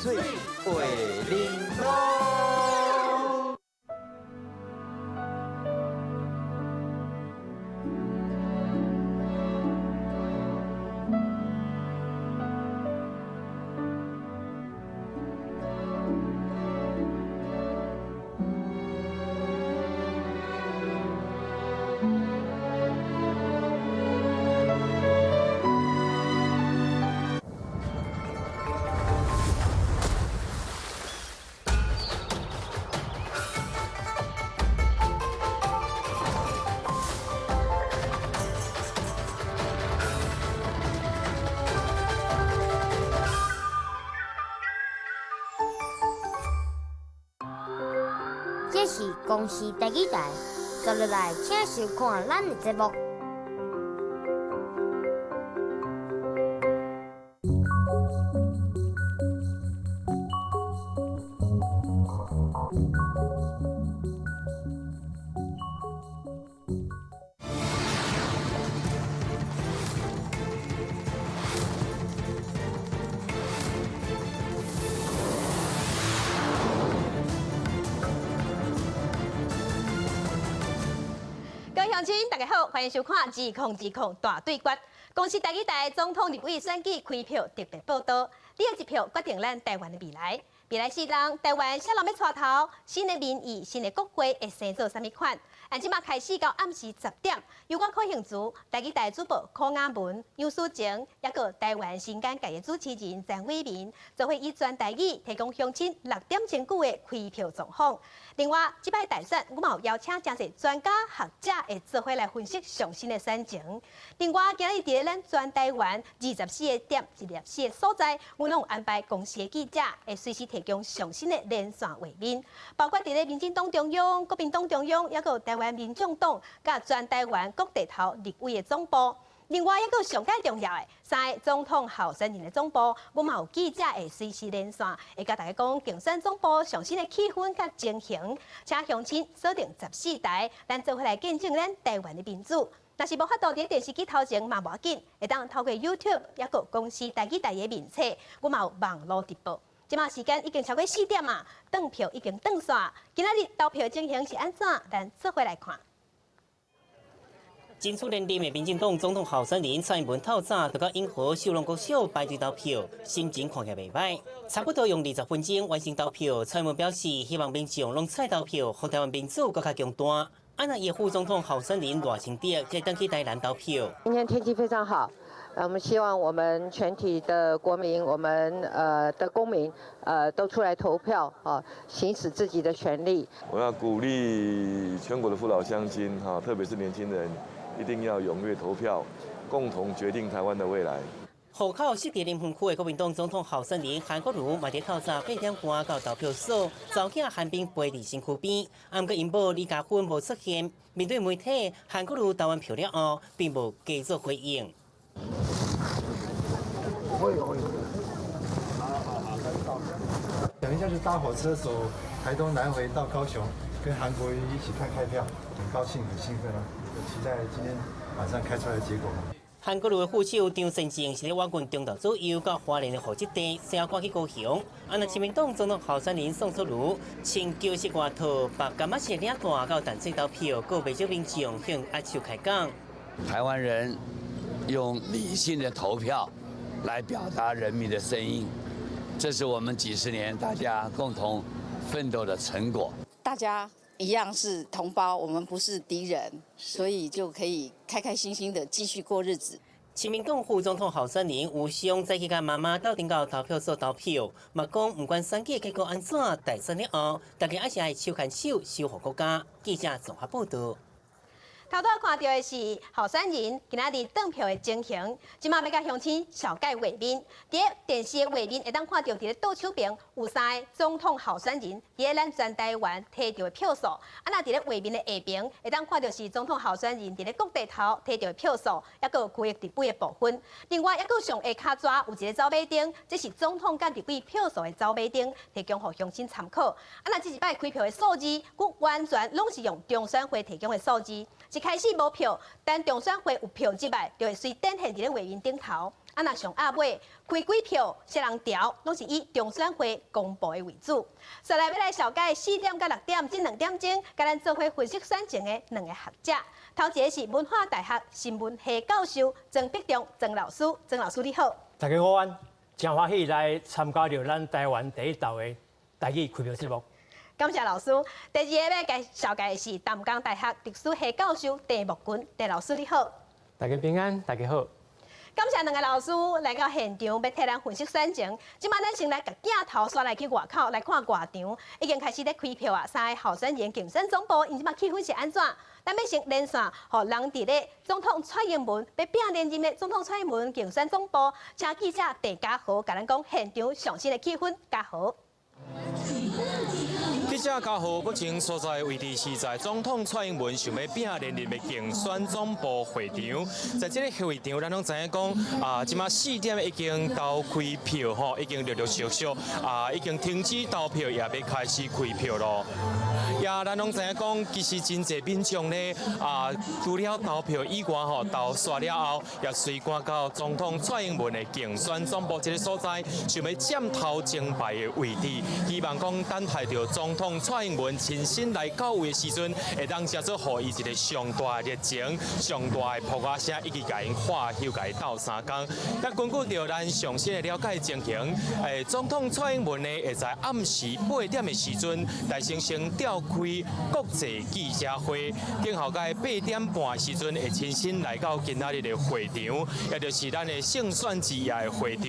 水为玲珑。这是公司第几台，接落来请收看咱的节目。各位乡亲，大家好，欢迎收看《指控大对决》。公司第几代总统立委选举开票特别报道，你的一票决定咱台湾的未来。未来世人，台湾啥人要带头？新的民意、新的国会会生做啥物款？按即马开始到暗时10点，由我柯幸珠、第几代主播柯雅文、杨淑晴，也个台湾新干界的主持人张伟民，就会以全台语提供乡亲6点钟久的开票状况。另外，这摆大选，我嘛有邀请真侪专家学者会做伙来分析上新的选情。另外，今日伫咱全台湾24个点、24个所在，我拢有安排公司的记者会随时提供上新的连线画面，包括伫咧民进党中央、国民党中央，也有台湾民众党，甲全台湾各地头立委的总部。另外，还有上介重要的3个总统候选人的总部，我嘛有记者会随时连线，会甲大家讲竞选总部上新的气氛甲情形，请乡亲锁定14台，咱做伙来见证咱台湾的民主。若是无法度伫电视机头前嘛无要紧，会当透过 YouTube 也有公司第几台的面册，我嘛有网络直播。即马时间已经超过4点啊，登票已经登煞。今仔日投票情形是安怎？咱做伙来看。真出连任的民进党总统候选人蔡英文透早就到永和秀龙国小排队投票，心情看起来袂歹。差不多用20分钟完成投票。蔡英文表示，希望民众拢采投票，让台湾民主更加强大。安那伊副总统候选人赖清德再登去台南投票。今天天气非常好，我们希望我们全体的国民，我们的公民，都出来投票啊，行使自己的权利。我要鼓励全国的父老乡亲哈，特别是年轻人，一定要踊跃投票，共同决定台湾的未来。户口设伫林园区的国民党总统候选人韩国瑜，嘛伫透早8点半到投票所，走囝韩冰陪伫身躯边。毋过因某李家芬无出现。面对媒体，韩国瑜投完票了后，并无继续回应。等一下就搭火车走台东来回到高雄，跟韩国瑜一起看开票，很高兴很兴奋啊！期待今天晚上开出来的结果。韩国瑜的副手张善政是咧我军中岛左右到花莲的户籍地，先赶去高雄。那亲民党总统候选人宋楚瑜穿旧式外套、白干马鞋领带到淡水投票，各不少民众向阿秀开讲。台湾人用理性的投票来表达人民的声音，这是我们几十年大家共同奋斗的成果。大家一样是同胞，我们不是敌人，所以就可以开开心心的继续过日子。亲民党副总统候选人吴雄再去甲妈妈斗阵到投票所投票，嘛讲不管选举结果安怎，大选了后，大家还是爱手牵手守护国家。记者综合报道。头拄看到的是候选人今仔日登票的情形，即马要甲乡亲小解画面。伫电视的画面会当看到，伫咧倒手边有3个总统候选人，伫咧咱全台湾摕到的票数。那伫咧画面的下边会当看到是总统候选人伫咧各地头摕到的票数，也有区域地位的部分。另外，也有上下骹纸有一个走马灯，这是总统甲立委票数的走马灯，提供互乡亲参考。那这一摆开票的数字，佮完全拢是用中选会提供的数字。一开始无票，但中选会有票之外，就会随展现伫咧画面顶头。啊，那上下尾开几票，谁人调，拢是以中选会公布的为主。再来要来小解4点到6点这2点钟，甲咱做伙分析选情的2个学者。头一个是文化大学新闻系教授曾必中曾老师，曾老师你好。大家好安，真欢喜来参加到咱台湾第一道的台语开票节目。感谢老师。第二个要介绍的是淡江大学历史系教授郑木君，郑老师你好。大家平安，大家好。感谢2个老师来到现场，要替咱分析选情。即摆咱先来甲镜头刷来去外口来看外场，已经开始咧开票啊。3个候选人竞选总部，因即摆气氛是安怎？咱要先连线，互人伫咧总统蔡英文要拼连任的总统蔡英文竞选总部，请记者郑家豪甲咱讲现场上新的气氛。家豪。记者嘉豪目前所在位置是在总统蔡英文想要拼连任的竞选总部会场。在这个会场，咱拢知影讲即马4点已经投开票吼，已经陆陆续续已经停止投票，也要开始开票咯。也咱拢知影讲，其实真侪民众呢除了投票以外吼，投煞了后，也随赶到总统蔡英文的竞选总部这个所在，想要占头前排的位置，希望讲等待着总统蔡英文亲身来到位的时阵，会当写做予伊一个上大的热情、上大的扑啊声，以及甲因画休甲伊斗3工。也根据着咱详细的了解情形，总统蔡英文呢会在暗时8点的时阵，来先召开国际记者会，定后在8点半的时阵会亲身来到今仔日的会场，也就是咱的胜选之夜的会场。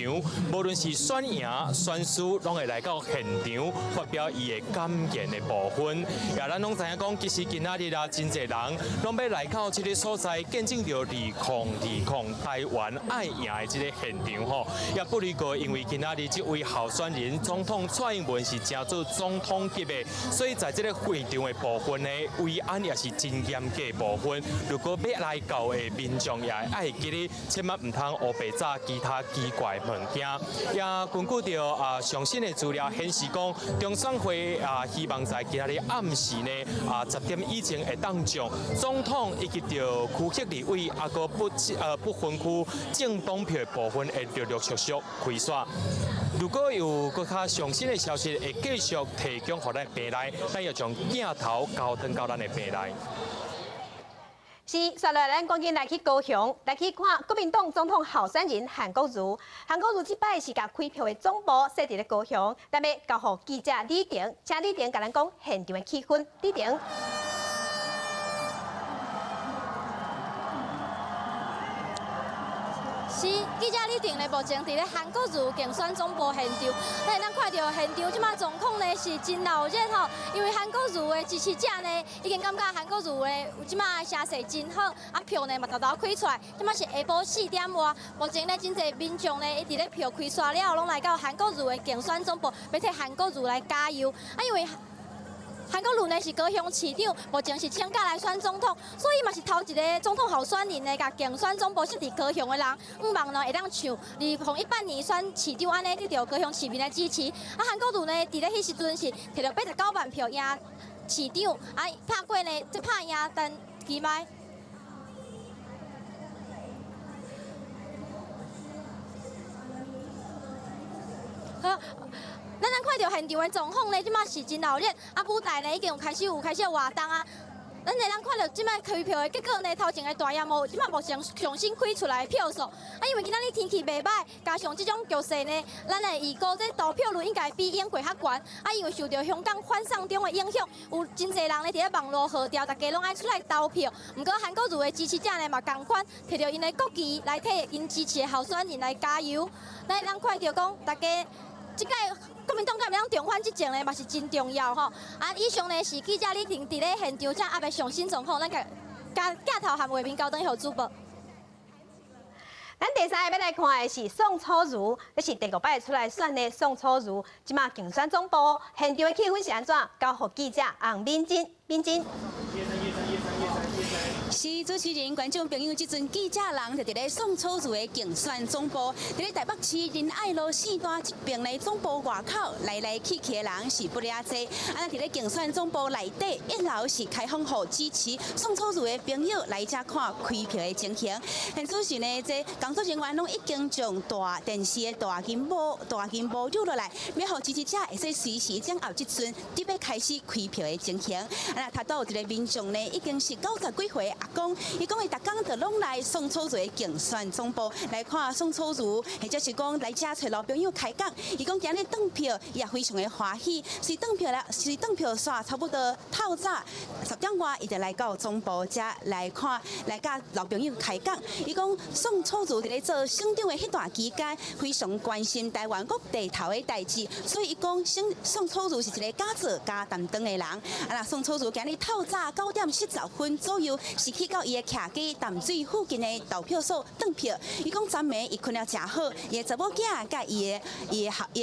无论是选赢、选输，拢会来到现场发表伊的感言的部分。也咱拢知影讲，其实今仔日真侪人拢要来到这个所在，见证着2020台湾爱赢的这个现场吼。也不离个，因为今仔日这位候选人总统蔡英文是正做总统级的，所以在这个会场的部分呢，维安也是真严格的部分。如果要来到的民众也爱记得，千万唔通乌白炸其他奇怪物件。也根据着上新的资料显示讲，中选会希望在今日暗时呢10点以前会当将总统以及着区级立委个不分区政党票的部分会陆陆续续开刷。如果有更较详细的消息，会继续提供给咱平台，咱要将镜头交转到咱的平台。是，接来咱赶紧来去高雄，来去看国民党总统候选人韩国瑜。韩国瑜这摆是甲开票的总部设伫咧高雄，咱要交互记者李婷，请李婷甲咱讲现场的气氛。李婷。是记者李婷咧，目前伫咧韩国瑜竞选总部现场，咱看到现场即马状况呢是真闹热吼，因为韩国瑜的支持者呢已经感觉韩国瑜的即马声势真好，票呢嘛偷偷开出来，即马是下晡4点外，目前呢真侪民众呢伫咧票开刷了后，拢来到韩国瑜的竞选总部，要替韩国瑜来加油，因为韩国瑜呢是高雄市长，目前是请假来选总统，所以嘛是头一个总统候选人呢，甲竞选总部是伫高雄的人，毋望呢会当像2018年选市长安尼得到高雄市民的支持。韩国瑜呢，伫咧迄时阵是摕到89万票赢市长，拍过呢，即拍赢但期迈。好。咱看到现场的状况呢，即马是真闹热，舞台呢已经有开始活动啊。咱咱看到即摆开票的结果呢，头前的大烟幕，即摆目前重新开出来的票数，因为今仔日天气袂歹，加上即种局势呢，咱的预估这投票率应该比英国较悬。因为受到香港反送中的影响，有真侪人呢伫咧网络号召，大家拢爱出来投票。不过韩国瑜的支持者呢嘛同款，摕到因的国旗来替因支持的候选人来加油。咱看到讲大家即届。国民党敢会当重返执政呢，嘛是真重要吼。以上呢是记者李婷伫咧现场，才后上新状况，咱甲镜头和画面交等互主播。咱第三个要来看的是宋楚瑜，这是第5摆出来选的宋楚瑜，即马竞选总部现场的气氛是安怎？交互记者洪敏珍，敏珍。是主持人、观众朋友，即阵记者人就伫咧宋楚瑜的竞选总部，伫咧台北市仁爱路4段一边的总部外口，来来去去的人是不了多。啊，伫咧竞选总部内底1楼是开放予支持宋楚瑜的朋友来遮看开票的情形。现此时呢，这工作人员拢已经将大电视的大金幕扭落来，要互支持者会使随时掌握即阵伫要开始开票的情形。啊，他到有一个民众呢，已经是90几岁阿公，伊讲伊逐工就拢来宋楚瑜的竞选总部来看宋楚瑜，或者是讲来遮找老朋友开讲。伊讲今日登票，伊也非常的欢喜。是登票煞差不多透早10点外，伊就来到总部遮来看，来甲老朋友开讲。伊讲宋楚瑜伫咧做省长的迄段期间，非常关心台湾各地头的代志，所以伊讲宋楚瑜是一个敢做敢担当的人。啊，那宋楚瑜今日透早9点40分左右，是去到伊的徛街淡水附近的投票所登票。伊讲昨暝伊困了真好，伊的查某囝甲伊的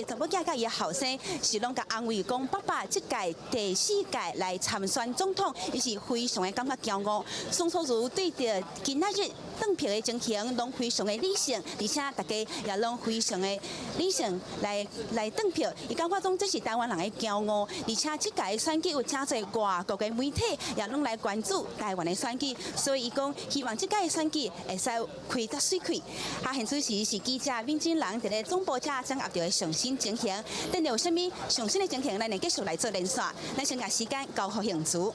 查某囝甲伊的后生是拢甲安慰讲，爸爸即届第4届来参选总统，伊是非常的感觉骄傲。宋楚瑜对着今仔日登票的情形，拢非常的理性，而且大家也拢非常的理性来登票。伊感觉讲这是台湾人的骄傲，而且即届选举有真侪外国的媒体也拢来关注台湾的选举，所以伊讲希望即届选举会使开得水开。啊，现此时是记者民警人伫咧总部遮掌握到的上新情形，等下有啥物上新的情形，咱会继续来做连线。咱先把时间交互邢竹。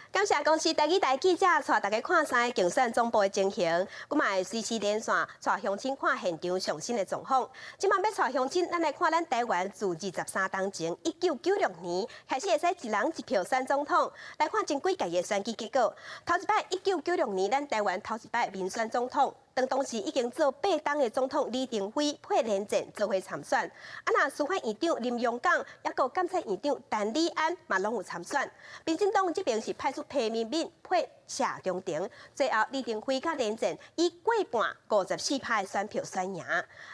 感谢公司台记者带大家看三个竞选总部的情形，我嘛会随时连线带乡亲看现场上新的状况。今晚要带乡亲，咱来看咱台湾自23当前1996年开始会使一人一票选总统，来看前几届的选举结果。头一摆1996年，咱台湾头一摆民选总统。当时已经做8党的总统李登辉配连战做伙参选，那司法院长林荣港，也个监察院长陈立安嘛拢有参选。民进党这边是派出裴明敏配谢中庭，最后李登辉甲连战以过半54%的选票选赢。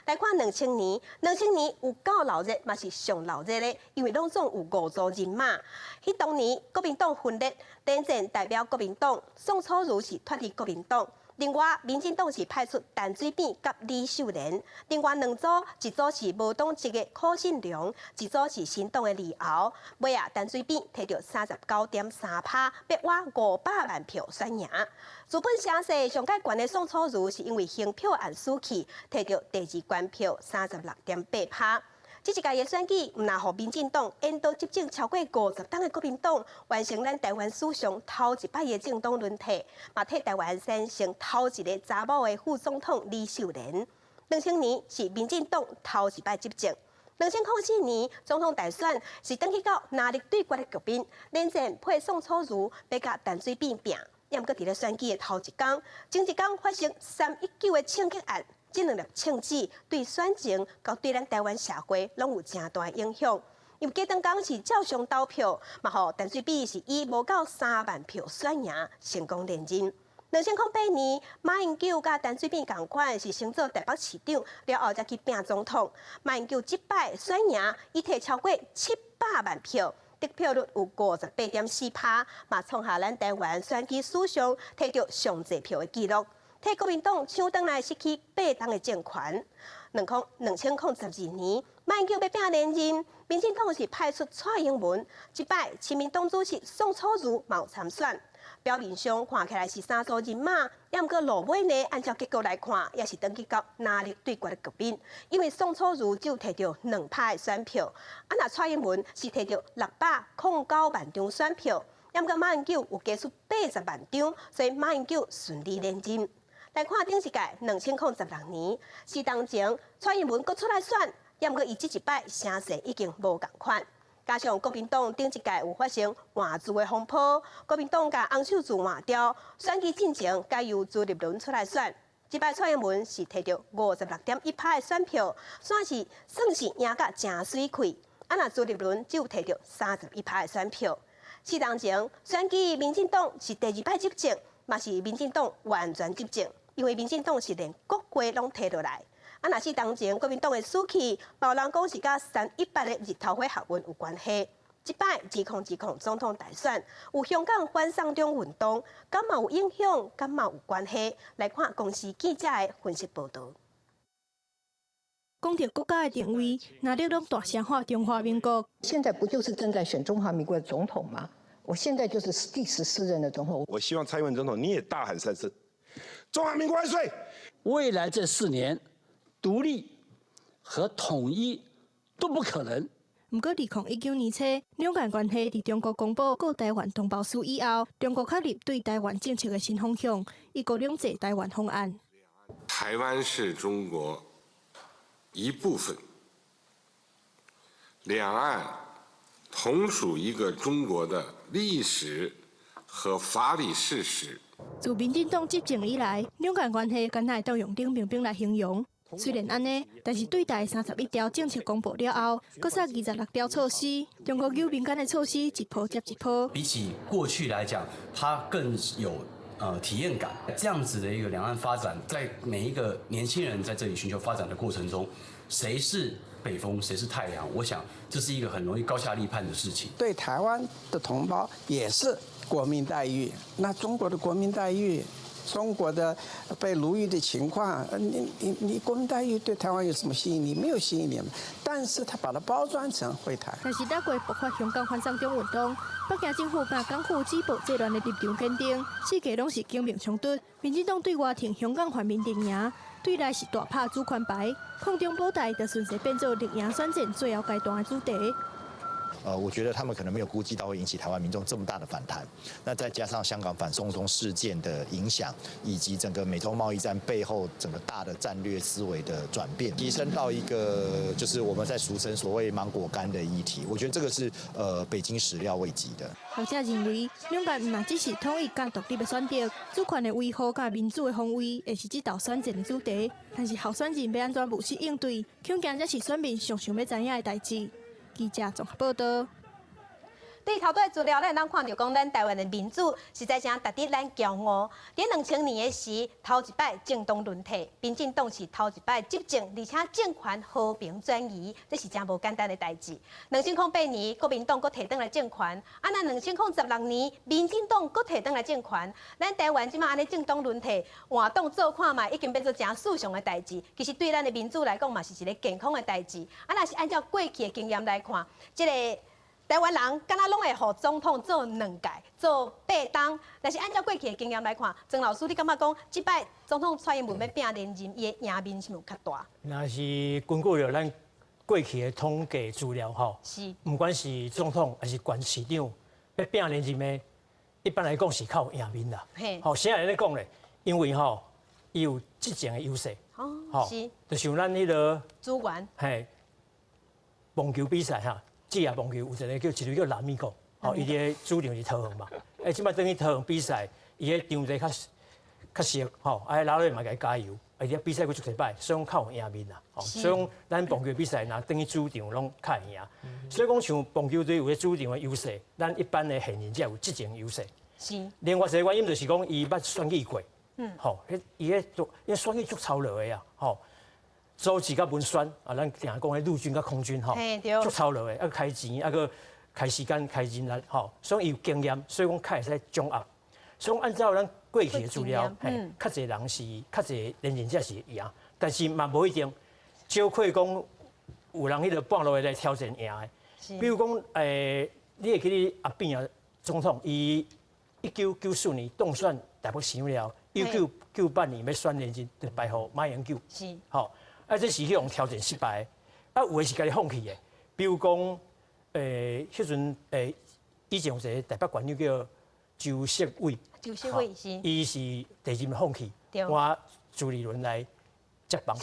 来看2000年有够闹热，嘛是上闹热的，因为拢总有5组人马。迄当年国民党分裂，连战代表国民党，宋楚瑜是脱离国民党。另外，民进党是派出陈水扁甲李秀莲，另外2组，一组是无党籍的柯信良，一组是新党的李敖。尾啊，陈水扁摕到39.3%，逼我500万票选赢。资本城市上届悬的宋楚瑜是因为行票案输去，摕到第2关票36.8%。这一届的选举，唔但互民进党引导执政超过50党的国民党，完成咱台湾史上头一摆的政党轮替，嘛替台湾选成头一个查某的副总统李秀莲。2000年是民进党头一摆执政。2004年总统大选是登去到拿力对决的局面，连战配宋楚瑜要甲陈水扁拼，也毋过伫咧选举的头一天，前一天发生319的枪击案。这2粒枪支对选情，甲对咱台湾社会拢有真大影响。因为假当是照常投票，嘛吼陈水扁是以无够3万票选赢，成功连任。2008年，马英九甲陈水扁同款是先做台北市长，了后才去拼总统。马英九击败选赢，伊摕超过700万票，得票率有58.4%，嘛创下咱台湾选举史上摕到上侪票的纪录。替国民党抢倒来失去8党的政权。2012年，马英九要拼连任，民进党是派出蔡英文，一摆亲民党主席宋楚瑜嘛有参选。表面上看起来是3组人马，也毋过落尾呢，按照结果来看，也是登记到拿力对决的局面。因为宋楚瑜只有摕到2%的选票，那蔡英文是摕到609万张选票，也毋过马英九有加出80万张，所以马英九顺利连任。来看顶一届2016年，是当前蔡英文阁出来选，也毋过伊这一摆声势已经无共款。加上国民党顶一届有发生换柱的风波，国民党甲洪秀柱换掉，选举进程该由朱立伦出来选。这摆蔡英文是摕到56.1%的选票，算是赢甲真水开。那朱立伦只有摕到31%的选票。是当前选举民进党是第2摆执政，嘛是民进党完全执政。因为民进党是连国会拢摕落来，若是当前国民党的死去，某人讲是甲318的日头花学运有关系。即摆2010总统大选有香港反送中运动，敢嘛有影响，敢嘛有关系？来看公司记者的分析报道。讲到国家的定位，哪里拢大声喊中华民国？现在不就是正在选中华民国的总统吗？我现在就是第14任的总统。我希望蔡英文总统你也大喊3声：中华民国万岁！未来这4年，独立和统一都不可能。不过，2019年初，两岸关系伫中国公布各台湾同胞书以后，中国确立对台湾政策的新方向——一国两制台湾方案。台湾是中国一部分，两岸同属一个中国的历史和法理事实。自民进党执政以来，两岸关系敢若都用冷冰冰来形容。虽然安尼，但是对台31条政策公布了后，搁杀26条措施，中国有民间的措施一波接一波。比起过去来讲，它更有体验感。这样子的一个两岸发展，在每一个年轻人在这里寻求发展的过程中，谁是北风，谁是太阳？我想这是一个很容易高下立判的事情。对台湾的同胞也是国民待遇，那中国的国民待遇。中国的被奴役的情况，你国民待遇对台湾有什么吸引力？没有吸引力嘛。但是他把它包装成会台。但是，过爆发香港反送中运动，北京政府甲港府止暴制乱的立场坚定，世界拢是警民冲突。民进党对外挺香港反民阵营，对内是大拍主权牌，空中保台就顺势变做绿营选战最后阶段的主题。我觉得他们可能没有估计到会引起台湾民众这么大的反弹。那再加上香港反送中事件的影响，以及整个美中贸易战背后整个大的战略思维的转变，提升到一个就是我们在俗称所谓芒果干的议题。我觉得这个是北京始料未及的。学者认为，两岸若只是统一甲独立的选择，主权的维护甲民主的防卫，会是这道选战的主题。但是候选人要安怎务实应对，恐惊才是选民上想要知影的代志。记者综合报道。对头段资料，咱看到讲，咱台湾的民主实在正值得咱骄傲。在2000年的时，头一摆政党轮替，民进党是头一摆执政，而且政权和平转移，这是真无简单的代志。2008年，国民党搁摕转来政权，那2016年，民进党搁摕转来政权，咱台湾即马安尼政党轮替，换党做看嘛，已经变做真世常的代志。其实对咱的民主来讲嘛，是一个健康的代志。若是按照过去的经验来看，这个。台湾人敢若拢会互总统做2届、做8当，但是按照过去的经验来看，曾老师，你感觉讲，即摆总统蔡英文要拼连任，伊的赢面是无较大？那是根据着咱过去的统计资料吼，是，不管是总统还是县市长，要拼连任的，一般来讲是靠赢面啦。好，啥人咧讲咧？因为吼，伊有执政的优势。哦，是。就像咱迄个主管。嘿，棒球比赛哈。职业棒球有一个一队叫南美国，吼，伊个主场是桃园嘛。即摆等于桃园比赛，伊个场地较熟，吼，老伙嘛甲伊加油，而且比赛佫足侪摆，所以讲较有赢面啦。所以讲咱棒球比赛若等于主场拢较会赢。所以讲像棒球队有个主场的优势，咱一般的现任才有执政优势。是。另外一个原因就是讲伊捌选举过，吼，伊个选举足操劳的啊，吼。组织甲文宣啊，咱定讲迄陆军甲空军吼，足操劳的，开钱，个开时间、开人力吼，所以伊有经验，所以讲较会使掌握。所以按照咱过去的资料，较侪人是较侪连任者是赢，但是嘛无一定，少亏讲有人迄个半路来挑战赢的。比如讲，你会记你阿扁啊总统，伊1994年当选台北市了，1998年要选连任，就败互马英九。是，吼。这是迄种挑战失败，有的是家己放弃的。比如讲，迄阵以前有一个台北县长叫周锡伟，是，伊是第二放弃，换朱立伦来接棒，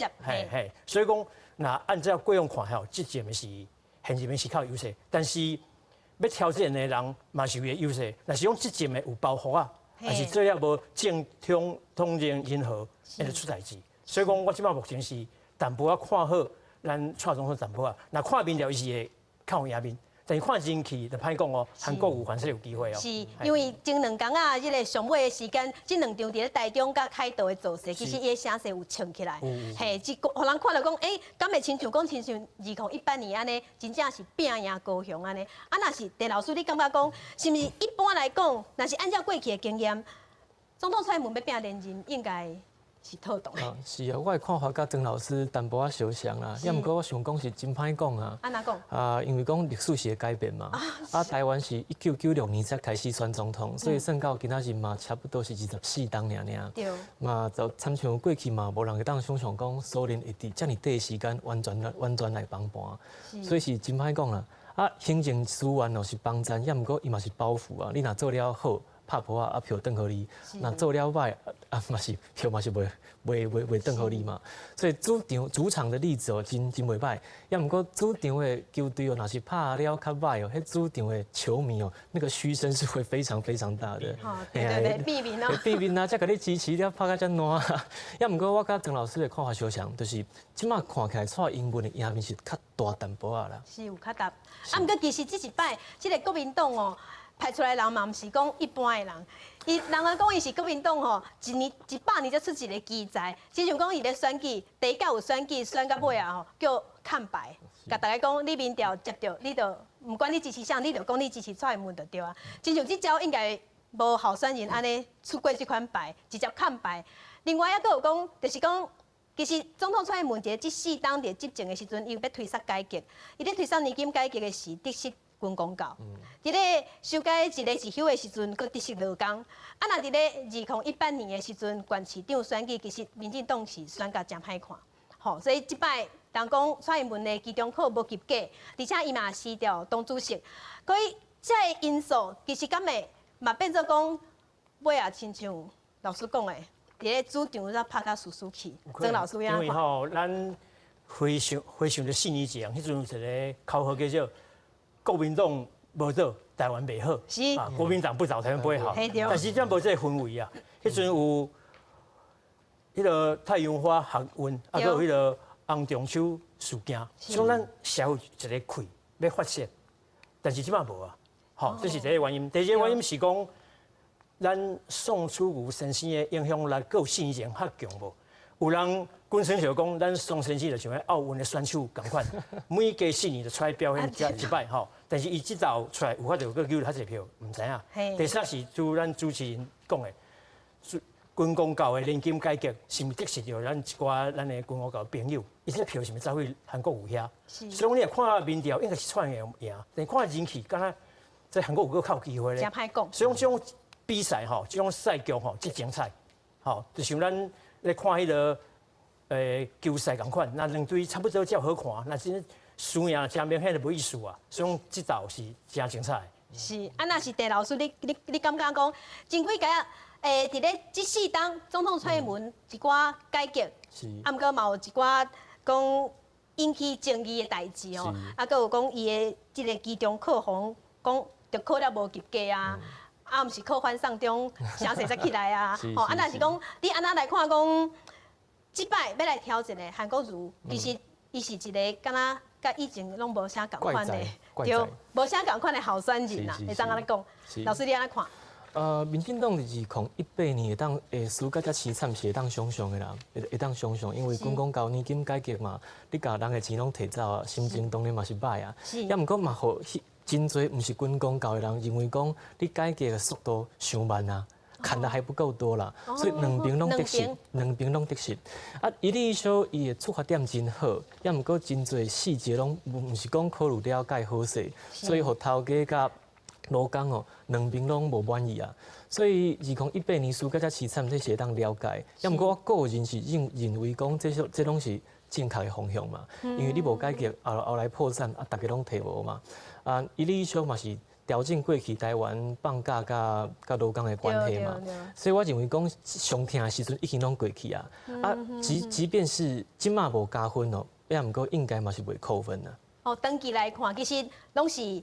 所以讲，那按照过往看吼，这阵的是现任的是较有优势，但是要挑战的人嘛是有优势，但是讲这阵的有包袱啊，还是做了无政通人任何，会出代志。所以讲，我即摆目前是。淡薄仔看好，咱蔡总统淡薄仔，那看面了伊是会较有赢面，但是看人气就歹讲哦，韩国有还是有机会哦。是因为前2天啊，这个上尾的时间，这2场伫咧台中甲凯道的造势，其实伊的声势有冲起来，嘿，互人看到讲，敢会亲像2018年安尼，真正是拼赢高雄安尼。啊，若是陈老师，你感觉讲，是毋是一般来讲，若是按照过去的经验，总统蔡英文要拼连任，应该是妥当的。是啊，我的看法甲曾老师淡薄仔相像啦。也毋过我想讲是真歹讲啊。安怎讲？因为讲历史是会改变嘛。台湾是1996年才开始选总统，所以算到今仔日嘛，差不多是24当尔。对。嘛，就参像过去嘛，无人会当想象讲苏联会伫遮尔短的时间完全来帮盘，所以是真歹讲啦。行政资源若是帮赞，也毋过伊嘛是包袱啊。你若做了好。拍婆啊，票转互你，那做了歹嘛是票嘛是袂转互你嘛，所以主场的例子哦，真袂歹。也毋过主场的球队哦，若是拍了较歹哦，迄主场的球迷哦，那个嘘声是会非常非常大的。对，避免哦。避免啊，才甲你支持了，拍甲遮烂。也毋过我甲曾老师的看法相像，就是即马看起来蔡英文的赢面是较大淡薄仔啦。是有较大，毋过其实这一摆，这个国民党哦。派出来人嘛，毋是讲一般的人，人讲伊是国民党吼，100年才出一个奇才，亲像讲伊咧选举，第一届有选举，选到尾啊吼，叫看牌，甲大家讲你民调接到，你就毋管你支持啥，你就讲你支持蔡英文就对啊。亲像这招应该无候选人安尼出过这款牌，直接看牌。另外还佫有讲，就是讲，其实总统蔡英文伫这4当伫执政的时阵，伊有要推动改革，伊咧推动年金改革的是得失。军公告，伫咧修改一个时休的时阵，佫得失落工。啊，若伫咧2018年的时阵，县市长选举，其实民进党是选甲真歹看。吼，所以即摆人讲蔡英文的期中考无及格，而且伊嘛失掉党主席，所以这个因素其实敢会嘛变做讲，尾啊亲像老师讲的，伫咧主场才拍甲输去。曾老师因为吼，咱回想着4年前，迄阵有一个口号叫做。国民党无做，台湾袂好。是啊，国民党不倒，台湾不会好。但是这无这个氛围啊。迄阵有迄个太阳花学运，啊，佮有迄个红中秋事件，所以咱社会一个气要发泄，但是即摆无啊。吼，这是第一个原因。第二个原因是讲，咱宋楚瑜先生的影响力，佮有4年前较强无？有人本身就讲，咱宋先生就像奥运的选手共款，每隔4年就出来表演一摆吼。但是伊即早出来有法度，佮救较侪票，唔知影。第三是就咱主持人讲的，军公教的年金改革，是毋得实着咱一寡咱的军公教朋友，伊这票是毋走去韩国有遐。所以讲你看民调应该是蔡英文赢，但看人气，敢若在韩国有较有机会咧。真歹讲。所以讲这种比赛吼，这种赛局吼，真精彩。吼，就像咱。咧看迄个球赛共款，那两队差不多才好看，那真输赢真明显就无意思啊。所以讲这道是真精彩。是，啊，那是陈老师，你感觉讲前几届伫咧这4当总统蔡英文一寡改革，啊，毋过嘛有一寡讲引起争议的代志哦，啊，佮有讲伊的这个期中考红讲着考了无及格啊。啊，毋是靠反送中，声势才起来啊！吼，啊，若是讲你安那来看讲，即摆要来挑战的韩国瑜，其实伊是一个敢若甲以前拢无啥共款的，对，无啥共款的候选人啦，会当安尼讲。老师你安怎看？民进党2018年会输甲遮凄惨是会当想象的啦，会当想象，因为军公教年金改革嘛，你甲人的钱拢摕走啊，心情当然嘛是歹啊，也毋过嘛好。真侪毋是军公教的人认为讲，你改革的速度伤慢啊，看得还不够多啦，所以两边拢得失，两边拢得失。啊，伊哩说伊的出发点真好，也毋过真侪细节拢毋是讲考虑了解好势，所以互头家甲罗工哦，两边拢无满意啊。所以2018年输甲遮凄惨，这是会当了解。也毋过我个人是认为讲，这拢是正确的方向嘛，因为你无改革，后来破产啊，大家拢摕无嘛。啊，伊理想嘛是调整过去台湾放假甲劳工的关系嘛，所以我认为讲上听的时阵已经拢过去啊。啊，即便是即马无加分哦，也毋过应该嘛是袂扣分啊。哦，长期来看，其实拢是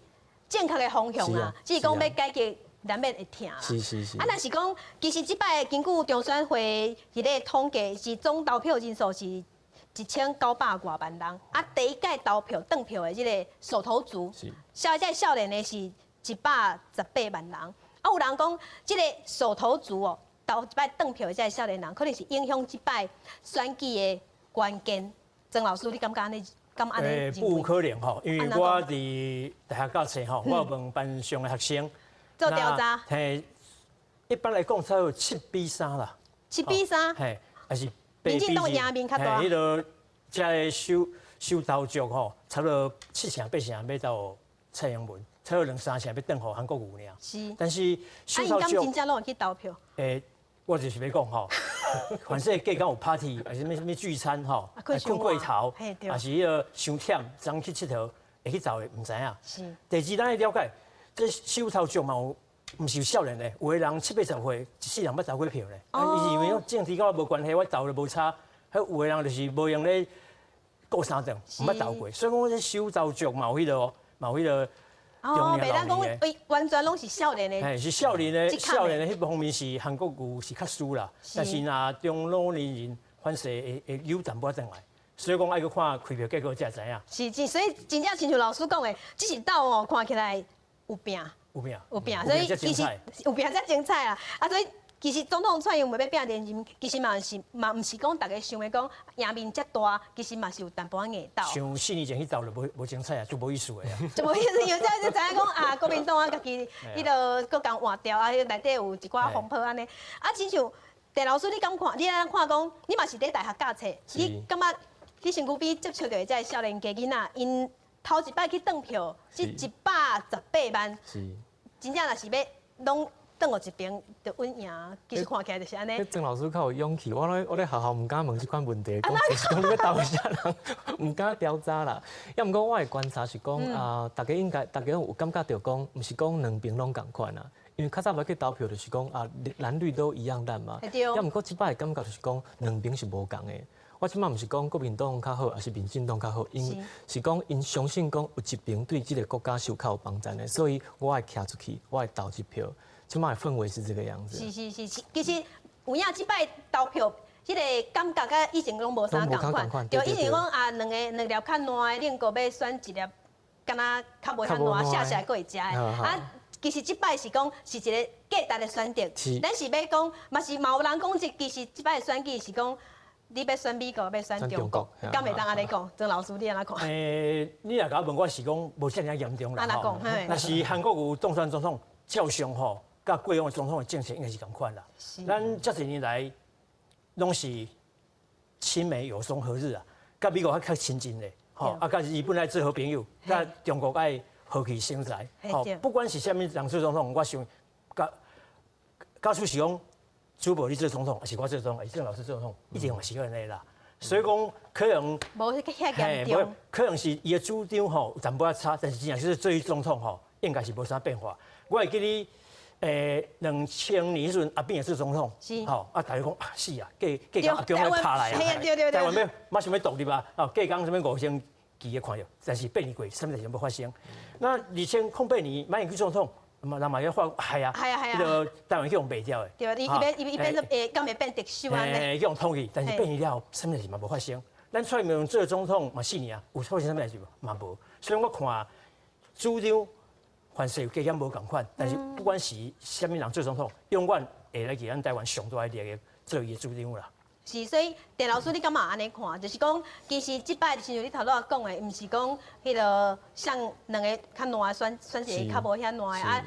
正确的方向啊，只是讲要改革难免会听啦。是。啊，若是讲，其实即摆根据中选会一个统计，是总投票人数是1900多万人，啊，第一届投票登票的这个首投族，现在少年的是118万人，啊，有人讲这个首投族哦，投一摆登票的这个少年人，可能是影响这摆选举的关键。曾老师，你感觉安尼？不无可能吼，因为我伫大学教册吼，我有问班上的学生做调查，嘿，一般来讲，差不多7比3啦。7比3，嘿，还是民进党赢面较大。迄个这收投族吼，差不多7成8成要到蔡英文，差不多2、3成要等候韩国瑜尔。是，但是收投族，真正拢会去投票。我就是要讲吼，凡是隔讲有 party， 还是咩聚餐吼，困过头，还是迄个伤忝，昨去佚佗会去走的，唔知影。是。第二，咱要了解，这收投族嘛有，唔是有少年的，有的人7、80岁，一世人捌投过票咧。伊认为讲政治跟我无关系，我投就无差。还有的人就是无用咧过三顿，唔捌投过。所以讲这收投族嘛有迄个，嘛有迄个。哦，袂当讲完全拢是少年的。是少年的迄方面是韩国瑜是较输啦，但是若中老年人反势会有淡薄仔转来，所以讲爱去看开票结果才知影。是，所以真正亲像老师讲的，这是斗哦，看起来有拼。有拼，所以其实有拼才精彩啦。啊，所以其实总统蔡英文要拼连任，其实嘛毋是讲大家想的讲赢面遮大，其实嘛是有淡薄仔硬斗。像4年前去斗就无精彩啊，就无意思的啊。就无意思，因为这就知影讲啊，国民党啊，家己迄个各共换掉啊，内底有一寡风波安尼。啊，亲像陈老师，你敢看？你安看讲，你嘛是伫大学教册，你感觉你身躯边接触到这少年家囡仔，因头一摆去登票，是118万，真正若是要拢。等我一边就稳赢，其实看起来就是安尼。曾老师较有勇气，我咧学校唔敢问这款问题，讲你要投啥人，唔敢调查啦。要毋过我的观察是讲大家有感觉到讲，唔是讲两边拢共款啊。因为较早要去投票就是讲蓝绿都一样烂嘛。要毋过即摆的感觉就是讲两边是无共的。我即摆毋是讲国民党较好，还是民进党较好，因是讲因相信讲有一边对这个国家是较有帮助的，所以我会徛出去，我会投一票。起码氛围是这个样子。是，其实有影即摆投票，迄个感觉甲以前拢无啥共款。对，以前讲两粒较烂的，另个要选一粒，敢若较无遐烂，下来佫会食的。其实即摆是讲是一个价值的选择。咱是要讲，嘛有人讲其实即摆的选举是讲，你要选美国，要选中国，敢袂当安尼讲？曾老师，你安怎看？你若甲我问，我是讲无遮尔严重啦。安怎讲？那是韩国瑜当选总统，照常吼。甲过往的总统的政策应该是共款啦。咱这几年来，拢是亲美友松何日啊？甲美国较亲近的，吼，甲日本来做好朋友，甲中国爱和气生财，吼。不管是虾米人做总统，我想，假使是讲朱宝你做总统，还是我做总统，还是郑老师做总统，一定嘛是安尼啦。所以讲可能无遐严重，可能是伊的主张吼有淡薄仔差，但是真正是做总统吼，应该是无啥变化。我会记你。2000年迄阵阿扁也是总统，吼大家讲是啊，计阿强来拍来啊，台湾要马上要独立啊，计讲什么5星期的看着，但是8年过，什么事情无发生。那2008年马英九总统，人嘛要发系啊，迄个台湾去用卖掉的，对，伊变做敢会变特殊安尼，去用统一，但是8年了，什么事情嘛无发生。咱蔡英文做总统嘛4年啊，有发生什么事情嘛无，所以我看主张。凡事加减无共款，但是不管是虾米人做总统，永远会来给咱台湾上大力的做伊的主张啦。是，所以陈老师你敢嘛安尼看？就是讲，其实即摆亲像你头拄讲的，毋是讲迄个像两个较烂选一个较无遐烂的啊。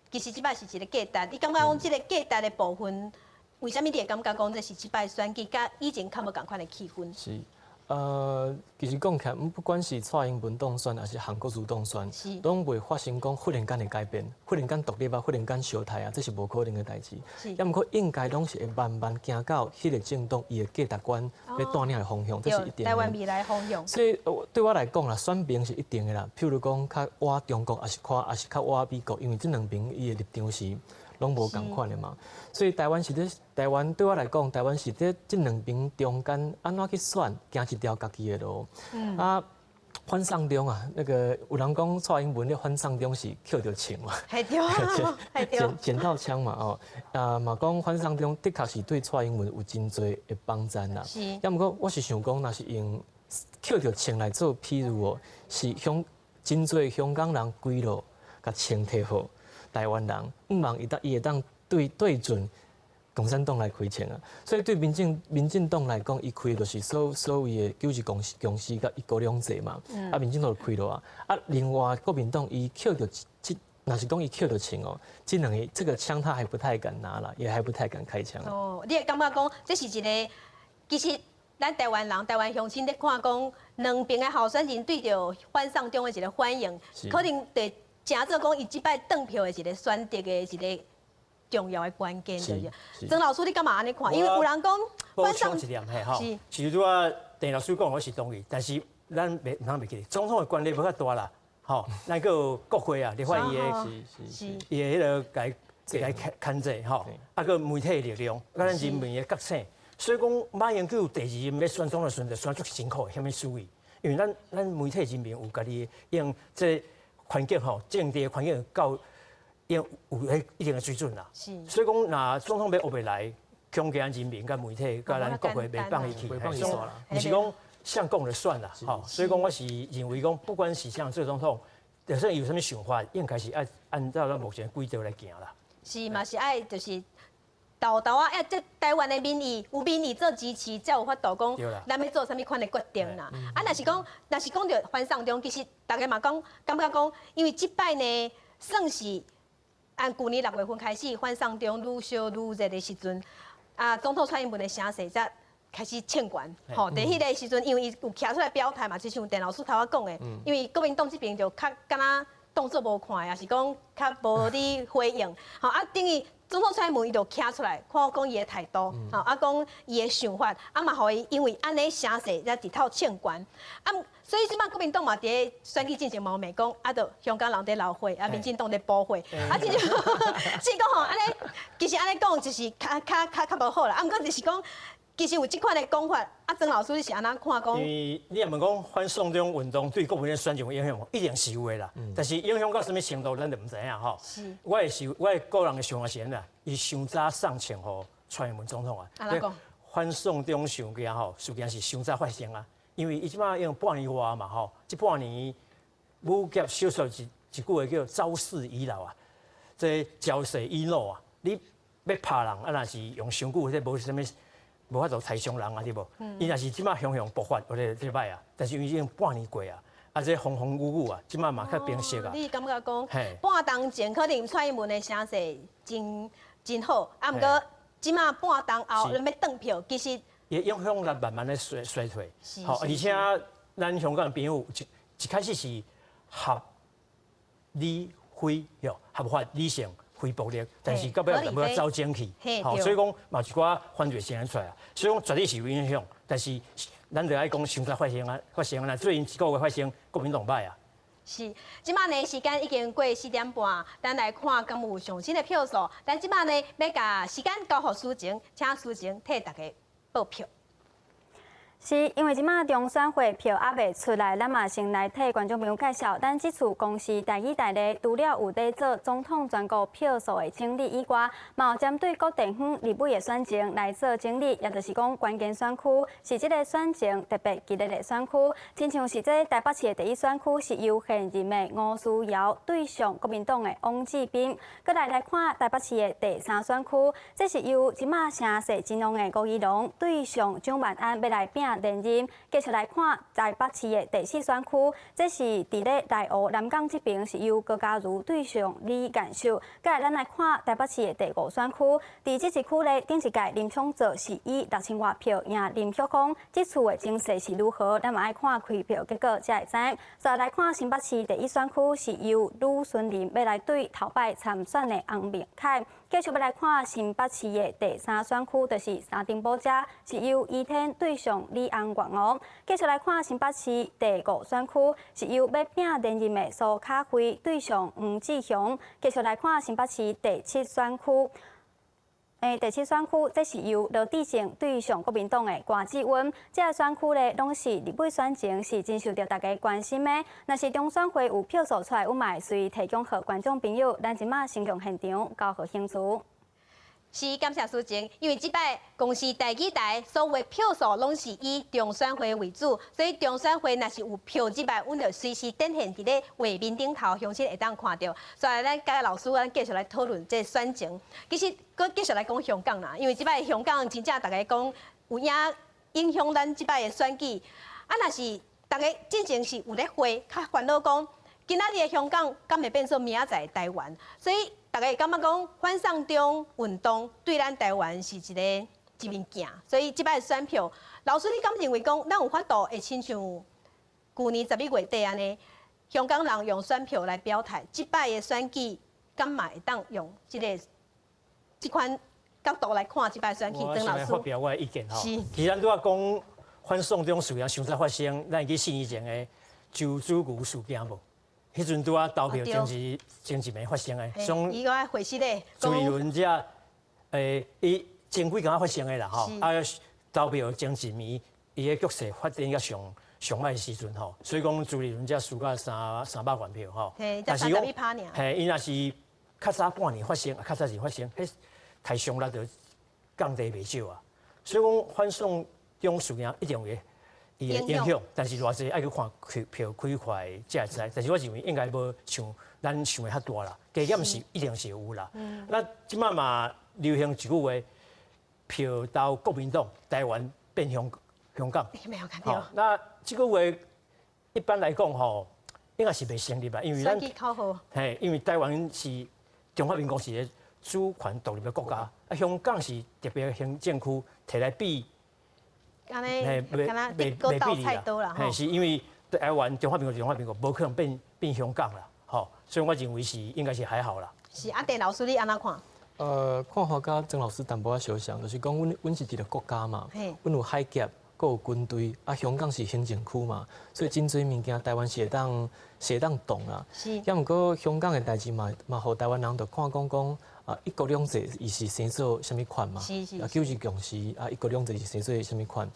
其实即摆是一个价值，你感觉讲即个价值的部分，为什么你会感觉讲这是即摆选举，甲以前较无共款的气氛？是。其实讲起来，不管是蔡英文当选，还是韩国瑜当选，拢袂发生讲忽然间的改变，忽然间独立啊，忽然间小台啊，这是无可能的代志。也毋过应该拢是会慢慢行到迄个政党伊的价值观要带领的方向，这是一定的。台湾未来方向。所以对我来讲啦，选边是一定的啦。譬如讲，较我中国，还是较我美国，因为这两边伊的立场是。拢无共款的嘛，所以台湾对我来讲，台湾是这两边中间安怎去选，行一条家己的路。反送中啊，那个有人讲蔡英文的反送中是扣着枪嘛，系对，系对，捡到枪嘛嘛讲反送中的确是对蔡英文有真多的帮助啦。是。也毋过我是想讲，若是用扣着枪来做譬如是真多香港人归落，甲枪摕好台湾人，毋茫伊会当对准共产党来开枪啊。所以对民进党来讲，伊开就是所谓的九二共识甲一国两制嘛。民进党就开落啊。另外国民党伊扣着若是讲伊扣着枪这两个这个枪他还不太敢拿了，也还不太敢开枪。你会感觉讲这是一个其实。咱台湾人、台湾乡亲咧看讲，两边的候选人对着反送中的一个反应，可能会正做讲伊即摆登票的一个选择的一个重要的关键，对不？曾老师，你干嘛安尼看？因为有人讲反送一点嘿吼，其实我郑老师讲我是同意，但是咱唔通袂记，总统的权力无遐大啦，吼，咱个有国会啊，立法伊的伊的迄个该牵制吼，个媒体力量，咱人民的觉醒。所以讲，马英九第二任要选总的时阵，就选足辛苦，虾米输伊？因为咱媒体人民有家己用这环境吼，政治环境够用有迄一定的水准啦。所以讲，若总统要学袂来，强加人民、甲媒体、甲咱国会袂放伊去，毋是讲想讲就算啦。吼，所以讲我是认为讲，不管是像这总统，就算有啥物想法，应该是按照咱目前规则来行啦。是嘛？是爱就是。豆啊！这台湾的民意有民意做支持，才有法度讲咱要做啥物款的决定啦。若是讲到反送中，其实大家嘛感觉讲，因为即摆呢，算是按去年6月份开始反送中愈烧愈热的时阵，总统蔡英文的声势才开始欠悬。吼，在迄个时阵，因为伊有徛出来表态嘛，就像陈老师头仔讲的，因为国民党这边就较敢若动作无看，也是讲较无伫回应。吼等于。总统蔡英文伊就徛出来，看讲伊的态度，讲伊的想法，嘛，互伊因为安尼声势才直头欠悬，所以即摆国民党嘛伫选举进行嘛讲，就香港人伫闹火，民进党伫保火，其实讲吼安尼，其实安尼讲就是较无好啦，毋过就是讲。其实有即款的讲法，曾老师你是安怎看讲？因为你也问讲反送中运动对国民的选情有影响无？一定是有的啦。但是影响到什么程度，咱就唔知影吼。我的个人的想法是安啦，伊伤早送枪互蔡英文总统啊。反送中事件吼，事件是伤早发生啊。因为伊即摆用半年外嘛吼，即半年武侠小说一句话叫招式已老啊，这招式已老啊。你要拍人若是用伤久，这无啥物。无法度杀伤人啊，对无？伊若是即摆雄雄勃发，或者礼拜啊，但是因为已经半年过啊，这风风雨雨啊，即摆嘛较平息啊。你感觉讲，半当前可能蔡英文的声势真好，毋过即摆半当后咱要转票，其实也影响咱慢慢的衰退。好，而且咱香港的朋友一开始是合理非哟，合法理性。非暴力，但是到尾要走正气，好，所以讲嘛一寡反对声音出来啊，所以讲绝对是有影响，但是咱就爱讲伤早发生啊，最近一个月发生国民党败啊。是，即摆呢时间已经过4点半，咱来看敢有上新的票数。但即摆呢要甲时间交互苏晴，请苏晴替大家报票。是因为即马中选会票还未出来，咱嘛先来替观众朋友介绍。咱即次公司台语台咧，除了有在做总统全国票数的整理以外，嘛有针对各地方立委的选情来做整理，也就是讲关键选区是即个选情特别激烈的选区。亲像是这台北市的第一选区是由现任的吴思瑶对上国民党的王志斌，再来看台北市的第3选区，这是由即马声势真旺的吴怡农对上蒋万安要来拼。连任，继续来看台北市的第4选区，这是伫咧内湖南港这边是由高嘉瑜对上李干秀。再来咱来看台北市的第5选区，伫这一区咧，顶一届林昌泽是以6000多票赢林秀芳，这次的情势是如何？咱嘛爱看开票结果才会知。再来看新北市第1选区是由吕孙林要来对头摆参选的洪明凯。继续要来看新北市的第3选区，就是三重保家是由依天对上李安元哦。继续来看新北市第5选区，是由要拼连任的苏卡辉对上黄志雄。继续来看新北市第7选区。第7选区，这是由罗志祥对上国民党的郭志温。这个选区咧，拢是立委选情是真受到大家关心的。若是中选会有票数出来，我嘛会随提供给观众朋友。咱即马先从现场交互兴趣。是感谢苏晴，因为即摆公司第几台所有的票数拢是以中选会为主，所以中选会若是有票即摆，阮就随时展现伫咧画面顶头，乡亲会当看到。所以咱甲老师咱继续来讨论这选情。其实，佮继续来讲香港啦，因为即摆香港真正大家讲有影响咱即摆的选举。啊，若是大家进前是有咧会，较烦恼讲今仔日的香港敢会变做明仔载的台湾，所以。大家会感觉讲反送中运动对咱台湾是一面镜，所以即摆的选票，老师你敢认为讲咱有法度会亲像去年11月底安尼，香港人用选票来表态，即摆的选举敢嘛会当用即款角度来看即摆选举？我先来发表我的意见吼。是。其实咱拄仔讲反送中事件上早发生，咱会记信以前的周子瑜事件无？迄阵拄仔投票前一暝发生的，伊个回事咧，朱立伦遮伊前几工发生的啦吼，啊投票前一暝伊个局势发展到上歹时阵吼，所以讲朱立伦遮输到300万票吼，但是讲伊若是较早半年发生，较早时发生，迄台上力就降低袂少啊，所以讲反送中事件一定有伊的影响，但是偌济爱去看票开快才会知。但是我认为应该无像咱想的遐大啦，加减是一定是有啦。那即摆嘛流行一句话，票投国民党，台湾变香港。没有看到。那这句话一般来讲吼，应该是袂成立吧？因为咱因为台湾是中华民国是个主权独立的国家，啊香港是特别行政区摕来比。安尼，敢若地沟倒菜刀啦吼。是因为台湾中华民国无可能变香港啦，吼，所以我认为是应该是还好啦。是啊，郑老师你安怎看？看法甲曾老师淡薄仔相像，就是讲阮是一个国家嘛，阮有海峡，阁有军队，啊香港是行政区嘛，所以真侪物件台湾是会当动啦。是。也毋过香港的代志嘛，互台湾人着看讲。一国两制伊是生做什么款嘛？九二共识一国两制是生做什么款？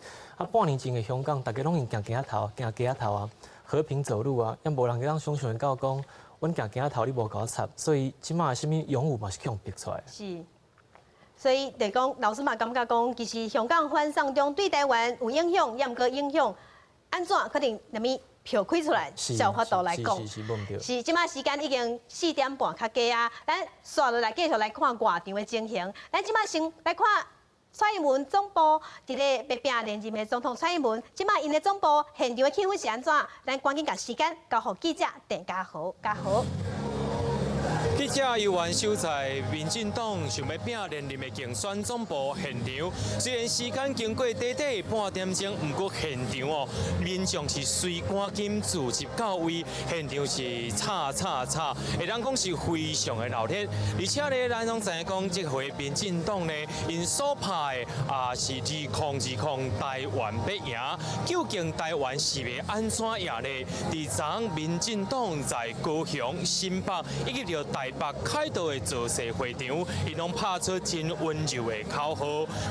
半年前的香港，大家拢用行街仔头啊，和平走路啊，也无人会当想象到讲，阮行街仔头你无甲我插，所以即马什么勇武嘛是用逼出来。是，所以就讲老师嘛感觉讲，其实香港反送中对台湾有影响，也毋过影响，安怎可能那么？票开出来，照法度来讲，是即马时间已经4点半较加啊，咱刷落来继续来看外场的情形。咱即马先来看蔡英文总部伫咧要拼连任的总统蔡英文，即马因的总部现场的气氛是安怎？咱赶紧把时间交互记者郑家豪，家豪。记者游玩守在民进党想要拼连任的竞选总部现场，虽然时间经过短短半点钟，不过现场哦，民众是随赶紧聚集到位，现场是吵，会当讲是非常的热烈。而且呢，咱拢知影讲，这回民进党呢，因所拍的是2020台湾要赢，究竟台湾是要安怎赢呢？昨昏民进党在高雄、新北以及着台北开道的造势会场，伊拢拍出真温柔的口号，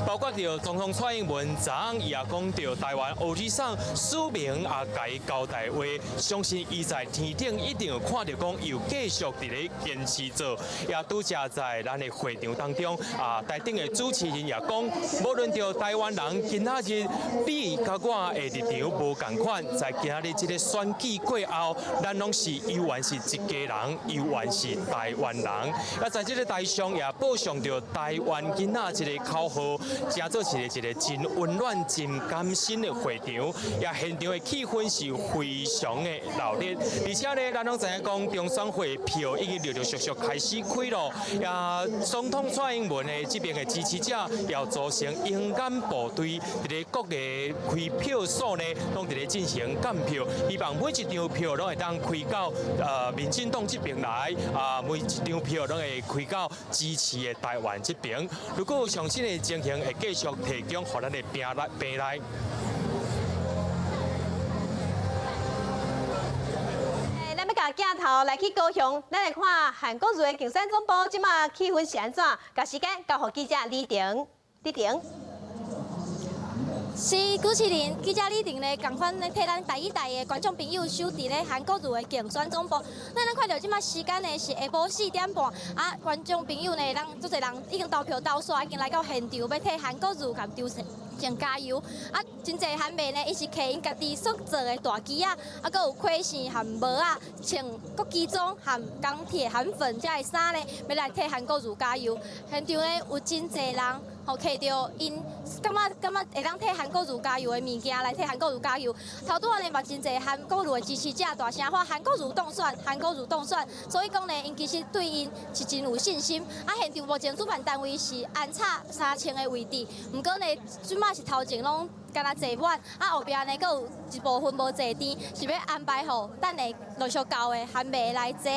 包括着总统蔡英文昨昏伊也讲到台湾欧日上署名也甲伊交代话，相信伊在天顶一定有看到讲，伊有继续伫咧坚持做。也拄则在咱的会场当中，台顶的主持人也讲，无论着台湾人今仔日你甲我的立场无共款，在今仔日这个选举过后，咱拢是永远是一家人，永远是台湾人。啊，在这个台上也播上着台湾囡仔一个口号，加做一个真温暖、真甘心的会场。也现场的气氛是非常的热烈，而且呢，咱拢知影讲中选会票已经陆陆续续开始开咯。也总统蔡英文的这边的支持者要组成勇敢部队，伫咧各个开票所呢，拢伫咧进行监票，希望每一张票拢会当开到民进党这边来，每一张票拢会开到支持的台湾这边。如果有详细的情形，会继续提供给咱的平台。咱要甲镜头来去高雄，咱来看韩国瑜的竞选总部，即马气氛是安怎？把时间交予记者李婷。是主持人记者李婷咧，共款咧替咱第一台的观众朋友守伫咧韩国瑜的竞选总部。咱看到即马时间呢是下晡4点半，啊，观众朋友呢，足侪人已经投票投煞，已经来到现场要替韩国瑜甲丢上加油。啊，真侪韩媒呢，伊是摕因家己所做的大旗啊，啊，佮有盔线和帽啊，穿国旗装和钢铁韩粉遮的衫呢，要来替韩国瑜加油。现场呢有真侪人。吼，摕到因感觉会当替韩国瑜加油的物件来替韩国瑜加油。头拄仔呢嘛真侪韩国瑜的支持者大声喊韩国瑜当选，韩国瑜当选。所以讲呢，因其实对因是真有信心。啊，现场目前主办单位是安插3000个位置，毋过呢，即马是头前拢敢若坐满，啊后壁呢佫有一部分无坐垫，是要安排好等下陆续到的韩媒来坐。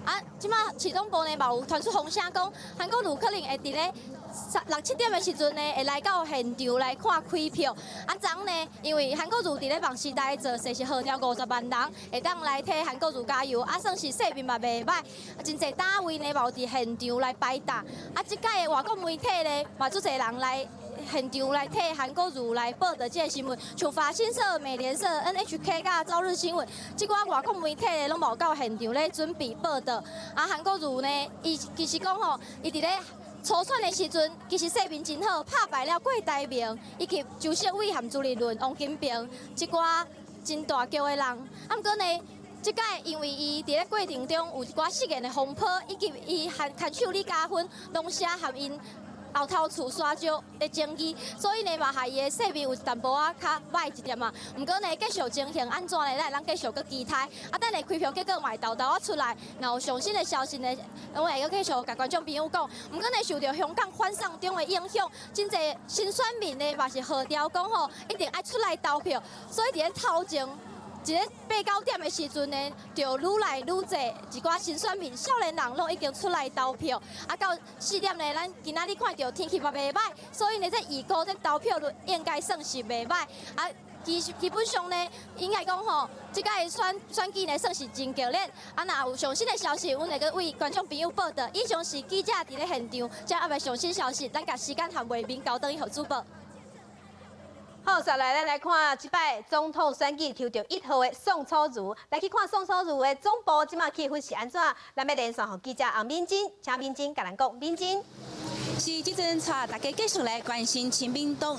啊，即马市总部呢嘛有传出风声讲，韩国瑜可能会伫咧6、7点的时阵呢，会来到现场来看开票。啊，昨呢，因为韩国瑜伫咧梦时代做事是号召50万人，会当来替韩国瑜加油。啊，算是势面嘛袂歹，真侪单位呢嘛有伫现场来摆搭。啊，即届的外国媒体呢，嘛足侪人来现场来替韩国瑜来报道这个新闻，像法新社、美联社、NHK 甲朝日新闻，即寡外国媒体呢拢无到现场咧准备报道。啊，韩国瑜呢，伊其实讲吼，伊伫咧初选的时阵，其实势面真好，打败了郭台铭以及周锡伟和朱立伦、王金平即寡真大叫的人。啊，毋过呢，即届因为伊伫咧过程中有一寡事件的风波，以及伊牵手李嘉芬拢写和因后头厝刷招的争议，所以呢嘛，害伊的势面有一淡薄仔较歹一点嘛。毋过呢，继续情形安怎呢？咱继续搁期待。啊，等下开票结果嘛会豆豆出来，然后上新的消息呢，我会搁继续甲观众朋友讲。毋过呢，受到香港反送中的影响，真侪新选民呢嘛是号召讲吼，一定爱出来投票。所以伫咧头前。一个8、9点的时阵呢，就愈来愈侪一寡新选民、少年人拢已经出来投票。啊，到4点呢，咱今仔日看到天气嘛袂歹，所以呢，这预估这投票率应该算是袂歹。啊，基本上呢，应该讲吼，即个选举呢算是真激烈。啊，若有上新的消息，阮会搁为观众朋友报道。以上是记者伫咧现场，将后摆上新消息，咱甲时间和画面交等于互主播。好，再来咱来看即摆总统选举抽到1号的宋楚瑜，来去看宋楚瑜的总部，即马气氛是安怎？咱要连线互记者洪敏珍，请敏珍甲咱讲，敏珍。是即阵带大家继续来关心亲民党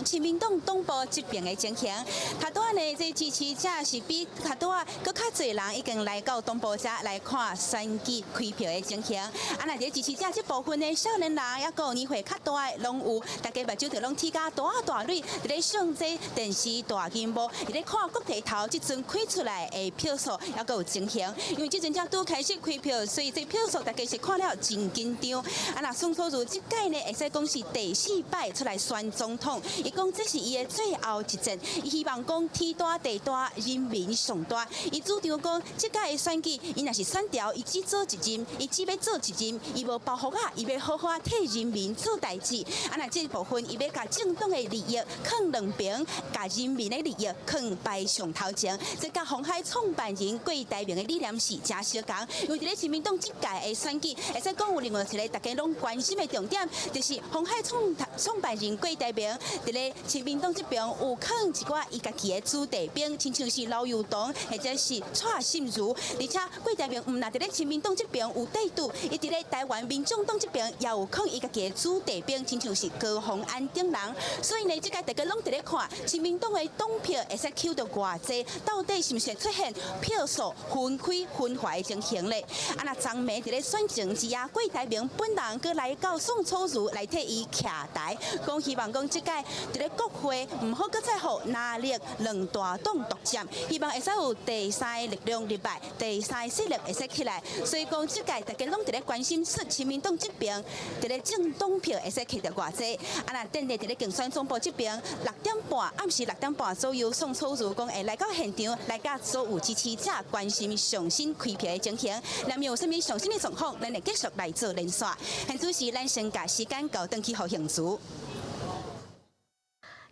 东部这边的情形。较多呢，这支持者是比较多搁较侪人已经来到东部遮来看选举开票的情形。啊，那这支持者这部分的少年人也个年岁较大的，拢有大家目睭就拢睇甲大蕊，伫咧上这电视大荧幕，伫咧看国体头即阵开出来的票数也个有情形。因为即阵才拄开始开票，所以这票数大家是看了真紧张。啊，那宋楚瑜即届呢？会使讲是第4摆出来选总统，伊讲这是伊的最后一战，伊希望讲天大地大，人民上大。伊主张讲，这届的选举，伊若是选掉，伊只做一任，伊只要做一任，伊无包袱啊，伊要好好替人民做代志。啊，那这部分，伊要甲政党的利益放两边，甲人民的利益放摆上头前。这甲鸿海创办人郭台铭的理念是真相同，因为伫咧亲民党这届的选举，会使讲有另外一个大家拢关心的重点。就是鸿海创办人郭台铭，伫咧亲民党这边有放一寡伊家己的子弟兵，亲像是刘宥彤或者是蔡心如，而且郭台铭毋但伫咧亲民党这边有底度，伊伫咧台湾民众党这边也有放伊家己的子弟兵，亲像是高虹安等人。所以呢，即个大家拢伫咧看亲民党的党票会使抽到偌济，到底是毋是出现票数分开分化的情形咧？啊，那昨暝伫咧选情之下，郭台铭本人佮来到宋楚瑜来替伊徛台，讲希望讲即届伫咧国会毋好搁再互拿力两大党独占，希望会使有第三力量入来，第三势力会使起来。所以讲即届大家拢伫咧关心说亲民党这边伫咧政党票会使摕到偌济。啊，那等下伫咧竞选总部这边6点半，暗时6点半左右，宋楚瑜讲会来到现场，来甲所有支持者关心上新开票的情形。那么有啥物上新的状况，咱会继续来做连线。现主是咱先甲时间交登去互行主。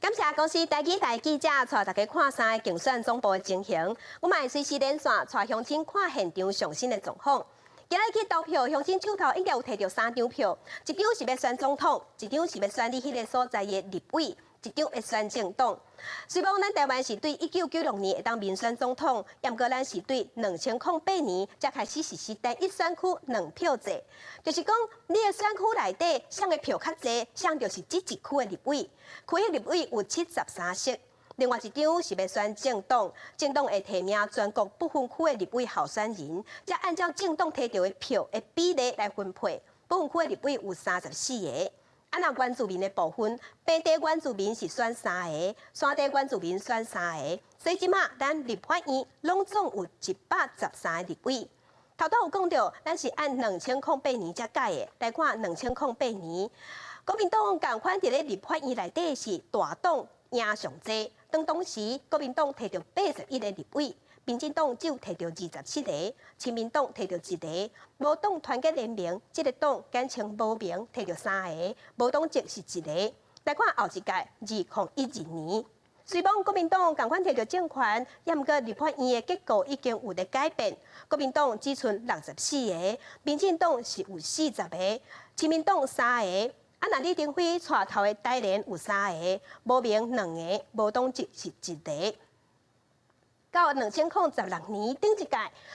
感谢公司台记台记者带大家看三个竞选总部的情形，我们会随时连线带乡亲看现场上新的状况。今日去投票，乡亲手头应该有摕到3张票，一张是要选总统，一张是要选你迄个所在的立委，一张要选政党。虽讲咱台湾是对1996年会当民选总统，也毋过咱是对2008年才开始实施单一选区2票制，就是讲你的选区内底谁的票较济，谁就是这一区的立委。区域立委有73席。另外一张是要选政党，政党会提名全国不分区的立委候选人，再按照政党摕到的票的比例来分配。不分区的立委有34个。若原住民的部分，平地原住民是选3个，山地原住民选3个，所以即马咱立法院拢总有113个立委。头有讲到，咱是按2008年才改的，来看2008年，国民党共款伫咧立法院内底是大党赢上济。当时，国民党摕到81个立委，民进党只有摕到27个，亲民党摕到1个，无党团结联盟这个党简称无名摕到3个，无党籍是1个。来看后一届2012年，虽讲国民党共款摕到政权，也毋过立法院的结果已经有咧改变，国民党只剩64个，民进党是有40个，亲民党3个。若李登辉带头的台联有3个，无名2个，无党籍是1个。到2016年顶一届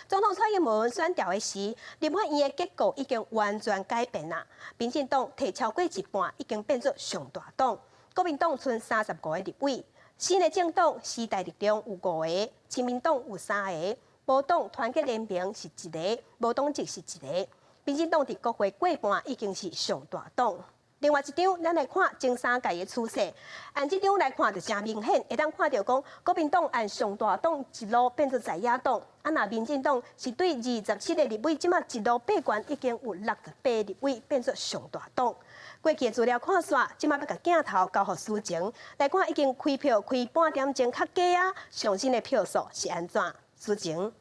总统蔡英文选调的时，立法院的结果已经完全改变啦。民进党摕超过一半，已经变作上大党。国民党剩35个立委，新的政党时代力量有5个，亲民党有3个，无党团结联盟是1个，无党籍是1个。民进党伫国会过半已经是上大党。另外一张，咱来看前3届的趋势。按这张来看，就真明显，会当看到讲，国民党按上大党一路变做在野党，若民进党是对27个立委，即马一路爬悬，已经有68个立委变做上大党。过去的资料看煞，即马要甲镜头交互事情来看，已经开票开半点钟较加啊，上新的票数是安怎？事情。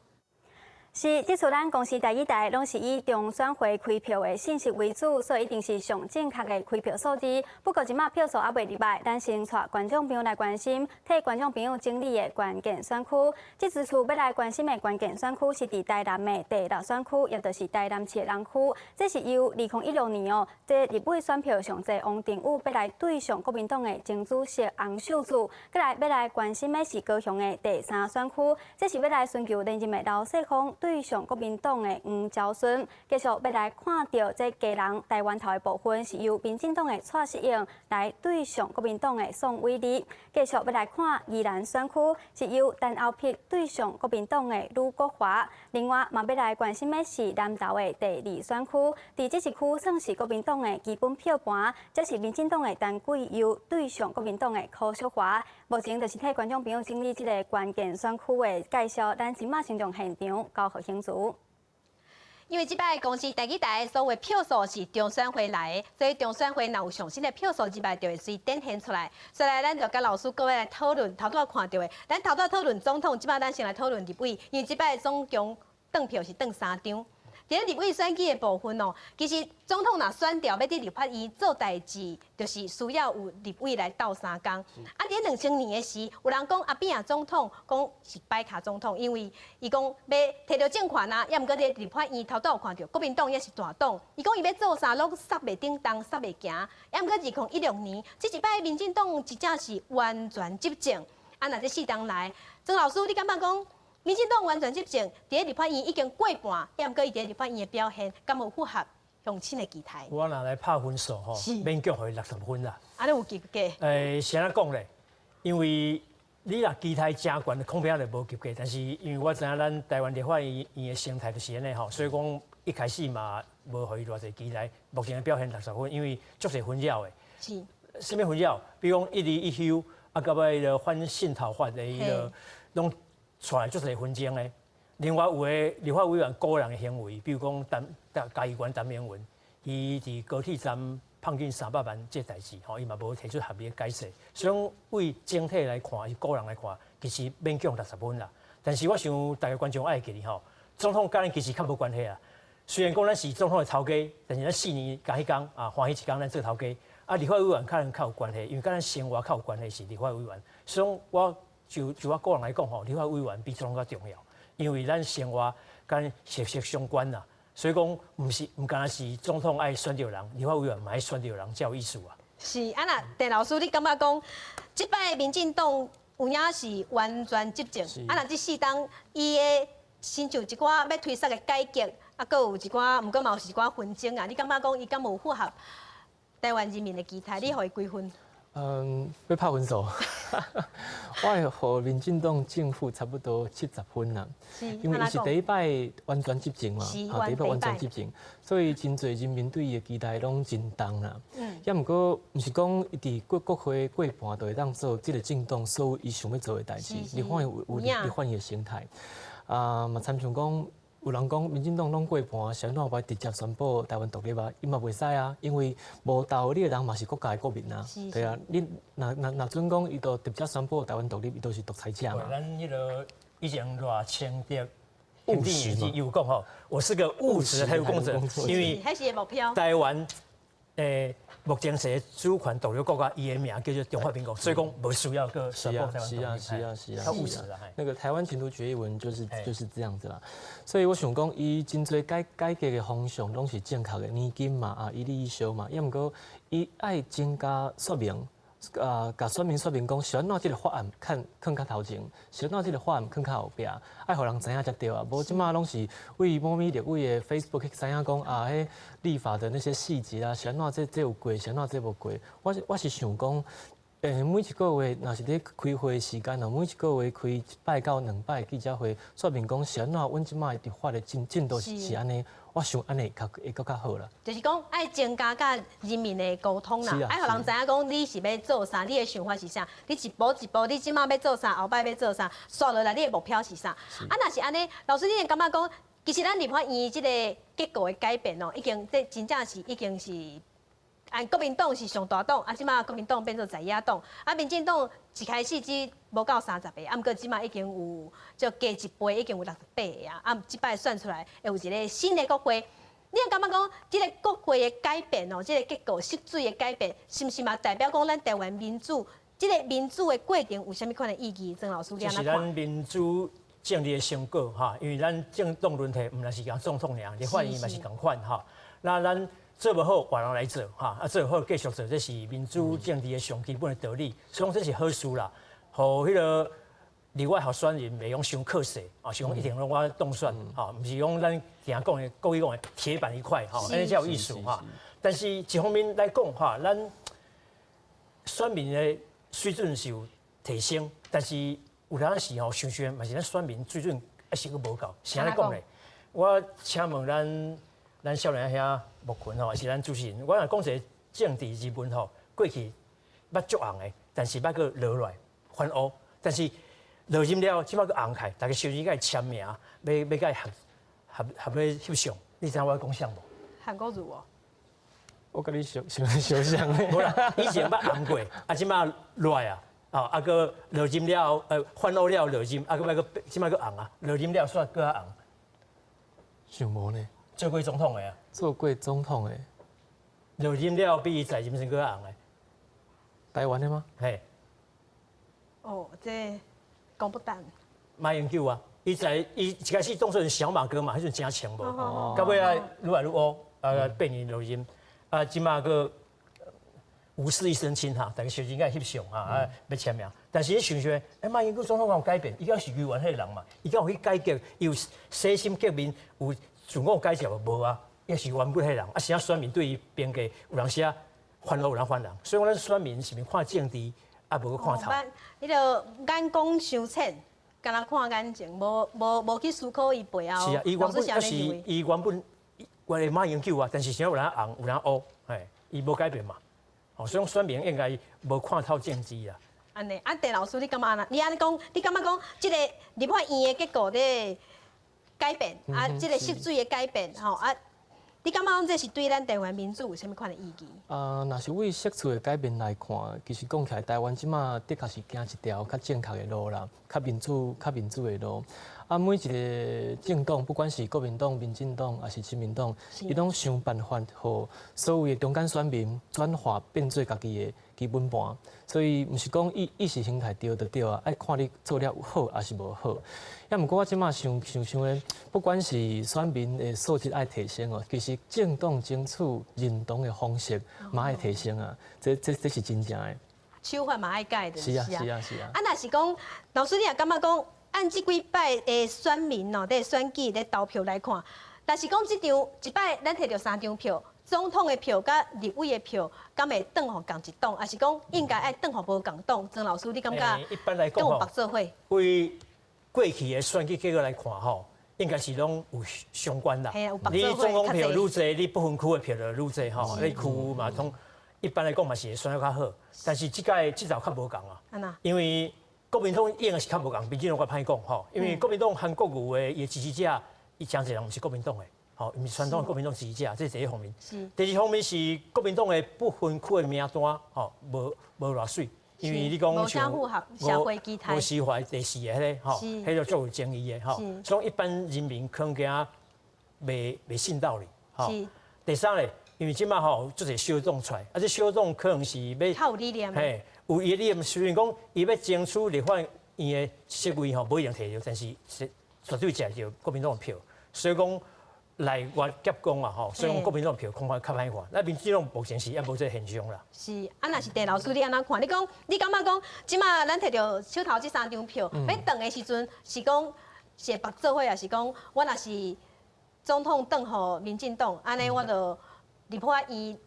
是，即次咱公司台语台拢是以中选会开票的信息为主，所以一定是上正确的开票数字。不过即马票数还未入来，咱先带观众朋友来关心，替观众朋友整理的关键选区。即次要来关心的关键选区是伫台南的第6选区，也就是台南市的人区。这是由2016年这立委选票上济王定宇要来对上国民党的前主席洪秀柱，再来要来关心的是高雄的第3选区，这是要来寻求连任的刘世芳。对上国民党的黄昭顺，继续要来看到这家人台湾头的部分是由民进党的蔡适应来对上国民党的宋伟立，继续要来看宜兰选区是由陈后撇对上国民党的吕国华。另外，嘛要来关心的是南投的第2选区，伫这一区算是国民党的基本票盘，这是民进党的陈贵佑对上国民党的柯淑华。目前就是替观众朋友整理这个关键选区的介绍，咱即马先从现场交互兴趣。因为即摆公司台语台所有票数是中选会来的，所以中选会若有上新的票数，即摆就会随展现出来。所以咱就甲老师各位来讨论，头拄看到的，咱头拄讨论总统，即摆咱先来讨论立委，因为即摆总共登票是登3张。伫咧立委选举的部分哦，其实总统若选调要伫立法院做代志，就是需要有立委来斗3工。啊，伫2000年的时，有人讲阿扁啊总统讲是摆卡总统，因为伊讲要摕到政权啊，也毋过伫立法院头拄有看到国民党也是大党，伊讲伊要做啥拢煞袂叮当，煞袂行。也毋过2016年，这一摆民进党真正是完全执政。啊，若这4党来，曾老师，你感觉讲？民进党完全执政，伫咧立法院已经过半，也毋过伊伫立法院的表现，敢有符合乡亲的期待？我若来拍分数吼，勉强互伊60分啦。啊，你有及格？是安怎讲咧？因为你若期待真悬，恐怕就无及格。但是因为我知影咱台湾立法院的生态就是安尼吼，所以讲一开始嘛无互伊偌济期待。目前的表现60分，因为足侪纷扰的。是。什么纷扰？比如讲一离一休，啊，到尾迄个反性逃犯的迄个拢。出来就是纷争咧。另外有个立法委员个人的行为，比如讲嘉义县陈明文，伊伫高铁站胖进300万这代志，伊嘛无提出合理的解释。所以为整体来看，伊个人来看，其实勉强60分啦。但是我想大家观众爱记哩吼，总统甲咱其实较无关系啊。虽然讲咱是总统的头家，但是咱4年甲迄天啊，欢喜一天咱做头家。啊，立法委员可能较有关系，因为跟咱生活较有关系是立法委员。所以我就我个人来讲吼，立法委员比总统较重要，因为咱生活跟息息相关啦。所以讲，唔单是总统爱选到人，立法委员嘛爱选到人，才有意思啊。是啊，那陈老师，你感觉讲，即摆民进党有影是完全执政，啊，那即4党伊的亲像一寡要推甩的改革，啊，搁有一寡，毋过嘛有一寡纷争啊。你感觉讲伊敢无符合台湾人民的期待？你互伊几分？要拍分数，我会互民进党正负差不多70分啦，因为伊是第一摆完全执政嘛，第一摆完全执政，所以真侪人民对伊的期待拢真重啦。也毋过，毋是讲伊伫国会过半就会当做即个政党所有伊想要做的代志，你看伊换伊的心态，嘛参像讲。有人讲民进党拢过半，谁哪会直接宣布台湾独立啊？伊嘛袂使啊，因为无投你的人嘛是国家的国民啊。对啊，你若准讲伊都直接宣布台湾独立，伊都是独裁者嘛。咱迄个以前偌清德务实嘛，有讲吼，我是个务实的台湾者，因为台湾目前是主权独立国家，伊的名叫做中华民国，所以讲无需要个宣布台湾独立。是啊，务实啊。那个台湾前途决议文就是这样子啦。所以我想讲，伊真侪改革的方向拢是正确的，年金嘛，一例一休嘛，也毋过伊爱增加说明，甲说明讲，是安怎即个法案囥较头前，是安怎即个法案囥较后壁，爱互人知影才对啊。无即马拢是为某咪立委的 Facebook 知影讲迄立法的那些细节啊，是安怎这有过，是安怎这无过。我是想讲。每一个月若是咧开会时间哦，每一个月开1摆到2摆记者会，说明讲是安怎，阮即摆立法的进度是安尼，我想安尼会更较好啦。就是讲爱增加甲人民的沟通啦，爱互人知影讲你是要做啥，你的想法是啥，你一步一步，你即摆要做啥，后摆要做啥，刷落来你的目标是啥。若是安尼，老师你会感觉讲，其实咱立法院即个结构的改变哦，已经真正是已经是。按国民党是上大党，即马国民党变做在野党，民进党一开始只无到30个，毋过即马已经有就加一倍，已经有68个啊。即摆算出来会有一个新的国会，你会感觉讲，即个国会的改变哦，即个结构色水的改变，是毋是嘛代表讲咱台湾民主，即个民主的过程有啥物款的意义？曾老师，你安怎看？就是咱民主政治的成果哈，因为咱政党轮替毋但是讲总统尔，立法院嘛是共款哈。那咱做不好，换人来做哈，做好继续做，这是民主政治的上基本的道理，所以讲这是好事啦。互迄个另外候选人袂用伤刻死啊，是讲一定拢我当选哈，毋是讲咱常讲的故意讲的铁板一块哈，安尼才有意思哈。但是一方面来讲哈，咱选民的水准是有提升，但是有当时吼，想想嘛是咱选民水准还是佫无够。是安尼讲咧，我请问咱少年兄木群吼，是咱主持人。我若讲一个政治人物吼，过去捌足红的，但是捌个落来翻乌，但是落任了，即摆个红开，大家小心甲伊签名，要甲伊合咧翕相。你知影我讲啥无？韩国瑜哦。我甲你想像咧。无啦，以前捌红过，即摆落来啊，个落任了，翻乌了落任，个即摆个红啊，落任了煞个红。想无呢？做过总统的啊，做过总统的，落任了比在任时个红的，台湾的吗？嘿。哦，这讲不淡。马英九啊，伊一开始当选小马哥嘛，迄阵真强无，到尾啊愈来愈乌，变年落任，即马个无事一身轻哈，大家小心甲翕相哈，要签名。但是你想想，马英九总统有改变，伊敢是余元迄个人嘛？伊敢有去改革，伊有洗心革面，有。自我改造无啊，也是原本迄人，现在选民对伊评价有人写翻乌，有人翻人，所以咱选民是毋是看政治，无去看头。你着眼光伤浅，干那看眼睛，无去思考伊背后。是啊，伊原本原来马英九啊，但是现在有人红，有人乌，伊无改变嘛。所以选民应该无看透政治啊。安尼，陈老师，你感觉安那？你安尼讲，你感觉讲，即个立法院的结果咧？改变即个色水的改变吼你感觉讲这是对咱台湾民主有啥物款的意义？若是为色水的改变来看，其实讲起来，台湾即马的确是行一条较正确的路啦，较民主的路。啊，每一个政党，不管是国民党、民进党，还是亲民党，伊拢想办法，互所有的中间选民转化变做家己的基本盘。所以，毋是讲意识形态对就对啊，爱看你做了有好还是无好。也毋过我即马想咧，不管是选民的素质爱提升哦，其实政党争取认同的方式嘛爱提升啊，这是真正的。手法嘛爱改的。是啊。啊，若是讲老师，你也感觉讲，按即几摆的选民哦，伫选举咧投票来看，但是讲即张一摆咱摕到3张票。总统的票甲立委的票，敢会转互共一党，还是讲应该爱转互无共党？曾老师，你感觉？一般来讲吼，为过去的选举结果来看吼，应该是拢有相关啦。你总统票愈侪，你不分区的票就愈侪吼。你区嘛，一般来讲嘛是会选得较好，但是即早较无共啊。因为国民党应该是较无共，民进党我歹讲吼，因为国民党韩国瑜的伊支持者，伊真侪人毋是国民党的。吼，毋是传统的国民党支持者，这是第一方面。第二方面是国民党的不分区的名单，吼，无偌水，因为你讲像无司法第4个迄个，吼，迄个足有争议的，吼，所以一般人民可能惊袂信道理，吼。第三个，因为即马吼做者小众出来，这小众可能是要较有理念，嘿，有伊的理念，虽然讲伊要争取立法院的席位吼，无一定摕到，但是绝对食着国民党的票，所以讲。内外夹攻啊吼，所以讲国民党票恐怕较歹看。那民进党目前是也无这现象啦。是，啊，若是陈老师你安怎看？你感觉讲，即马咱摕到手头这3张票，要转的时阵是讲是白做伙，还是讲我若是总统转互民进党，安尼我就立法院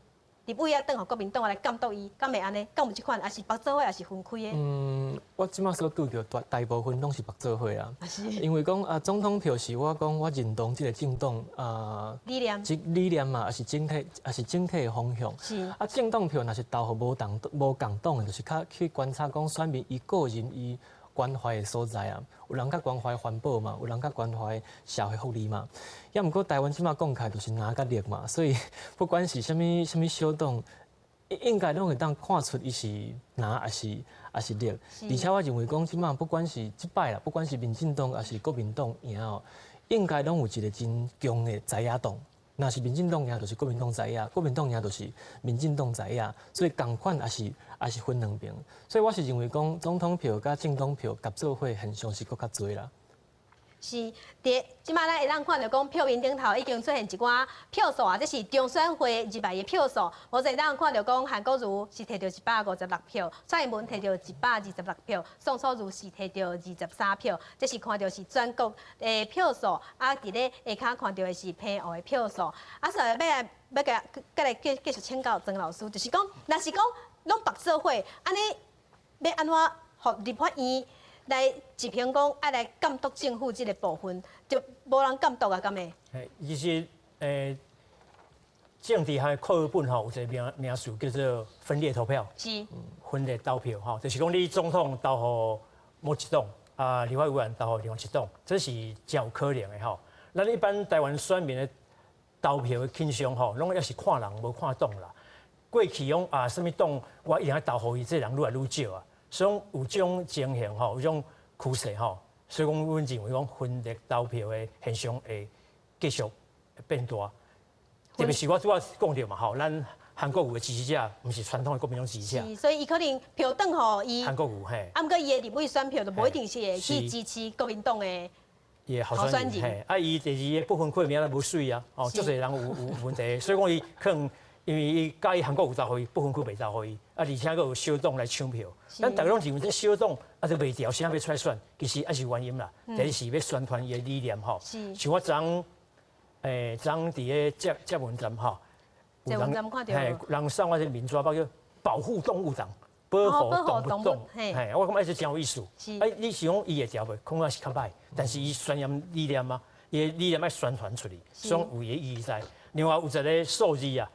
立委啊转互国民党来监督伊，敢会安尼？敢有即款？还是白做伙，还是分开的？我即马所拄到大部分拢是白做伙啊。因为讲总统票是我讲我认同即个政党理念嘛，还是整体的方向。是。政党票若是投互无共党的，就是较去观察讲选民伊个人伊关怀的所在啊。有人较关怀环保嘛，有人较关怀社会福利嘛。也毋过台湾即马讲起来就是拿甲力嘛，所以不管是啥物小党，应该拢会当看出伊是拿还是力。而且我认为讲即马不管是即摆啦，不管是民进党还是国民党赢哦，应该拢有一个真强的在野党。若是民进党赢，就是国民党在野；国民党赢，就是民进党在野。所以共款也是分两边。所以我是认为讲总统票甲政党票合做伙现象是搁较多啦。是，即摆咱会当看到讲票面顶头已经出现一寡票数啊，这是中选会入来的票数。无再当看到讲韩国瑜是摕到156票，蔡英文摕到126票，宋楚瑜是摕到23票。这是看到是全国的票数，啊，伫咧下骹看到的是澎湖的票数。啊，所以要来继续请教曾老师，就是讲，若是讲拢白做伙，安尼要安怎互立法院？来一评讲，爱来监督政府这个部分，就无人监督啊，敢会？其实政治和课本吼有一个名词叫做分裂投票，是分裂投票吼，就是讲你总统投互某一党，啊，立法委员投互另外一党，这是真有可能的吼。咱一般台湾选民的投票的倾向吼，拢也是看人无看党啦。过去讲啊，什么党我一定要投互伊，这人愈来愈少啊。所以有这种情形吼，有这种趋势吼，所以讲，阮认为讲分裂投票的现象会继续变大。特别是我拄仔讲到嘛吼，咱韩国瑜的支持者，毋是传统的国民党支持者，所以伊可能票转互伊韩国瑜嘿，啊，毋过伊的立委选票就无一定是会去支持国民党的候选人嘿。啊，伊第二个不分区名都无水啊，哦，足侪人有问题，所以讲伊可能。因为伊介意韩国瑜投互伊，不分区袂投互伊，啊，而且佫有小党来抢票。咱大家拢认为这小党啊，就袂调，啥要出来选，其实也是原因啦。第一是要宣传伊的理念吼，像我昨伫个接文站吼，有人送我这名纸包叫保护动物党，保护动物党，我感觉这真有意思。你是讲伊会调袂？恐怕是较歹，但是伊宣扬理念嘛，伊的理念要宣传出去，所以有伊的意义在。另外有一个数字啊。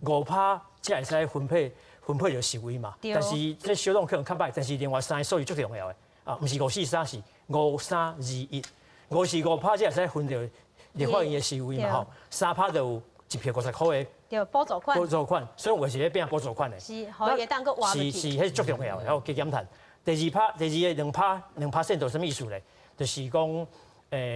5%才会使分配着席位嘛，但是这小党可能较歹，但是另外3个数字最重要的啊，毋是543，是5321，5是5%才会使分着立法院的席位嘛吼，3%就有1票50块的，对，补助款，所以我是咧变补助款的，是，可以当个活是，迄最重要的，然后加减谈。第二个2%就什么意思咧？就是讲，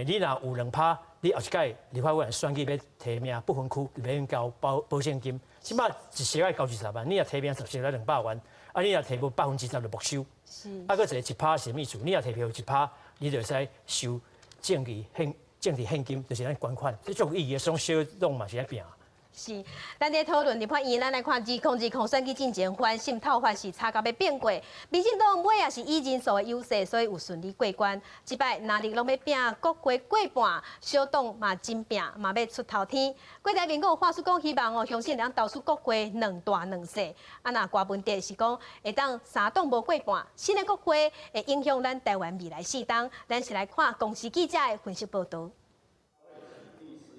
你若有2%，你后一届立法委员选举要提名不分区，免交保险金，起码一席要交20万，你若提名10席要200万，啊，你若提无10%就没收。是。啊，搁一个1%是啥物事？你若提票1%，你就会使收政治现金，就是咱捐款，这种意义种小动嘛是在拼。是，咱在讨论立法院，咱来看2020选举进前反渗透法是差到要变过，民进党尾也是以人数的优势，所以有顺利过关。即摆哪里拢要拼国会过半，小党嘛真拼，嘛要出头天。国台民有话术讲，希望相信咱投出国会2大2小。啊，那大问题是讲会当3党无过半，新的国会会影响咱台湾未来4党。咱是来看公司记者的分析报道。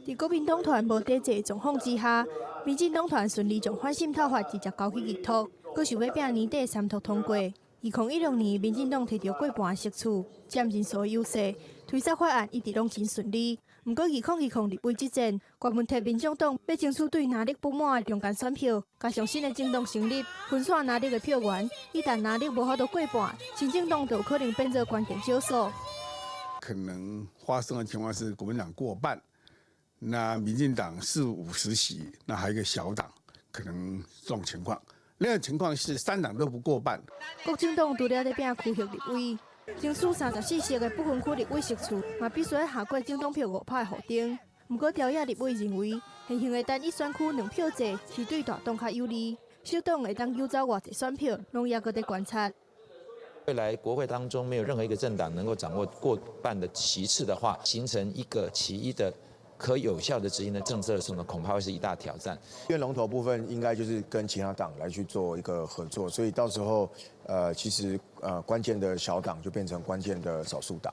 在国民党团无抵制的状况之下，民进党团顺利将反渗透法直接交去议托，阁想要拼年底3读通过。2016年，民进党摕到过半席次，占人数优势，推销法案一直拢真顺利。不过2020立委之战，关问题民众党要争取对哪力不满的中间选票，加上新的政党成立，分散哪力的票源，一旦哪力无法度过半，新政党就有可能变作关键少数。可能发生的情况是国民党过半。那民进党40-50席，那还有一个小党，可能这种情况。另一个情况是3党都不过半。国民党除了在拼区域立委，争取34席的不分区立委席次，嘛必须要下过政党票5%的附丁。不过调野立委认为，现行的单一选区2票制是对大党较有利，小党会当游走偌济选票，拢也搁在观察。未来国会当中没有任何一个政党能够掌握过半的席次的话，形成一个其一的。可有效的执行的政策的时候呢，恐怕会是一大挑战。因为龙头部分应该就是跟其他党来去做一个合作，所以到时候其实关键的小党就变成关键的少数党。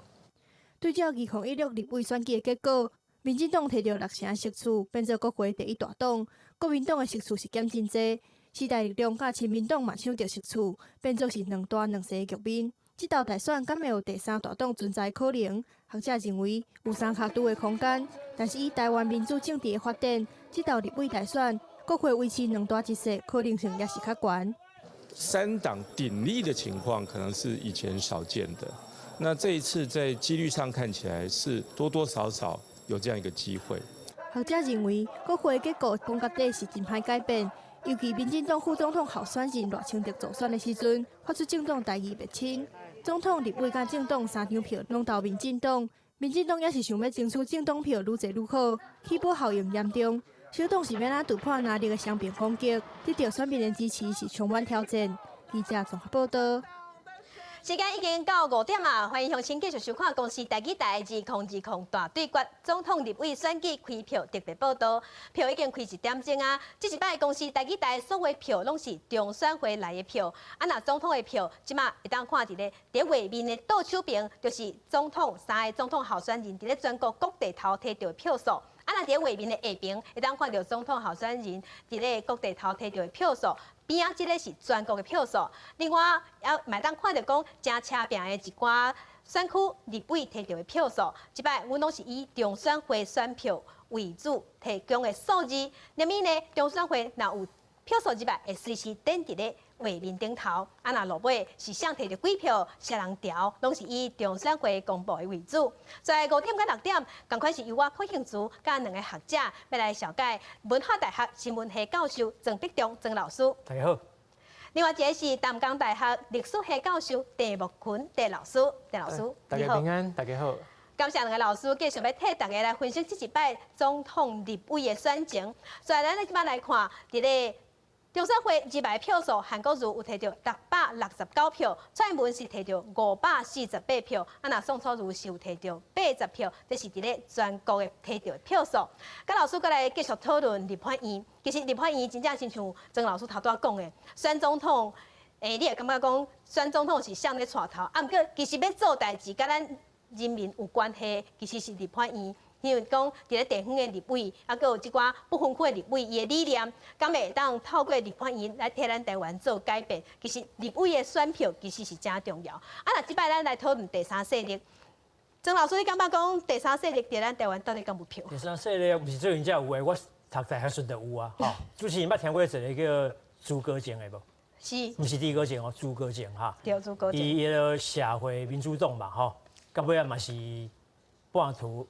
对照2016立委选举的结果，民进党摕到6成席次，变做国会第1大党；国民党的席次是减真济，时代力量甲亲民党嘛抢到席次，变做是2大2小的局面。这道大选敢会有第3大党存在可能？学者认为有3卡度的空间，但是以台湾民主政治的发展，这道立委大选，国会维持2大1小可能性也是较悬。3党鼎立的情况可能是以前少见的，那这一次在几率上看起来是多多少少有这样一个机会。学者认为，国会的结果讲到底是真歹改变。尤其民进党副总统候选人赖清德助选的时阵，发出政党台语灭亲，总统立委甲政党3张票拢投民进党，民进党也是想要争取政党票愈侪愈好，起波效应严重。小党是要哪突破哪里的双边攻击，得到选民的支持是充满挑战。记者综合报道。时间已经到5点啊！欢迎乡亲继续收看公视台台2020大对决总统立委选举开票特别报道。票已经开1点钟啊！这一摆公视台所有票拢是中选会来的票。啊，那总统的票，即马会当看伫咧伫画面的倒手边，就是3个总统候选人伫咧全国各地头摕到的票数。啊，那伫画面的下边，会当看到总统候选人伫咧各地头摕到的票数。边啊，即个是全国的票数。另外，也买当看到讲正车边的一寡选区立委摕到的票数，即摆阮拢是以中选会选票为主提供的数字。那么呢，中选会若有票数即摆会随时登伫咧画面顶头。啊，那落尾是想摕到几票，谁人调，拢是以中选会公布的为主。在5点到6点，赶快是由我柯庆竹甲2个学者要来小解文化大学新闻系教授曾必中曾老师。大家好。另外一个是淡江大学历史系教授郑木群郑老师，郑老师，大家平安，大家好。感谢2个老师继续要替大家来分析这一摆总统立委的选情。所以咱即摆来看，伫咧中选会2摆票数，韩国瑜有摕到669票，蔡英文是摕到548票，啊那宋楚瑜是有摕到80票，这是伫咧全国的摕到的票数。甲老师过来继续讨论立法院，其实立法院真正亲像曾老师头拄仔讲的，选总统，你会感觉讲选总统是向咧带头，啊，毋过其实要做代志，甲咱人民有关系，其实是立法院。因为讲，伫咧地方的立委，啊，佮有即寡不分区的立委，伊的理念，敢会当透过立法院来替咱台湾做改变。其实立委的选票其实是真重要。啊，那即摆咱来讨论第3势力。曾老师，你感觉讲第3势力伫咱台湾到底敢有票？第3势力毋是最近才有诶，我读大学时就有啊。吼，主持人捌听过一个叫朱葛健的无？是。毋是朱葛健哦，朱葛健哈。对，朱葛健。伊迄个社会民主党嘛，吼，到尾啊嘛是半途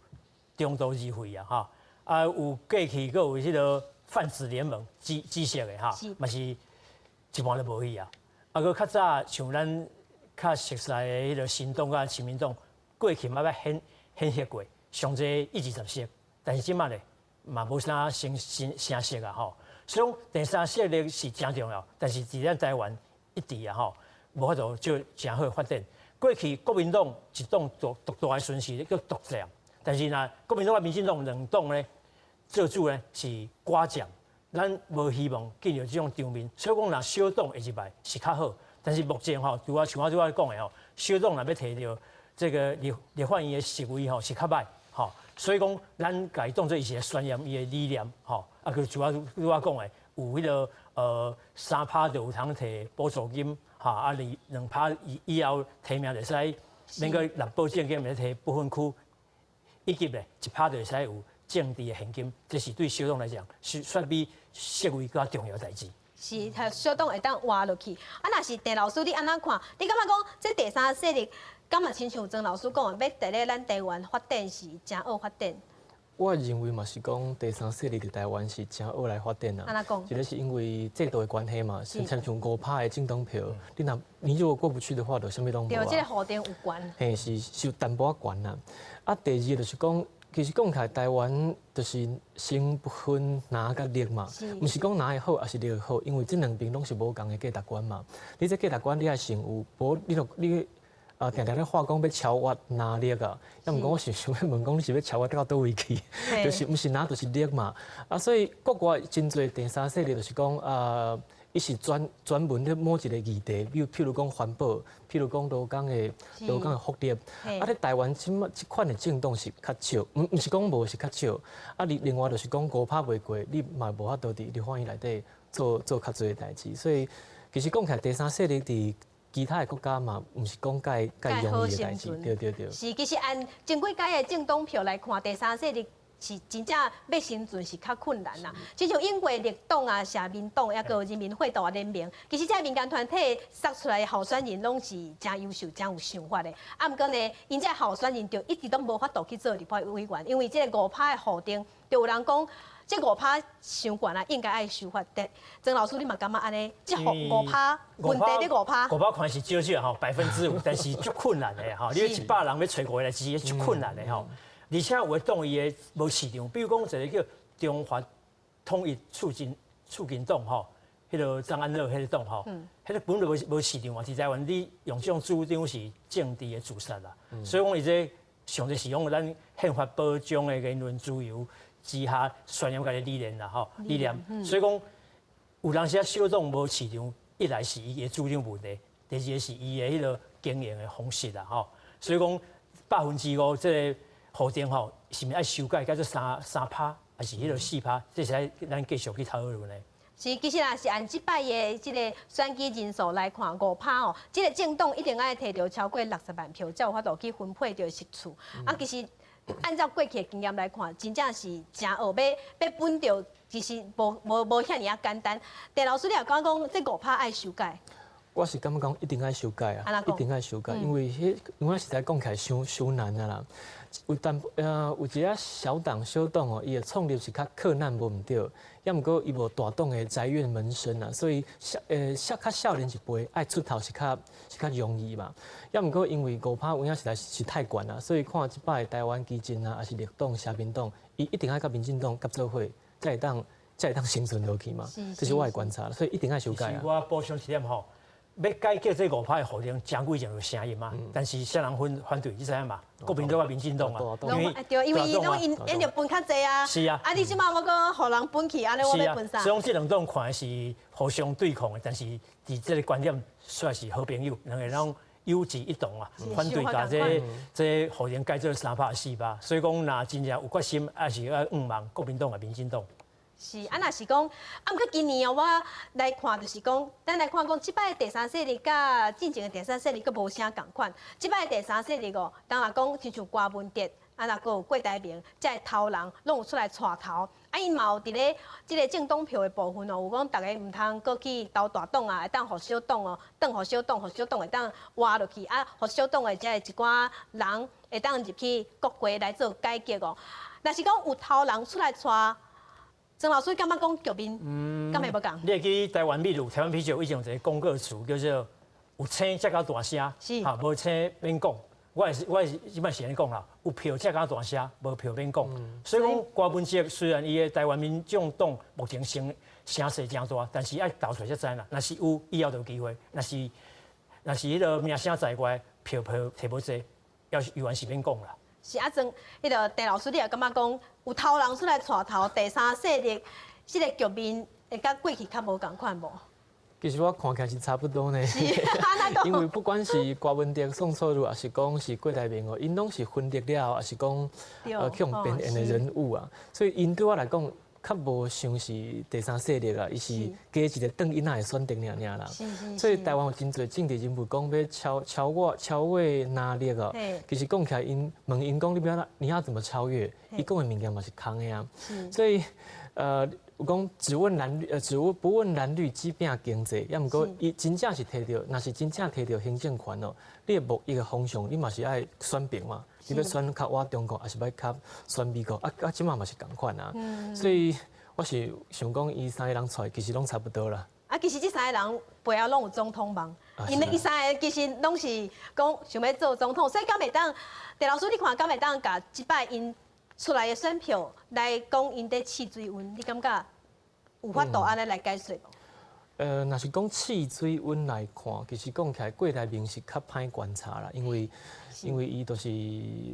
中途而废啊，哈。啊，有过去佫有迄个泛紫联盟紫色的哈，嘛是一半都无去啊。啊，佫较早像咱较熟悉的迄个新党甲亲民党，过去嘛要显色过，上济1、20色，但是即马咧嘛无啥新色啊吼。所以讲第三色力是真重要，但是伫咱台湾一直啊吼，无法度就真好发展。过去国民党一党独大的顺序叫独占，但是呢，国民党甲民进党两党咧做主咧是寡将，咱无希望见到这种场面。所以讲，若小党会入来是较好，但是目前吼，像我拄仔讲的吼，小党若要摕到这个立法院的席位吼是较歹吼，所以讲咱家当做伊是宣扬伊的理念吼，啊，佮像我讲的，有迄个3%就有通摕补助金。哈，啊2%以后提名就使免个立保证金，免摕不分区，以及咧1%就使有政治的现金，这是对小党来讲是算比席位更重要的代志。是，小党会当活落去。啊，若是郑老师，你安怎看？你感觉讲这第三势力，敢嘛亲像曾老师讲的，要伫咧咱台湾发展是真好发展？我认为嘛是讲第三势力伫台湾是真好来发展啊。安怎讲？就是因为制度的关系嘛，像5%的政党票，你如果过不去的话，就什么都无啊。对，这个核定有关。嘿，是有淡薄仔悬啦。啊，第二就是讲，其实讲起来，台湾就是先不分哪甲力嘛，毋是讲哪会好，还是力会好，因为这两边拢是无共的价值观嘛。你这价值观你爱先有，无你定定咧话讲要超越哪力啊？要毋讲我是想要问讲你是要超越到倒位去？就是毋是哪就是力嘛？啊，所以国外真侪第三势力就是讲伊是专门咧某一个议题，譬如讲环保，譬如讲劳工的福利。啊，咧台湾即款的政党是较少，毋是讲无是较少。啊，另外就是讲5%袂过，你嘛无法度伫立法院内底做较侪的代志。所以其实讲起来，第三势力伫其他的国家嘛，毋是讲介容易的代志，对。是，其实按前几届的政党票来看，第三势力是真正要生存是较困难啦。就像英国绿党啊、社民党，也个人民会大联盟，其实这民间团体杀出来的候选人拢是真优秀、真有想法的。啊，毋过呢，因这候选人就一直都无法度去做立法委员，因为这个5%的核定，就有人讲。这5%伤悬啊，应该爱修法的。曾老师，你嘛感觉安尼？这5%问题咧5%看是少吼5%，但是足困难的吼。你100人要找5个来支持，足困难的吼。而且有的党伊的无市场，比如讲一个叫中华统一促进党吼，迄个张安乐迄个党吼，迄个本来无市场嘛，伫台湾你用这种主张是政治的自杀啦。所以讲伊这上侪是用咱宪法保障的言论自由。之下宣扬家己理念啦，吼理念，所以讲有当时小党无市场，一来是伊的主张问题，第二个是伊的迄个经营的方式啦，吼。所以讲5%这个核定吼，是毋是爱修改，改做3%，还是迄个4%？这是咱继续去讨论的。是，其实若是按即摆的即个选举人数来看，5%哦，即个政党一定爱摕到超过60万票，才有法度去分配到席次。啊，其实。按照过去的经验来看，真正是真学要分到，其实无遐尔啊简单。郑老师，你也讲这5%爱修改？我是感觉讲一定爱修改啊，一定爱修改，因为实在讲起来伤难啊啦。有一个小党哦，伊的创立是较困难无毋对，也毋过伊无大党的财源门生啊，所以较少年一辈爱出头是较容易嘛。也毋过因为5%有影实在是太悬啦，所以看即摆台湾基金啊，还是绿党、社民党，伊一定爱甲民进党合作伙，才会当生存落去嘛。这是我的观察，所以一定爱修改啊。我补充一点吼。要改革这5%的核定，真几前有声音嘛，但是啥人反对，你知影嘛？国民党啊、民进党啊，因为伊拢因着分较济啊。是啊。啊，你即马要搁互人分去，安尼我要分啥？所以讲这两党看是互相对抗的，但是伫这个观点算是好朋友，两个人友志一同啊，反对甲这核定改做3%、4%。所以讲，若真正有决心，还是要望国民党啊、民进党。是，啊，若是讲，啊，毋过今年哦，我来看就是讲，咱来看讲，即摆第三势力甲进前的第三势力佫无啥共款。即摆第三势力哦，当然讲，亲像郭文哲、啊，若个有郭台铭，这头人拢有出来带头。啊，因嘛有伫咧即个政党票的部分哦，有讲大家唔通搁去投大党啊，会当互小党哦，当互小党会当挖落去啊，互小党的即一寡人会当入去国会来做改革哦。若是讲有头人出来带，曾老师感觉讲局面，敢会无共？你会记台湾秘鲁、台湾啤酒以前有一个广告词叫做“有青才较大声”，哈，无青免讲。我也是即摆是安尼讲啦，有票才敢大声，无票免讲。所以讲郭文哲虽然伊的台湾民众党目前声势真大，但是爱投出来才知啦。若是有以后就有机会，若是迄个名声在外，票摕无济，要是完是免讲啦。是啊，曾迄个陈老师，你也感觉讲有头人出来带头，第三势力，即个局面会甲过去较无共款无？其实我看起来是差不多呢，因为不管是郭文哲、宋楚瑜，还是讲是郭台铭哦，因拢是分裂了，还是讲去用边缘的人物啊，所以因对我来讲，较无像是第三势力啊，伊是加一个邓因仔的选择尔啦。所以台湾有真侪政治人物讲要超越哪力哦，其实讲起来因问因讲你要怎么超越？伊讲的物件嘛是空的啊，所以有讲只问蓝绿，不问蓝绿，只拼经济。也毋过，伊真正是摕到，若是真正摕到行政权哦，你的目一个方向，你嘛是爱选边嘛。你要选较我中国，还是要较选美国？即嘛嘛是共款啊。所以我是想讲，伊三个人出来，其实拢差不多啦。啊，其实这三个人背后拢有总统梦，因为伊三个其实拢是讲想要做总统，所以敢袂当，陈老师你看敢袂当甲即摆因出来的选票来讲因在试水温，你感觉有法度安尼来解说无？若是讲试水温来看，其实讲起来郭台铭是较歹观察啦，因为伊都是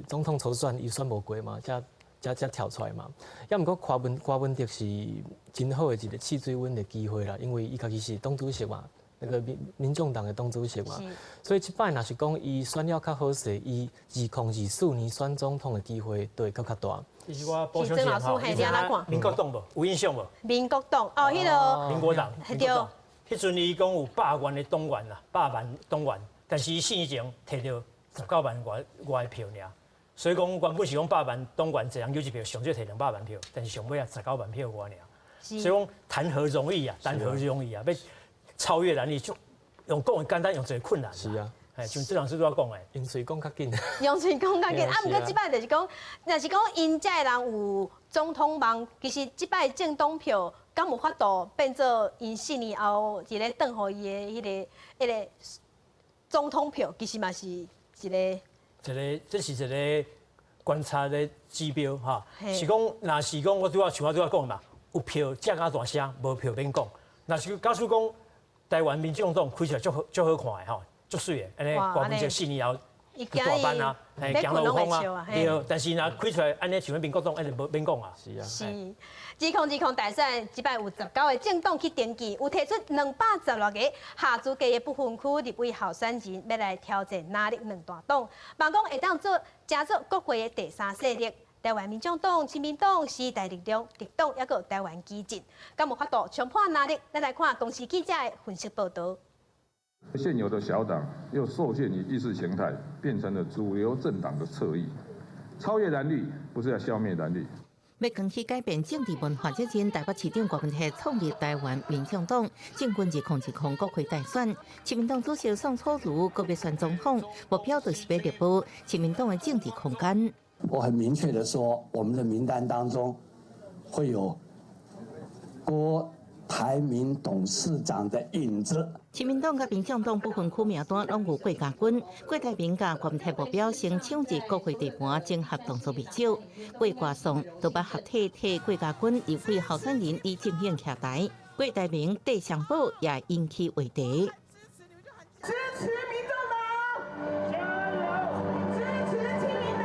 总统初选伊选无过嘛，才跳出来嘛。也毋过郭文哲是真好的一个试水温的机会啦，因为伊家己是党主席嘛。那个民众党的党主席嘛，所以即摆若是讲伊选了较好势，伊2024年选总统的机会就会较大。其实我补充一下吼，民国党无有印象无？民国党哦，迄个民国党，对。迄阵伊讲有100万的党员啦，100万党员，但是伊4年前摕到19万外的票尔，所以讲原本是讲100万党员一人有一票，上少摕200万票，但是上尾啊19万票外尔，所以讲谈何容易啊，谈何容易啊，要超越蓝绿，就用讲的简单，用做困难。是啊，像这老师都要讲的，用嘴讲较紧。用嘴讲较紧，啊，毋过即摆就是讲，若是讲因遮的人有总统梦，其实即摆政党票敢有法度变做因4年后一个转互伊的迄个总统票，其实嘛是一个，这是一个观察的指标哈。是讲，若是讲我拄仔像我拄仔讲嘛，有票才敢大声，无票免讲。若是假使讲台湾民众党开出来足好看的吼，足水的，安尼郭文哲4年后大班啊，行路有风啊，对。但是若开出来安尼像民国党，安尼无免讲啊。是啊。是。2020大选，即摆有19个政党去登记，有提出216个下资格的不分区立委候选人，要来挑战哪力2大党，望讲会当加入国会的第三势力。台湾民众党、亲民党、时代力量、绿党，还有台湾基进，敢有法度冲破哪力？咱来看公司记者的分析报道。现有的小党又受限于意识形态，变成了主流政党的侧翼。超越蓝绿，不是要消灭蓝绿。要更去改变政治文化之前，台北市长郭文哲创立台湾民众党，政军2010国会大选，亲民党主席宋楚瑜个别选总统，目标就是要弥补亲民党的政治空间。我很明确的说，我们的名单当中会有郭台铭董事长的影子。亲民党甲民众党不分区名单拢有郭家军、郭台铭甲郭文哲目标先抢入国会地盘，整合动作未少。郭家颂都把合体替郭家军立委候选人以正面徛台，郭台铭戴相宝也引起话题。支持民众党，加油！支持亲民党。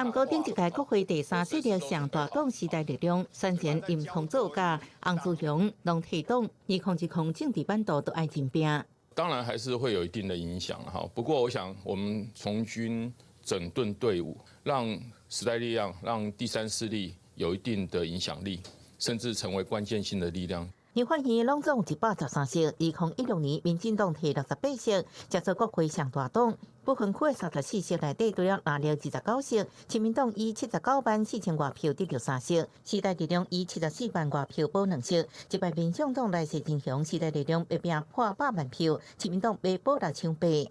不过，顶一届国会第三势力上大党时代力量选前임通作家洪志雄拢提党，2010政治版图都爱竞拼。当然还是会有一定的影响哈。不过，我想我们从军整顿队伍，让时代力量、让第三势力有一定的影响力，甚至成为关键性的力量。立法院拢总113席，2016年民进党摕68席，接做国会上大党。不分区的34席内底，除了拿了29席，亲民党以79万4000多票得到3席，时代力量以74万多票保2席。这摆民众党来势真强，时代力量被拼破100万票，亲民党被保6800。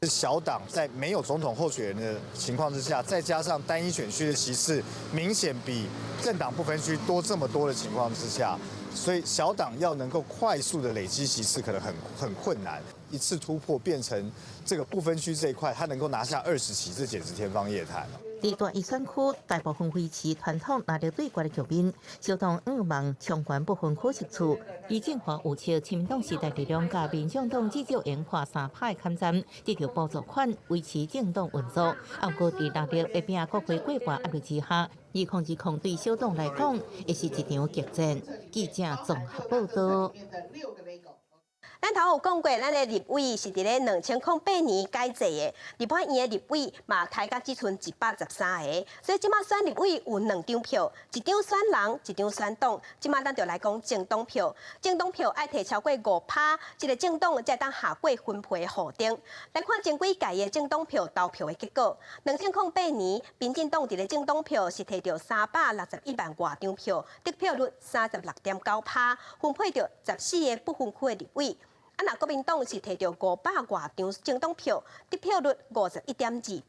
小党在没有总统候选人的情况之下，再加上单一选区的席次明显比政党不分区多这么多的情况之下，所以小党要能够快速的累积席次可能很困难。一次突破变成这个不分区这一块，他能够拿下20席，这简直天方夜谭。在大宜选区，大部分维持传统拿了对决的局面，小党望冲关不分可惜处。李建华有称，亲民党时代力量甲民众党至少赢破3派抗战，得到补助款维持政党运作。不过，在大陆一边国会过半压力之下，2020对小党来讲，也是一场激战。记者综合报道。咱头有讲过，咱的立委是伫咧2008年改制的，立法院的立委嘛，抬到只剩113个，所以即马选立委有2张票，一张选人，一张选党。即马咱就来讲政党票，政党票爱摕超过5%，一个政党才当下过分配的户顶。来看前几届的政党票投票的结果，2008年，民进党伫咧政党票是摕到361万多张票，得票率36.9%，分配到14个不分区的立委。那国民党是摕到500多张政党票，得票率51.2%，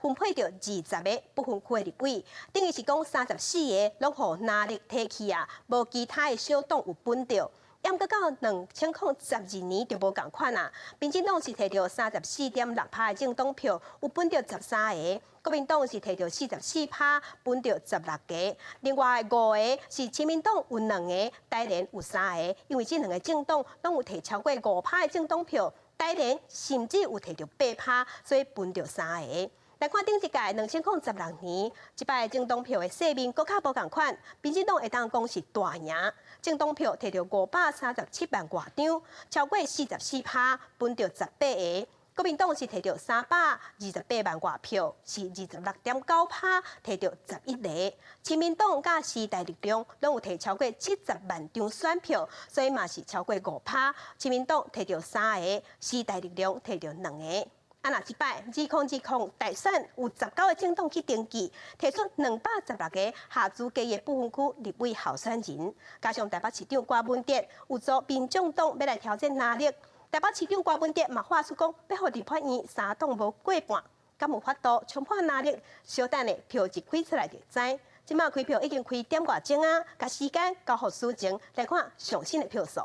分配到20个不分区的立委，等于是讲34个拢互拿力摕去啊，无其他的小党有分到。要搁到2012年就无共款啊，民进党是摕到34.6%的政党票，有分到13个；国民党是摕到44%，分到16个。另外5个是亲民党有2个，台联有3个，因为这2个政党拢有摕超过5%的政党票，台联甚至有摕到8%，所以分到3个。来看顶一届2016年，即摆政党票的细面搁较无共款，民进党会当讲是大赢，政党票摕到537万多张，超过44%，分到18个；国民党是摕到328万多票，是26.9%，摕到11个。亲民党甲时代力量拢有摕超过70万张选票，所以嘛是超过5%。亲民党摕到3个，时代力量摕到2个。那即摆2020大选有19个政党去登记，提出216个下资格的不分区立委候选人，加上台北市长郭文哲有做民众党要来挑战拿力，台北市长郭文哲嘛发出讲要互立法院3党无过半，敢有法度冲破拿力？小等的票一开出来就知。即马开票已经开点外钟啊，甲时间交互事情来看上新的票数。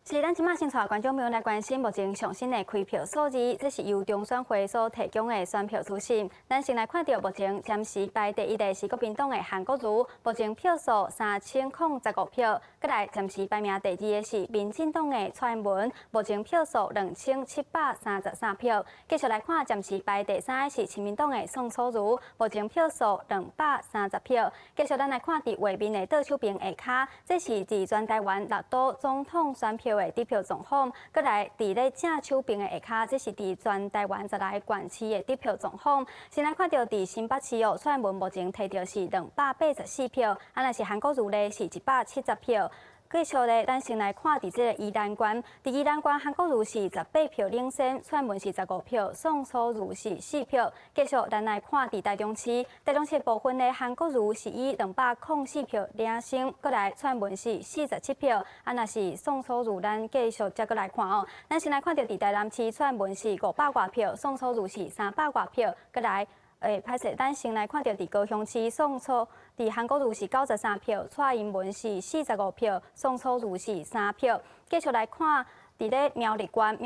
是，咱即马先带观众朋友来关心目前上新的开票数字，这是由中选会所提供的选票资讯。咱先来看到目前暂时排第一的是国民党的韩国瑜，目前票数3015票；再来暂时排名第二的是民进党的蔡英文，目前票数2733票。继续来看暂时排第三的是亲民党的宋楚瑜，目前票数230票。继续咱来看伫画面的倒手边下骹，这是伫全台湾6都总统选票的得票状况，再来伫咧正手边的下骹，这是伫全台湾10来县市的得票状况。先来看到伫新北市哦，蔡英文目前摕到是284票，若是韩国瑜咧是170票。继续咧，咱先来看伫这个宜兰县，伫宜兰县韩国瑜是18票领先，蔡英文是15票，宋楚瑜是4票。继续咱来看伫台中市，台中市部分咧韩国瑜是以204票领先，过来蔡英文是47票，若是宋楚瑜，咱继续再过来看哦。咱先来看到伫台南市，蔡英文是500多票，宋楚瑜是300多票，过来。歹势，咱先来看到伫高雄市宋楚，伫韩国瑜是93票，蔡英文是45票，宋楚瑜是3票。继续来看。伫咧苗栗县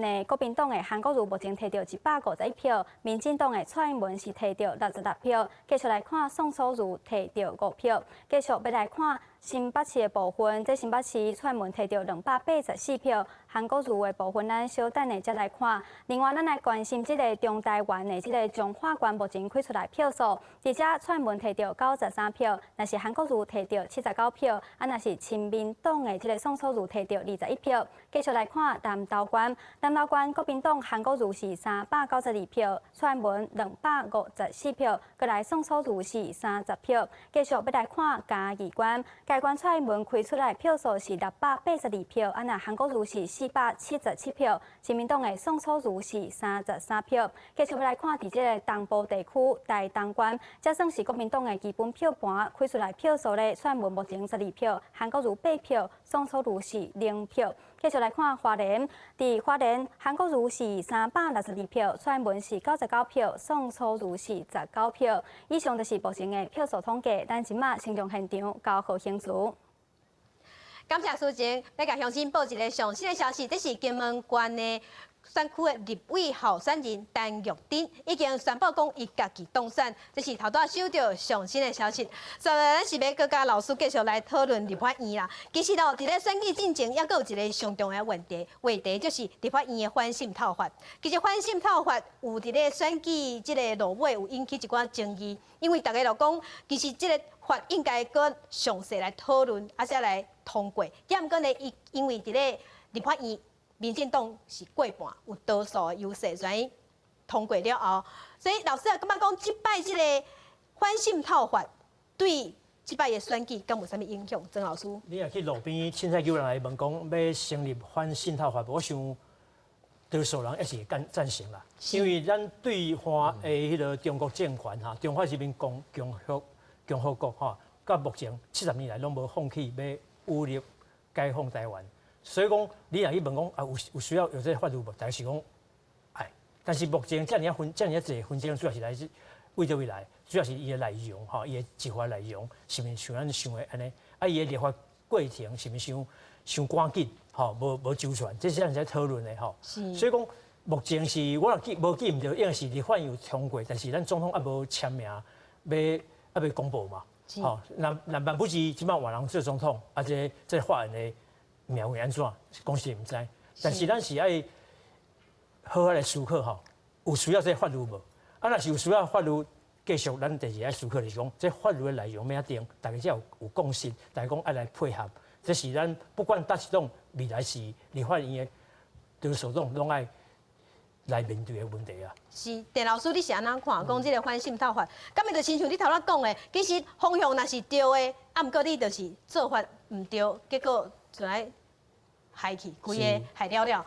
的国民党的韩国瑜目前摕到151票，民进党的蔡英文是摕到66票。继续来看宋楚瑜摕到5票。继续要来看新北市的部分，这新北市蔡英文摕到284票，韩国瑜的部分咱稍等下再来看。另外，咱来关心这个中台湾的这个彰化县目前开出来票数，而且蔡英文摕到93票，若是韩国瑜摕到79票，若是亲民党的这个宋楚瑜摕到21票。继续来看南投县国民党韩国瑜是392票，蔡英文254票，再来宋楚瑜是30票。继续要来看嘉义县台湾蔡英文开出来票数是682票，那韩国瑜是477票，亲民党的宋楚瑜是33票。继续来看，伫这个东部地区台东县，这算是国民党的基本票盘开出来票数咧，蔡英文目前12票，韩国瑜8票，宋楚瑜是0票。继续来看花莲，伫花莲韩国瑜是362票，蔡英文是99票，宋楚瑜是19票。以上就是目前的票数统计，咱即马先从现场交互行词。感谢苏晴，来甲乡亲报一个上新的消息，这是金门县的选区的立委候选人陈玉珍已经宣布讲伊家己当选，这是头拄收到上新的消息。所以咱是要搁甲老师继续来讨论立法院啦。其实伫咧选举进程，还佫有一个上重要的话题就是立法院的反渗透法。其实反渗透法有伫咧选举即个路尾有引起一寡争议，因为大家就讲，其实即个法应该搁详细来讨论，才来通过。也毋过呢，因为伫咧立法院，民进党是过半，有多数的优势，所以通过了后，所以老师也感觉讲，即摆即个反渗透法对即摆的选举敢有啥物影响？曾老师，你若去路边凊彩有人来问讲要成立反渗透法，我想多数人也是赞成啦，因为咱对华的迄个中国政权哈，中华人民共和国哈，到目前70年来拢无放弃要武力解放台湾。所以讲，你若去问讲啊，有需要有这个法律无？但是讲，哎，但是目前这样侪纷争，主要是来自为着未来，主要是伊的内容吼，伊的执法内容是毋是像咱想的安尼？啊，伊的立法过程是毋是伤赶紧？吼，无周全，这是咱在讨论的吼。所以讲，目前是我若无记唔到，因为是立法院有通过，但是咱总统还无签名，要公布嘛。吼，那万不是即摆换人做总统，啊，这法案的。苗会安怎？公司毋知，但是咱是爱好好来思考吼，有需要这法律无？啊，若是有需要法律，继续咱第二爱思考就是讲，这法律的内容要定，大家才有共识，大家讲爱来配合，这是咱不管哪一种未来是立法院的多数党拢爱来面对的问题啊。是，田老师，你是安怎看？讲这个反渗透法，咁咪就亲像你头仔讲的，其实方向若是对的，啊，毋过你就是做法毋对，结果就来害去，规个害了了，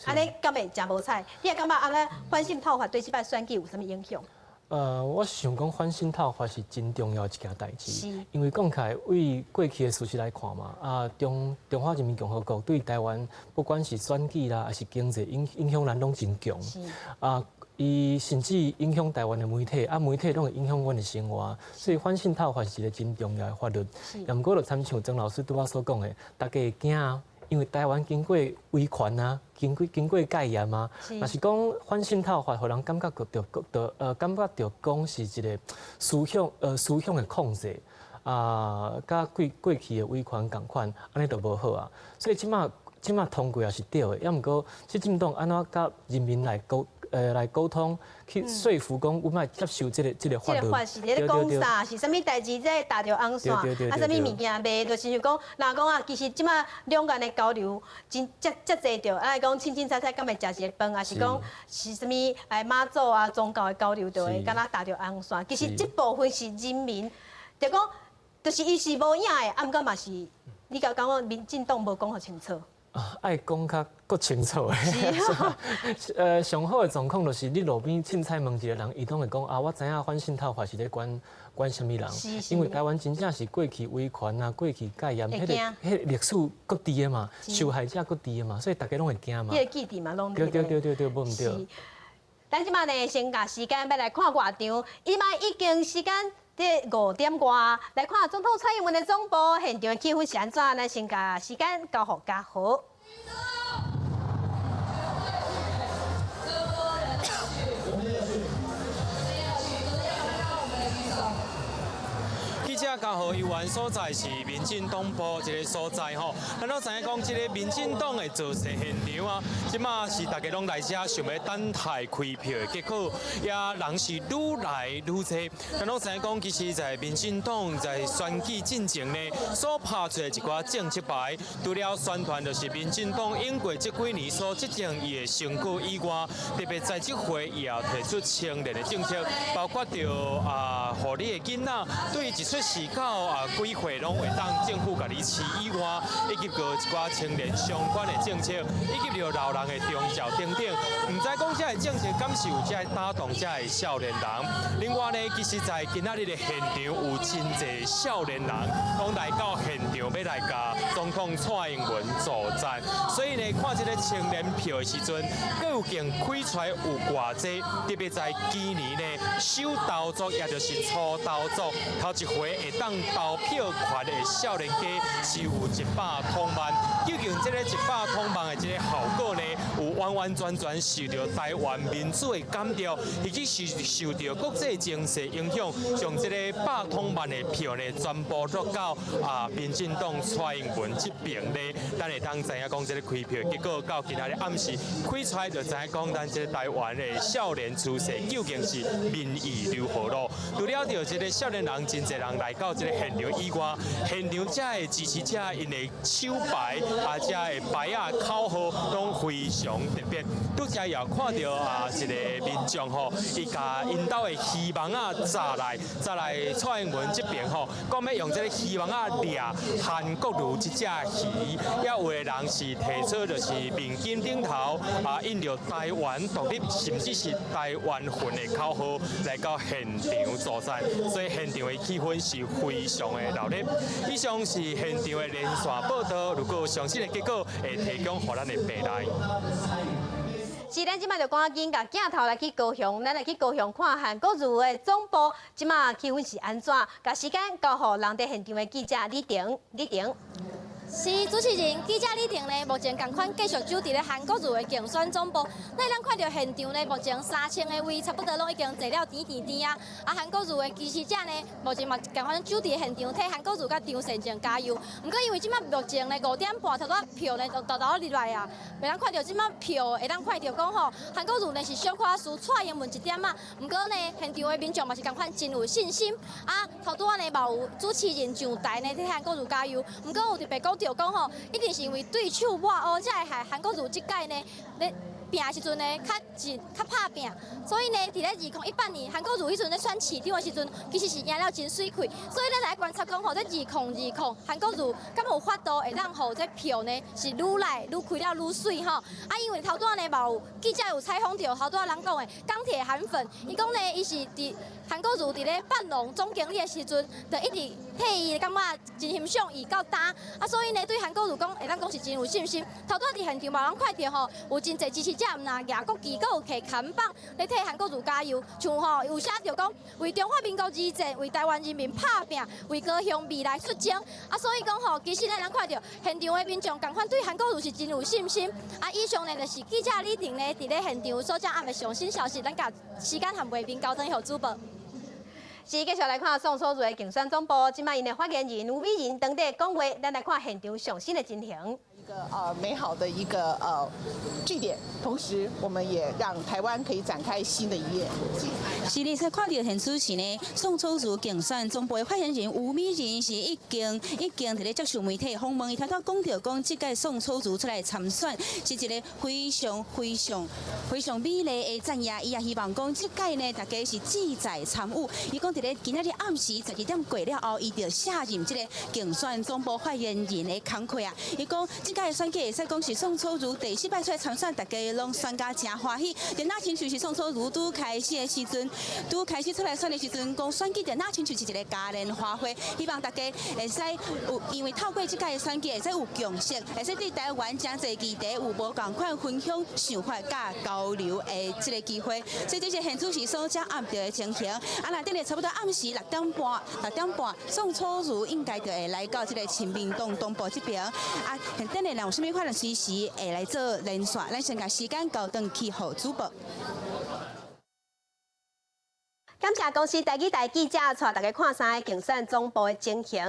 安尼敢会真无彩？你也感觉安尼反渗透法对即摆选举有啥物影响？我想讲反渗透法是真重要一件代志，因为讲起来，为过去的事实来看嘛，啊，中华人民共和国对台湾不管是选举啦，还是经济影响咱拢真强，啊。伊甚至影响台湾的媒体，啊，媒体拢会影响阮的生活，所以反渗透法是一个真重要的法律。也毋过，就参像曾老师拄仔所讲的，大家会惊啊，因为台湾经过维权啊，经过戒严啊，若是讲反渗透法，互人感觉感觉着讲是一个思想的控制啊，甲过去的维权共款，安尼就无好啊。所以即马通过也是对的，也毋过，即政党安怎甲人民来沟通，去说服讲，我们接受这个法律。这个法是咧讲啥？是啥物代志在打着红线？啊，啥物物件卖？就是像讲，若讲啊，其实即马两岸的交流真遮济着，啊，讲清清彩彩，敢会食一个饭，啊是讲是啥物哎妈祖啊宗教的交流，就会敢若打着红线。其实这部分是人民，就讲，就是伊是无影的，啊，毋过嘛是，你甲讲民进党无讲互清楚。爱讲较搁清楚诶，上好诶状况就是你路边凊彩问一个人，伊拢会讲啊，我知影反渗透法是咧管什么人，因为台湾真正是过去维权啊，过去戒严，迄个历史搁伫诶嘛，受害者搁伫诶嘛，所以大家拢会惊嘛。迄个记忆嘛，拢对，无毋对。咱即马呢，先甲时间要来看外场，伊嘛已经时间。伫5点外来看总统蔡英文的总部现场的气氛是安怎？咱先甲时间交互嘉豪。记者嘉豪游玩所在是民进党部一个所在吼，咱都知影讲，这个民进党的造势现场啊，即马是大家拢来遮想要等待开票的结果，也人是愈来愈多。咱都知影讲，其实在民进党在选举进程呢，所拍出的一寡政绩牌，除了宣传就是民进党经过这几年所执政伊的成果以外，特别在这回也提出青年的政策，包括着互你的囡仔对一出是到几岁拢会当政府甲你饲以外，以及个一寡青年相关的政策，以及着老人的宗教等等，唔知讲这个政策敢是有这个打动这个少年人。另外呢，其实在今仔日的现场有真侪少年人，拢来到现场要来甲总统蔡英文助战，所以呢，看这个青年票的时阵，究竟开出来有偌济？特别在今年呢，首投族也就是初投族，头一回会当投票权的少年家是有100多万。究竟这个100多万的这个效果呢，有完完全全受到台湾民主的感召，以及是受到国际情势影响，将这个100多万的票呢，全部落到民进党蔡英文这边呢，咱会当知影讲这个开票结果到今仔日暗时开出来，就知影讲咱这个台湾的少年趋势究竟是民意如何咯？除了着这个少年人，真侪人来到这个现场以外，现场这的支持者因的手牌这的牌口号拢非常特别。拄则也看到一个民众吼，伊甲因兜的希望砸来蔡英文这边吼，讲要用这个希望掠韩国瑜这只鱼，也有的人是提出就是民进顶头印着台湾独立，甚至是台湾魂的口号来到现场作战，所以现场的气氛是非常的热烈。以上是现场的连线报道，如果有详细的结果会提供给咱的平台。是，咱即摆就赶紧甲镜头来去高雄，咱来去高雄看韩国瑜的总部，即摆气氛是安怎？甲时间交予人伫现场的记者李婷。是主持人，记者李婷呢，目前同款继续走伫咧韩国瑜的竞选总部。咱看到现场呢，目前3000个位差不多拢已经坐了甜啊。韩国瑜的支持者呢，目前嘛同款走伫现场替韩国瑜甲张善政加油。不过因为即摆目前呢5点半差不多票呢就豆入来啊，袂当看到即摆票会当看到讲吼，韩国瑜呢是小可输蔡英文1点啊。不过呢，现场的民众嘛是同款真有信心头拄呢嘛有主持人上台呢替韩国瑜加油。不过有特别讲就讲吼，一定是因为对手抹黑，才会害韩国瑜即届呢咧拼的时阵呢较拍拼，所以呢，伫咧2018年韩国瑜迄阵咧选市长的时阵，其实是赢了真水快。所以咱来观察讲吼，在2020韩国瑜敢有法度会当互这票呢是愈来愈开了愈水吼。因为头拄呢嘛有记者有采访到好多人讲的钢铁韩粉，伊讲呢伊是伫韩国瑜伫咧办农总经理的时阵，就一直替伊感觉真欣赏伊到担所以呢对韩国瑜讲会当讲是真有信心。头拄伫现场嘛，人看到吼有真侪支持者。唔拿亚国旗，佮有摕砍棒来替韩国瑜加油，像吼有写着讲为中华民国而战，为台湾人民拍拼，为高雄未来出征所以讲吼，其实咱能看到现场的民众共款对韩国瑜是真有信心以上呢就是记者李婷呢伫咧现场所掌握的上新消息，咱甲时间和画面交通予主播。是继续来看宋楚瑜的竞选总部，今摆因的发言人吴美人当地讲话，咱来看现场上新的情形。一个美好的一个据点，同时我们也让台湾可以展开新的一页。是你在看到现场时呢，宋楚瑜竞选总部的发言人吴美人是已经伫咧接受媒体访问，伊头讲到讲，这届宋楚瑜出来参选是一个非常美丽的战役，伊也希望讲这届呢，大家是志在参与。伊讲伫咧今仔日暗时12点过了后，伊就卸任这个竞选总部发言人的工作伊讲。这届选举会使讲是宋楚瑜第4摆出来参选，大家拢选甲真欢喜。就那亲像是宋楚瑜拄开始的时阵，拄开始出来选的时阵，讲选举就那亲像是一个嘉年华会，希望大家会使有，因为透过这届选举会使有共识，会使对台湾真侪议题有无共款分享想法甲交流的这个机会。所以这是现主席所掌握到的情形。内底咧差不多暗时6点半，宋楚瑜应该就会来到这个亲民党东部这边现等下有啥物款的随时会来做连线，咱先把时间交转去予主播。感谢公司台记者带大家看三个竞选总部的情形。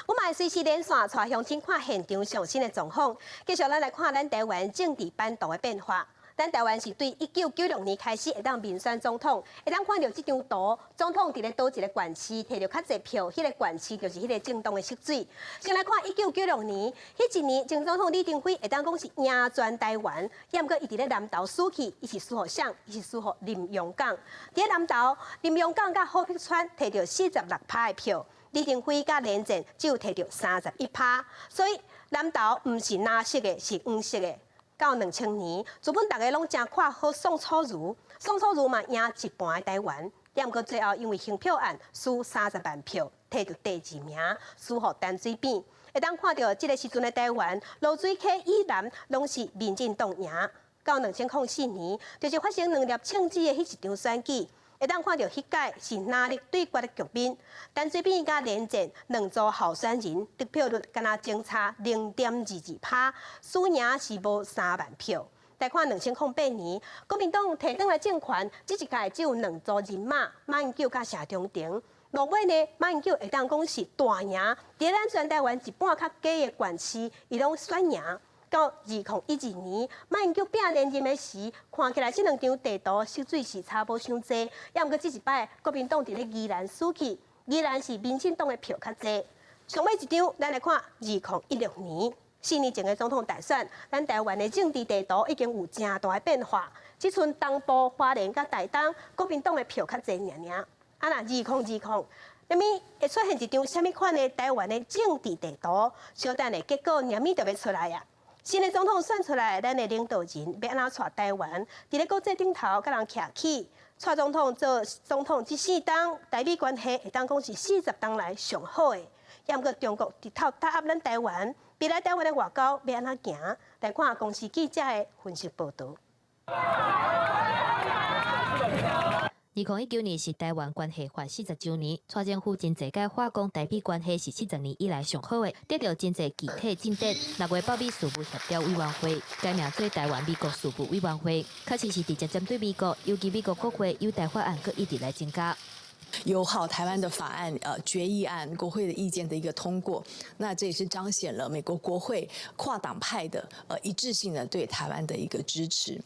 我们随时连线带乡亲看现场上新的状况。继续咱来看咱台湾政治版图的变化。咱台湾是对1996年开始会当民选总统，会当看到这张图，总统伫咧倒一个县市摕到较侪票，迄个县市就是迄个政党的色水。先来看1996年，迄一年前总统李登辉会当讲是赢全台湾，也毋过伊伫咧南投输去，伊是输互谁？伊是输互林荣港。伫咧南投，林荣港甲郝碧川摕到46%的票。李登辉甲连战只有摕到31%，所以南投唔是蓝色的，是黄色的。到2000年，资本大家拢真看好宋楚瑜，宋楚瑜嘛赢一半的台湾，也毋过最后因为兴票案输30万票，摕到第2名，输予陈水扁。会当看到这个时阵的台湾，罗水溪以南拢是民进党赢。到2004年，就是发生2粒枪支的迄一场选举。会当看到迄届是哪力对决的局面，陈水扁甲连战两组候选人得票率敢若相差0.22%，输赢是无3万票。再看2008年，国民党摕转来政权，这一届只有2组人马，马英九甲谢长廷。落尾呢，马英九会当讲是大赢，伫咱全台湾一半较低的县市，伊拢选赢。到2011年，马英九拼连任的时，看起来这2张地图实水是差无伤济，也毋过这一摆国民党伫咧宜兰输去，宜兰是民进党的票较济。上尾一张，咱来看2016年，4年前的总统大选，咱台湾的政治地图已经有真大的变化，只剩东部、花莲甲台东国民党的票较济尔。啊那2020，那么会出现一张什么款的台湾的政治地图？小等的结果年米就要出来呀。新的总统选出来，咱的领导人要安怎带台湾？伫咧国际顶头甲人徛起，蔡总统做总统这4冬，台美关系会当讲是40冬来上好的。也毋过中国伫头打压咱台湾，未来台湾的外交要安怎行？来看公司记者的分析报道。2019年是台湾关系法40周年，蔡政府真侪届话讲台美关系是40年以来上好的，得到真侪具体进展。6月北美事务协调委员会改名做台湾美国事务委员会，确实是直接针对美国，尤其美国国会有台法案阁一直来增加。友好台湾的法案决议案，国会的意见的一个通过，那这也是彰显了美国国会跨党派的一致性的对台湾的一个支持。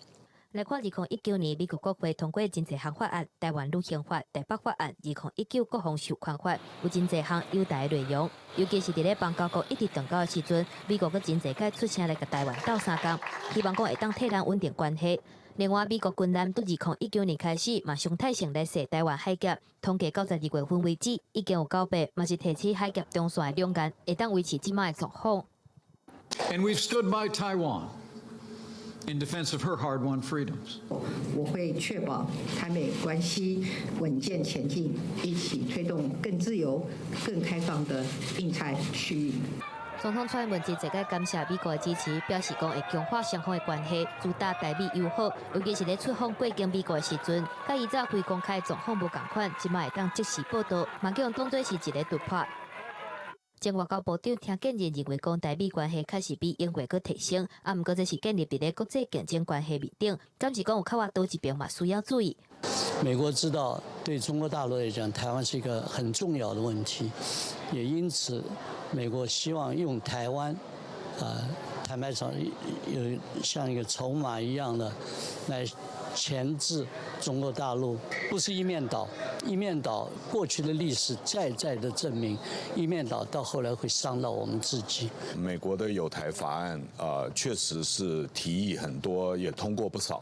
来看2019年美国国会通过真侪项法案，台湾旅行法、台北法案、2019国防授权法，有真侪项优待内容。尤其是伫咧邦交国一直断交的时阵，美国阁真侪届出声来甲台湾斗3工，希望讲会当替咱稳定关系。另外，美国军舰伫2019年开始嘛常态性来设台湾海峡，统计到12月份为止，已经有900，嘛是提起海峡中线的两岸会当维持即卖的状况。And we've stood by Taiwan in defense of her hard-won freedoms. 我会确保台美关系稳健前进，一起推动更自由、更开放的印太区域。总统蔡英文真侪届感谢美国的支持，表示讲会强化双方的关系，主打台美友好，尤其是咧出访过境美国的时阵，甲以早开公开状况无共款，即卖会当即时报道，嘛叫人当作是一个突破。前外交部长听建议认为，讲台美关系确实比英国阁提升，啊，毋过这是建立伫咧国际竞争关系面顶，敢是讲有较话多一边嘛需要注意。美国知道，对中国大陆来讲，台湾是一个很重要的问题，也因此，美国希望用台湾，坦白讲，有像一个筹码一样的来钳制中国大陆，不是一面倒。一面倒，过去的历史在的证明，一面倒到后来会伤到我们自己。美国的友台法案，确实是提议很多，也通过不少，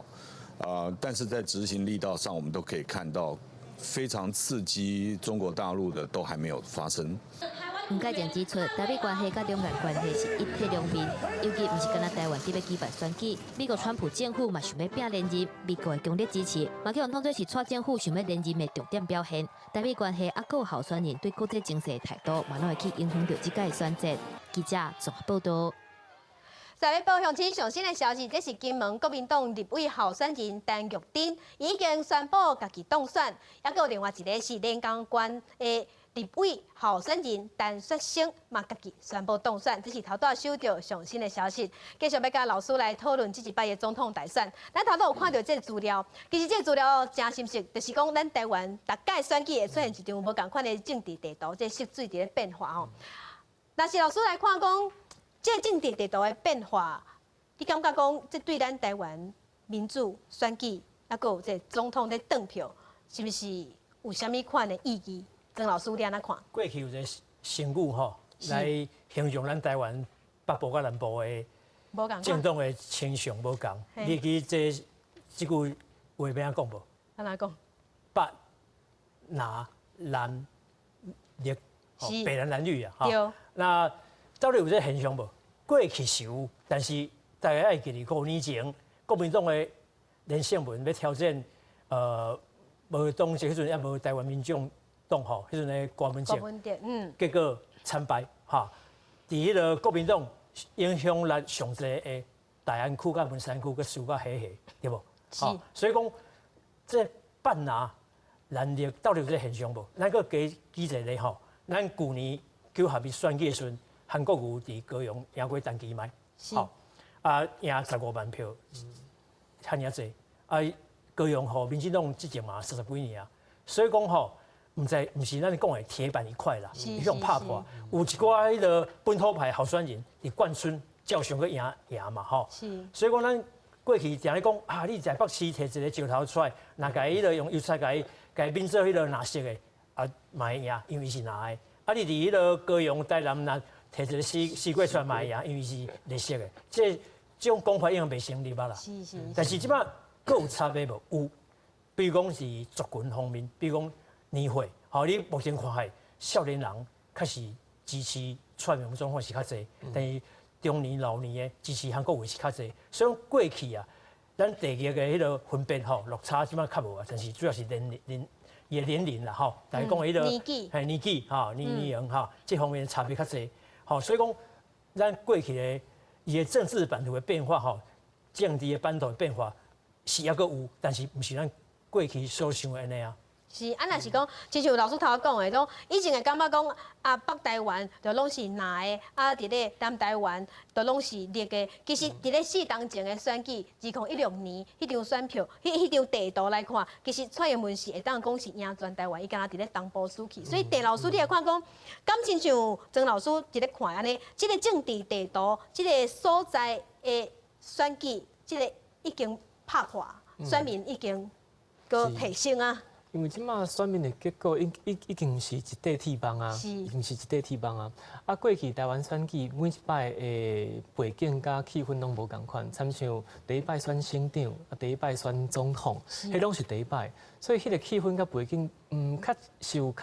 但是在执行力道上，我们都可以看到，非常刺激中国大陆的都还没有发生。吴介正指出，台美关系甲两岸关系是一体两面，尤其毋是干那台湾伫要举办选举，美国川普政府嘛想要拼连任，美国的强烈支持，嘛叫人当作是蔡政府想要连任的重点表现。台美关系啊，各候选人对国际情势的态度，嘛拢会去影响到即届的选战。记者综合报道。在要报向前上新的消息，这是金门国民党立委候选人陈玉珍已经宣布家己当选，还有另外一个是连江县的立委候选人陈雪生嘛家己宣布当选，这是头拄收到上新的消息。继续要甲老师来讨论这一摆的总统大选。咱头拄有看到这资料，其实这资料真深实，就是讲咱台湾大概选举会出现一张无共款的政治地图，这色水伫咧变化吼。但是老师来看讲。这政治地图的变化，你感觉讲这对咱台湾民主选举，还有这总统的登票，是不是有啥物款的意义？曾老师你安怎看？过去有一个成语吼，来形容咱台湾北部甲南部的政党的倾向无共。你记这句话要安怎讲无？安怎讲？北、南、蓝、绿、北蓝蓝绿啊，哈。那到底有这现象无？过去是有，但是大家爱记得5年前，国民党的连胜文要挑战无当时迄阵也无台湾民众党吼，迄阵的郭文哲，结果惨败哈。伫迄个国民党影响力上济的大安区甲文山区，佮输甲黑黑，对无？是。所以讲，这办拿蓝绿到底有这现象无？咱个记一下咧吼，咱去年9合一选举的时阵，韩国瑜伫高雄赢过陈其迈，好赢15万票，遐尔济高雄吼，民进党执政嘛40几年啊，所以讲吼，毋是咱讲的铁板一块啦，伊种拍破，有一寡迄个本土派候选人伫冠村照常去赢嘛吼，所以讲咱过去定咧讲啊，你在北市摕一个石头出来，若甲伊用油菜甲伊变做迄个蓝色的嘛会赢，因为是蓝的。你伫迄个高雄台南若摕一个西瓜出来嘛会赢，因为是绿色的。这种讲法已经袂成立啦。是。但是即摆各有差别无？有，比如讲是族群方面，比如讲年岁，你目前看下少年人确实支持蔡英文总统是较济，但是中年老年的支持韩国瑜是较济。所以讲过去啊，咱第二个迄个分别落差即摆较无啊，但是主要是年龄啦大家讲迄个年纪年龄这方面的差别较济。所以讲咱过去的伊的政治版图的变化政治的版图的变化是抑阁有，但是毋是咱过去所想的安尼啊。是，若是讲，亲像老师头讲的，种以前会感觉讲北台湾就拢是蓝的，伫咧南台湾就拢是绿的。其实伫咧4当前的选举，2016年迄张选票，迄张地图来看，其实蔡英文是会当讲是赢全台湾，伊敢若伫咧东部输去。所以郑老师你来看讲，敢亲像曾老师伫咧看安尼，即个政治地图，即个所在的选举，即个已经拍破，选民已经个提升啊。因为即马选民的结果已经是一地铁帮啊，已经是一地铁帮啊。过去台湾选举每一摆的背景甲气氛拢无共款，参像第一摆选省长，第一摆选总统，迄拢是第一摆，所以迄个气氛甲背景，较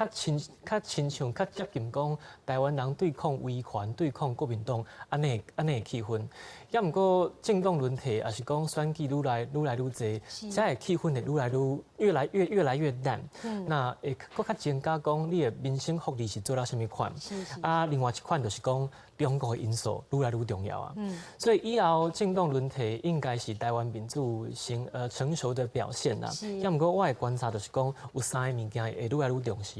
亲像较接近讲台湾人对抗威权、对抗国民党安尼的气氛。也毋过政党轮替，也是讲选举愈来愈济，这个气氛会越来越淡。那会搁较增加讲你的民生福利是做到什么款？另外一款就是讲中国的因素愈来愈重要啊。所以以后政党轮替应该是台湾民主成熟的表现啦。也毋过我的观察就是讲有3个物件会愈来愈重视。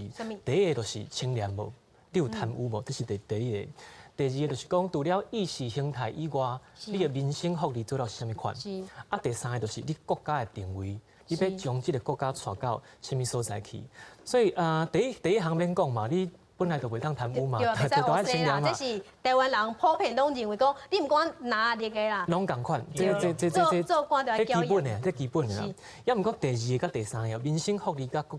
第一个就是清廉无，你有贪污无？这是第一个。第二个就是讲，除了意识形态以外，你的民生福利做到是啥物款？第三个就是你国家的定位，你要将这个国家带到什么所在去？所以第一行免讲嘛，你本来就袂当贪污嘛，就爱清廉嘛。这是台湾人普遍拢认为讲，你唔管哪里个啦，拢共款。做官就要交易。这基本的啦。也毋过第二个、甲第三个，民生福利甲国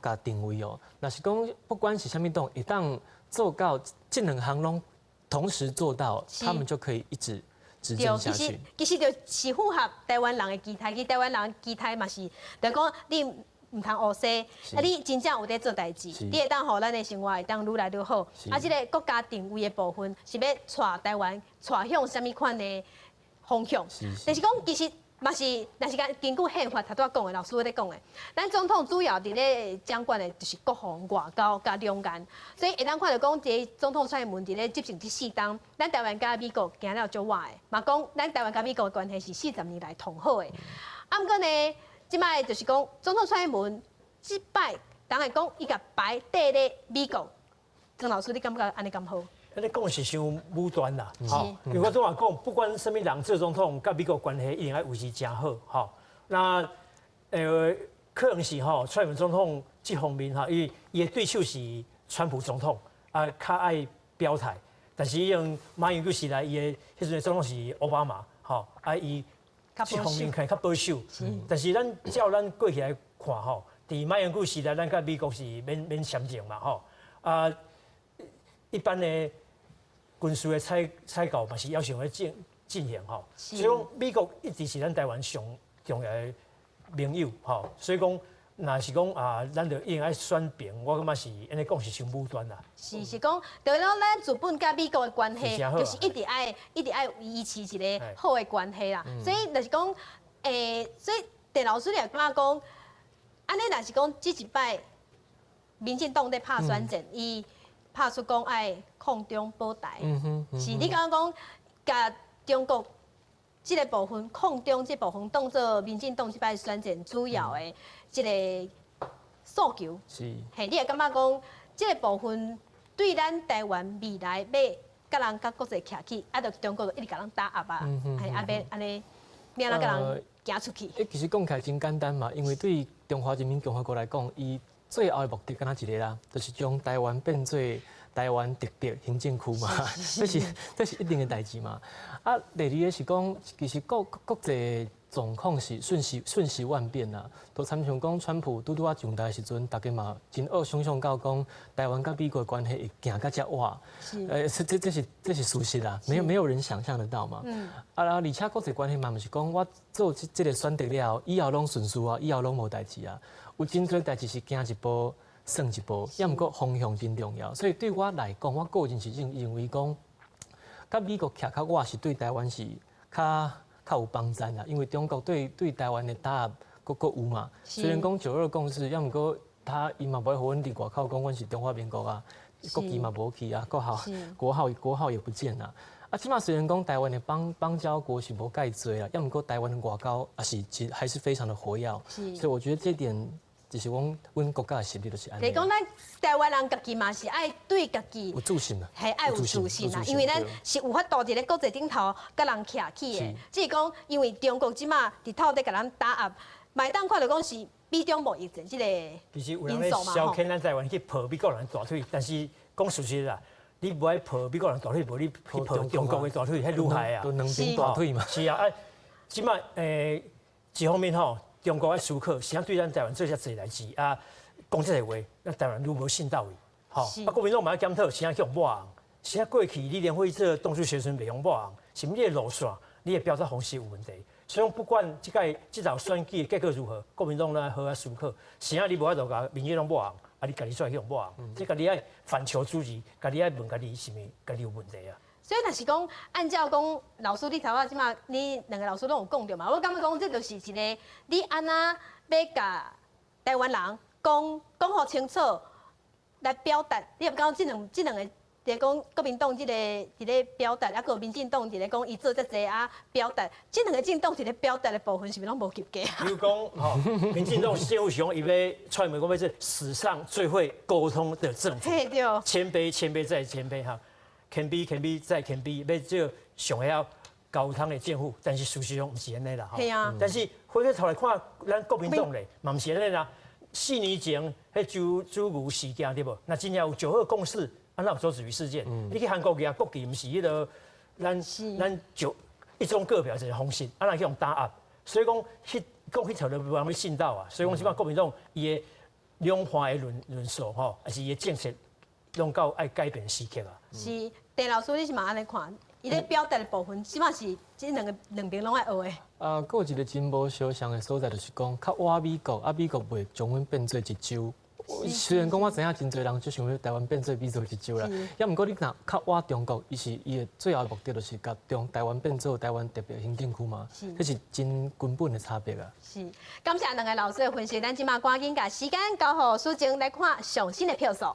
家定位哦，若是讲不管是啥物党，会当做到这2项拢同时做到，他们就可以一直执政下去。其实就是符合台湾人的期待，台湾人期待嘛是，就讲你唔通乌西，你真正有在做代志，你会当互咱的生活会当愈来愈好。这个国家定位的部分是要带台湾带向什么款的方向？但是讲其实。嘛是，若是根据宪法头拄讲的，老师在讲的，咱总统主要伫咧掌管的就是国防、外交甲两岸，所以会当看到讲，这总统蔡英文伫咧执政这4当，咱台湾甲美国行了足歪的，嘛讲咱台湾甲美国的关系是40年来同好的。毋过呢，即摆就是讲总统蔡英文即摆，当然讲伊甲排缀咧美国，曾老师你感觉安尼咁好？你讲是伤武断啦，如果总话讲，不管什么人做总统，甲美国关系一定要维持真好，那可能是蔡英文总统这方面伊的对手是川普总统，较爱表态，但是用马英九时代伊的迄阵总统是奥巴马，伊这方面可能较保守，但是照咱过去来看伫马英九时代，咱甲美国是免相争嘛，一般的。军事的采购嘛是要想要进行所以讲美国一直是咱台湾上重要的盟友所以讲那是讲啊，咱就应该选平，我感觉是安尼讲是伤武断啦。是讲，除了咱日本甲美国的关系，就是一直爱维持一个好的关系啦。所以就是讲，所以陈老师也感觉讲，安尼若是讲这一摆，民进党在拍选战，伊拍出讲爱抗中保台，是你感觉讲，甲中国这个部分抗中这部分当做民进党这摆选战主要的这个诉求，是，嘿，你会感觉讲这个部分对咱台湾未来要甲人甲国际徛起，啊，着中国就一直甲人打压啊，嘿，啊，要安尼，免咱甲人行出去。其实讲起来真简单嘛，因为对中华人民共和国来讲，伊最后的目的敢若一个啦，就是将台湾变做台湾特别行政区嘛，这是一定的代志嘛。啊，第二个是讲，其实国际状况是瞬息万变啦。都参像讲，川普拄啊上台的时阵，大家嘛真恶想象到讲，台湾甲美国的关系会行甲遮歪。这是事实啦，没有人想象得到嘛。而且国际关系嘛，毋是讲我做这个选择了，以后拢顺遂啊，以后拢无代志啊。有真多代志是行一步算一步，也毋过方向真重要。所以对我来讲，我个人是认为讲，甲美国徛较我是对台湾是较有帮助啦。因为中国对台湾的打压各有嘛。虽然讲9·2共识，也毋过伊嘛不会互阮伫外口讲阮是中华民国啊，国旗嘛无去啊，国号也不见啦。啊，起码虽然讲台湾的邦交国是无介多啦，也毋过台湾的外交还是非常的活跃。所以我觉得这点。就是阮国家的实力就是安尼。你讲咱台湾人家己嘛是爱对家己有自信啊，系爱有自信啊，因为咱是有法度伫咧国际顶头甲人徛起的。只是讲，因为中国即马伫土地甲咱打压，麦当看到讲是美中贸易战即个因素嘛消遣咱台湾去抱美国人大腿，但是讲事实啦，你不爱抱美国人大腿，无你去抱中国的大腿，迄愈害啊。都两边大腿嘛。是啊，即马一方面吼。中国爱思考，谁对咱台湾做遮济代志啊？讲这个话，咱台湾愈无信到位。吼，啊，国民党嘛要检讨，谁去用抹红？谁过去你连会这动作学生袂用抹红，是毋？你的路线，你的表达方式有问题。所以不管这道选举的结果如何，国民党咱好好思考，谁你无法度甲民进党抹红，啊，你家己出来去用抹红，这家己爱反求诸己，家己爱问家己是毋？家己有问题啊？所以若是讲，按照讲老师你头仔即马，你两个老师拢有讲着嘛。我感觉讲，这就是一个你安那要甲台湾人讲好清楚来表达。你也不讲这两个，就是讲国民党这个伫咧表达，啊，个民进党伫咧讲伊做遮济啊表达，这两个政党伫咧表达的部分是毋是拢无及格啊？比如讲，吼，民进党政府是讲伊要出美国要是史上最会沟通的政府，对，谦卑再谦卑哈。谦卑再谦卑，要做上晓交通的政府，但是事实上毋是安尼啦。系啊。但是回过头来看，咱国民党咧，嘛毋是安尼啦。4年前，迄朱牛事件对无？那真正有9·2共识，啊，那有周子瑜事件。你去韩国举国旗，毋是迄个咱就一中各表一个方式，啊，那去用打压。所以讲，迄条都无人要信到啊。所以讲，即摆国民党伊的两派的论述吼，还是伊的政策，拢到爱改变时刻啊。是。陈老师，你是嘛安尼看？伊咧表达的部分，起码是这两边拢爱学的。佫有一个真无相像的所在，就是讲较歪美国，啊美国袂将阮变做一州。虽然讲我知影真侪人就想要台湾变做美国一州啦，也毋过你若较歪中国，伊的最后目的就是甲台湾变做台湾特别行政区嘛，这是真根本的差别啊。是，感谢两个老师的分析，咱即马赶紧甲时间交互苏静来看上新的票数。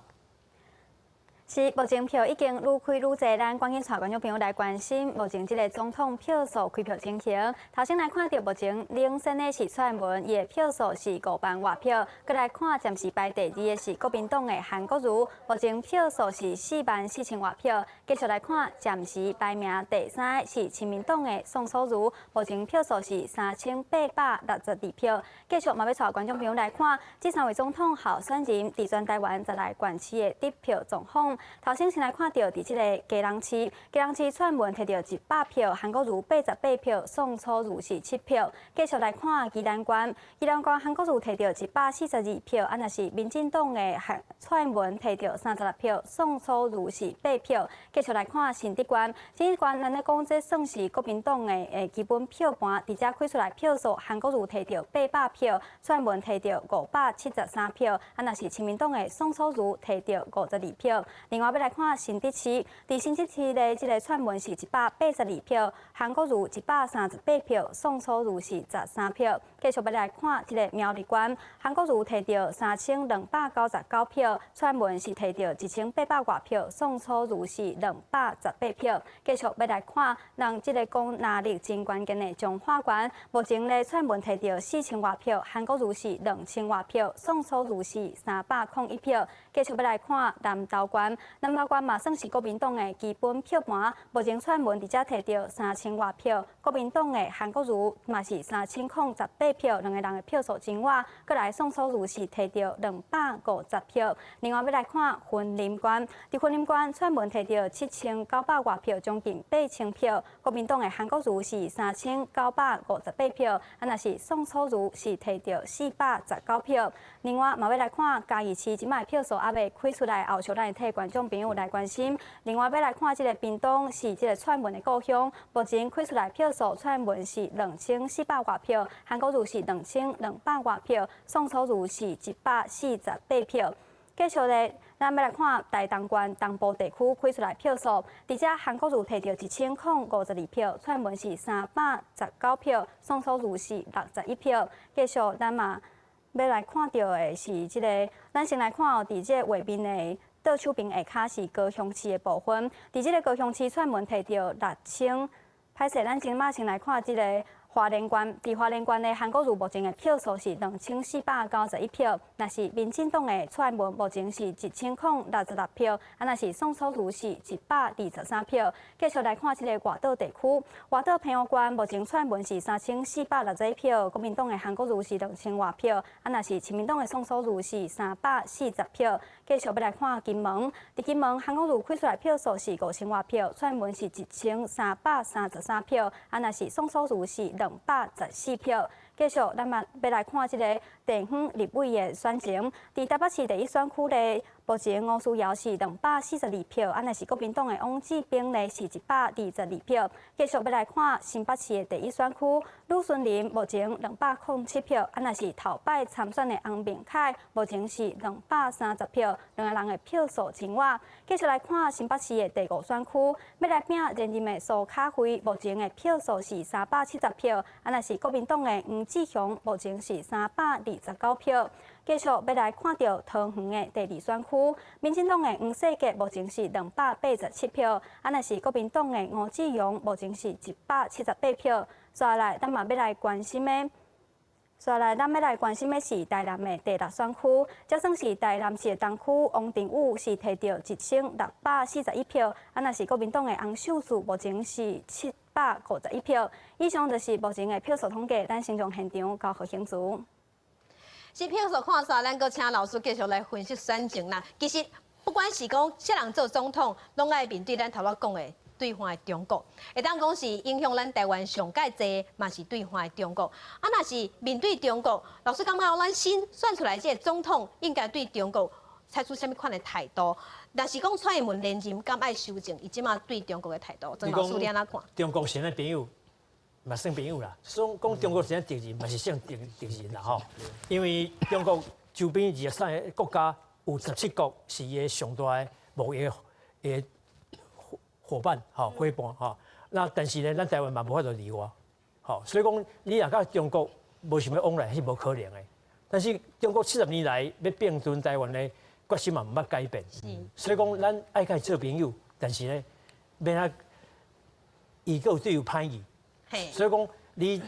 是，目前票已经愈开愈侪，咱赶紧带观众朋友来关心目前这个总统票数开票情形。头先来看到目前领先的是蔡英文，伊的票数是5万外票。再来看暂时排第2的是国民党的韩国瑜，目前票数是4万4千外票。继续来看暂时排名第3的是亲民党的宋楚瑜，目前票数是3862票。继续嘛要带观众朋友来看这3位总统候选人伫全台湾再来管区的得票状况。头先先来看到，伫即个基隆市串门摕到100票，韩国瑜88票，宋楚瑜是7票。继续来看宜兰县韩国瑜摕到142票，若是民进党的蔡文摕到36票，宋楚瑜是8票。继续来看新竹县，咱咧讲这算是国民党的基本票盘，伫遮开出来票数，韩国瑜摕到800票，蔡文摕到573票，若是亲民党的宋楚瑜摕到52票。另外要来看新竹市，伫新竹市的即个蔡文是182票，韩国瑜138票，宋楚瑜是13票。继续要来看即个苗栗县，韩国瑜摕到3299票，蔡文是摕到1800多票，宋楚瑜是218票。继续要来看，让即个讲压力真关键的彰化县，目前咧蔡文摕到4000多票，韩国瑜是2000多票，宋楚瑜是301票。继续要来看南投县嘛算是国民党的基本票盘，目前蔡文伫遮摕到3000多票，国民党的韩国瑜嘛是3018票，两个人的票数真晚。过来宋楚瑜是摕到250票。另外要来看云林县，伫云林县蔡文摕到7900多票，将近8000票，国民党的韩国瑜是3958票，若是宋楚瑜是摕到419票。另外嘛要来看嘉义市即摆票数还未开出来，后续咱会替观众朋友来关心。另外要来看即个屏东是即个蔡文的故乡，目前开出来票数，蔡文是2400多票，韩国瑜是2200多票，宋楚瑜是148票。继续咧，咱要来看大东县东部地区开出来票数，伫遮韩国瑜摕到1052票，蔡文是319票，宋楚瑜是61票。继续咱嘛要来看到的是即个，咱先来看哦，伫即个画面的倒手边下骹是高雄市的部分，伫即个高雄市蔡文摕到6000，歹势，咱先来看即个。花莲县伫花莲县的韩国瑜目前的票数是2491票，若是民进党的蔡文目前是1066票，若是宋楚瑜是123票。继续来看即个外岛地区，外岛平湖县目前蔡文是3461票，国民党的韩国瑜是2000多票，若是亲民党的宋楚瑜是340票。继续要来看金门，伫金门韩国瑜开出来票数是5000多票，蔡文是1333票，若是宋楚瑜是214票。继续，咱嘛要来看即个地方立委的选情。伫台北市第1选区咧，目前吴思瑶是242票，若是国民党的王志斌咧是122票。继续要来看新北市的第1选区，吕顺林目前207票，若是头摆参选的洪明凯目前是230票，两个人的票数真晚。继续来看新北市的第5选区，要来拼连任的苏卡辉目前的票数是370票，若是国民党的黄志雄目前是329票。继续要来看到桃园的第2选区，民进党的黄世杰目前是287票，若是国民党的吴志勇目前是178票。接下来，咱嘛要来关心的。咱要来关心的是台南的第6选区，这算是台南市的东区，王定宇是摕到1641票，若是国民党的洪秀柱目前是751票。以上就是目前的票数统计，咱先从现场交互邢主。是票数看煞，咱阁请老师继续来分析选情啦。其实不管是讲谁人做总统，拢爱面对咱头仔讲的。对方的中国，会当讲是影响咱台湾上界济，嘛是对方的中国。若是面对中国，老师感觉咱新选出来这个总统应该对中国采取什么款的态度？若是讲蔡英文连任，敢爱修正伊即马对中国的态度？曾老师你安怎看？中国现在朋友，嘛算朋友啦。讲中国现在敌人，嘛是算敌人啦吼。因为中国周边23个国家有17国是伊个上大的贸易的伙伴，伙伴，那但是呢，咱台湾嘛无法度离我，所以讲你若甲中国无想要往来，是无可能的。但是中国70年来要并吞台湾的决心嘛毋捌改变，所以讲咱爱甲伊做朋友，但是呢，免啊，伊个对有歹意，所以讲你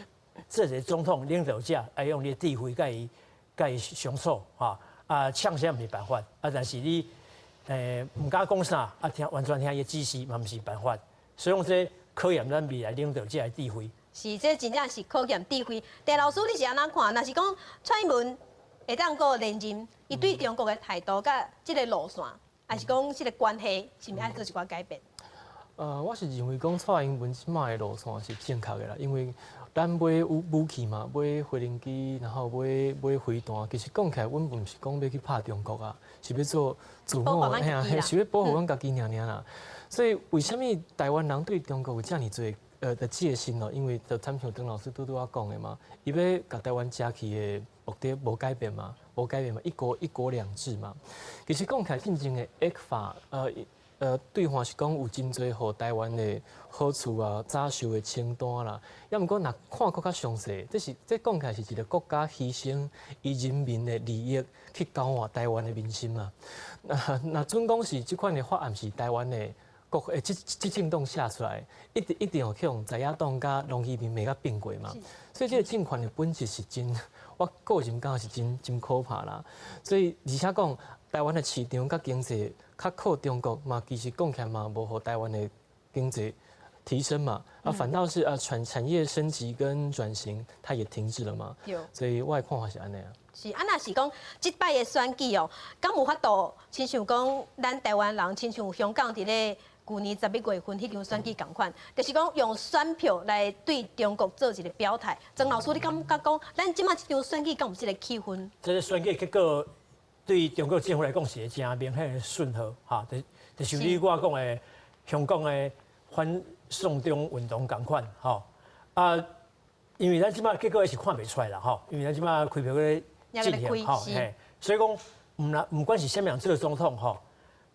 这个总统领导者爱用你的智慧甲伊相处，呛啥毋是办法，但是你。唔敢讲啥，完全听伊指示，嘛毋是办法。所以讲，这考验咱未来领导者的智慧。是，这真正是考验智慧。但老师你是安怎看？若是讲蔡英文会当个连任，伊对中国的态度甲这个路线，还是讲这个关系是毋是爱做一寡改变？我是认为讲蔡英文即卖的路线是正确的啦，因为咱买武器嘛，买飞行机，然后买飞弹，其实讲起来，阮唔是讲要去拍中国啊，是要做自我，是要保护阮家己尔啦。所以为什么台湾人对中国有这么多的戒心咯？因为就参像邓老师拄啊讲的嘛，伊要甲台湾加起的目的无改变嘛，一国两制嘛。其实讲起来，真正的恶法，对方是讲有真多互台湾的好处啊，早受的清单啦。要毋过若看搁较详细，这讲起来是一个国家牺牲伊人民的利益去交换台湾的民心嘛。那准讲是即款的法案是台湾的执政党写出来，一定要向在野党甲农渔民骂甲并过嘛。所以这个政权的本质是真，我个人感觉是真可怕啦。所以而且讲台湾的市场甲经济较靠中国嘛，其实讲起来嘛，无互台湾的经济提升嘛，反倒是产业升级跟转型，它也停滞了嘛。所以我的看法是安尼啊。是啊，若是讲即摆的选举哦，敢有法度，亲像讲咱台湾人，亲像香港伫咧去年11月份迄场选举共款，就是讲用选票来对中国做一个表态。曾老师，你感觉讲咱即摆即场选举敢有即个气氛？这个选举结果对中国政府来讲是真明显的顺和，哈，就像你我讲的香港的反送中运动共款，吼啊，因为咱即摆结果是看袂出来啦，吼，因为咱即摆开票咧进行，吼，嘿，所以讲唔管是啥物样做总统，吼，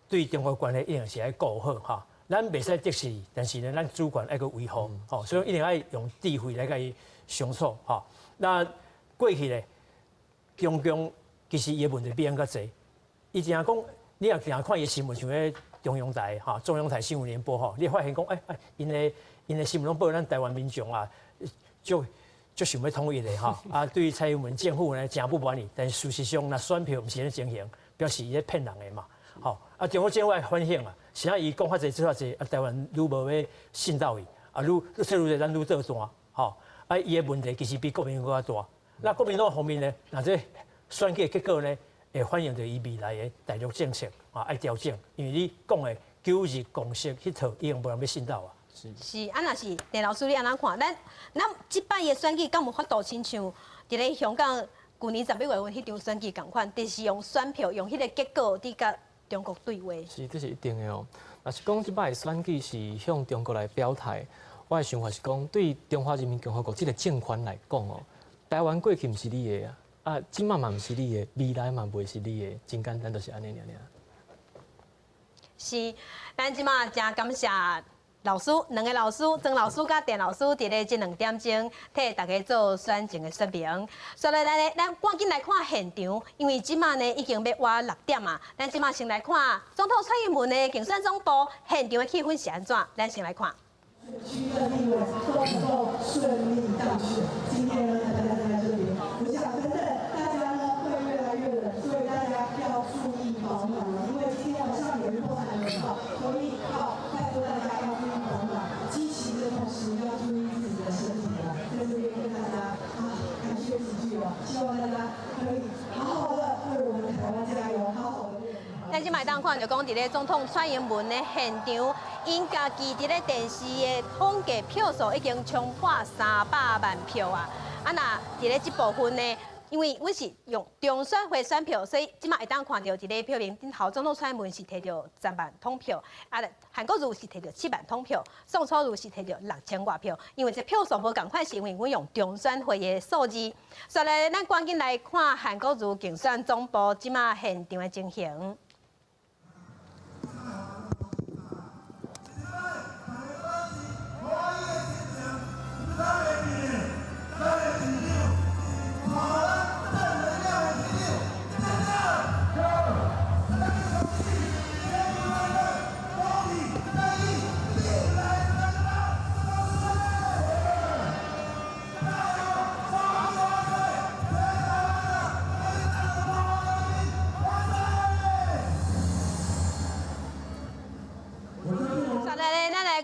对中国关系一定是爱顾好，哈，咱袂使得势，但是呢，咱主权爱个维护，吼，所以一定爱用智慧来甲伊相处，吼。那过去咧，中共其实伊的问题比咱较侪，伊真讲，你若定看伊新闻，像咧中央台、哈中央台新闻联播吼，你会发现讲，因的新闻拢报咱台湾民众啊，就想要统一的哈，对于蔡英文政府呢，真不满意，但事实上，那选票毋是咧情形，表示伊咧骗人的嘛，吼，中国政府反省啊，是伊讲较侪做较侪，台湾愈无要信到伊，愈说愈咱愈做大，吼，伊的问题其实比国民党更大。那国民党方面呢，那这选举结果呢，会反映着伊未来的大陆政策爱调整，因为你讲的九日共识迄套已经无人要信到啊。是，若是陈老师你安怎看？咱即摆的选举敢有法度亲像伫咧香港去年11月份迄场选举共款，就是用选票用迄个结果伫甲中国对话。是，这是一定的哦。若是讲即摆的选举是向中国来表态，我的想法是讲，对中华人民共和国这个政权来讲哦，台湾过去毋是你的啊，今嘛嘛毋是你的，未来嘛袂是你的，真简单，就是安尼尔。是，咱即马真感谢老师，两个老师，曾老师甲陈老师伫咧这2点钟替大家做选情的说明。所以咱赶紧来看现场，因为即马呢已经要晚6点啊。咱即马先来看总统蔡英文的竞选总部现场的气氛是安怎？咱先来看。区的立委都能够顺利当选。今天呢，大家在这里，我想等等，大家呢会越来越冷，所以大家要注意保暖了。因为今天晚上有人破产人号，所以拜托大家要注意保暖，积极的同时要注意自己的身体了。在这边跟大家感谢几句哦，希望大家可以好好的为我们台湾加油，好好的为我们。咱即摆当看就讲，伫咧总统蔡英文的现场，因家己伫咧电视的统计票数已经冲破300万票啊！啊，那伫咧即部分呢，因为阮是用中选会选票，所以即摆会当看到伫咧票面顶头总统蔡英文是摕到10万通票，韩国瑜是摕到7万通票，宋楚瑜是摕到6000多票。因为这票数无共款，是因为阮用中选会的数字。所以咱赶紧来看韩国瑜竞选总部即摆现场的情形。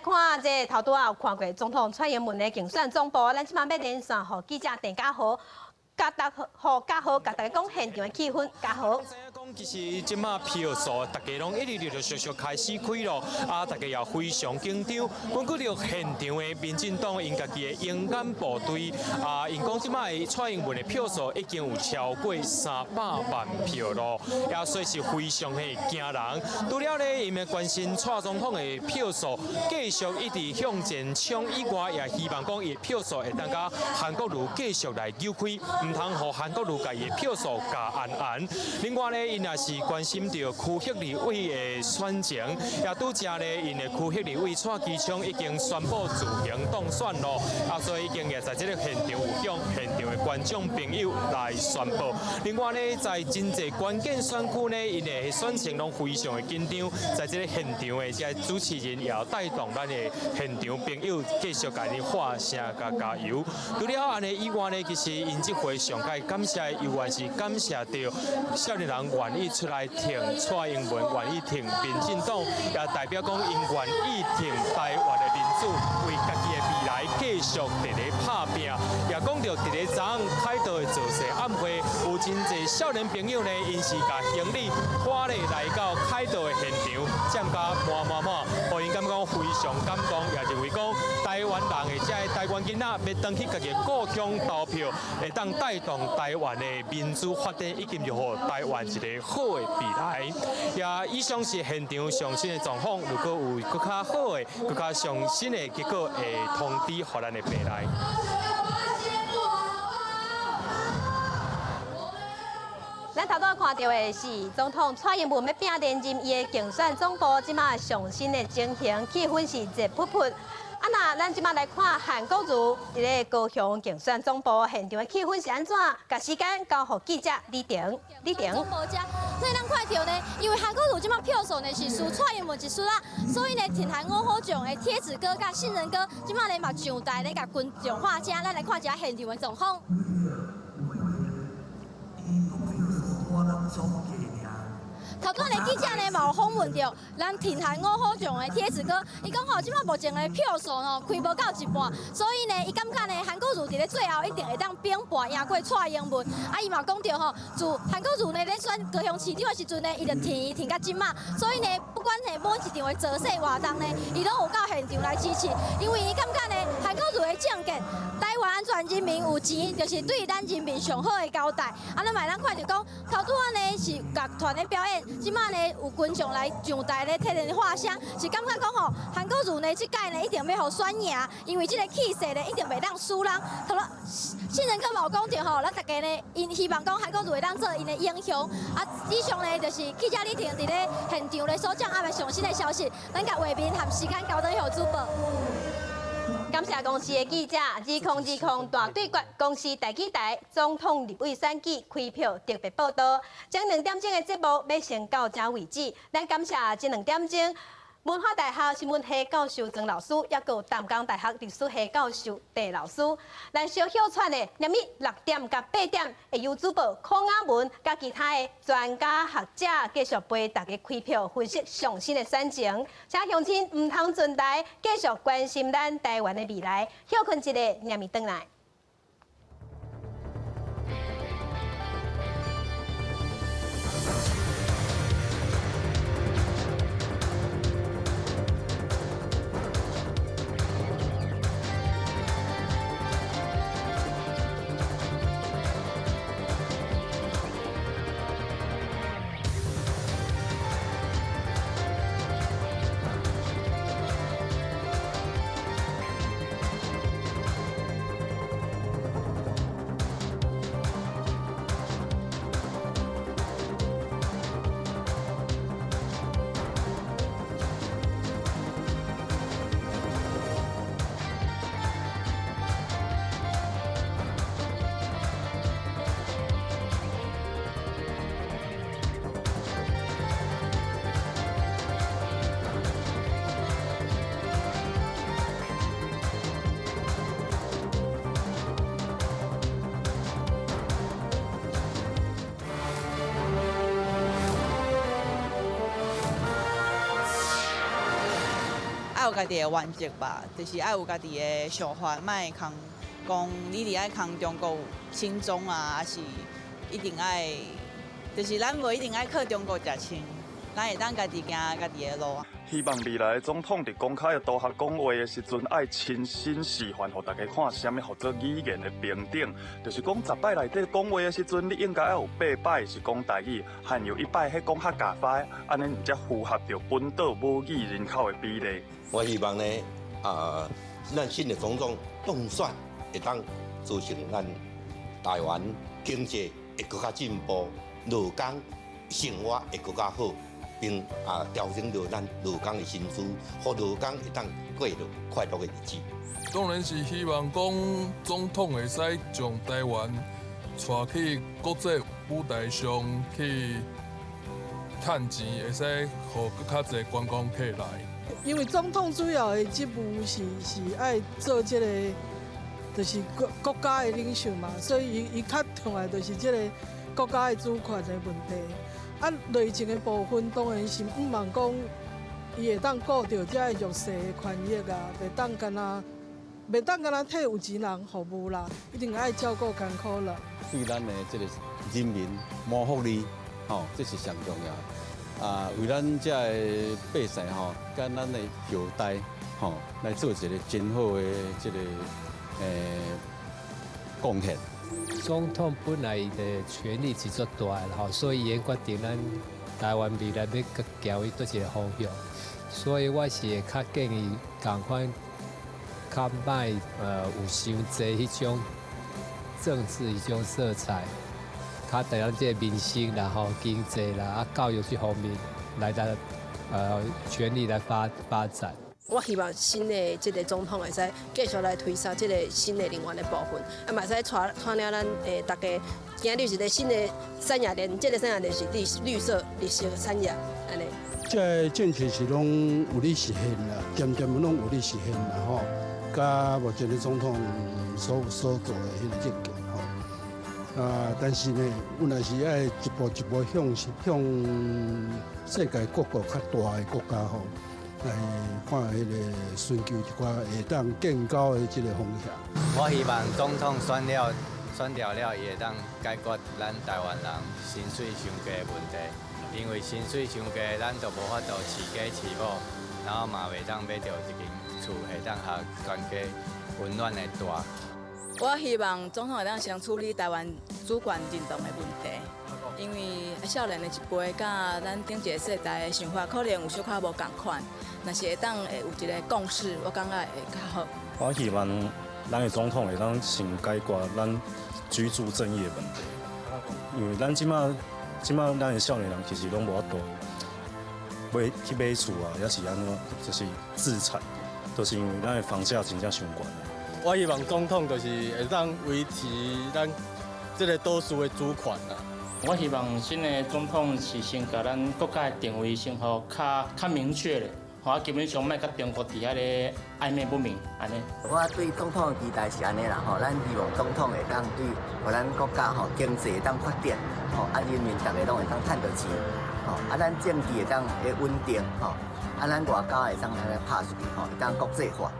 看这头拄仔有看过总统蔡英文的竞选总部，咱即摆要连线互记者陈家豪，甲大家讲现场的气氛，家豪。讲其实即马票数大家拢一日陆续开始开咯，大家也非常紧张。根据着现场的民进党因家己的勇敢部队，因讲即马的蔡英文的票数已经有超过300万票咯，也所以是非常的惊人。除了咧，因为关心蔡总统的票数继续一直向前冲以外，也希望讲伊票数会当甲韩国瑜继续来扭开，唔通互韩国瑜家伊的票数加按。另外咧，因也是关心着区域立委的选情，也拄则咧，因的区域立委蔡其昌已经宣布自行当选咯，所以已经也在这个现场有向现场的观众朋友来宣布。另外咧，在真济关键选区呢，因的选情拢非常的紧张，在这个现场的这主持人也要带动咱的现场朋友继续甲你发声加油。除了安尼以外呢，其实因这回上届感谢的由也是感谢到少年人愿意出来挺蔡英文，愿意挺民进党，也代表讲因愿意挺台湾的民主，为家己的未来继续伫咧打拼。也讲到伫咧昨暗凯道的造势暗会，有真济少年朋友呢，因是甲行李拖咧来到凯道的现场，占甲满，互因感觉非常感动，也认为讲台湾人的这台湾囡仔要登去家己故乡投票，会当带动台湾的民主发展，以及就互台湾一个好的未来。也以上是现场上新的状况，如果有更较好的、更较上新的结果，会通知互咱的平台。咱头拄看到的是总统蔡英文要拼连任伊的竞选总部，即马上新的情形，气氛是热扑扑。那咱即马来看韩国瑜伫个高雄竞选总部现场的气氛是安怎？甲时间交予记者李婷。所以咱看到呢，因为韩国瑜即马票数呢是输蔡英文一输啦，所以呢，挺韩五好奖的贴纸哥甲信任哥即马咧嘛上台咧甲群众画家，咱来看一下现场的状况。头段的记者呢，嘛有访问到咱挺韩五好奖的贴纸哥，伊讲吼，即马目前的票数吼开无到一半，所以呢，伊感觉呢，韩国瑜伫咧最后一定会当拼盘赢过蔡英文。伊嘛讲到吼，自韩国瑜呢咧选高雄市长的时阵呢，伊就挺到即马，所以呢，不管是每一场的造势活动呢，伊都有到现场来支持，因为伊感觉呢，韩国瑜的政见，台湾安全人民有钱，就是对咱人民上好的交代。咱嘛咱看到讲，头拄啊呢是乐团的表演。即马呢有群众来上台咧，替人画像，是感觉讲吼，韩国瑜呢即届呢一定要互选赢，因为即个气势呢一定袂当输人。头了，信任哥嘛有讲到吼，咱大家呢因希望讲韩国瑜会当做因的英雄。以上呢就是记者李婷伫咧现场咧所掌握的上新的消息，咱甲画面和时间交等予主播。感谢公司的记者2020大对决公司台记台总统立委选举开票特别报道，将2点钟的节目要先到这为止。咱感谢这2点钟文化大学新闻系教授曾老师，也有淡江大学历史系教授戴老师。咱小小串的连日6点甲8点会由主播柯雅文甲其他的专家学者继续陪大家开票分析上新的选情，请乡亲唔通存台，继续关心咱台湾的未来。休困一个，连日回来。爱有家己的原则吧，就是爱有家己的想法，莫空讲你伫爱空中国亲中啊，还是一定爱就是咱无一定爱靠中国食青，咱会当家己行家己的路啊。希望未来总统伫公开的大学讲话的时阵，爱亲身示范，互大家看什么叫做语言的平等。就是讲10摆内底讲话的时阵，你应该要有8摆是讲台语，还有1摆迄讲客家话，安尼才符合着本岛母语人口的比例。我希望呢，咱新的总统当选会当造成咱台湾经济会更加进步，劳工生活会更加好。并调整到咱劳工的薪资，互劳工会当过着快乐的日子。当然是希望讲总统会使将台湾带去国际舞台上去趁钱，会使互更较侪观光客来。因为总统主要的职务是爱做这个，就是国家的领袖嘛，所以伊较重要就是这个国家的主权的问题。内政的部分当然是毋望讲，伊会当顾到遮弱势的权益啊，袂当干那替有钱人服务啦，一定爱照顾艰苦人。对咱的这个人民谋福利，这是上重要。为咱遮的百姓甲咱的后代来做一个真好的这个贡献。总统本来的权力是足大的所以伊决定咱台湾未来要行伊倒一个方向，所以我是会较建议共款，较卖有伤济迄种政治迄种色彩，较带咱这民生啦经济啦教育这方面来全力来发展。我希望新的这个总统会使继续来推销这个新的能源的部分，嘛使带领咱大家今日是一个新的产业链，这个产业链是绿色产业，安尼。这政策是拢有理实现啦，渐拢有理实现啦吼。甲目前的总统所做的迄个政见但是呢，阮也是爱一步一步向世界各个较大的国家来看迄个寻求一寡会当更高的这个方向。我希望总统选掉了，也会当解决咱台湾人薪水上低的问题。因为薪水上低，咱就无法度饲家饲某，然后嘛袂当买到一间厝，会当和全家温暖的住。我希望总统会当先处理台湾主权认同的问题。因为少年的一辈，甲咱顶一个世代的想法可能有小可无共款。若是会当有一个共识，我感觉会较好。我希望咱的总统会当先解决咱居住正义的问题，因为咱即马咱的少年人其实拢无法度去买厝也是安怎，就是自产，都是因为咱的房价真正上悬。我希望总统就是会当维持咱这个岛屿的主权啦。我希望新的总统是先把咱国家的定位先好较明确咧，我基本上莫甲中国伫遐咧暧昧不明安尼。我对总统的期待是安尼啦，咱希望总统会当对互咱国家经济会当发展，人民大家拢会当赚到钱，咱政治会当稳定，咱外交会当来拍出去，会当国际化。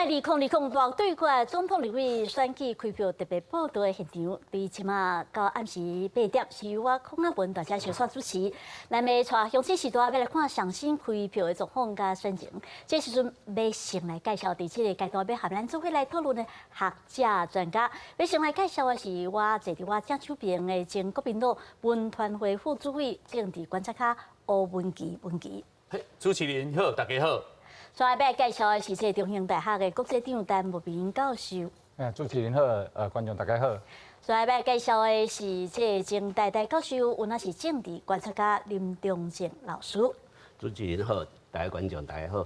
2020大对决总统立委选举开票特别报道的现场，对即马到暗时8点，是由我邝雅文大家小选主持。咱要带乡亲时代要来看上新开票的状况甲选情。这时阵要先来介绍，伫这个阶段要和咱做伙来讨论的学者专家。要先来介绍的是我坐伫我正手边的前国民党文团会副主委、政治观察家吴文琪。主持人好，大家好。再来介绍的是这中兴大学的国际长陈木平教授。主持人好，观众大家好。再来介绍的是这前台大教授，有那是政治观察家林中正老师。主持人好，大家观众大家好。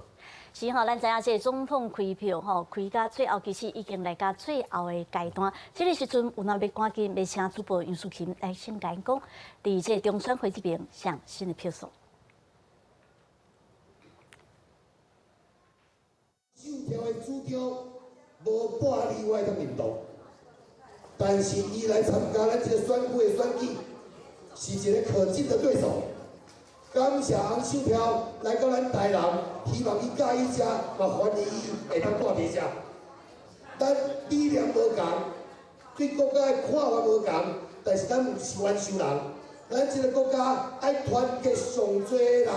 是吼，咱知影这总统开票开到最后，其实已经来到最后的阶段。这个时阵，有那要赶紧要请主播杨淑琴来先讲讲，伫这中选会这边上新的票数。首条的主张无半例外通认同，但是伊来参加咱这个选区的选举，是一个可敬的对手。感谢洪秀飘来到咱台南，希望伊介意遮，嘛欢迎伊会当看伫遮。咱理念无共，对国家的看法无共，但是咱是元首人，咱这个国家爱团结上多的人，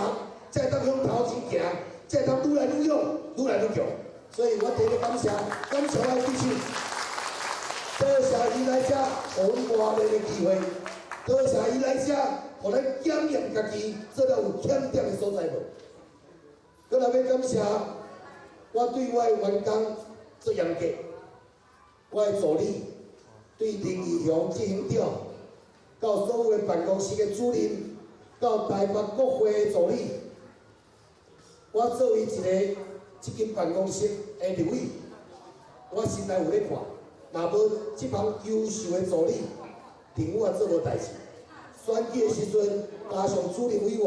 才会当向头前行，才会当愈来愈勇，愈来愈强。所以我第一个感谢我的支持，多谢伊来遮，互阮磨练的机会，多谢伊来遮，互咱检验家己做了有欠点的所在无。搁来要感谢我对我的员工最严格，我的助理对林义雄执行长，到所有的办公室的主任，到台北国会的助理，我作为一个这间办公室的立委，我心内有咧看，若无这帮优秀的助理，政府也做无代志。选举的时阵，加上主任委员，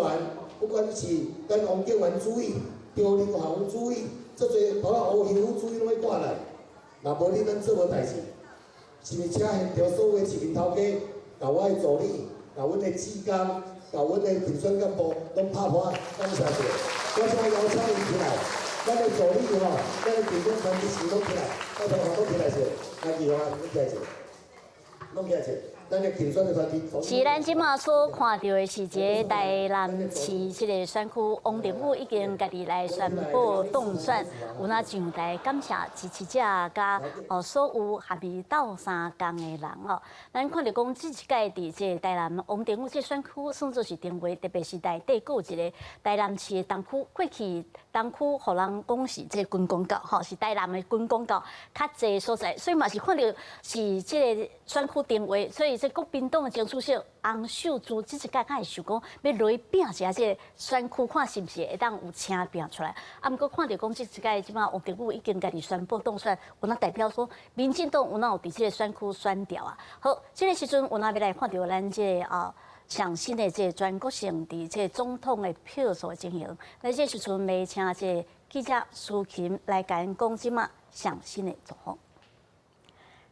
不管是咱王建元主委、赵林宏主委，这侪包括吴兴武主委拢要赶来，若无你咱做无代志。是毋是请现场所有的市民头家，甲我的助理，甲阮的职工，甲阮的评选干部，拢拍拍，感谢者。我现在邀请伊起来，咱的助理吼，咱的评选团队是拢起来，我同学拢起来者，来议员啊，拢起来者，拢起来者。是咱即马所看到的是一个台南市这个选区，王定宇已经家己来宣布当选，有哪上台感谢支持者甲所有合力斗相共的人哦。咱看到讲这一届伫这台南王定宇这选区算作是定位，特别是内底有一个台南市的东区，过去东区互人讲是这军公教吼，是台南的军公教较济所在，所以嘛是看到是这个选区定位，所以。这国民党的前主席洪秀珠，这一届敢会想讲要落去拼一下这个选区，看是不是会当有请拼出来。啊，毋过看到讲这一届即马王定宇已经家己宣布当选，有哪代表说民进党有哪有伫这个选区选调啊？好，这个时阵有哪要来看到咱这个上新的这个全国性伫这个总统的票数的情形。那这时阵要请这个记者苏琴来甲因讲即马上新的状况。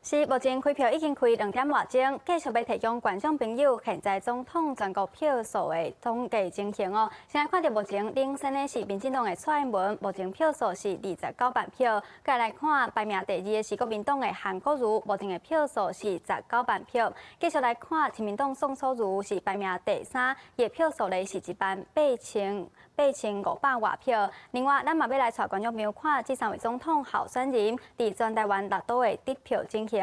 是目前开票已经开2点外钟，继续要提供观众朋友现在总统全国票数的统计情形哦。现在看到目前领先的是民进党的蔡英文，目前票数是29万票。再来看排名第2的是国民党的韩国瑜，目前的票数是19万票。继续来看亲民党宋楚瑜是排名第3，伊的票数呢是18500外票。另外，咱嘛要来带观众朋友看这3位总统候选人伫全台湾6都的得票情形。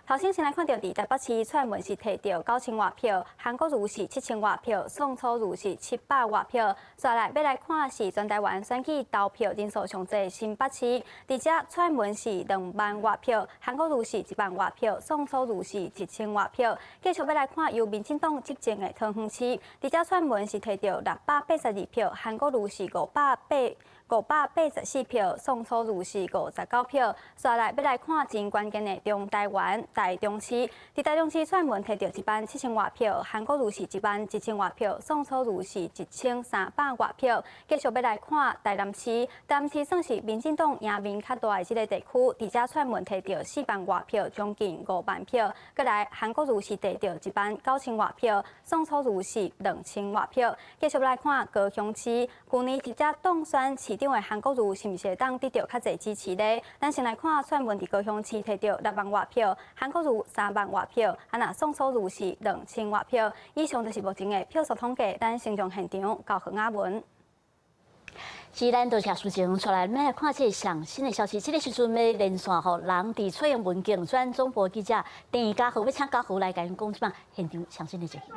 头先来看到伫台北市蔡英文是摕到9000外票，韩国瑜是7000外票，宋楚瑜是700外票。再来要来看是全台湾选举投票人数上侪新北市，伫遮蔡英文是2万外票，韩国瑜是1万外票，宋楚瑜是1000外票。继续要来看由民进党执政的桃园市，伫遮蔡英文是摕到682票，韩国瑜是584票，宋楚瑜是59票。再来要来看真关键的中台湾台中市，伫台中市蔡英文摕到17000外票，韩国瑜是11000外票，宋楚瑜是1300外票。继续要来看台南市，台南市算是民进党赢面较大的这个地区，伫遮蔡英文摕到4万外票，将近5万票。再来韩国瑜是摕到19000外票，宋楚瑜是2000外票。继续来看高雄市，去年伫遮当选市长的韩国瑜是毋是会当得到较侪支持呢？咱先来看蔡英文伫高雄市摕到6万外票，韩国瑜3万外票，那宋楚瑜是2000外票。以上就是目前的票数统计，咱先从现场交何雅文。是咱多谢苏晴出来，咱来看这上新的消息。这个时阵要连线吼，人伫蔡英文竞选总部记者丁家豪，要请家豪来甲因讲即摆现场上新的情形。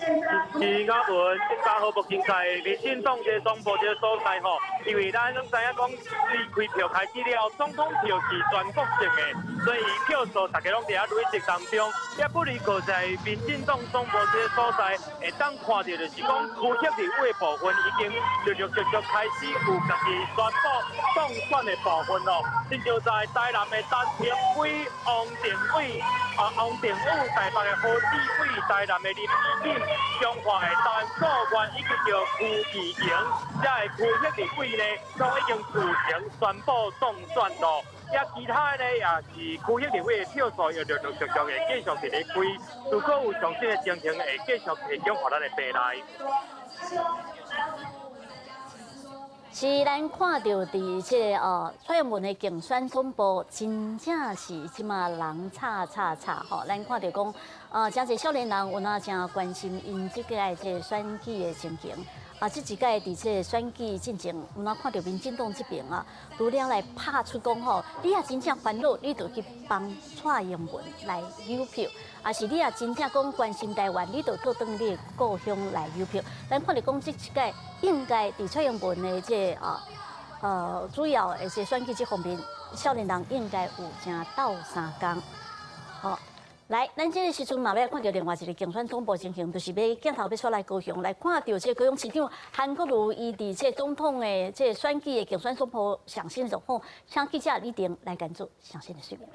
是嘉文，嘉豪目前在民进党这总部这所在吼，因为咱拢知影讲，离开票开始了，总统票是全国性的，所以票数大家拢伫遐累积当中。也不离个在民进党总部这所在，会当看到就是讲，区级立委的部分已经陆陆续续开始有家己宣布当选的部分咯。亲像在台南的陈廷辉、王定伟、王定宇、台北的何志伟、台南的林志颖、中华的陈素元以及叫邱其莹，这个区域立委呢，都已经自行宣布当选咯。也其他呢，也是区域立委的票数也陆陆续续会继续伫咧开，如果有上新的情形，会继续提供予咱的平台。是咱看到伫这个蔡英文的竞选总部，真正是即马人吵吼。咱看到讲，真侪少年人有哪真关心因即个这选举的情形。即一届伫这选举进程，有哪看到民进党这边啊，除了来拍出讲吼，你也真正烦恼，你就去帮蔡英文来邮票。啊，是你也真正讲关心台湾，你就倒转你的故乡来邮票。咱看到讲这一届应该伫蔡英文的这主要的这选举这方面，少年人应该有正斗3工。好，来，咱这个时阵嘛要看到另外一个竞选总部情形，就是要镜头要出来高雄，来看到这高雄市长韩国瑜伊伫这总统的这选举的竞选总部上新的状况，请记者李婷来跟做上新的说明。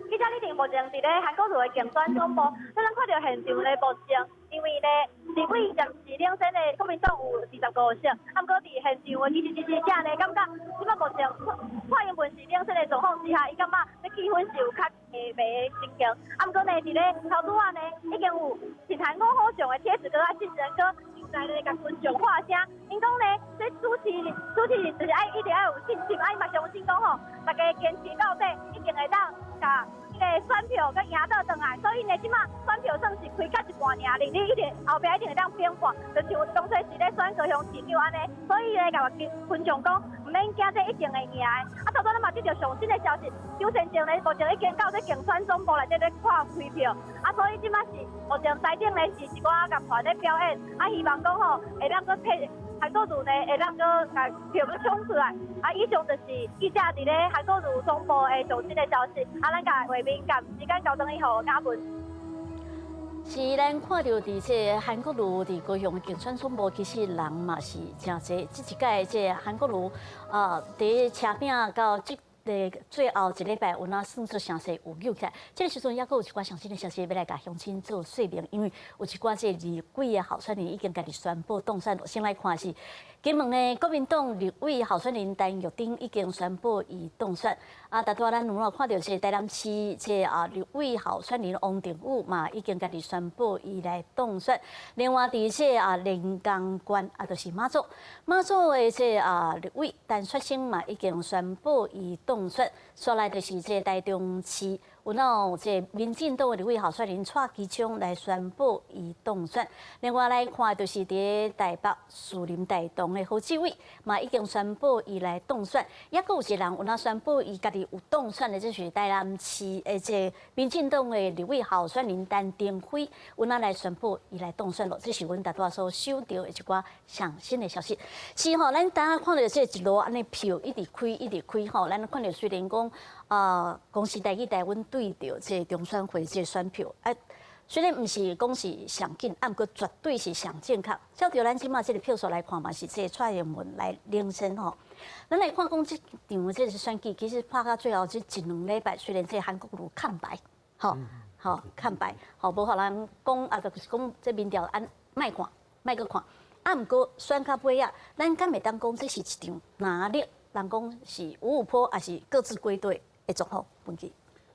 记者李婷目前伫咧韩国瑜的竞选总部，咱看到现场的目前，因为呢，立委暂时领先的国民党有25席，啊，不过伫现场的支持者呢，感觉即摆目前蔡英文是领先的状况之下，伊感觉这气氛是有较白的情形。啊，不过呢，伫咧头拄仔呢，已经有挺韩国好上的帖子搁啊，信人搁又来咧甲群众话声。因讲呢，这主持就是一定要有信心，啊，伊嘛相信讲吼，大家坚持到底，一定会当甲这个选票甲赢倒转来。所以呢，即马选票算是开较一半尔，你一定后壁一定会当变化，就像当初是咧选高雄市长安尼。所以呢，甲群众讲，唔免惊，这一定会赢的。啊，头先咱嘛得到上新的消息，邱先生呢目前已经到这竞选总部内底咧看开票，啊，所以即马是目前台顶呢是一寡甲团咧表演，啊，希望讲吼会当搁配。韩国瑜呢，会当搁甲票搁冲出来。啊，以上就是记者伫咧韩国瑜总部的最新的消息。啊，咱甲画面甲时间交转以后，嘉文。是咱看到伫这韩国瑜伫高雄竞选总部，其实人嘛是真侪。这一届这韩国瑜伫车饼到最后一礼拜有哪算出详细有扭起来？这个时阵也阁有一寡详细的消息要来甲乡亲做说明，因为有一寡这立委的候选人已经家己宣布当选。先来看是金门的国民党立委候选人陈玉珍已经宣布伊当选。啊，大多咱有看到是台南市这立委候选人王定宇嘛，已经家己宣布伊来当选。另外伫这连江县就是马祖的这立委陈雪生嘛，已经宣布伊当选。再来就是这台中市有这民进党的立委候选人蔡其昌来宣布伊当选。另外来看就是伫台北树林台东的何志伟嘛，已经宣布伊来当选。也阁有一个人有哪宣布伊家己有当选的，就是台南市的这民进党的立委候选人陈定辉，有哪来宣布伊来当选咯。这是阮大多所收到的一寡上新的消息。是吼，咱大家看到这一路安尼票一直开吼，咱看到虽然讲公司台湾对着这中选会这选票，虽然毋是讲是上紧，不过绝对是上正确。照着咱即马这个票数来看嘛，是这蔡英文来领先吼。咱来看讲这场这是选举，其实拍到最后这一两礼拜，虽然这韩国瑜看白，看白，无互人讲就是讲这民调卖搁看。不过选到尾啊，咱敢袂当讲这是一场哪里？人讲是五五坡，还是各自归队的状况？问题。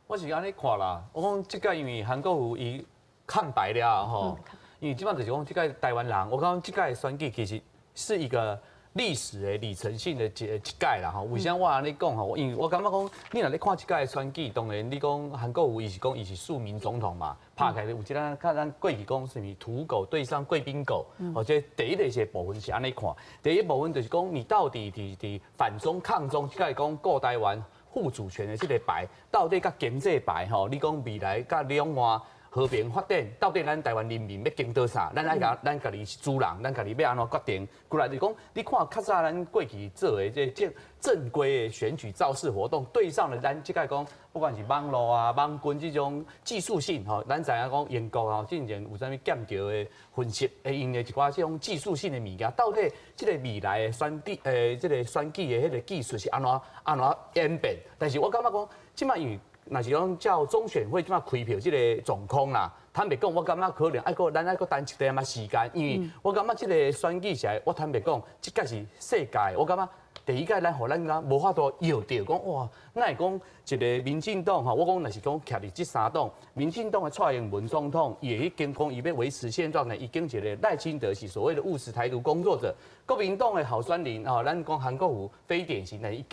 我是安尼看啦，我讲即个因为韩国瑜伊看白了吼，因为基本就是讲即个台湾人，我讲即个选举其实是一个历史的里程性的一届啦吼。为啥我安尼讲吼？因为我感觉讲，你若咧看即届选举，当然你讲韩国瑜伊是庶民总统嘛，拍开有即个看咱过去讲是咪土狗对上贵宾狗，或者第一个些部分是安尼看，第一部分就是讲你到底伫反中抗中，即个讲顾台湾。护主权的这个牌，到底甲经济牌吼？你讲未来甲两岸和平发展，到底咱台湾人民要经到啥？咱家己是主人，咱家己要安怎决定？过来就讲，你看较早咱过去做的这正规的选举造势活动，对上了咱即个讲，不管是网络啊、网军这种技术性吼，咱知影讲英国吼，之前有啥物剑桥的分析，因的一寡这种技术性的物件，到底这个未来的这个选举的迄个技术是安怎演变？但是我感觉讲，即摆因为若是讲叫中选会即马开票即个状况啦，坦白讲，我感觉可能咱爱搁等一点仔时间，因为我感觉即个选举是，我坦白讲，即届是世界，我感觉第一届咱互咱讲无法度摇着讲哇，咱会讲一个民进党吼，我讲若是讲徛伫即三党，民进党的蔡英文总统也已经讲伊要维持现状呢，已经一个赖清德是所谓的务实台独工作者，国民党的候选人吼，咱讲韩国瑜非典型的，伊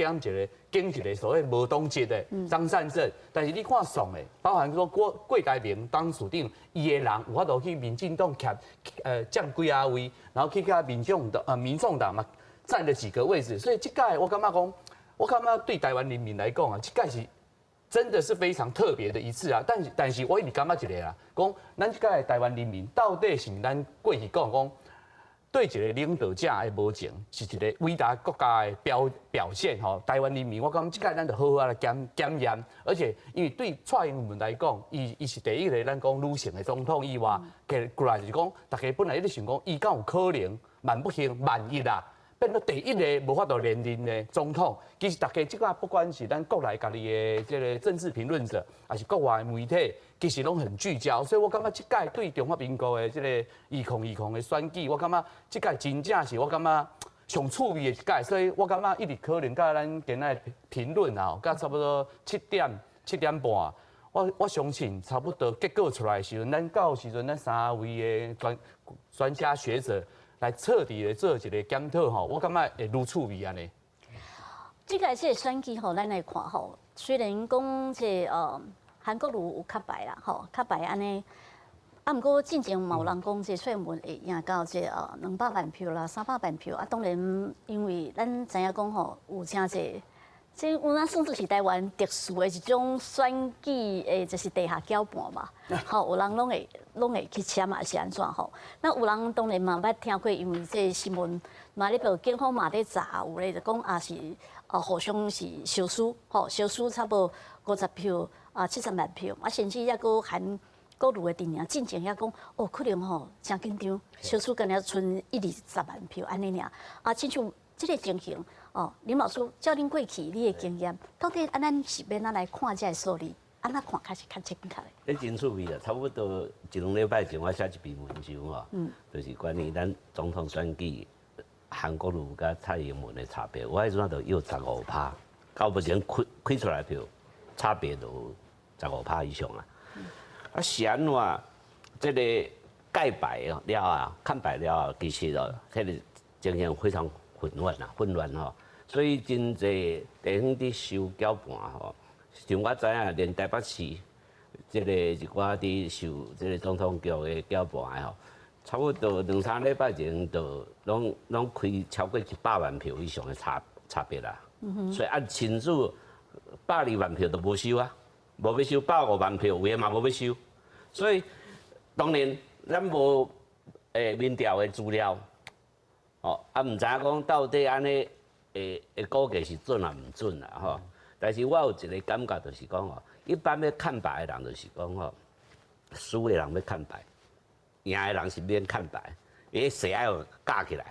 经一个所谓无党籍的张善政，但是你看爽的，包含说郭台铭当属长，伊的人有法度去民进党占几啊位，然后去甲民众党嘛。占了几个位置，所以这届我感觉讲，我感觉对台湾人民来讲啊，这届是真的是非常特别的一次啊。但是我一直感觉一个啦，讲咱这届台湾人民到底是咱过去讲对一个领导者的无情，是一个伟大国家的表现吼。台湾人民，我感觉这届咱就好好来检验，而且因为对蔡英文来讲，伊是第一个咱讲女性的总统以外，过来就是讲，大家本来一直想讲，伊敢有可能万不幸万一啦。变到第一个无法度连任的总统，其实大家即个不管是咱国内家己的这个政治评论者，还是国外的媒体，其实拢很聚焦。所以我感觉即届对中华民国的这个2020的选举，我感觉即届真正是我感觉上趣味的一届。所以我感觉一直可能甲咱今仔评论啊，甲差不多7点半，我相信差不多结果出来的时阵，咱到时阵咱3位的专家学者。来彻底的做一个检讨吼，我感觉会愈趣味安尼。这个选举吼，咱来看吼，虽然讲韩国瑜有较败啦吼，较败安尼，啊，毋过进前嘛有人讲蔡英文会赢到200万票啦、300万票啊，当然因为咱知影讲吼，有真济。即有咱算作是台湾特殊的一种选举的，就是地下搅拌嘛。吼，有人拢会去签嘛是安怎吼？那有人当然嘛捌听过，因为这新闻嘛咧报警方嘛咧查有咧，就讲也是互相是小输，吼小输差不多50票70万票，啊甚至抑个韩国瑜的阵营进前遐讲，可能吼真紧张，小输敢若剩120万票安尼尔，啊，亲像这个情形。林老师，照恁过去你的经验，到底咱是要哪来看这个数字？安怎看较正确的？迄真趣味啦，差不多1、2礼拜前我写一篇文章吼，就是关于咱总统选举韩国瑜甲蔡英文的差别。我迄阵就有15%，到目前开出来票差别就15%以上啊。是安怎？这个盖牌了啊，看牌了后，其实迄个情形非常混乱吼。所以真侪地方伫收搅拌吼，像我知影，连台北市即个一寡伫收即个总统局的搅拌的吼，差不多2、3礼拜前就拢开超过100万票以上的差别啦。所以按亲自120万票都无收啊，无要收105万票，有诶嘛无要收。所以当然咱无民调的资料，毋知影讲到底安尼。会估计是准啊，毋准啦吼。但是我有一个感觉，就是讲吼，一般要看牌的人就是讲吼，输的人要看牌，赢的人是免看牌，伊势爱架起来，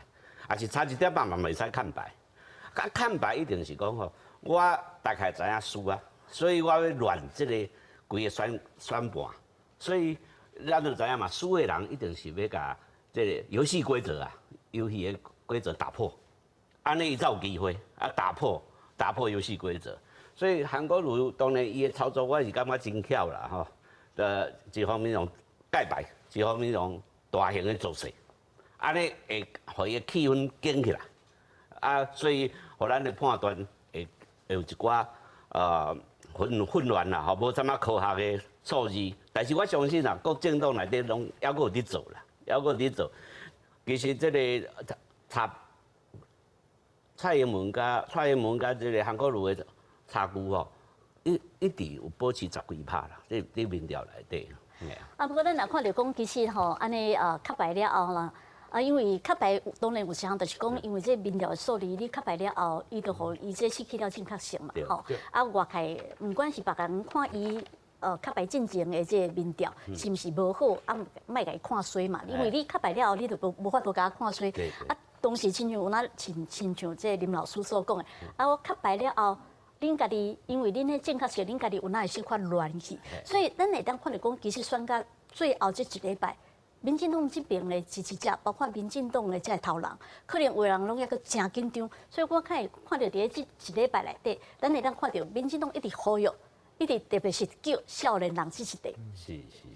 也是差1点嘛袂使看牌。看牌一定是讲吼，我大概知影输啊，所以我要乱即个规个选盘，所以咱就知影嘛，输的人一定是要甲即个游戏规则啊，游戏的规则打破。安尼伊才有机会打破游戏规则，所以韩国瑜当然伊的操作我是感觉真巧啦吼。一方面用盖牌，一方面用大型的造势，安尼会互伊的气氛紧起来所以互咱的判断会有一寡混乱啦，吼，无啥物科学的数字。但是我相信啦，各政党内底拢还佫有伫做啦，还佫有伫做。其实这个蔡英文甲这个韩国瑜的差距吼，一直有保持10几%啦，这民调内底。不过咱若看到讲，其实吼，安尼较败了后啦，因为较败当然有时阵就是讲，因为这民调的数字，你较败了后，伊就互伊这失去了正确性嘛，吼。外界不管是别人看伊。较败进前的这个民调是毋是无好？莫甲伊看衰嘛，因为你较败了后，你就无法度甲看衰。当时亲像有那亲像这林老师所讲的，我较败了后，恁家己，因为恁迄政客是恁家己有哪会小可乱去，所以咱会当看到讲，其实选到最后这一礼拜，民进党这边的支持者，包括民进党的这头人，可能有的人拢抑个真紧张，所以我看会看到伫这一礼拜内底，咱会当看到民进党一直呼吁，一直特别是叫少年人支持的，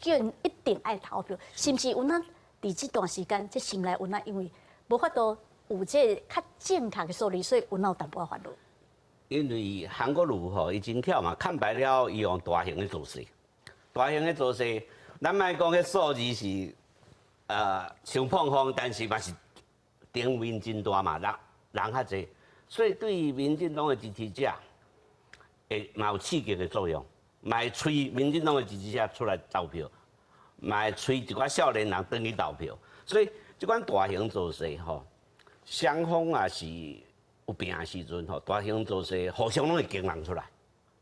叫因一定爱投票，是毋是有哪伫这段时间，这心内有哪因为无法度有这较正确的数字，所以有哪有淡薄烦恼。因为韩国瑜吼，伊真巧嘛，看白了，伊用大型的做势，大型的做势，咱莫讲迄数字是伤碰风，但是嘛是场面真大嘛，人较济，所以对于民进党的支持者，嘛有刺激的作用，嘛会催民进党的支持者出来投票，嘛会催一寡少年人登去投票，所以即款大型做势吼，双方也是。有病的时阵吼，大型做势互相拢会惊人出来，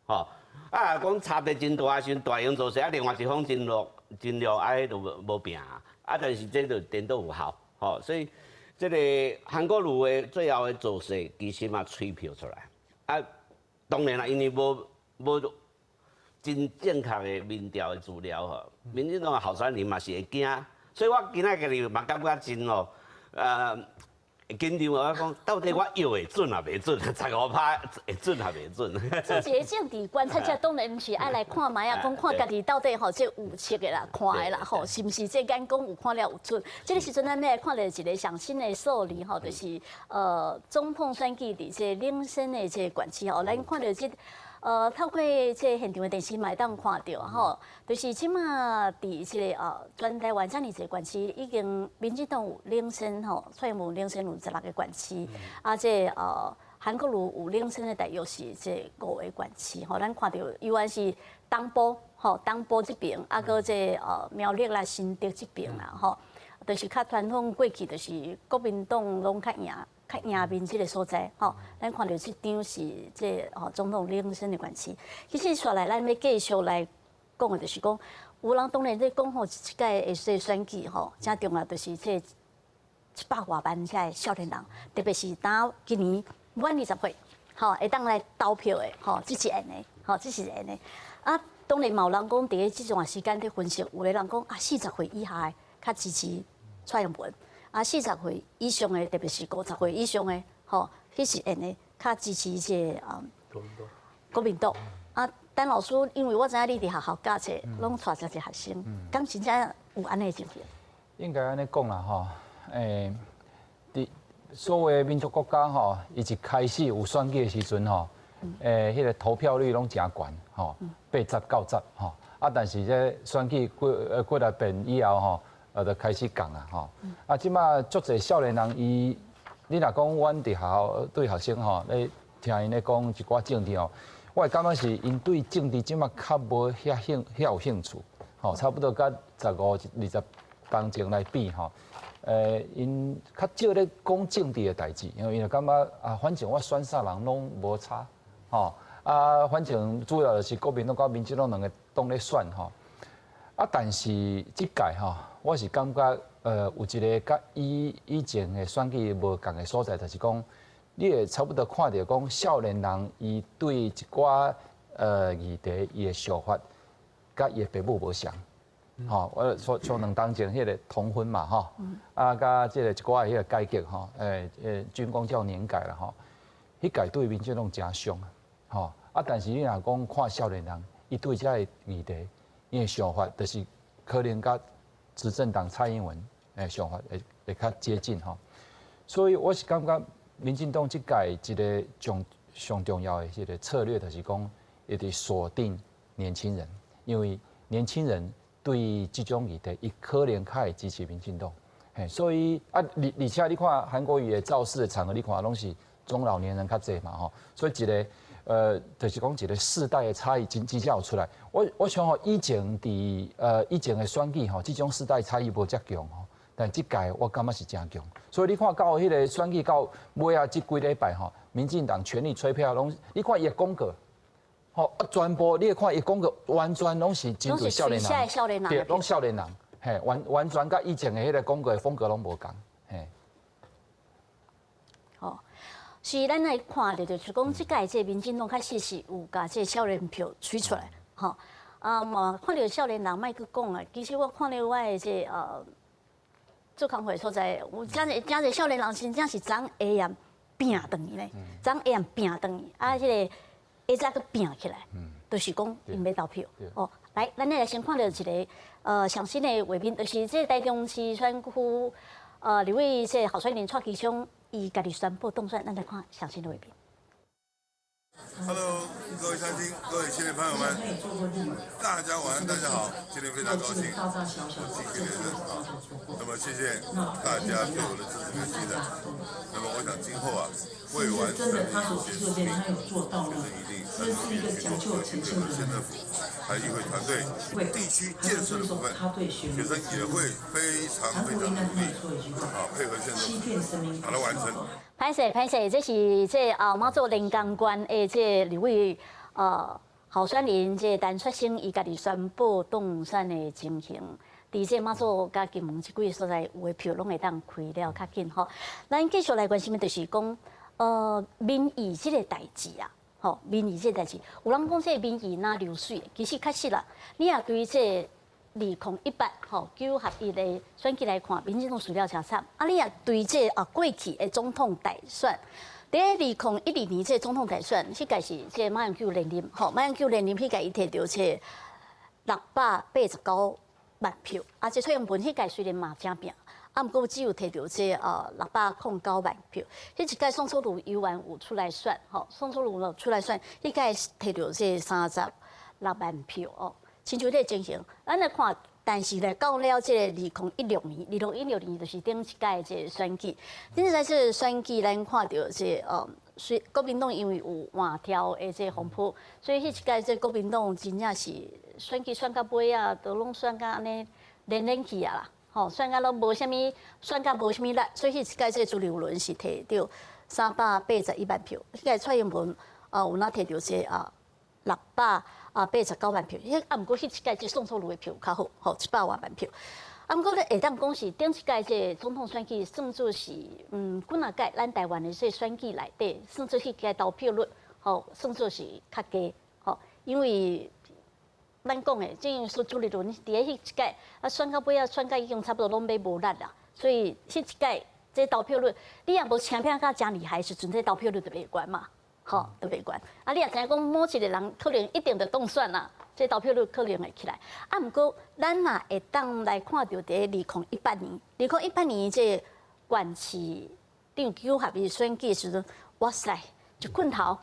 吼讲差别真大的时阵，大型做势另外一方真弱，就无病但是这就颠倒有效，吼，所以这个韩国瑜的最后的做势，其实嘛吹票出来，当然啦，因为无真正确的民调的资料吼，民进党的候选人嘛是会惊，所以我今仔日嘛感觉真紧张我讲，到底我摇会准啊，袂准？15%会准啊，袂准？做一个政治观察者，当然毋是爱来看卖啊，讲看家己到底吼这有切的啦，看的啦吼，是毋是这眼光有看了有准？这个时阵咱要来看到一个上新的数字吼，就是总统选举伫这领先的这县市吼，咱看到这。透过这现场的电视嘛，会当看到吼，就是即马伫这个全台湾遮尔侪县市，已经民进党有领先吼，蔡英文领先有16个县市，这韩国瑜有领先的大约是这5个县市吼，咱看到尤其是东部吼，东部这边，搁这苗栗啦、新竹这边啦吼，就是较传统过去就是国民党拢较赢。较赢面即个所在，吼，咱看到这张是这总统领先的县市。其实说来，咱要继续来讲的，就是讲，有人当然在讲吼，即届的这选举吼，正重要就是这100多万这少年人，特别是当今年满20岁，吼，会当来投票的，吼，这是安尼，吼，这是安尼。当然嘛有人讲，伫这段时间在分析，有的人讲40岁以下的较支持蔡英文。40岁以上的，特别是50岁以上的，吼，迄是安尼较支持这国民党。陈老师，因为我知影你伫学校教册，拢带这些学生，敢真正有安尼情形？应该安尼讲啦，吼，所谓民族国家吼，伊一开始有选举的时阵吼，迄个投票率拢真悬，吼，80、90，吼，但是这选举过来变以后吼。就开始讲啊，吼！即马足侪少年人，你若讲阮伫学校对学生吼，咧听因咧讲一寡政治吼，我会感觉是因对政治即马较无遐有兴趣，吼，差不多甲15、20当前来比吼，因较少咧讲政治的代志，因为因感觉反正我选啥人拢无差，吼，反正主要就是国民党甲民进党两个党咧选吼。但是即届吼，我是感觉有一个甲以前的选举无共的所在，就是讲，你会差不多看到讲少年人伊对一寡议题伊的想法，甲伊的父母无相。吼，我像两当前迄个同婚嘛吼，甲即个一寡迄个改革吼，军公教年改啦吼，迄届对民进党真伤吼，但是你若讲看少年人，伊对遮个议题。因为想法就是可能甲执政党蔡英文诶想法会较接近吼，所以我是感觉民进党即届一个上重要的一个策略就是讲，一直锁定年轻人，因为年轻人对这种议题，伊可能较会支持民进党，所以而且你看韩国瑜的造势的场合，你看拢是中老年人较济嘛吼，所以一个。就是讲一个世代的差异真正有出来。我想吼，以前以前的选举吼，这种世代差异无遮强吼，但即届我感觉是真强。所以你看到迄个选举到尾啊，这几礼拜吼，民进党全力催票拢，你看伊的广告，吼全部你看伊广告完全拢是针对少年人，对，拢少年人，嘿，完全甲以前的迄个广告的风格拢无共，嘿。是咱来看到，就是讲即届这民进党确实是有甲这少年票取出来，吼。嘛看到少年人莫去讲啊，其实我看到我的这做工会所在，有真侪少年人真正是昨下暗拼转去咧，昨下暗拼转去，啊，迄个下早去拼起来，就是讲因要投票。哦，来，咱来先看到一个上新的画面，就是这台中市选区立委这候选人蔡其昌，伊家己宣布当选，咱来看上新的画面。Hello， 各位乡亲，各位青年朋友们，大家晚安，大家好，今天非常高兴，我今天啊，那么谢谢大家对我的支持跟信任。那么我想今后啊，会完成一些事情，就是一定在努力去做核心的县政府，还有议会团队、地区建设的部分，学生也会非常努力，配合县政府，把它完成。歹势，这是这马祖连江县的这立委候选人这陈雪生伊家己宣布当选的情形。伫这马祖甲金门这几个所在有的票拢会当开了较紧吼。咱继续来关心的就是讲民意这个代志啊，吼民意这个代志，有人讲这民意哪流水，其实确实啦，你也对这2018吼9合1的选举来看，民进党输了真惨。啊，你也对这过去的总统大选，伫2012年这总统大选，迄届是这马英九连任，吼马英九连任迄届伊摕到这689万票，啊，这蔡英文迄届虽然嘛真拼，啊，毋过只有摕到这609万票。迄一届宋楚瑜犹原有出来选，吼宋楚瑜出来选，迄届摕到这36万票哦。亲像这情形，咱来看，但是咧，到了这个2016年就是顶一届这选举，顶一届这选举，咱看到这国民党因为有换条的这风波，所以迄一届这国民党真正是选举选到尾啊，都拢选到安尼连去啊啦，吼，选到拢无啥物，选到无啥物力，所以迄一届这朱立伦是摕到381万票，迄届蔡英文有哪摕到这689万票，毋过迄一届即宋楚瑜的票较好，吼100万票。毋过咧会当讲是顶一届即总统选举，算作是几啊届咱台湾的这选举内底，算作迄个投票率，吼算作是较低，吼，因为咱讲的，正如说朱立伦伫迄一届选到尾选到已经差不多拢要无力啦，所以迄一届这投票率，你也无强拼到真厉害时阵，这投票率就袂悬嘛。吼，都袂悬。啊，你也知影讲，某一个人可能一定就当选啦，这投票率可能会起来。啊，毋过咱也会当来看到伫2018年这县市长9合1选举时阵，哇塞，一棍头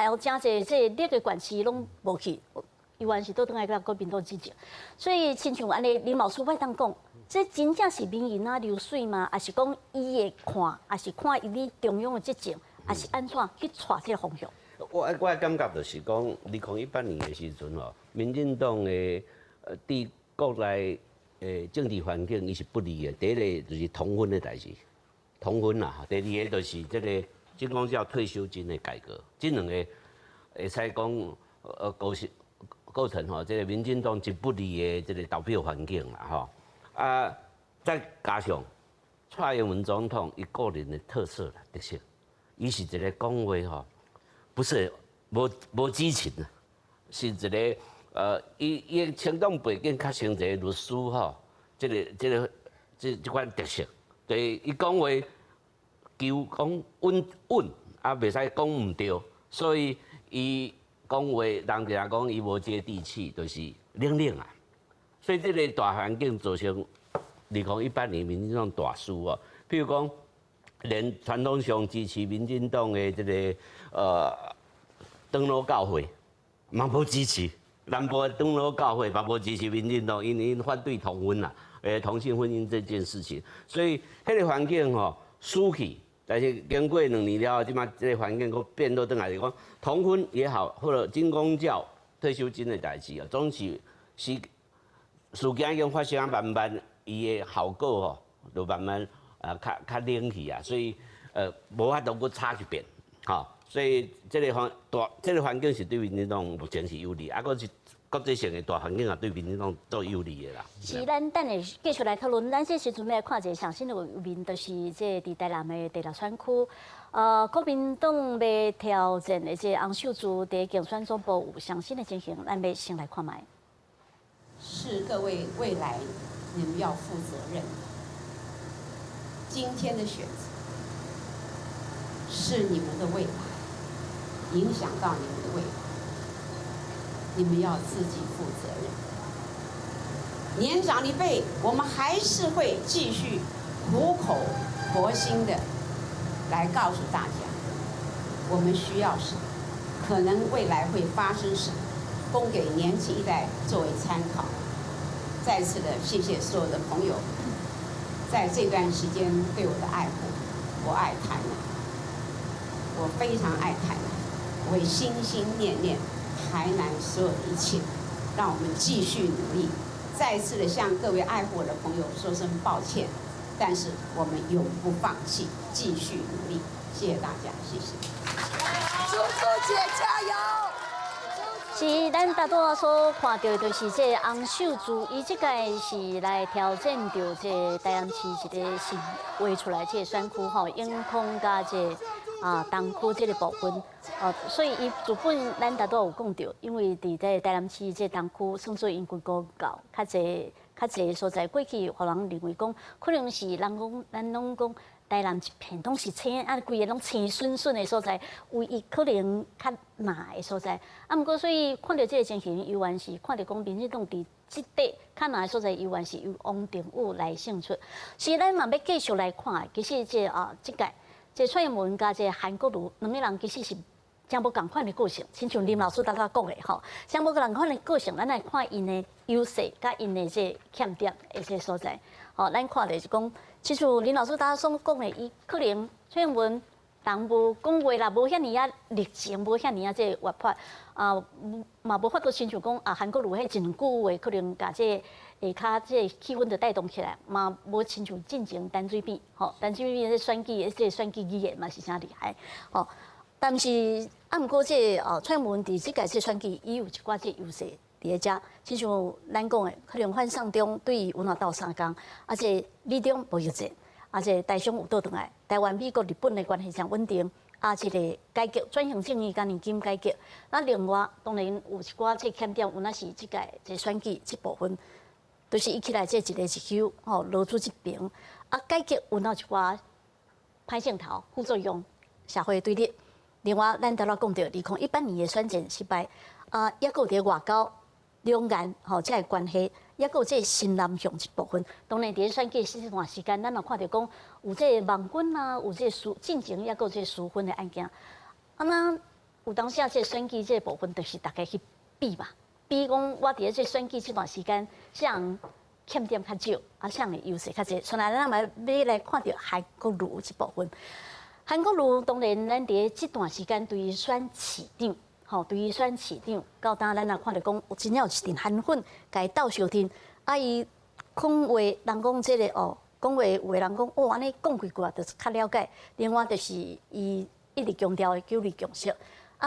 有真侪这列个县市拢无去，伊原是倒转来甲国民党支持。所以亲像安尼，林老师我当讲，这真正是民意哪流水吗？还是讲伊会看，还是看伊哩中央的执政？还是安怎去带这个方向？我的感觉就是讲，2018年的时阵吼，民进党的对国内政治环境伊是不利的。第一个就是同婚的代志，同婚啦；第二个就是这个军公教退休金的改革，这两个会使讲构成吼，这个民进党一不利的这个投票环境啦吼。啊，再加上蔡英文总统伊个人的特色啦特色。伊是一个讲话吼，不是无激情啊，是一个伊成长背景较像一个律师吼，这款特色，就是伊讲话求讲稳，啊袂使讲唔对，所以伊讲话人家讲伊无接地气，就是冷啊，所以这个大环境造成2018年民进党大输哦，譬如讲。连传统上支持民进党的这个长老教会嘛无支持，南部的长老教会嘛无支持民进党，因为反对同婚啦，同性婚姻这件事情，所以迄个环境吼输去，但是经过2年了后，即马这个环境佫变倒转来，就讲同婚也好，或者军公教退休金的代志啊，总是事件已经发生慢慢伊的效果吼，就慢慢。较冷去啊，所以无法度佫差一遍，吼，所以这个环境是对民进党目前是有利，啊，佫国际性的大环境也对民进党都有利的啦。是，咱等下继续来讨论。咱这时阵要看一个上新的画面，就是这伫台南的第6选区，国民党要挑战的这洪秀柱伫竞选总部有上新的情形，咱要先来看卖。是各位未来你们要负责任的。今天的选择是你们的未来，影响到你们的未来，你们要自己负责任。年长一辈，我们还是会继续苦口婆心的来告诉大家，我们需要什么，可能未来会发生什么，供给年轻一代作为参考。再次的谢谢所有的朋友，在这段时间对我的爱护。我爱台南，我非常爱台南，我会心心念念台南所有的一切。让我们继续努力，再次的向各位爱护我的朋友说声抱歉，但是我们永不放弃，继续努力。谢谢大家，谢谢。猪猪姐加油！是咱大多所看到，就是这洪秀柱，伊这个是来挑战着这台南市一个新画出来这选区吼，永康加这东区这个部分，所以伊主本咱大多有讲到，因为伫在台南市这东区，算做因规模高，较侪的所在，过去互人认为讲，可能是人讲咱拢讲。台南一片拢是青，规个拢青顺顺的所在，唯一可能较难的所在。毋过所以看到这个情形，犹原是看到讲民进党伫即块较难的所在，犹原是由王定宇来胜出。是咱嘛要继续来看，其实即届即蔡英文加即韩国瑜两个人其实是真无共款的个性，亲像林老师刚刚讲的吼，真无共款的个性，咱来看因的优势甲因的这欠点的这所在。吼，咱看的是讲。其实林老师大家所讲的，伊可能蔡英文人无讲话啦，无遐尼啊热情，无遐尼啊这活泼嘛无法度亲像讲韩国瑜迄真久话，可能甲这下骹这气氛就带动起来，嘛无亲像进前陈水扁，吼，陈水扁这选举这选举语言嘛是真厉害，吼。但是毋过这蔡英文伫即届这选举，伊有一寡这优势。伫遮，亲像咱讲的，可能反送中对伊有哪斗3工，而且美中无疫情，而且台商有倒转来，台湾、美国、日本的关系上稳定，一个改革转型正义甲年金改革。那另外当然有一寡这欠点，有那是即届这选举这部分，就是伊起来这一个一休吼落出一边，改革有哪一寡歹镜头、副作用、社会对立。另外，咱头仔讲到2018年的选战失败，也有伫外交。两岸吼，这个关系，也有这新南向一部分。当然，伫选举这段时间，咱也看到讲有这盟军啊，有这进程，也有这疏分的案件。那有当时这选举这部分，就是大家去比嘛，比讲我伫这选举这段时间，像欠点较少，像的优势较侪。所以咱嘛要来看到韩国瑜这部分。韩国瑜当然，咱伫这段时间对于选市长。吼，对于选市长，到当咱也看到讲，有真正有一阵韩粉，甲伊斗相听。伊讲话，人讲这个讲话有个人讲，安尼讲几句啊，就是较了解。另外就是伊一直强调的九二共识。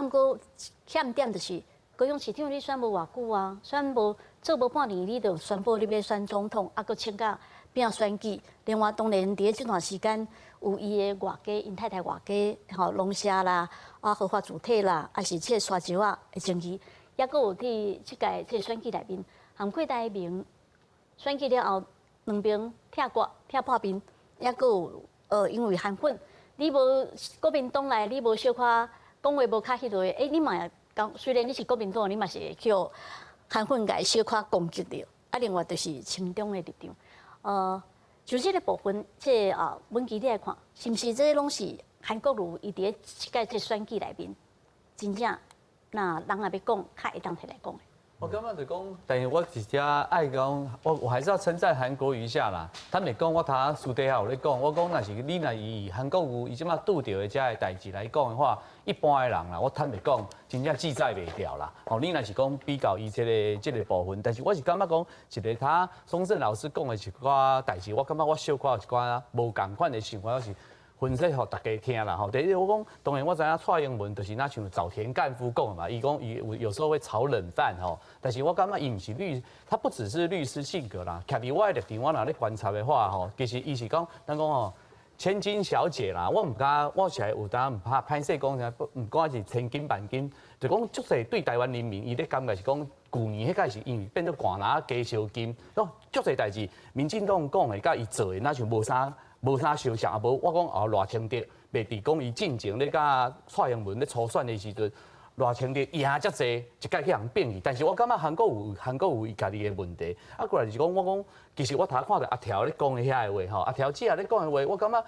毋过欠点就是，高雄市长你选无偌久啊，选无做无半年，你就宣布你要选总统，佫请假变选举。另外当然伫这段时间。有伊的外家，因太太外家，吼龙虾啦，合法主体啦，还是这沙石啊的争议，也佫有伫即届这选举内面，韩国台面选举了后，两边拆挂拆破面，也佫有因为韩粉，你无国民党内，你无小可讲话无较迄落，你嘛讲，虽然你是国民党，你嘛是会叫韩粉甲小可攻击着，另外就是亲中的立场，就这个部分，这文琪你来看，是毋是这拢是韩国瑜伊伫即届这选举内面，真正那人也要讲，较会当摕来讲的。我感觉就讲，但是我直接爱讲，我还是要称赞韩国瑜一下啦。他没讲，我他私底下有咧讲，我讲那是你若以韩国瑜伊即马拄着的这个代志来讲的话，一般的人啦，我坦白讲，真正记载袂掉啦。你若是讲比较伊这个部分，但是我是感觉讲，一个他松正老师讲的一寡代志，我感觉我小可有一寡无共款的想法，是分析互大家听啦吼。第一，我讲当然我知影蔡英文就是那像早田干夫讲的嘛，伊讲伊有时候会炒冷饭吼，但是我感觉伊唔是他不只是律师性格啦，徛伫我的立场，我若咧观察的话吼，其实伊是讲咱讲吼。千金小姐啦，我唔敢，我是有当唔怕歹势讲啥，唔管是千金万金，就讲足侪对台湾人民，伊咧感觉是讲旧年迄个是因为变做寒拿加烧金，足侪代志，民进党讲的甲伊做的，那就无啥相像，啊无我讲哦赖清德，袂伫讲伊进前咧甲蔡英文咧初选的时阵。赖清德赢遮济，一概去人变去。但是我感觉韩国有伊家己的问题。啊，过来就是讲，我讲，其实我头看到阿条咧讲的遐个话吼，阿条姐咧讲的话，我感觉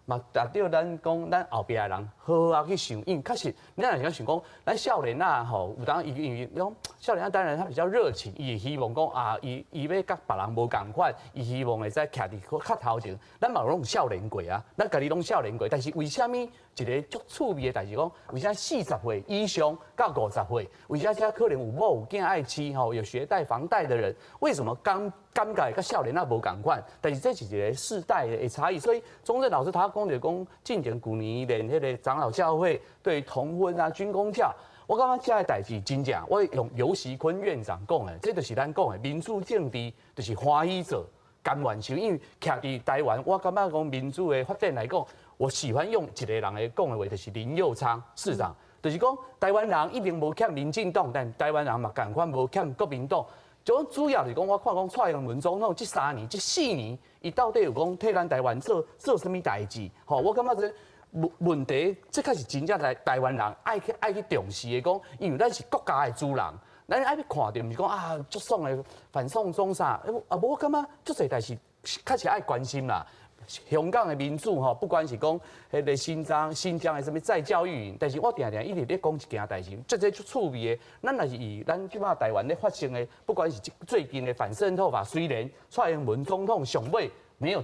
嘛达到咱讲咱后壁的人好好去想，因为确实，咱若想讲，咱少年啊吼，有当因为讲少年啊，当然他比较热情，伊会希望讲啊，伊要甲别人无共款，伊希望会使徛伫较头前。咱嘛拢有少年过啊，咱家己拢少年过，但是为虾米？一个足趣味的代志，讲为啥40岁以上到50岁，为啥遮可能有某有囝爱妻吼，有学贷房贷的人，为什么感觉甲少年啊无共款？但是这是一个世代的差异，所以钟正老师他讲就讲，进前旧年连迄个长老教会对同婚啊、军公教，我感觉这个代志真正，我用游锡堃院长讲的，这就是咱讲的民主政治，就是欢喜做。甘愿受，因为徛伫台湾，我感觉讲民主的发展来讲，我喜欢用一个人的讲的话，就是林右昌市长，就是讲台湾人一定无欠民进党，但台湾人嘛共款无欠国民党。就主要是讲，我看讲蔡英文总统这3年、这4年，伊到底有讲替咱台湾做什么代志？吼，我感觉这问题，这才是真正台湾人爱去重视的，讲因为咱是国家的主人。咱爱要看到，毋是讲啊，足爽的反送中啥，啊，无我感觉足侪代志，确实爱关心啦。香港的民主吼，不管是讲迄个新疆的什么再教育营，但是我定一直咧讲一件代志，这足趣味的。咱若是以咱即马台湾咧发生的，不管是最近的反渗透法，虽然蔡英文总统上尾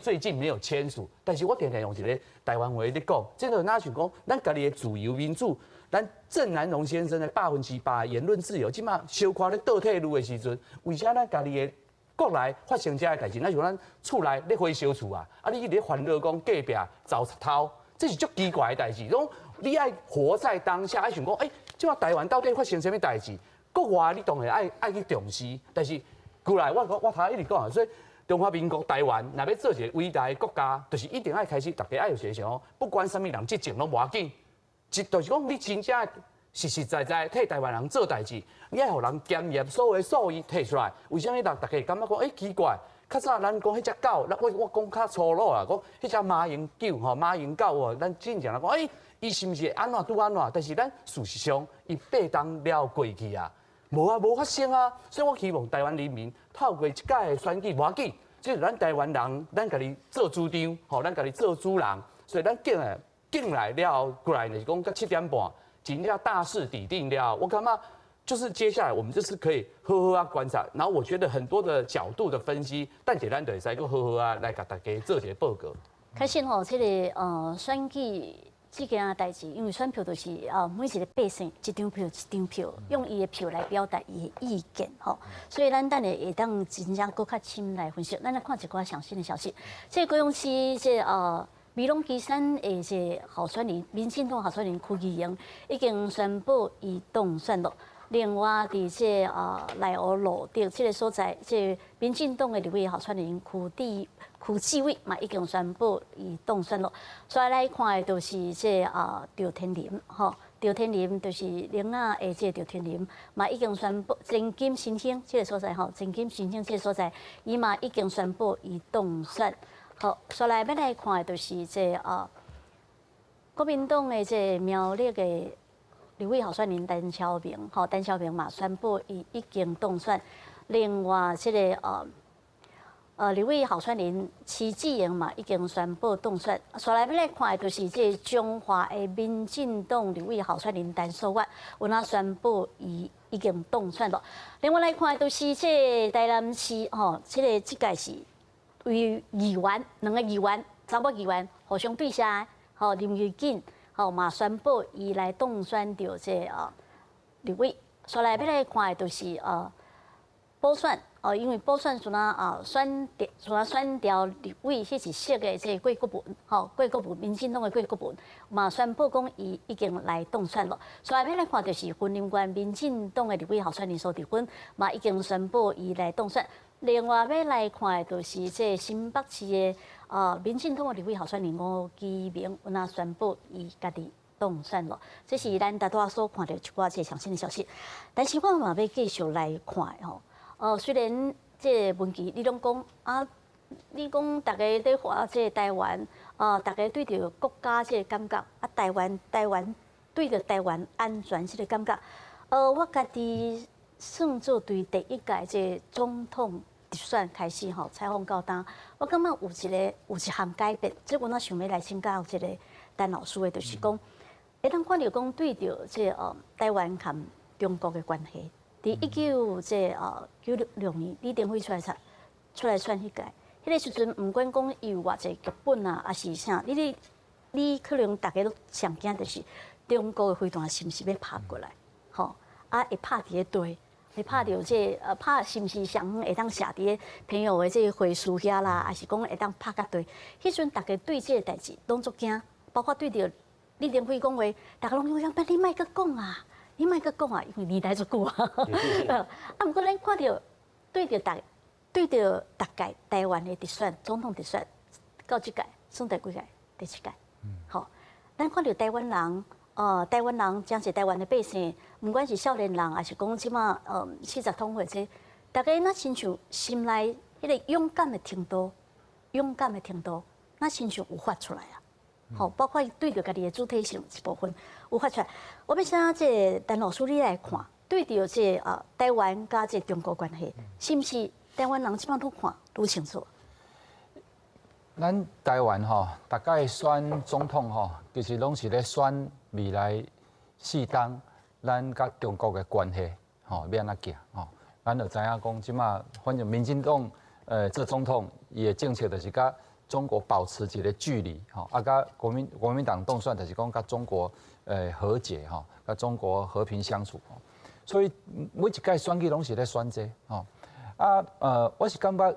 最近没有签署，但是我定用一个台湾话咧讲，这个哪像讲咱家己的自由民主。咱郑南榕先生的8%的言论自由，即马小可咧倒退路的时阵，为啥咱家己的国内发生这个代志？那像咱厝内咧火烧厝啊，啊你咧烦恼讲隔壁遭贼偷，这是足奇怪的代志。讲你爱活在当下，爱想讲，即马台湾到底发生什么代志？国外你当然爱去重视，但是过来我头一直讲，所以中华民国台湾若要做一个伟大的国家，就是一定爱开始大家爱有些想，不管什么人执政拢无要紧。就是讲，你真正实实在在替台湾人做代志，你爱互人检验所有数据摕出来。为什么大家感觉讲，奇怪？较早咱讲迄只狗，我讲较粗鲁啊，讲迄只马英九吼，马英狗哦，咱真正来讲，伊是毋是安怎拄安怎？但是咱事实上，伊8当了过去啊，无发生啊。所以我希望台湾人民透过一届的选举，无要紧，就是咱台湾人，咱家己做主张，吼，咱家己做主人，所以咱进来了，过来就是讲到7点半，真正大势底定了。我感觉就是接下来我们就是可以好好啊观察，然后我觉得很多的角度的分析，但简单的再个好好啊来给大家做一个报告。开始吼，这个选举这件代志，因为选票就是每一个百姓一张票，用伊的票来表达伊的意见吼，所以咱等下会当真正更较深来分析。咱来看一寡详细的消息，这高雄市美浓基山的这候选人，民进党候选人柯基英已经宣布伊当选了。另外，伫这内湖路顶这个所在，这民进党的立委候选人柯志伟嘛已经宣布伊当选了。所以来看的就是这赵天麟吼，赵天麟就是林仔的这赵天麟嘛已经宣布前金新兴这个所在吼，前金新兴这个所在，伊嘛已经宣布伊当选。好，所来要来看的就是这国民党的这苗栗的立委候选人陈超明，吼，陈超明嘛宣布伊已经当选。另外，这个立委候选人徐志莹嘛已经宣布当选。所来要来看的就是这中华的民进党立委候选人陈淑月，有哪宣布伊已经当选了。另外来看的就是这台南市，吼，这届是。为议员，2个议员，查某议员互相对下，吼林玉锦，吼嘛宣布伊来当选着这立委。所来要来看的就是补选因为补选选调立委，迄是设的这郭国文，郭国文，民进党的郭国文，嘛宣布讲伊已经来当选了。所以要来看就是云林县民进党的立委候选人苏治芬，嘛已经宣布伊来当选。另外要来看的就是这新北市的民进党的立委候选人吴基明，那宣布伊家己当选了。这是咱大多所看到一寡这上新的消息。但是我嘛要继续来看吼。虽然这文琪你拢讲啊，你讲大家在话这台湾，大家对着国家这个感觉，台湾对着台湾安全这个感觉，我家己算做对第一届这总统直选开始采访到当，我感觉有一项改变，这我想要来请教这个陈老师的，就是讲，会当看到讲对着这台湾和中国的关系。伫1996年，李登辉出来选迄届，迄个时阵，毋管讲伊有偌济剧本啊，还是啥，你可能大家都上惊就是中国的飞弹是毋是要拍过来，会拍伫个地，会拍着这拍是毋是上会当射伫个朋友的这会书遐啦，还是讲会当拍到地？迄阵大家对这个代志拢足惊，包括对着李登辉讲话，大家拢讲，你莫阁讲啊！你莫阁讲啊，因为年代足久啊。毋过咱看到对着大概台湾的直选总统直选，到即届算第几届？第7届。好，咱看到台湾人，台湾人真是台湾的百姓，毋管是少年人，还是讲即马40通或者，大家那亲像心内迄个勇敢的程度，那亲像有发出来啊。好，包括对着家己的主体性一部分有发出来。我要请这陈老师你来看，对着这台湾甲这中国关系，是毋是台湾人即摆愈看愈清楚？咱台湾大概选总统其实拢是咧选未来4当咱甲中国的关系要安怎行咱就知影讲即摆反正民进党做总统伊的政策就是甲中国保持一个距离，甲国民党当选就是讲甲中国和解，甲中国和平相处，所以每一届选举拢是咧选这，我是感觉，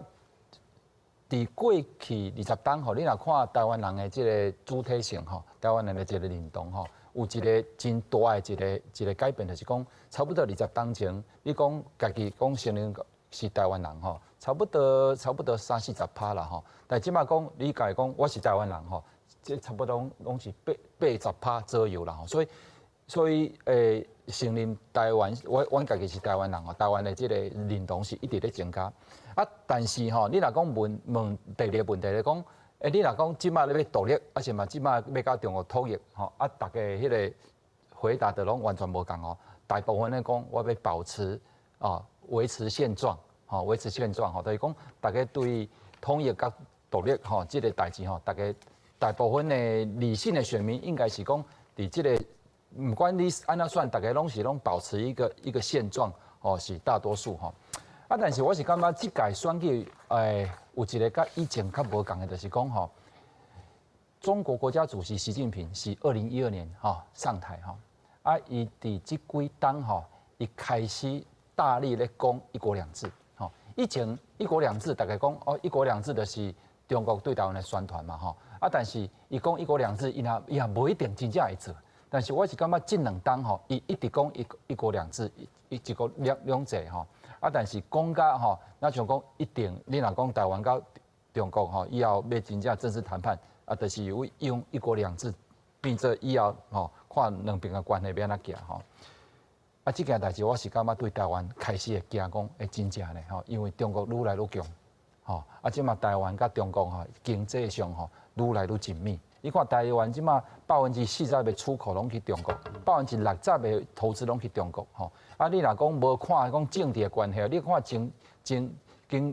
伫过去20当你若看台湾人的这个主体性台湾人的这个认同有一个真大的一个改变，就是讲差不多20当前，你讲家己讲承认是台湾人差不多30-40%啦但即马讲你家讲我是台湾人这差不多拢是80%左右啦所以承认台湾，我家己是台湾人台湾的这个认同是一直在增加但是你若讲问第二个问题来讲，你若讲即马要独立，是嘛即马要甲中国统一大家迄个回答的拢完全无共大部分咧讲我要保持维持现状。就是讲大家对统一甲独立这个代志大部分的理性的选民应该是讲，伫这个不管你安怎选，大家拢保持一个现状是大多数但是我是感觉这届选举有一个甲以前较无共的，就是讲中国国家主席习近平是2012年上台伊伫这几当伊开始大力咧讲一国两制。以前一国两制，大家讲一国两制就是中国对台湾的宣传嘛但是伊讲一国两制，伊也无一定真正会做。但是我是感觉这2当伊一直讲一国两制，一国两制但是讲甲那像讲一定，你若讲台湾甲中国以后要真正正式谈判就是用一国两制变做以后看两边的关系要安怎行这件代志我是感觉对台湾开始会惊讲会真正咧因为中国愈来愈强即马台湾甲中国经济上愈来愈紧密。你看台湾即马40%的出口拢去中国，60%的投资拢去中国你若讲无看讲政治的关系，你看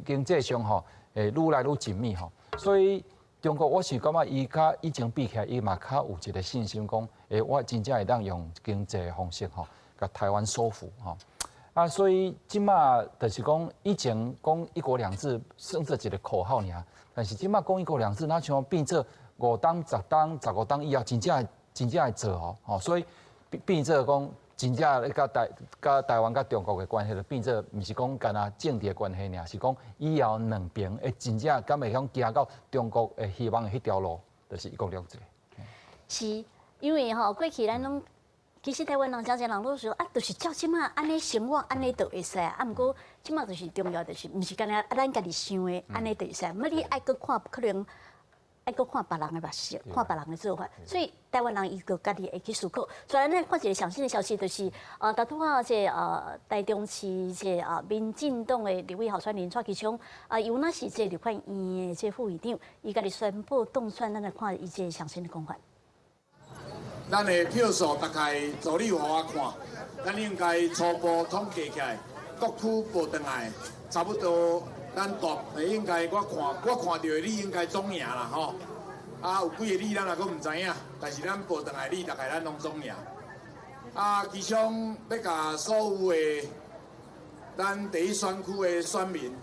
经济上愈来愈紧密所以中国我是感觉伊甲以前比起来，伊嘛较有一个信心讲我真正会当用经济的方式甲台湾收复所以即马就是讲以前讲一国两制算做一个口号尔，但是即马讲一国两制，那像变做5当、10当、15当以后真正会做所以变做讲真正甲台湾甲中国的关系，就变做毋是讲干那政治的关系尔，是讲以后两边会真正敢会向行到中国的希望的迄条路，就是一国两制。是因为过去咱拢。其实台湾人真侪人都说啊，就是照即马安尼生活，安尼就会使啊。毋过即马就是重要，就是毋是干那咱家己想的安尼就会使。毋你爱搁看，可能爱搁看别人的目色，看别人的做法。所以台湾人伊个家己会去思考。所以咱看一个上新的消息，就是大拄啊，这台中市这民进党的立委候选人蔡其昌由那是这立法院的这副议长，伊家己宣布当选，咱来看伊这上新的讲法。咱的票数大概助理互我看，咱应该初步统计起来，各区报转来，差不多咱应该我看到的你应该总赢啦吼。有几个你咱也阁唔知影，但是咱报转来你大概咱拢总赢。其中要甲所有的咱第一选区的选民，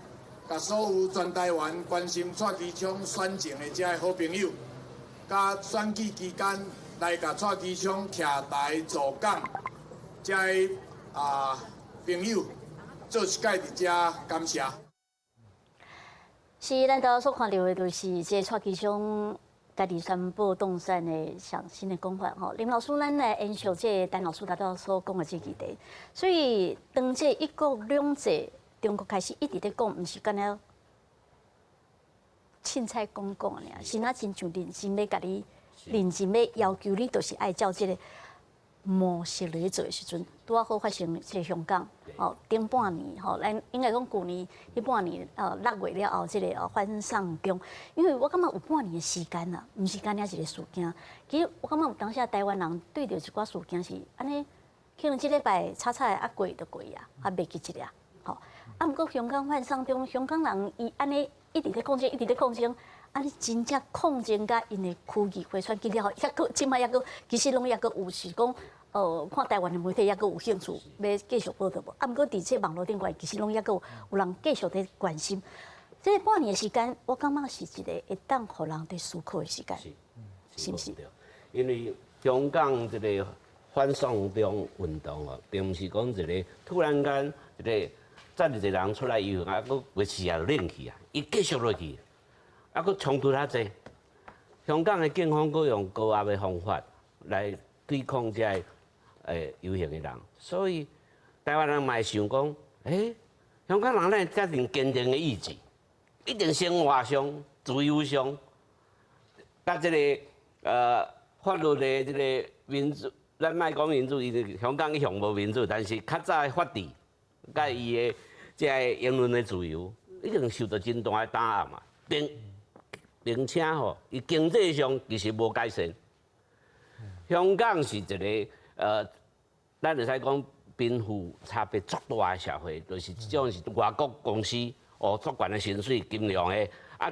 甲所有全台湾关心蔡其昌选情的这好朋友，甲选举期间。来甲蔡其昌徛台助讲，遮个朋友做一届伫遮感谢。是，咱都所看到的，就是这蔡其昌家己宣布当选的上新的讲法吼。林老师，咱来延续这陈老师大家所讲的这议题。所以，当这一国两制，中国开始一直在讲，毋是干了凊彩讲尔，是那真像认真要甲你。认真要要求你，就是爱照这个模式来做的时阵，拄好发生在香港顶半年咱应该讲旧年迄半年6月了后，这个反送中，因为我感觉有半年的时间啦，毋是干了一个事件。其实我感觉有当时台湾人对着一寡事件是安尼，可能即礼拜炒过就过啊，袂记一俩毋过香港反送中，香港人伊安尼一直在抗争，一直在抗争。安尼真正抗争甲因的区议会选举了后，抑阁即摆抑阁其实拢抑阁有是讲，看台湾的媒体抑阁有兴趣要继续报道无？毋过伫这网络顶块，其实拢抑阁有人继续在关心。这半年的时间，我感觉是一个会当互人在思考的时间，是毋是？因为香港这个反送中运动并毋是讲一个突然间一个站一个人出来以后，阁维持也冷去啊，伊继续落去。阁冲突较济，香港的警方阁用高压的方法来对抗这游行的人，所以台湾人嘛会想讲，香港人咱遮定坚定的意志，一定生活上、自由上，甲这个法律的这个民主，咱莫讲民主，伊香港一向无民主，但是较早的法治，甲伊的这言论的自由，一定受到真大的打压嘛，并且伊经济上其实无改善。香港是一个咱会使讲贫富差别足大的社会，就是即种是外国公司足悬的薪水、金融的，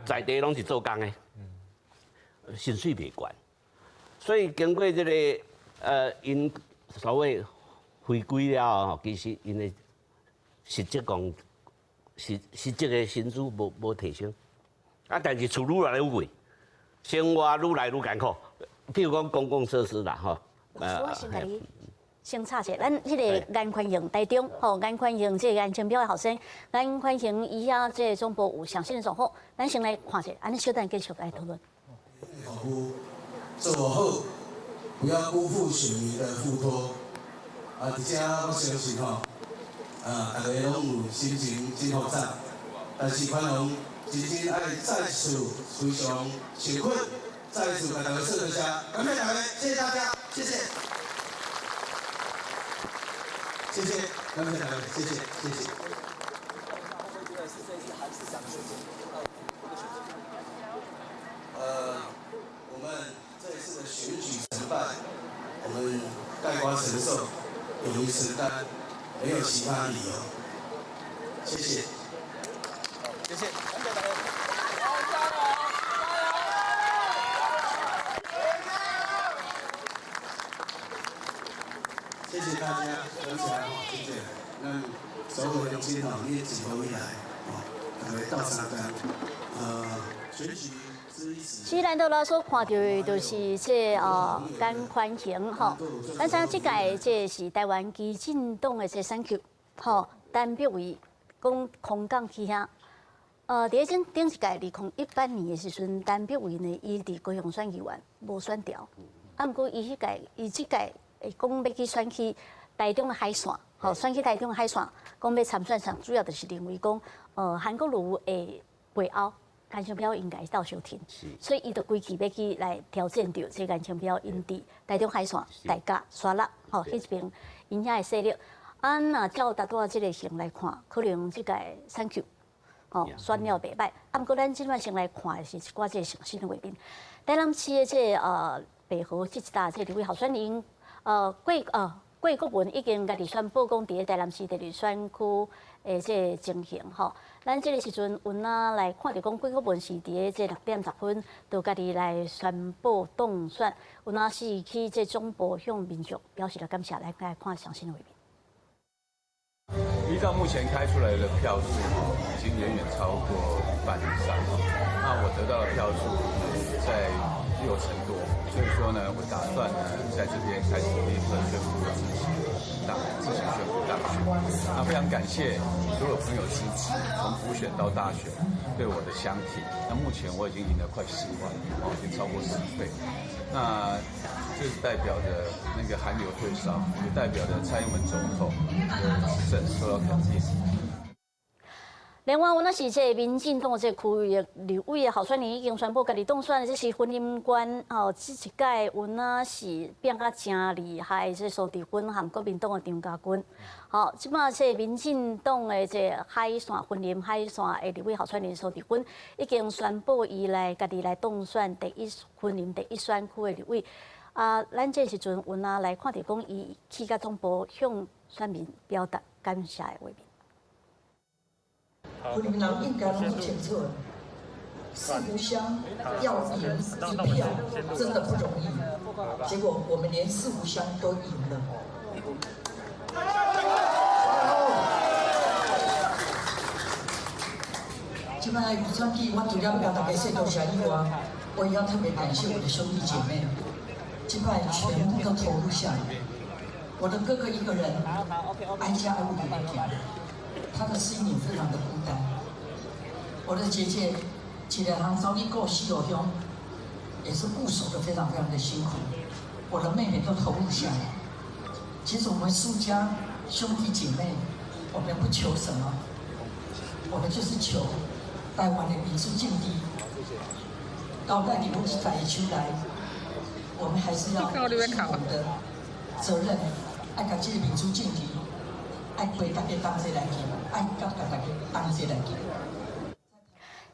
在地拢是做工的，薪水袂悬。所以经过这个因所谓回归了后，其实因的实际的薪资无提升。但是厝愈来愈贵，生活愈来愈艰苦。譬如讲公共设施啦，我先甲你先插者，咱迄个颜宽恒台中，颜宽恒这个颜清标的后生，颜宽恒以下这总部有详细的状况，咱先来看者，安尼小等继续来讨论。做好，不要辜负选民的付托。而且我相信大家拢有心情真复杂，但是宽宏。真正爱再次非常辛苦，再次给大家说一下，感谢大家，谢谢大家，谢谢，谢谢，感谢大家，谢谢，谢谢。我们这一次的选举成败，我们概括承受，勇于承担，没有其他理由。谢谢。谢谢，感谢大家。谢谢大家，而且谢谢，咱所有的乡亲你一直以来大家到场选举。虽然都来所看到的就是简宽型吼，咱知影即届这是台湾基进党的这选举吼，单表为讲空港起遐。第一阵顶一届2018年的时阵，单表为呢，伊伫高雄选议员无选掉，毋过伊即届会讲要去选去台中的海线，吼，选去台中的海线，讲要参选上，主要就是认为讲，韩国瑜的背后。颜清标应该到休庭，所以伊就规期要去来挑战到这颜清标因伫台中海线、大甲、沙鹿，吼，迄一边因遐的势力。若照达到即个型来看，可能即届选举，吼选了袂歹。毋过咱即摆先来看的是一寡即个诚信的画面。台南市的即北河这一搭即立委候选人，郭国文已经家己宣布讲，伫台南市第2选区的即情形吼。咱即个时阵，阮来看到讲，郭国文是伫即6点10分，就家己来宣布当选。阮是去即总部向民众表示了感谢，来看详细的画面。依照目前开出来的票数已经远远超过1半以上那我得到的票数在60%多，所以说呢，我打算呢在这边开始立刻宣布自行宣布当选。那非常感谢所有朋友支持，从补选到大选对我的相挺。那目前我已经赢了快10万，已经超过10倍。那这是代表着那个韩流退烧，也代表着蔡英文总统的执政受到肯定。另外，阮是这民进党这区域的立委的候选人已经宣布家己当选，这是婚姻观哦。这一届阮是变甲真厉害，这苏治军和国民党的张家军。好，即摆这民进党的这海线婚姻海线的立委候选人苏治军已经宣布伊来家己来当选婚姻第1选区的立委。咱这时阵阮来看到讲，伊去甲总部向选民表达感谢的画面。婚姻人应该拢很清楚，四不乡要赢1票真的不容易，结果我们连四不乡都赢了。今摆预算期，我除了表达感谢多谢以外，我也要特别感谢我的兄弟姐妹，今摆全部都投入下来。我的哥哥一个人挨家挨户的来讲。他的心里非常的孤单。我的姐姐一个人早已过西游乡，也是固守的非常非常的辛苦。我的妹妹都投入下来。其实我们苏家兄弟姐妹，我们不求什么，我们就是求台湾的民主境地。到内地不是改出来，我们还是要尽我们的责任，爱把这个民主境地。爱归大家当做来见，爱甲大家当做来见。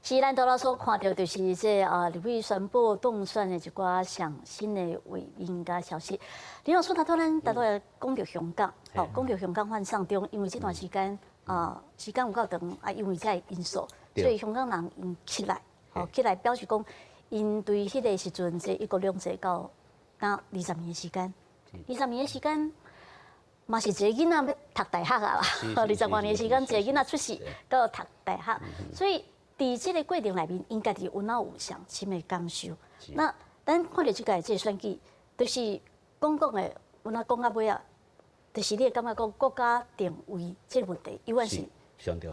是咱多老所看到，就是这立委宣布当选的一寡上新的画面甲消息。李老师，咱讲到香港，讲到香港犯上中，因为这段时间时间有够长，因为这因素，所以香港人因起来，起来表示讲，因对迄个时阵这1国2制到20年的时间，20年的时间。嘛是一个囡仔要读大学啊啦，20多年时间，一个囡仔出世到读大学，所以伫这个过程内面，因家己有上深的感受。那咱看到这个选举，就是讲的，阮讲到尾啊，就是你感觉讲国家定位这个问题，永远是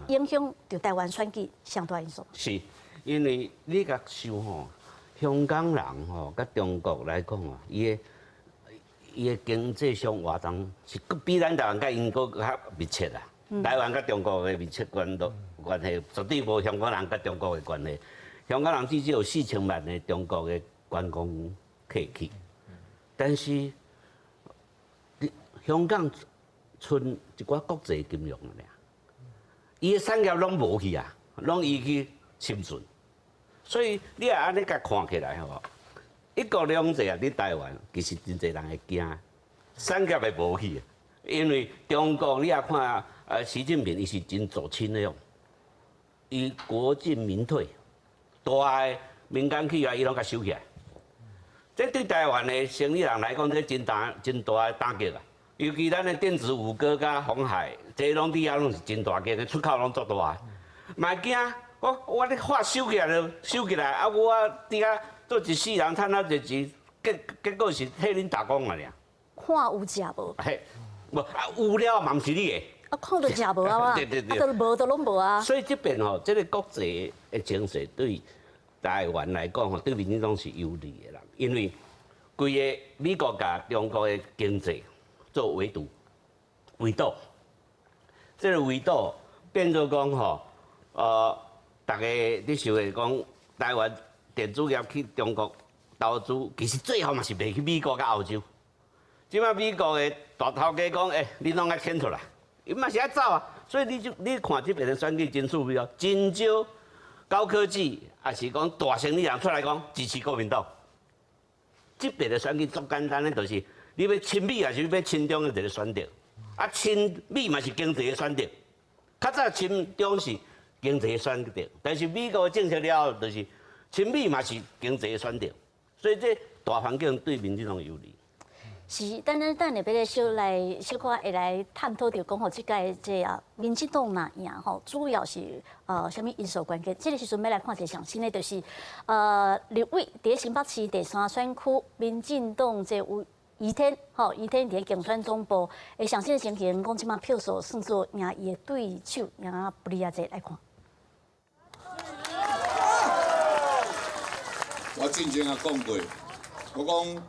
影响到台湾选举上大因素。是，因为你甲想吼，香港人吼，甲中国来讲啊，伊的经济上活动是比咱台湾甲英国较密切啦。台湾甲中国的密切关系，绝对无香港人甲中国的关系。香港人至少有4000万的中国的观光客去，但是香港剩一寡国际金融尔，伊的产业拢无去啊，拢伊去深圳。所以你也安尼甲看起来吼。1国2制啊！伫台湾其實真濟人會驚，產業會無去，因為中國你也看習近平伊是真左傾的樣，伊國進民退，大個民間企業伊攏甲收起來。這對台灣的生意人來講，這真大的打擊啊！尤其咱的電子五哥甲鴻海，這攏底下攏是真大嘅，出口攏足大。嘛驚我咧发收起来就收起来，啊，我伫遐做一世人赚啊侪钱，结果是替恁打工啊尔。看有食无？嘿，无啊有了嘛，毋是你的。啊，看到食无啊嘛，对对对，啊，都无都拢无啊。所以这边吼，这个国际的情势对台湾来讲吼，对民进党是有利的啦，因为规个美国甲中国的经济做围堵，这个围堵变做讲吼，大家你想的讲台湾电子业去中国投资，其实最后嘛是卖去美国甲澳洲。即摆美国的大头家讲，你拢爱迁出来，伊嘛是爱走啊。所以你看这边的选举真趣味哦，真少高科技也是讲大生意人出来讲支持国民党。这边的选举足简单的，就是你要亲美还是要亲中的一个选择，啊亲美嘛是经济的选择，较早亲中是经济的选择，但是美国的政策了后，就是亲美嘛是经济的选择，所以这大环境对民进党有利。是，等下要小可会来探讨着讲吼，即届这民进党若赢吼，主要是什么因素关键？这个时阵要来看一个上新的，就是立委伫新北市第3选区，民进党这有余天伫竞选总部的上新的情形，讲即马票数算作赢伊的对手赢不利啊，这来看。我之前也讲过，我讲。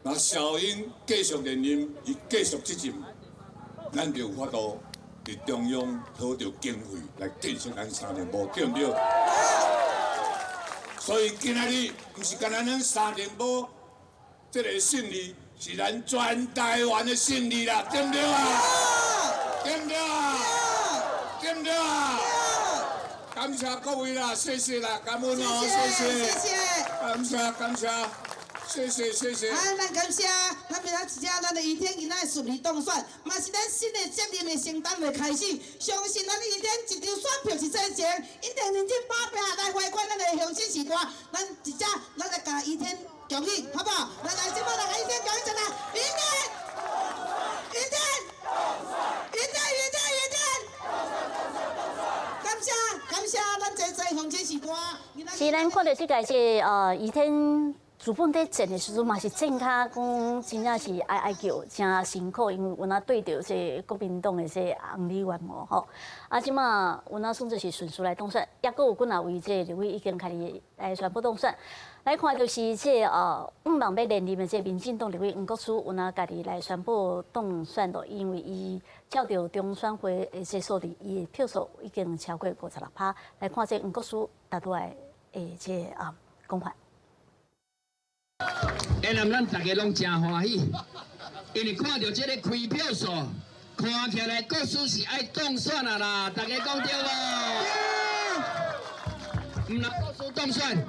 那小英继续连任，伊继续执政，咱就有法度伫中央讨到经费来建设咱3年部，对不对？所以今仔日不是干咱3年部这个胜利，是咱全台湾的胜利啦，对不对啊？对不对啊？对不对啊？感谢各位啦，谢谢啦，感恩哦，谢谢，感谢。谢谢。咱感谢，咱明仔一只咱的余天今仔顺利当选，嘛是咱新的责任的承担的开始。相信咱余天一张选票是真情，一定认真打拼来回馈咱的乡亲时代。咱来甲余天恭喜，好不好？咱来即摆来甲余天恭喜一下，余天！感谢咱侪乡亲时代。是咱看到即届是余天。主本在战的时阵嘛是正卡讲，真正是哀叫，真辛苦，因为有那对着这国民党的这洪立元无吼。啊，即马有那算作是顺势来当选，也佫有几啊位这立委已经开始来宣布当选。来看就是这5万要连任的这民进党立委黄国书，有那家己来宣布当选咯，因为伊照着中选会的这数字，伊的票数已经超过56%。来看这黄国书答出来的这讲法。下南咱大家拢真欢喜，因为看到这个开票数，看起来国书是爱当选啦，大家讲对无？唔若国书当选，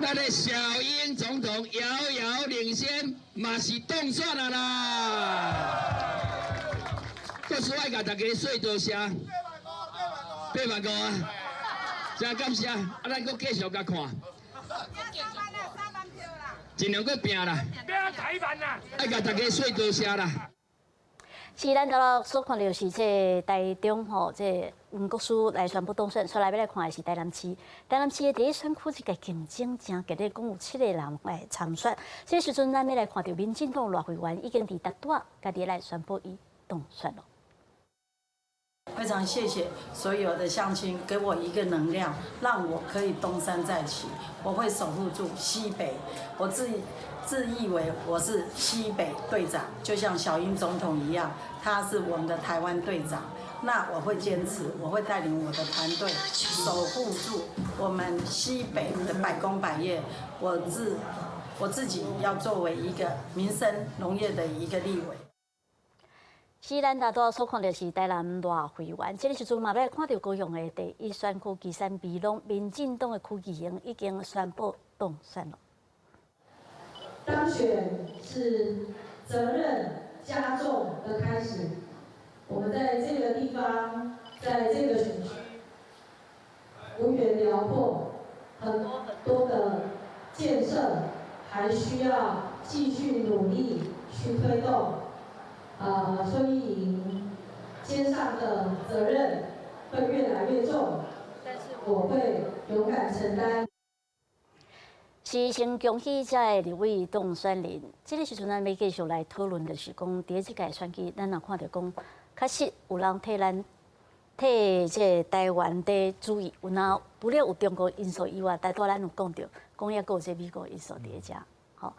咱的小英总统遥遥领先，嘛是当选啦。国书爱甲大家说多谢，8万个啊，真感谢，咱阁继续甲看。尽量去拼啦，拼台湾啦，爱甲大家说多谢啦。是咱头所看到是这台中吼，这黄国书来宣布当选，所以要来看的是台南市。台南市的第1选区这个竞争真激烈，共有7个人来参选。这时阵咱要来看到民进党赖会员已经伫达多家己来宣布伊当选了。非常谢谢所有的乡亲给我一个能量，让我可以东山再起。我会守护住西北，我自以为我是西北队长，就像小英总统一样，他是我们的台湾队长。那我会坚持，我会带领我的团队守护住我们西北的百工百业。我自己要作为一个民生农业的一个立委。是咱大多所看到是台南赖会员，这个时阵嘛要看到高雄的第1选区旗山美浓，民进党的区议员已经宣布当选了。当选是责任加重的开始。我们在这个地方，在这个选区，幅员辽阔，很多的建设还需要继续努力去推动。所以肩上的责任会越来越重，但是我会勇敢承担。是先恭喜这立委当选人，这个时阵咱要继续来讨论，就是讲第一届选举，咱也看到讲，确实有人替这台湾的注意，除了有中国因素以外，大多咱有讲到，讲也有这美国因素伫遮，吼。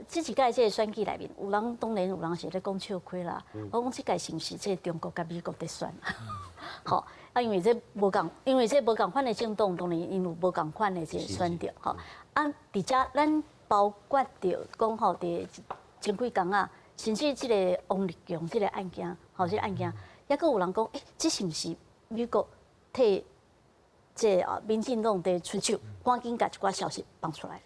这一届这选举内面，有人当然有人是咧讲笑亏啦。我讲这届是毋是这中国甲美国在选？吼，因为这无共，因为这无共款的政党，当然因有无共款的这选择，吼。伫遮咱包括着讲吼，伫前几工啊，甚至这个王立强这个案件，吼，这个案件，也佫有人讲，这是毋是美国替这民进党在出手，赶紧甲一寡消息放出来？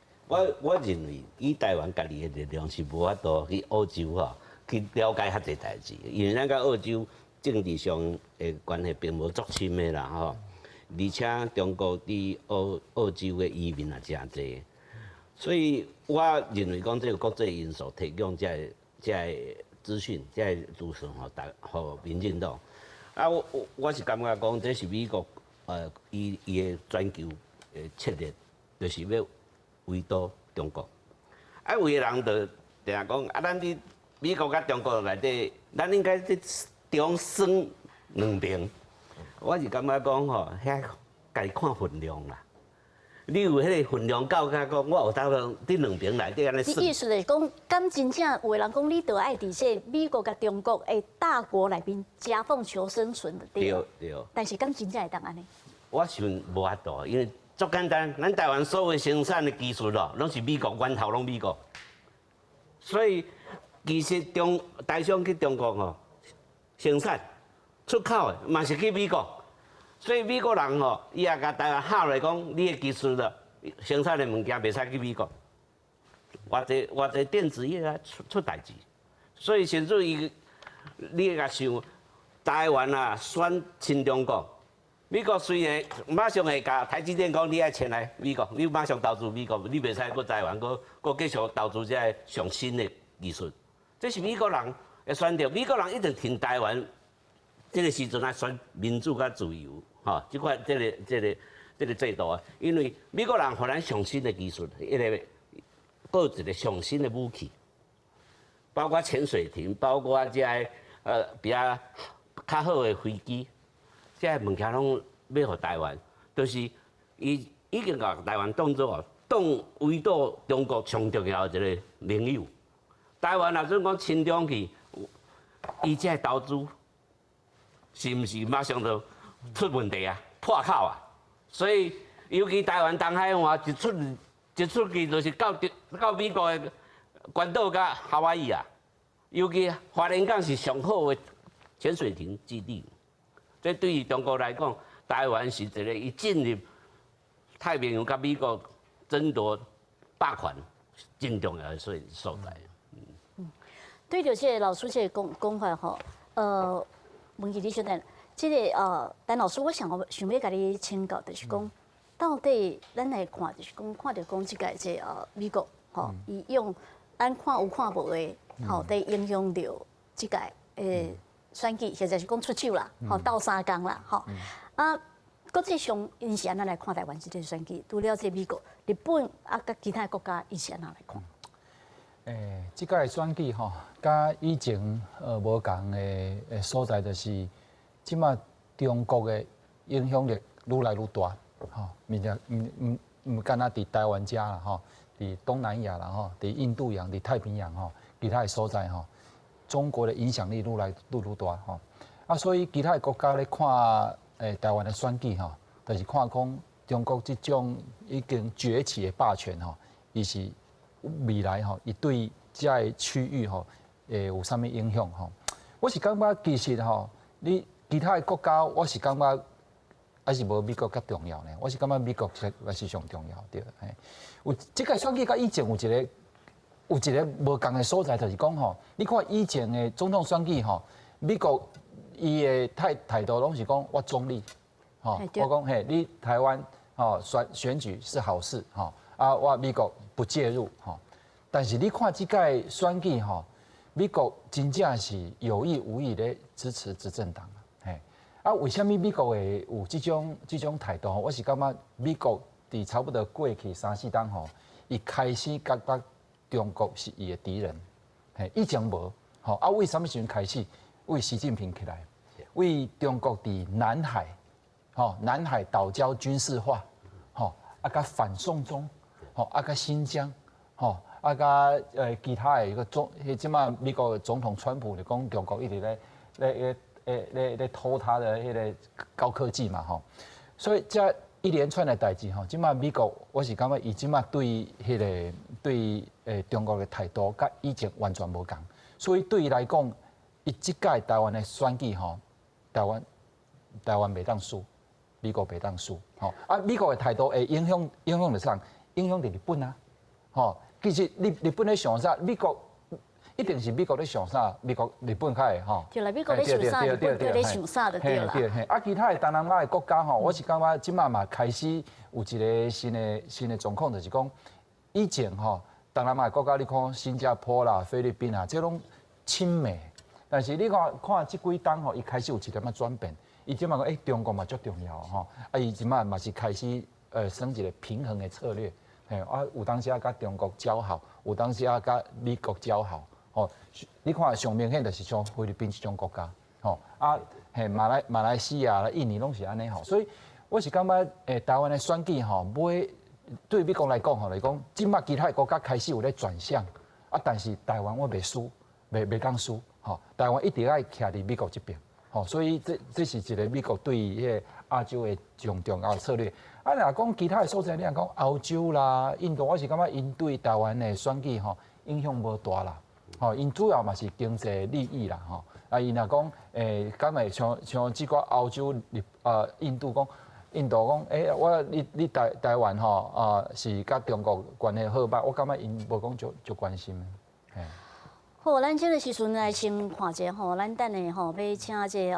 我认为以台湾家己的力量是无法度去澳洲吼去了解遐济代志，因为咱甲澳洲政治上的关系并无足深的啦吼，而且中国伫澳洲的移民也真济，所以我认为讲这个国际因素提供这资讯、这资讯互民进党。我是感觉讲这是美国伊的全球的策略，就是要围堵中国，有的人就定讲咱伫美国甲中国内底，咱应该伫中算两边。我是感觉讲吼，遐家己看分量啦。你有迄个分量够甲讲，我有当伫两边内底安尼算。你意思是讲，敢真正有的人讲，你着爱伫这美国甲中国的大国内面夹缝求生存的对。对。但是敢真正会当安尼？我想无法度，因为。足简单，咱台湾所有生产的技术咯，拢是美国源头，拢美国。所以其实台商去中国吼，生产出口的嘛是去美国。所以美国人吼，伊也甲台湾喊来讲，你的技术咯，生产的物件袂使去美国。或者电子业啊出代志。所以甚至于你甲想，台湾啊选亲中国。美国虽然马上会甲台积电讲，你爱迁来美国，你马上投资美国，你袂使搁台湾搁继续投资这个上新的技术。这是美国人的选择，美国人一定挺台湾。这个时阵啊，选民主甲自由，吼，这块这个制度啊，因为美国人互咱上新的技术，搁有一个上新的武器，包括潜水艇，包括这比较好的飞机。这物件拢要互台湾，就是伊已经把台湾当作围堵中国上重要的一个盟友。台湾若准讲亲中去，伊这投资是毋是马上就出问题啊、破口啊？所以尤其台湾东海岸一出去就是到美国的关岛甲夏威夷啊，尤其花莲港是上好的潜水艇基地。这对于中国来讲，台湾是一个伊进入太平洋甲美国争夺霸权真重要的所在。对着这个老师这个讲法吼，问题你说的，这个陈老师，我想要甲你请教，就是讲，到底咱来看，就是讲看到讲这个这美国吼，伊用咱看有看无的，吼，在影响到这个选举，或者是讲出手啦，吼斗相共啦，吼国际上因是安怎来看台湾这个选举？除了这美国、日本啊，甲其他国家因是安怎来看？即届选举吼，甲以前无共的所在，就是即马中国的影响力愈来愈大，吼，唔干那伫台湾遮啦，吼，伫东南亚啦，吼，伫印度洋、伫太平洋吼，其他的所在吼。中国的影响力愈来愈大吼，所以其他的国家咧看台湾的选举吼，就是看讲中国这种已经崛起的霸权吼，伊是未来吼，伊对这个区域吼，有啥物影响吼？我是感觉其实吼，你其他的国家，我是感觉还是无美国较重要呢。我是感觉美国才是上重要对。有这个选举甲以前有一个无共的所在，就是讲吼，你看以前的总统选举吼，美国伊的态度拢是讲我中立，吼，我讲嘿，你台湾吼选举是好事，吼我美国不介入，吼。但是你看这届选举吼，美国真正是有意无意的支持执政党，嘿，啊，为什么美国会有这种态度？我是感觉美国伫差不多过去3、4天吼，伊开始觉得中国是伊的敌人，嘿，以前无，吼啊，为什么时阵开始？为习近平起来，为中国伫南海，吼，南海岛礁军事化，吼，啊，甲反送中，吼，啊，甲新疆，吼，啊，甲其他的一个即马美国总统川普就讲中国一直咧偷他的迄个高科技嘛，吼，所以这一连串的代志吼，即马美国我是感觉伊即马对迄个对中国的态度，甲以前完全无同，所以对伊来讲，伊即届台湾的选举吼，台湾袂当输，美国袂当输，吼啊，美国的态度会影响着啥？影响着日本啊，吼，其实日本咧想啥？美国。一定是美国咧想啥，日本较会吼。对啦，美国咧想啥，日本咧想啥就对啦。啊，其他的东南亚的国家吼，我是感觉即马嘛开始有一个新的状况，就是讲以前吼东南亚国家你看新加坡啦、菲律宾啊，这拢亲美，但是你看这几天吼，伊开始有一点仔转变，伊即马讲中国嘛足重要吼，啊伊即马嘛是开始耍一个平衡的策略，啊有当时啊甲中国交好，有当时啊甲美国交好。哦，你看上明显就是像菲律宾这种国家，吼啊，马来西亚啦、印尼拢是安尼吼，所以我是感觉台湾的选举吼，对美国来讲，即马其他的国家开始有咧转向，啊，但是台湾我袂输，袂讲输，吼，台湾一定爱徛伫美国这边，吼，所以这是一个美国对迄个亚洲的重要的策略。啊，若讲其他的所在，你若讲欧洲啦、印度，我是感觉因对台湾的选举吼影响无大啦。吼，因主要嘛是经济利益啦，吼。啊，伊若讲，敢会像即个欧洲、印度讲，你台湾吼，是甲中国关系好歹，我感觉因无讲就关心的。好，咱这个时阵来先看者吼，咱等下吼要请这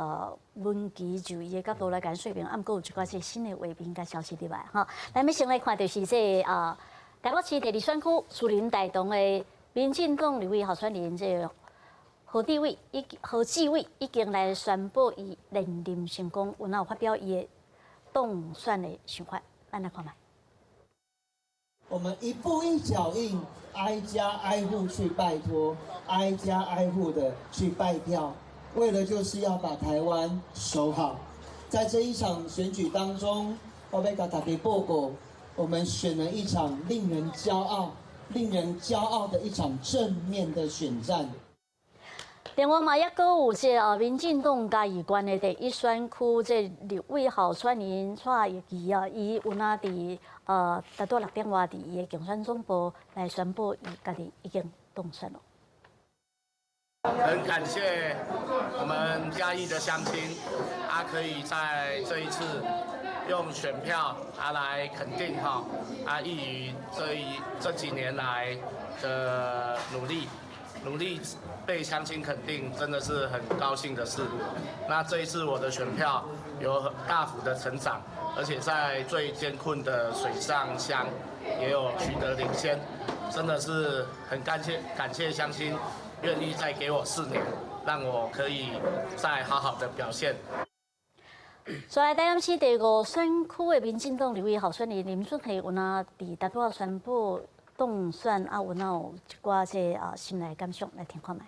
文琪就伊的角度来讲说明，啊，毋过有一寡这新的画面甲消息入来，吼。咱要先来看就是这台北市第2选区树林大同的。民进党立委候选人这何志伟已经来宣布伊连任成功，有发表伊的当选的想法，咱来看卖。我们一步一脚印，挨家挨户去拜托，挨家挨户的去拜票，为了就是要把台湾守好。在这一场选举当中，我要甲大家报告，我们选了一场令人骄傲的一场正面的选战。另外嘛，也阁有这民进党嘉义县的第1选区这立委候选人蔡奕琪啊，伊有伫大多6点外伫伊的竞选总部来宣布，伊家己已经当选了。很感谢我们嘉义的乡亲，可以在这一次用选票来肯定义宇这几年来的努力被乡亲肯定，真的是很高兴的事。那这一次我的选票有大幅的成长，而且在最艰困的水上乡也有取得领先，真的是很感谢乡亲愿意再给我4年，让我可以再好好的表现。所以台南市第5选区的民进党立委候选人林俊熙，有伫大多宣布当选，有一寡心内感想来听看卖。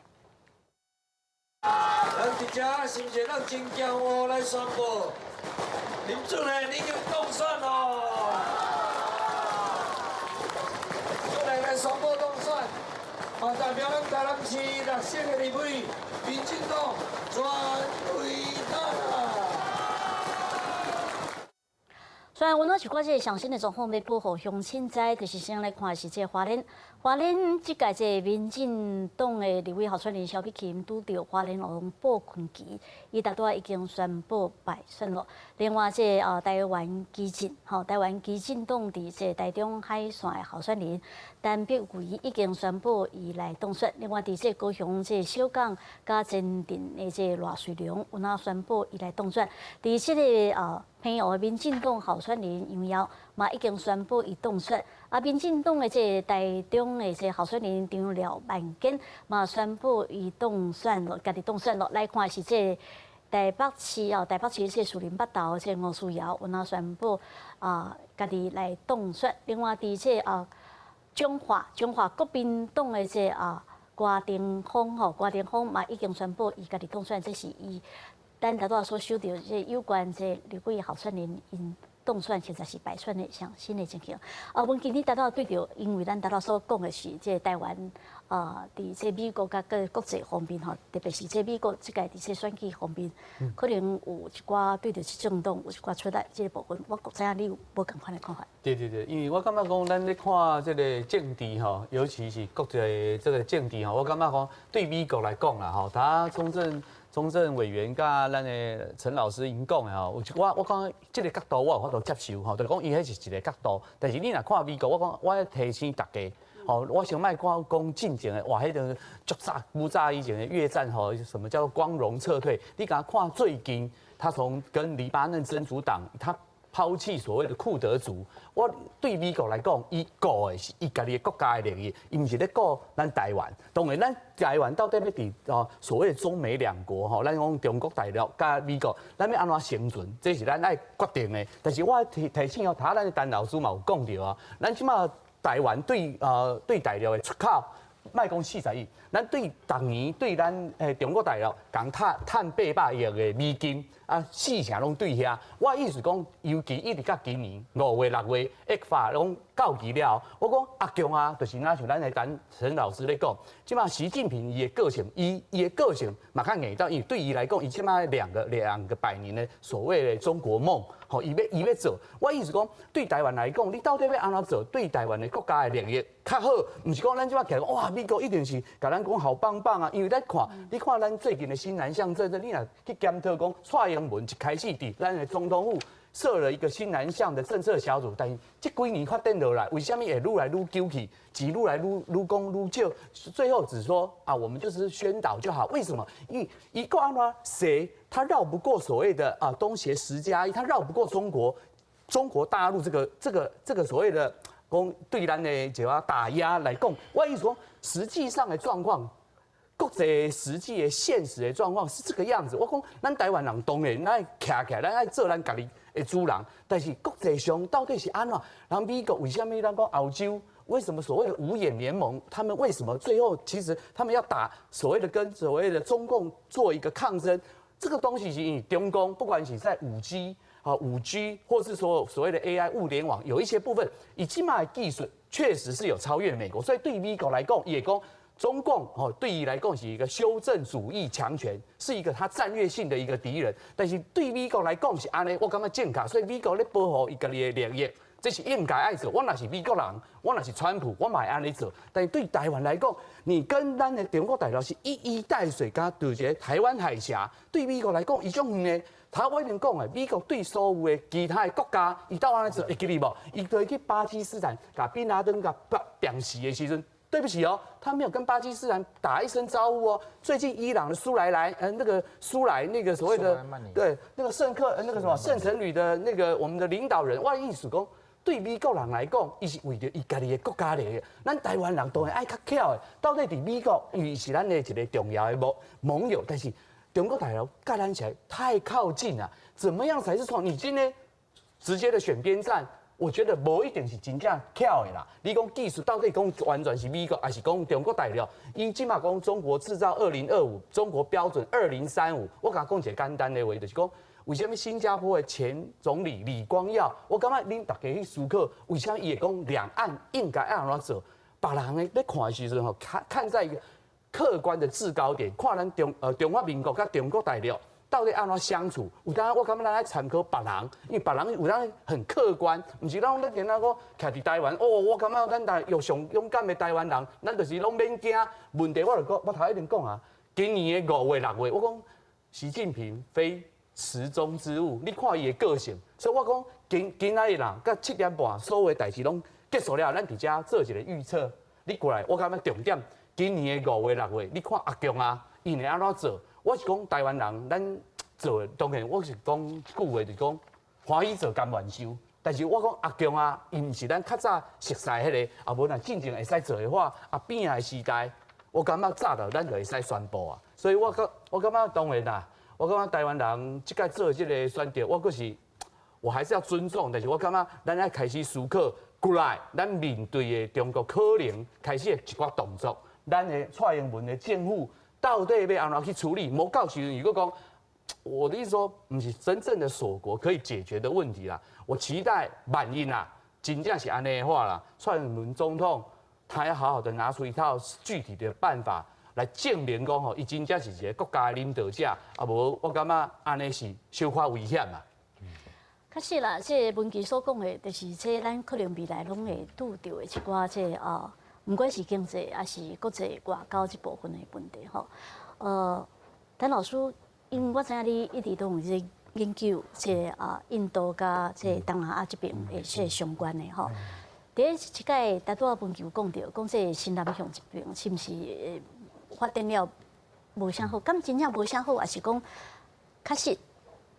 咱伫遮是毋是咱真骄傲来宣布，林俊熙你已经当选咯！来宣布当选，嘛代表咱台南市6席的立委，民进党全为咱。虽然阮有一寡这上新的状况要报互乡亲知，就是先来看是这花莲即届这民进党的立委候选人萧美琴拄到花莲龙报困期，伊大多已经宣布败选了。另外这台湾基进党伫这台中海线的候选人陈碧桂已经宣布伊来当选。另外伫这高雄这小港甲前镇的这赖水龙有宣布伊来当选。伫这个朋友的民进党候选人杨耀嘛已经宣布伊当选，民进党的这台中的这候选人张廖万坚嘛宣布伊当选了，家己当选了。来看是这台北市哦，台北市这树林北投这吴思瑶，有那宣布家己来当选。另外伫这中华国民党的这郭定峰郭定峰嘛已经宣布伊家己当选，这是伊咱大多所收到这有关这立委候选人因当选现在是败选的上新的情形。阮今日大多对着，因为咱大多所讲的是这台湾伫这美国甲国际方面吼，特别是这美国即个伫这选举方面，可能有一寡对着这政党有一寡出来这个部分，我知影你有无共款的看法？对，因为我感觉讲，咱咧看这个政治吼，尤其是国际这个政治吼，我感觉讲对美国来讲啦吼，他中正委员甲咱的陈老师因讲的吼，我讲这个角度我有法度接受吼，就是讲伊迄是一个角度，但是你若看美国，我讲我提醒大家。哦，我想卖讲进前的，哇，迄个足早古早以前的越战吼，什么叫做光荣撤退？你给他看最近，他从跟黎巴嫩真主党，他抛弃所谓的库德族。我对美国来讲，伊顾的是伊家己的国家的利益，伊毋是咧顾咱台湾。当然，咱台湾到底要伫所谓的中美两国吼，咱讲中国大陆甲美国，咱要安怎生存，这是咱爱决定的。但是我提醒哦，咱的陈老师嘛有讲到啊，咱即马。台湾对大陆的出口，卖讲40亿，咱对逐年对咱中国大陆共趁800亿的美金，4成拢对遐。我意思讲，尤其一直到今年5月、6月，ECFA拢到期了。我讲阿强啊，就是像咱的陈老师咧讲，即马习近平伊的个性，伊的个性嘛较硬到，因为对伊来讲，伊即马两个100年的所谓的中国梦。吼，伊要做，我意思讲，对台湾来讲，你到底要安怎做，对台湾的国家的利益较好，毋是讲咱即摆起来哇，美国一定是甲咱讲好棒棒啊，因为咱看，你看咱最近的新南向政策，你若去检讨讲，蔡英文一开始伫咱的总统府设了一个新南向的政策小组，但是这几年发展落来，为什么会愈来愈纠起，钱愈来愈讲愈少，最后只说我们就是宣导就好，为什么？因为一个安怎谁？他绕不过所谓的东协10+1，他绕不过中国大陆这个所谓的对咱的就要打压来讲，我意思说，实际上的状况，国际实际的现实的状况是这个样子。我讲，咱台湾人当然咱徛起来，咱爱做咱家己的主人，但是国际上到底是安怎？然后美国为什么咱讲澳洲？为什么所谓的五眼联盟，他们为什么最后其实他们要打所谓的跟所谓的中共做一个抗争？这个东西是因为中共不管是在5G 或是所谓的 AI 物联网，有一些部分以起码技术确实是有超越美国，所以对美国来讲也讲中共对于来讲是一个修正主义强权，是一个他战略性的一个敌人。但是对美国来讲是安尼，我感觉正确，所以美国咧保护伊家己的利益。这是应该爱做，我若是美国人，我若是川普，我嘛会安尼做。但是对台湾来讲，你跟咱的中国大陆是一衣带水，加对一个台湾海峡，对美国来讲，伊种远的，我已经讲的，美国对所有的其他的国家，伊到安尼做会记哩无？伊就会去巴基斯坦，甲宾拉登甲扁死的时阵，对不起哦，他没有跟巴基斯坦打一声招呼哦。最近伊朗的苏莱那个所谓的对那个圣城旅的那个我们的领导人，我的意思讲。对美国人来讲，伊是为着伊家己的国家利益。咱台湾人当然爱较巧的，到底伫美国，因为是咱的一个重要的盟友，但是中国大陆跟咱起来太靠近了，怎么样才是从你今天直接的选边站？我觉得无一定是真正巧的啦。你讲技术到底讲完全是美国，还是讲中国大陆？因即嘛讲中国制造2025，中国标准2035。我甲讲一个简单的话，就是讲。为什么新加坡的前总理李光耀，我感觉恁大家去思考，为什么伊会讲两岸应该按怎做？别人咧看的时阵吼，看在一个客观的制高点，看咱中华民国甲中国大陆到底按怎相处。有当我感觉咱爱参考别人，因为别人有当很客观，唔是咱今仔个徛伫台湾，我感觉咱上勇敢的台湾人，咱就是拢免惊。问题我头一定讲啊，今年的5月、6月，我讲习近平非。池中之物，你看伊的个性，所以我讲今仔日啦，到7点半，所有的代志拢结束了，咱伫遮做一个预测。你过来，我感觉重点，今年的5月、6月，你看阿强啊，伊会安怎做？我是讲台湾人，咱做当然我是讲句话，就是讲欢喜做甘愿受。但是我讲阿强啊，伊毋是咱较早熟悉迄个，无若真正会使做的话，变的时代，我感觉早到咱就会使宣布啊。所以我感觉当然啦。我感觉台湾人即届做这个选择，我还是要尊重，但是我感觉咱要开始思考，过来咱面对的中国可能开始的一寡动作，咱的蔡英文的政府到底要安怎去处理？无到时阵如果讲，我的意思说，不是真正的锁国可以解决的问题啦。我期待万一啦，真正是安尼的话啦，蔡英文总统他要好好的拿出一套具体的办法来证明讲吼，伊真正是一个国家的领导者，啊无我感觉安尼是小可危险嘛。确实啦，这文琪所讲的，就是这咱可能未来拢会拄到的一寡这不管是经济还是国际外交这部分的问题吼。陈老师，因为我知影你一直都有在研究这印度甲这东南亚这边的这相关的吼。第一届大多文琪有讲到，讲这新南向这边是毋是发展了无啥好？敢真正无啥好，还是讲确实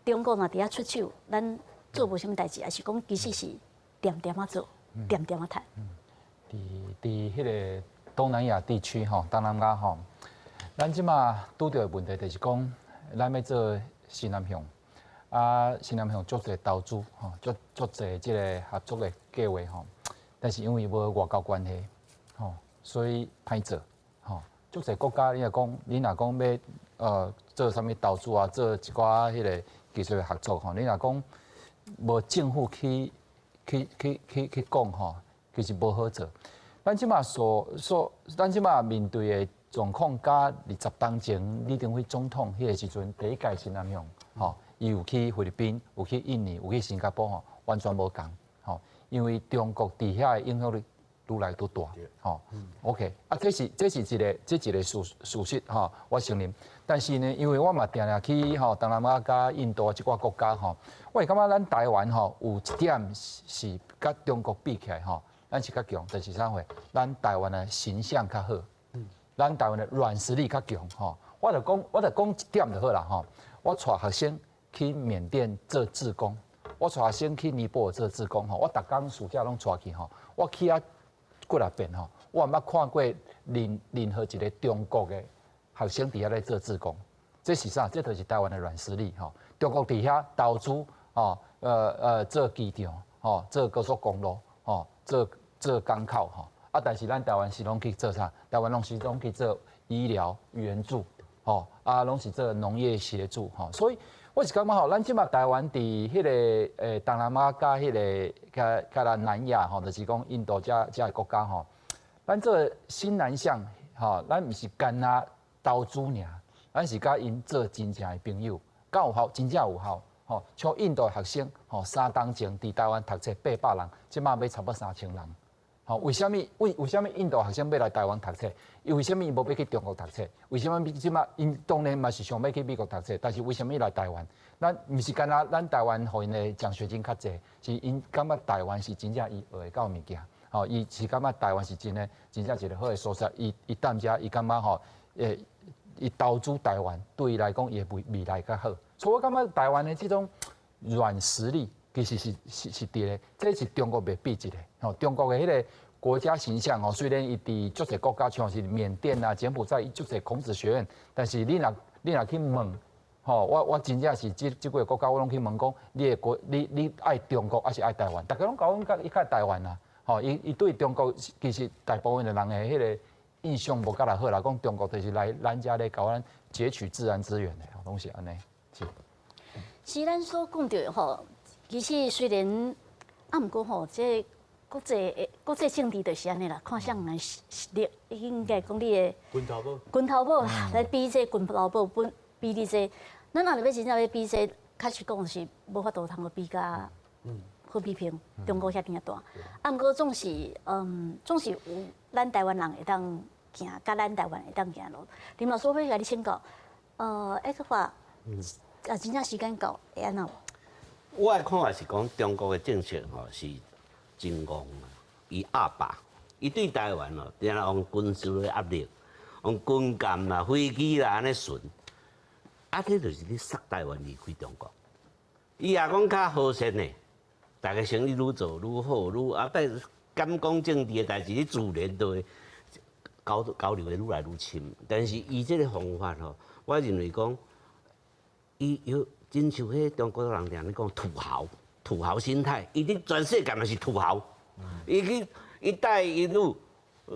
中国嘛伫遐出手，咱做无啥物代志，还是讲其实是点点啊做，点点啊谈。伫迄个东南亚地区吼，东南亚吼，咱即马拄到的问题就是讲，咱要做新南向，新南向足侪投资吼，足侪即个合作的计划吼，但是因为无外交关系吼，所以歹做吼。足侪国家，你若讲要做啥物投资啊，做一寡迄个技术的合作吼，你若讲无政府去讲吼，其实无好做。咱即马咱即马面对的状况，甲20当前李登辉总统迄个时阵，第一届新南向吼，伊有去菲律宾，有去印尼，有去新加坡吼，完全无共吼，因为中国伫遐的影响力愈来愈大吼。OK， 这是一个事实吼，我承认。但是呢，因为我嘛定去吼东南亚甲印度即寡国家吼，我会感觉咱台湾吼有一点是甲中国比起来吼，咱是较强，就是啥货？咱台湾的形象较好，咱台湾的软实力较强吼。我就讲一点就好啦吼。我带学生去缅甸做志工，我带学生去尼泊尔做志工吼。我逐工暑假拢带去吼，我去几6遍吼，我毋捌看过任何一个中国的学生伫遐咧做志工，这是啥？这就是台湾的软实力吼。中国伫遐投资吼，做机场吼，做高速公路吼，做港口吼。但是咱台湾是拢去做啥？台湾拢去做医疗援助吼，拢是做农业协助吼。所以我是感觉吼，咱即马台湾伫迄个东南亚甲迄个甲咱南亚吼，就是讲印度遮个国家吼，咱做新南向吼，咱毋是干那投资尔，咱是甲因做真正的朋友，敢有效，真正有效吼。像印度学生吼，3当前伫台湾读册800人，即马要差不多3000人。吼，为什么印度学生要来台湾读册？伊为什么伊无要去中国读册？为什么即马因当然嘛是想要去美国读册，但是为什么来台湾？咱毋是干那咱台湾互因的奖学金较济，是因感觉台湾是真正伊学会到物件。吼，伊是感觉台湾是真正一个好的所在。伊踮遮，伊感觉吼，伊投资台湾对伊来讲，伊会未来较好。所以我感觉台湾的这种软实力。其实是伫咧，这是中国袂比一个。吼，中国的迄个国家形象吼，虽然伊伫足侪国家，像是缅甸啊、柬埔寨，足侪孔子学院，但是你若去问，吼，我真正是即几个国家，我拢去问讲，你爱中国还是爱台湾？大家拢讲伊爱台湾啊。吼，伊对中国其实大部分的人的迄个印象无甲来好啦，讲中国就是来咱遮咧搞咱截取自然资源的，拢是安尼。是咱所讲到吼。其实虽然毋过吼，这国际政治就是安尼啦，看啥人实力，应该讲你的拳头宝来比这拳头宝，比你这，咱若要真正要比这，确实讲是无法度通个比甲好比拼，中国遐尔大。毋过总是有咱台湾人会当行，甲咱台湾会当行路。林老师，我要甲你请教，迄个话，真正时间到会安怎？我的看法是讲，中国的政策吼是真戆啊，伊压霸，伊对台湾哦，定用军事的压力，用军舰啦、飞机啦安尼巡，这就是你塞台湾离开中国。伊也讲较好势呢，大家生意愈做愈好，但敢讲政治的代志，你自然都会交流的愈来愈深。但是伊这个方法吼，我认为讲。伊有真像迄中国人常咧讲土豪心态，伊伫全世界嘛是土豪，伊去一带一路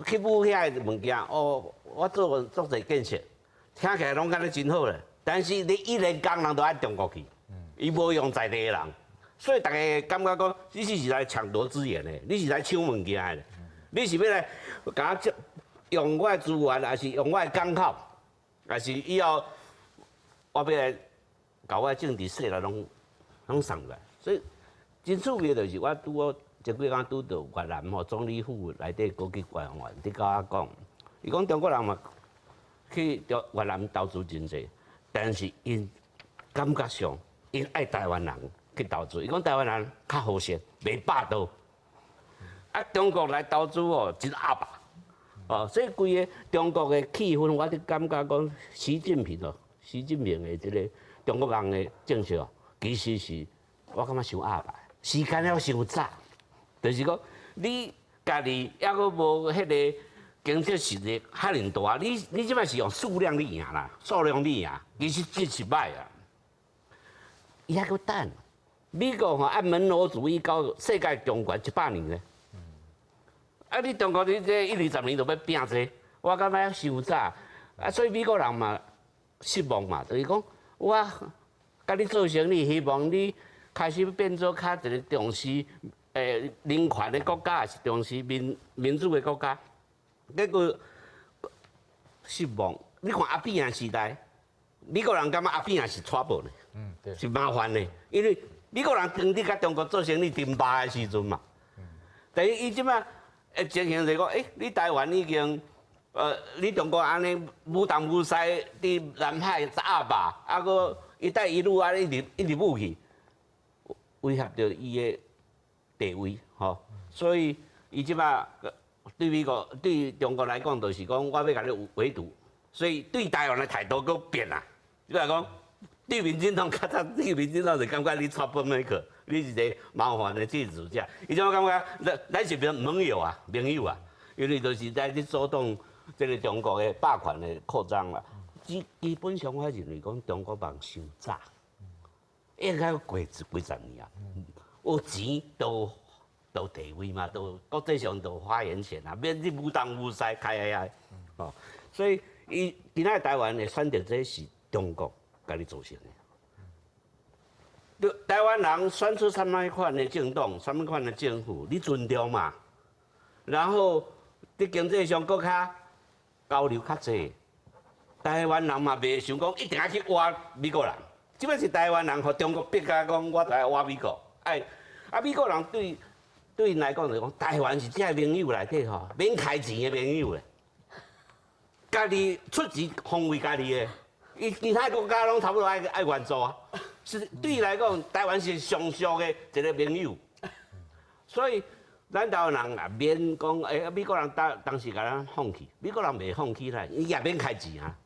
去买遐物件，哦，我做侪建设，听起来拢敢若真好咧。但是你伊连工人都爱中国去，伊无用在地的人，所以大家感觉讲你是来抢夺资源的，你是来抢物件的，你是要来甲我用我的资源，还是用我的港口，还是以后我要来搞我的政治势力拢送来，所以真趣味就是我前几工拄到越南吼总理府内底高级官员伫甲我讲，伊讲中国人嘛去越南投资真济，但是因感觉上因爱台湾人去投资，伊讲台湾人较好势，袂霸道。啊，中国来投资哦，真阿爸。哦，所以规个中国的气氛，我就感觉讲习近平的这个中国人的政策哦，其实是我感觉伤阿爸，时间了伤早。就是讲，你家己还阁无迄个经济实力遐尼大，你即摆是用数量你赢啦，数量你赢，其实这是歹啊。伊还阁等，美国吼按门罗主义到世界强权100年咧。啊，你中国你这1、20年就要拼这，我感觉伤早。啊，所以美国人嘛失望嘛，就是讲我甲你做生意，希望你开始变做较一个重视。人权的国家，还是重视民主的国家，结果失望。你看阿扁啊时代，美国人感觉阿扁啊是 trouble 呢，是麻烦的，因为美国人当伫甲中国做生意争霸的时阵嘛。但是伊即摆情形就是讲，你台湾已经你中国安尼武东武西伫南海压霸，啊个一带一路啊一直武去，威胁到伊的地位，吼，所以伊即摆对美国、对中国来讲，就是讲我要甲你围堵，所以对台湾的态度佫变啦。比如讲，对民进党较早，对民进党就感觉你troublemaker，你是一个麻烦的政治家。伊种感觉，咱是盟友啊，因为就是在咧阻挡这个中国的霸权的扩张啦。基本上我认为讲中国人伤早，应该过几十年啊。有钱都地位嘛，都国际上都发言权啊，免你武东武西开啊，哦，所以伊今仔台湾的选择这是中国家己造成的。台湾人选出什么款的政党、什么款的政府，你尊重嘛，然后伫经济上搁较交流较济。台湾人嘛袂想讲一定要去挖美国人，即摆是台湾人和中国逼甲讲，我来挖美国。美国人对因来讲就讲，台湾是这盟友内底吼，免开钱的盟友咧，家己出钱防卫家己的，其他国家拢差不多爱援助啊。是对伊来讲，台湾是上俗的一个盟友，所以咱台湾人也免讲，美国人当时甲咱放弃，美国人袂放弃啦，伊也免开钱啊。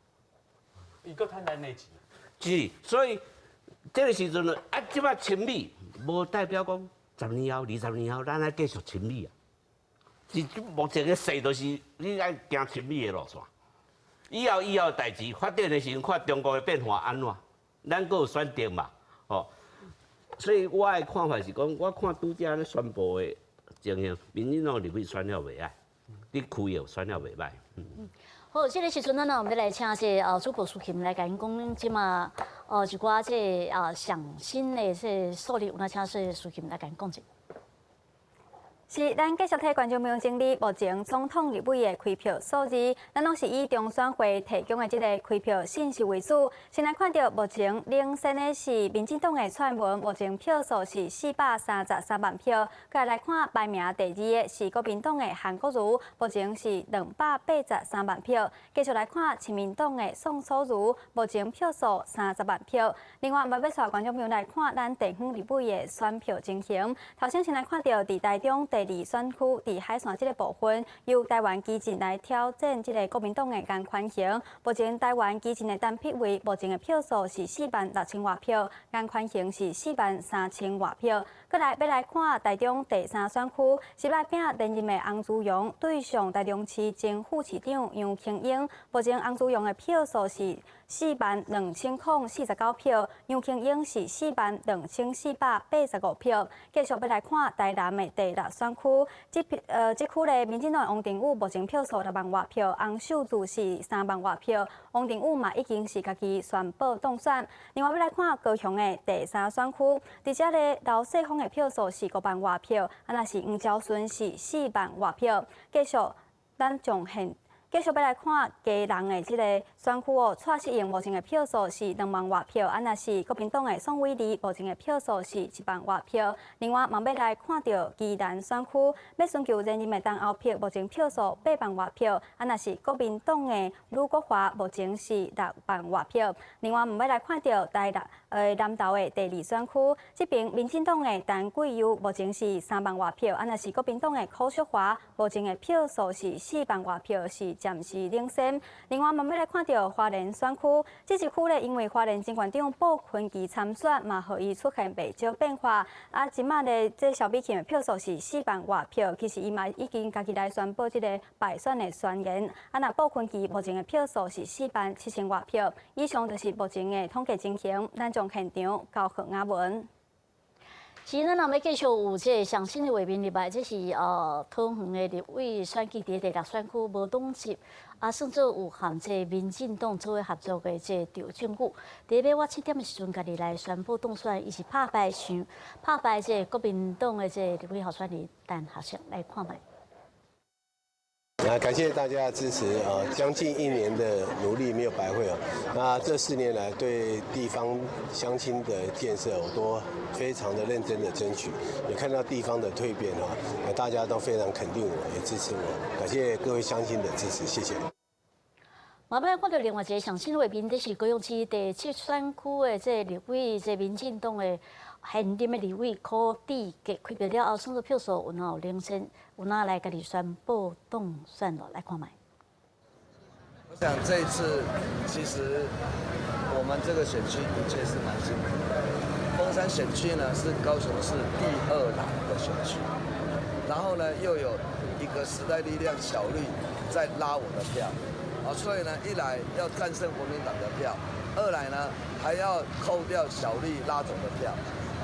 伊搁趁咱的钱。是，所以这个时阵即摆亲美。无代表讲10年后、20年后，咱爱继续亲美啊。是目前的势，就是你爱行亲美的路线。以后的代志发展的时阵，看中国的变化安怎，咱阁有选择嘛，吼。所以我的看法是讲，我看拄则咧宣布的情形，民进党入去选了袂歹，你区也选了袂歹。好，这个时阵，咱我们来请这主播苏琴来甲因讲，即嘛一寡这上新的这数字，有哪请这苏琴来甲因讲者。是，咱继续替观众朋友整理目前总统立委的开票数字，咱拢是以中选会提供的这个开票信息为主。先来看到目前领先的是民进党的蔡文，目前票数是433万票。再来看排名第2的是国民党的韩国瑜，目前是283万票。继续来看亲民党的宋楚瑜，目前票数30万票。另外，要带观众朋友来看咱地方立委的选票情形。头先来看到伫台中第2选区伫海线这个部分，由台湾基进来挑战这个国民党的颜宽恒。目前台湾基进的单票位，目前的票数是46000多票，颜宽恒是43000多票。过来要来看台中第3选区，是来拼连任的洪志阳对上台中市前副市长杨庆英。目前洪志阳的票数是42049票，杨庆英是42485票。继续要来看台南的第6选区，这区的民进党王定宇目前票数6万外票，洪秀柱是3万外票。王定宇嘛已经是家己宣布当选。另外要来看高雄的第3选区，伫遮个刘世峰的票数是5万外票，那是黄昭顺是4万外票。继续，咱继续要来看基隆的这个选区哦，蔡适应目前的票数是2万外票，那是国民党的宋伟丽目前的票数是1万外票。另外，嘛要来看到基南选区要寻求连任的东后票，目前票数8万外票，那是国民党的吕国华目前是6万外票。另外，嘛要来看到南投的第2选区，这边民进党的陈桂优目前是3万外票，那是国民党的柯淑华目前的票数是4万外票，是暂时领先。另外，嘛要来看到花莲选区，这一区呢，因为花莲前县长鲍坤基参选，嘛，互伊出现袂少变化。即马呢，这小比琴的票数是4万外票，其实伊嘛已经家己来宣布这个败选的宣言。那鲍坤基目前的票数是47000外票。以上就是目前的统计情形，咱从现场交给阿文。是，咱若要继续有这个上新的画面入来，这是桃园的立委选举第6选区无党籍，算做有含这民进党作为合作的这赵正宇。伫要我7点的时阵，家己来宣布当选，伊是拍败这国民党的这立委候选人陈学圣来看卖。感谢大家的支持，将近1年的努力没有白费哦。那这4年来对地方乡亲的建设，我都非常的认真的争取，也看到地方的蜕变哦，大家都非常肯定我，也支持我，感谢各位乡亲的支持，谢谢。马上看到另外一个上新画面，这是高雄市第7选区的这立委，这民进党的现任的立委柯志杰开票了后，算作票数有哪领先，有哪来家己宣布当选了，来看卖。我想这一次，其实我们这个选区的确是蛮辛苦的。凤山选区呢是高雄市第2难的选区，然后呢又有一个时代力量小绿在拉我的票，所以呢一来要战胜国民党的票，二来呢还要扣掉小绿拉走的票。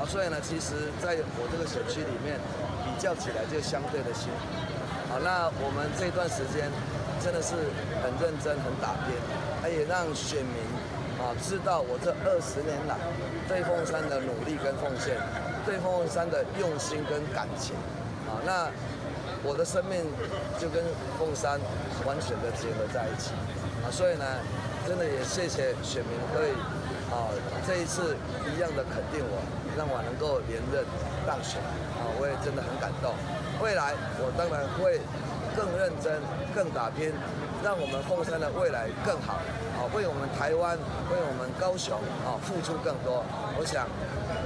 所以呢，其实在我这个选区里面比较起来就相对的辛苦。那我们这段时间真的是很认真、很打拼，也让选民知道我这20年来对凤山的努力跟奉献，对凤山的用心跟感情。那我的生命就跟凤山完全的结合在一起。所以呢，真的也谢谢选民对这一次一样的肯定我。让我能够连任当选，我也真的很感动。未来我当然会更认真、更打拼，让我们凤山的未来更好，为我们台湾、为我们高雄付出更多。我想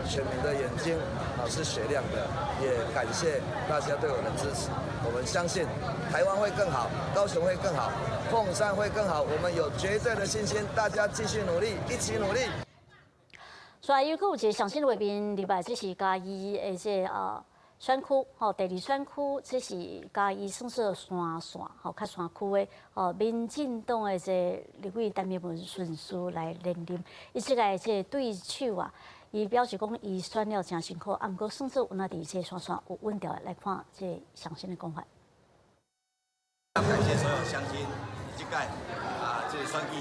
选民的眼睛是雪亮的，也感谢大家对我的支持。我们相信台湾会更好，高雄会更好，凤山会更好。我们有绝对的信心，大家继续努力，一起努力。所以，有一个上新的画面入来，这是嘉义的这选区，第2选区，这是嘉义算是山线，较山区的民进党的这立委陈明文顺序来连任。伊即个这对手伊表示讲伊选了真辛苦，毋过算是有那伫这山线有稳调来看这上新的讲法。感谢所有乡亲，即届这个选举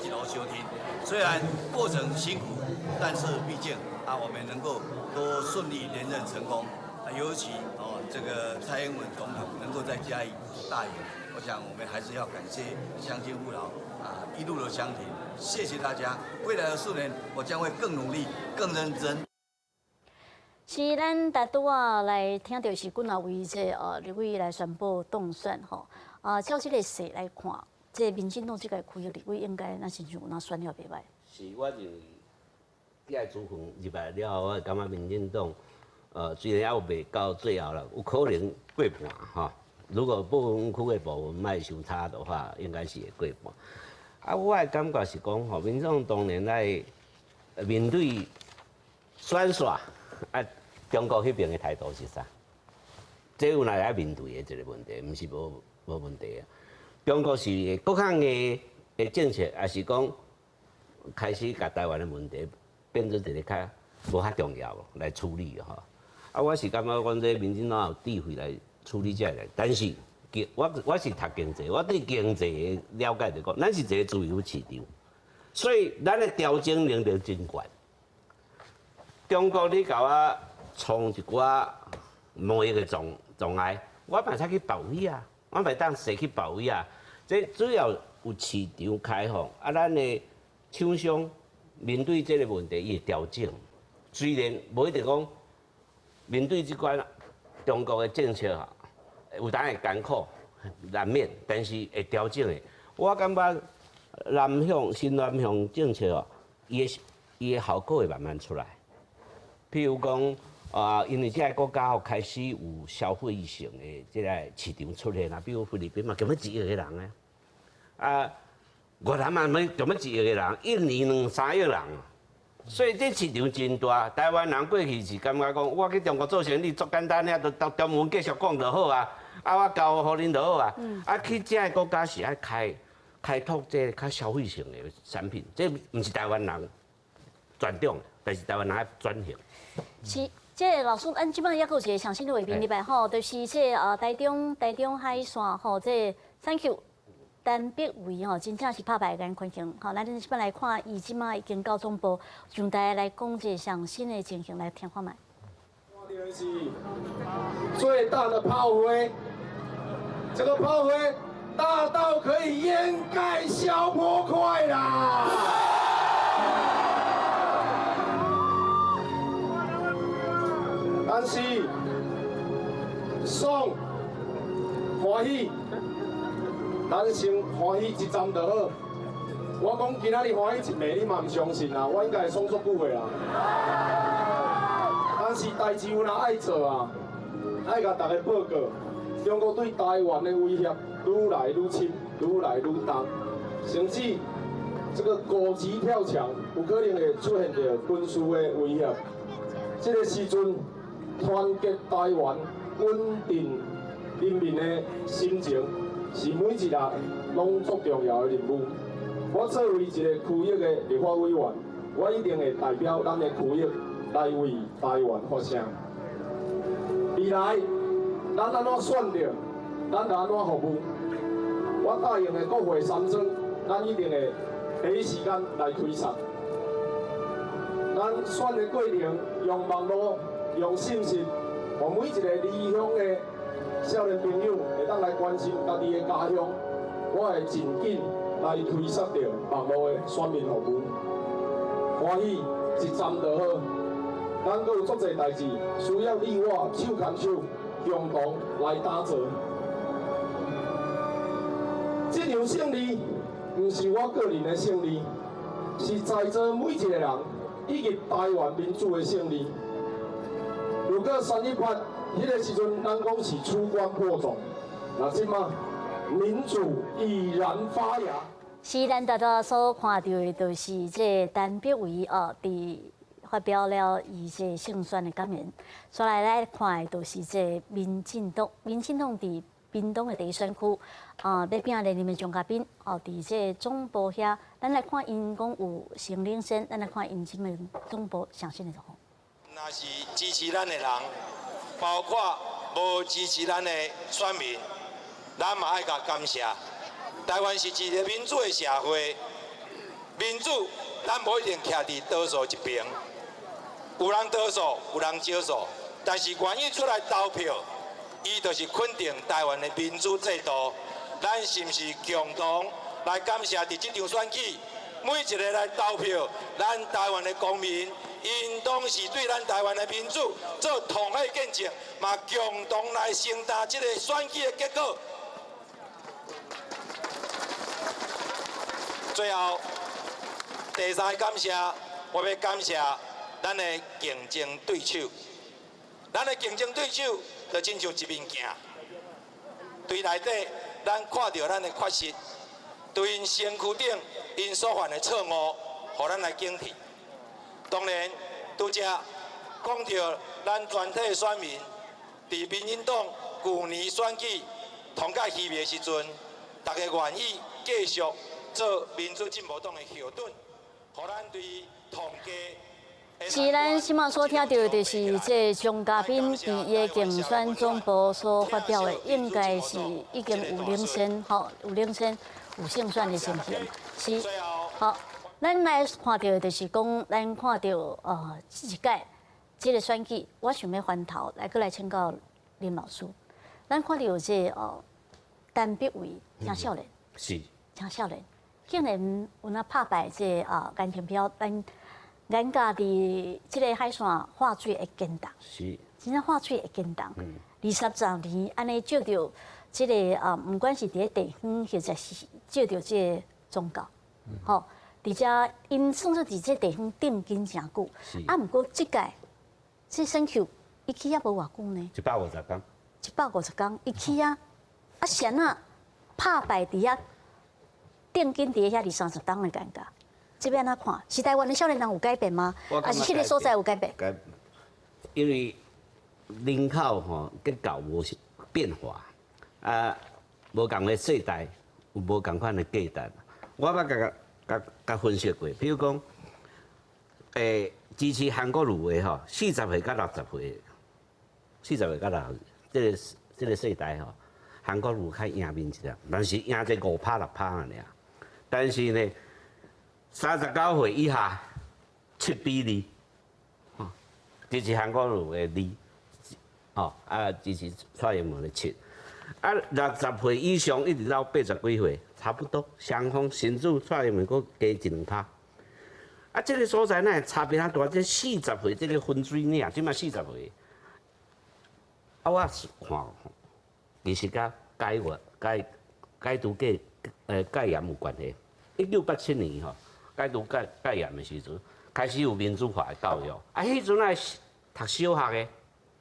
一路相挺。虽然过程辛苦，但是毕竟我们能够都顺利连任成功。尤其这个蔡英文总统能够在嘉义大赢，我想我们还是要感谢乡亲父老一路的相挺，谢谢大家。未来的4年，我将会更努力、更认真。是咱大拄来听到是阮位这立委来宣布当选照这个势来看，这民进党这个区域立委应该那是有那选了袂歹。是，我认为这个资讯入来了后，我感觉民进党虽然还未到最后了，有可能过半如果不分区的部分卖相差的话，应该是会过半。我的感觉是讲民众当年来面对选耍中国迄边的态度是啥？这有来要面对的一个问题，毋是无问题啊。中国是各项的政策，也是讲开始甲台湾的问题变做一个较无较重要来处理吼。啊，我是感觉讲这民进党有智慧来处理这个，但是我是读经济，我对经济的了解就讲，咱是一个自由市场，所以咱的调整能力真悬。中国你甲我创一寡贸易的障碍，我嘛才去保卫啊，我咪当势去保卫啊。这只要有市场开放，啊，咱的厂商面对这个问题，伊会调整。虽然无一定讲面对这款中国的政策哈，有当会艰苦难免，但是会调整的。我感觉新南向政策哦，伊的效果会慢慢出来。譬如讲因为这个国家开始有消费性的这个市场出现啦，比如菲律宾嘛，根本1亿个人呢。越南嘛，根本1亿个人，印尼2-3亿人，所以这市场真大。台湾人过去是感觉讲，我去中国做生意足简单，遐就中文继续讲就好啊，我交互恁就好啊。去这个国家是爱开拓这较消费性的产品，这毋是台湾人专长，但是台湾人爱转型。是，这老师，咱即摆还有一个上新的画面入来吼，就是这台中海线吼，这产区单北围吼，真正是拍败眼群形。吼，咱即摆来看，伊即摆已经到总部上台来讲这上新的情形，来听看卖。看到的是最大的炮灰，这个炮灰大到可以掩盖小波块啦。但是爽欢喜，咱先欢喜一站就好。我讲今仔日欢喜一暝，你嘛唔相信啊？我应该会爽足久的啦。但是代志有人爱做啊，爱甲大家报告，中国对台湾的威胁愈来愈深，愈来愈重，甚至这个高级跳墙，有可能会出现着军事的威胁。这个时阵。团结台湾、稳定人民的心情，是每一日拢足重要的任务。我作为一个区域的立法委员，我一定会代表咱的区域来为台湾发声。未来，咱安怎选择，咱就安怎服务。我答应的国会3庄，咱一定会第一时间来推测。咱选的过程用网络。用信息，让每一个离乡的少年朋友会当来关心家己的家乡，我会尽紧来推测到网络的选民服务。欢喜一站就好，咱阁有足侪代志需要你我手牵手共同来打造。这场胜利毋是我个人的胜利，是在座每一个人以及台湾民主的胜利。如果318，迄个时阵，咱讲是曙光播种，那即马民主依然发芽。是咱大家所看到的，就是这陈柏惟伫发表了伊这胜选的感言。再来看的，就是这民进党伫屏东的第一选区，要拼连任的张嘉宾，伫这总部遐，咱来看因讲有成领先，咱来看因即门总部上新的状况。若是支持咱的人，包括无支持咱的选民，咱嘛爱甲感谢。台湾是一个民主的社会，民主咱无一定徛伫多数一边，有人多数，有人少数，但是愿意出来投票，伊就是肯定台湾的民主制度。咱是毋是共同来感谢伫这场选举，每一个来投票，咱台湾的公民。因当是对咱台湾的民主做同类见证，嘛共同来承担这个选举的结果。最后，第三个感谢，我要感谢咱的竞争对手。咱的竞争对手就亲像一面镜，对内底咱看到咱的缺失，对因身躯顶因所犯的错误，互咱来警惕。当然，拄则讲到咱全体选民，伫民进党旧年选举同届期的时阵，大家愿意继续做民主进步党的后盾，互咱对统计。是咱新闻所听到的，就是这张嘉宾伫伊的竞选总部所发表的，应该是已经有领先，有领先，有胜选的情形。是，好，咱来看到的就是讲，咱看到这一届这个选举，我想要翻头来过来请教林老师。咱看到这单笔位真少年，是，真少年，竟然有那拍败这颜天彪，咱家伫即个海线化水的建档，是，真正化水的建档，20年安尼照着即个不管是伫地方或者是照着即个宗教，吼，而且因算做伫即地方定根真久，毋过即届即选举伊起也无偌久呢，150天，150天伊起啊，先拍败伫遐定根伫遐20-30天的感觉。这边安怎看？是台湾的少年人有改变吗？还是迄个所在有改变？因为人口结构无变化，无共的世代有无共款的价值。我捌甲分析过，比如讲，支持韩国瑜的40岁到60岁，40岁到60岁，这个世代韩国瑜较赢面一点，但是赢这5%、6%尔。但是呢，39岁以下7-2，支持韩国瑜的2，支持蔡英文的7，60岁以上一直到80几岁，差不多双方甚至蔡英文佫加1-2%。这个所在呢差别啊大，这40岁这个分水岭，即马40岁，我看其实甲解毒戒严有关系。1987年解毒戒严的时阵，开始有民主化的教育。迄阵爱读小学的，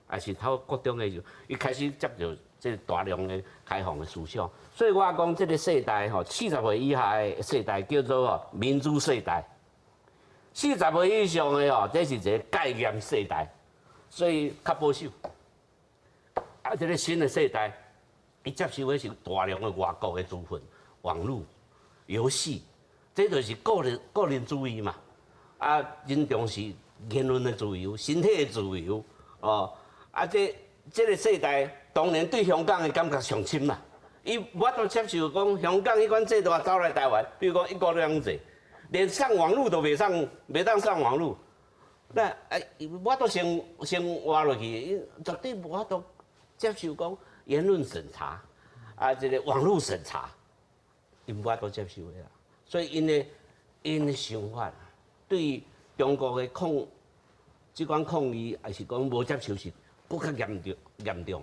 还是读国中的时候，伊开始接受这大量的开放的思想。所以我讲这个世代40岁以下的世代叫做民主世代，40岁以上的这是一个戒严世代，所以较保守。这个新的世代，伊接受的是大量的外国的资讯、网络、游戏，这就是个人主义嘛。真重视言论的自由、身体的自由，这个世代当然对香港的感觉上深啦。伊无法度接受讲香港迄款制度走来台湾，比如讲1国2制，连上网络都袂当上网络，那无法度先活落去，绝对无法度接受讲言论审查，这个网络审查，伊无法度接受的啦。所以因的想法，对中国的即款抗议，还是讲无接受是更较严重。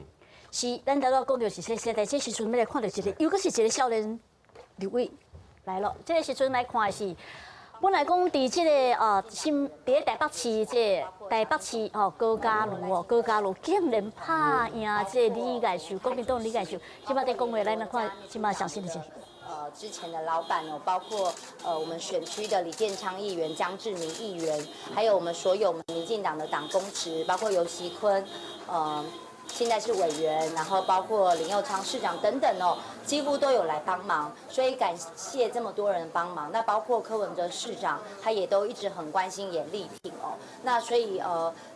是，咱头讲到是这世代，这时阵要来看到一个，又搁是一个少年立委来了。这个时阵来看的是，本来讲伫这个伫台北市台北市高嘉瑜竟然拍赢这李介秀，国民党李介秀，即摆在讲话，咱来看即摆详细的情形。之前的老板包括我们选区的李建昌议员、江志明议员，还有我们所有民进党的党公职，包括游锡堃，现在是委员，然后包括林右昌市长等等几乎都有来帮忙，所以感谢这么多人帮忙。那包括柯文哲市长，他也都一直很关心也力挺那所以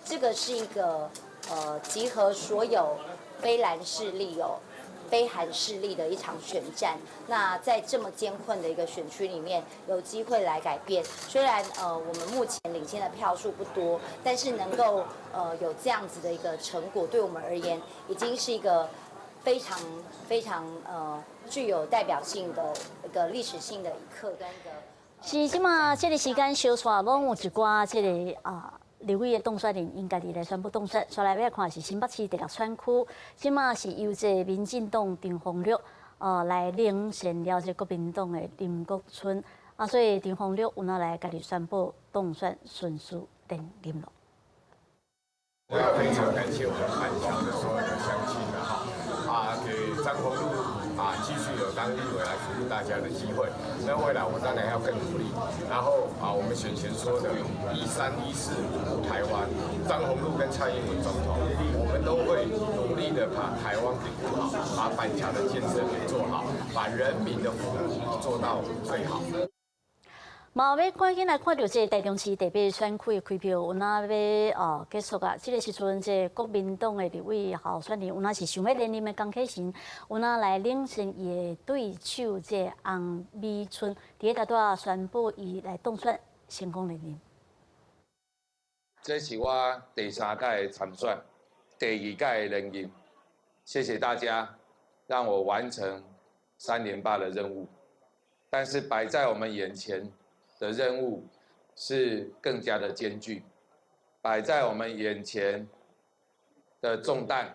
这个是一个集合所有非蓝势力非韩势力的一场选战，那在这么艰困的一个选区里面，有机会来改变。虽然我们目前领先的票数不多，但是能够有这样子的一个成果，对我们而言，已经是一个非常具有代表性的一个历史性的一刻跟一个。是即马这个时间小撮拢有一寡这个立委的当选人因家己来宣布当选，再来要看是新北市第6选区，即马是由这民进党陈凤玉来领先了这国民党的林国春所以陈凤玉有哪来家己宣布当选顺序定林了。我要非常感谢我们汉翔的所有的乡亲给张宏禄继续有当立委来服务大家的机会。那未来我当然要更努力。然后我们选前说的13、14台湾，张宏陆跟蔡英文总统，我们都会努力的把台湾给顾好，把板桥的建设给做好，把人民的服务做到最好。嘛要赶紧来看到这台中市特别选区的开票，有哪要结束啊？这个时阵，这国民党的立委候选人有哪是想要连任的江启臣，有哪来领先伊的对手这洪美春，伫个大宣布伊来当选成功连任。这是我第3届参选，第2届连任。谢谢大家，让我完成3连霸的任务。但是摆在我们眼前的任务是更加的艰巨，摆在我们眼前的重担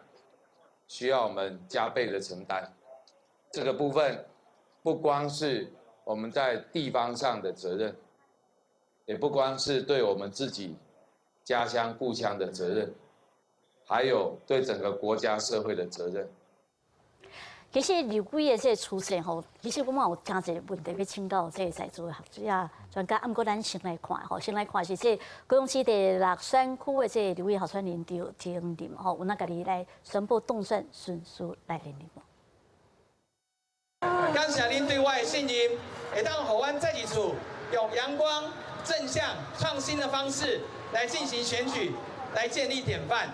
需要我们加倍的承担。这个部分不光是我们在地方上的责任，也不光是对我们自己家乡故乡的责任，还有对整个国家社会的责任。其实立委的这个出现吼，其实我嘛有真侪问题要请教这个在座的学者专家。毋过咱先来看吼，先来看是这高雄市第6选区的这立委候选人就提任吼，有哪家己来宣布当选顺序来连任无？感谢您对我的信任，会当互阮这一次用阳光、正向、创新的方式来进行选举，来建立典范。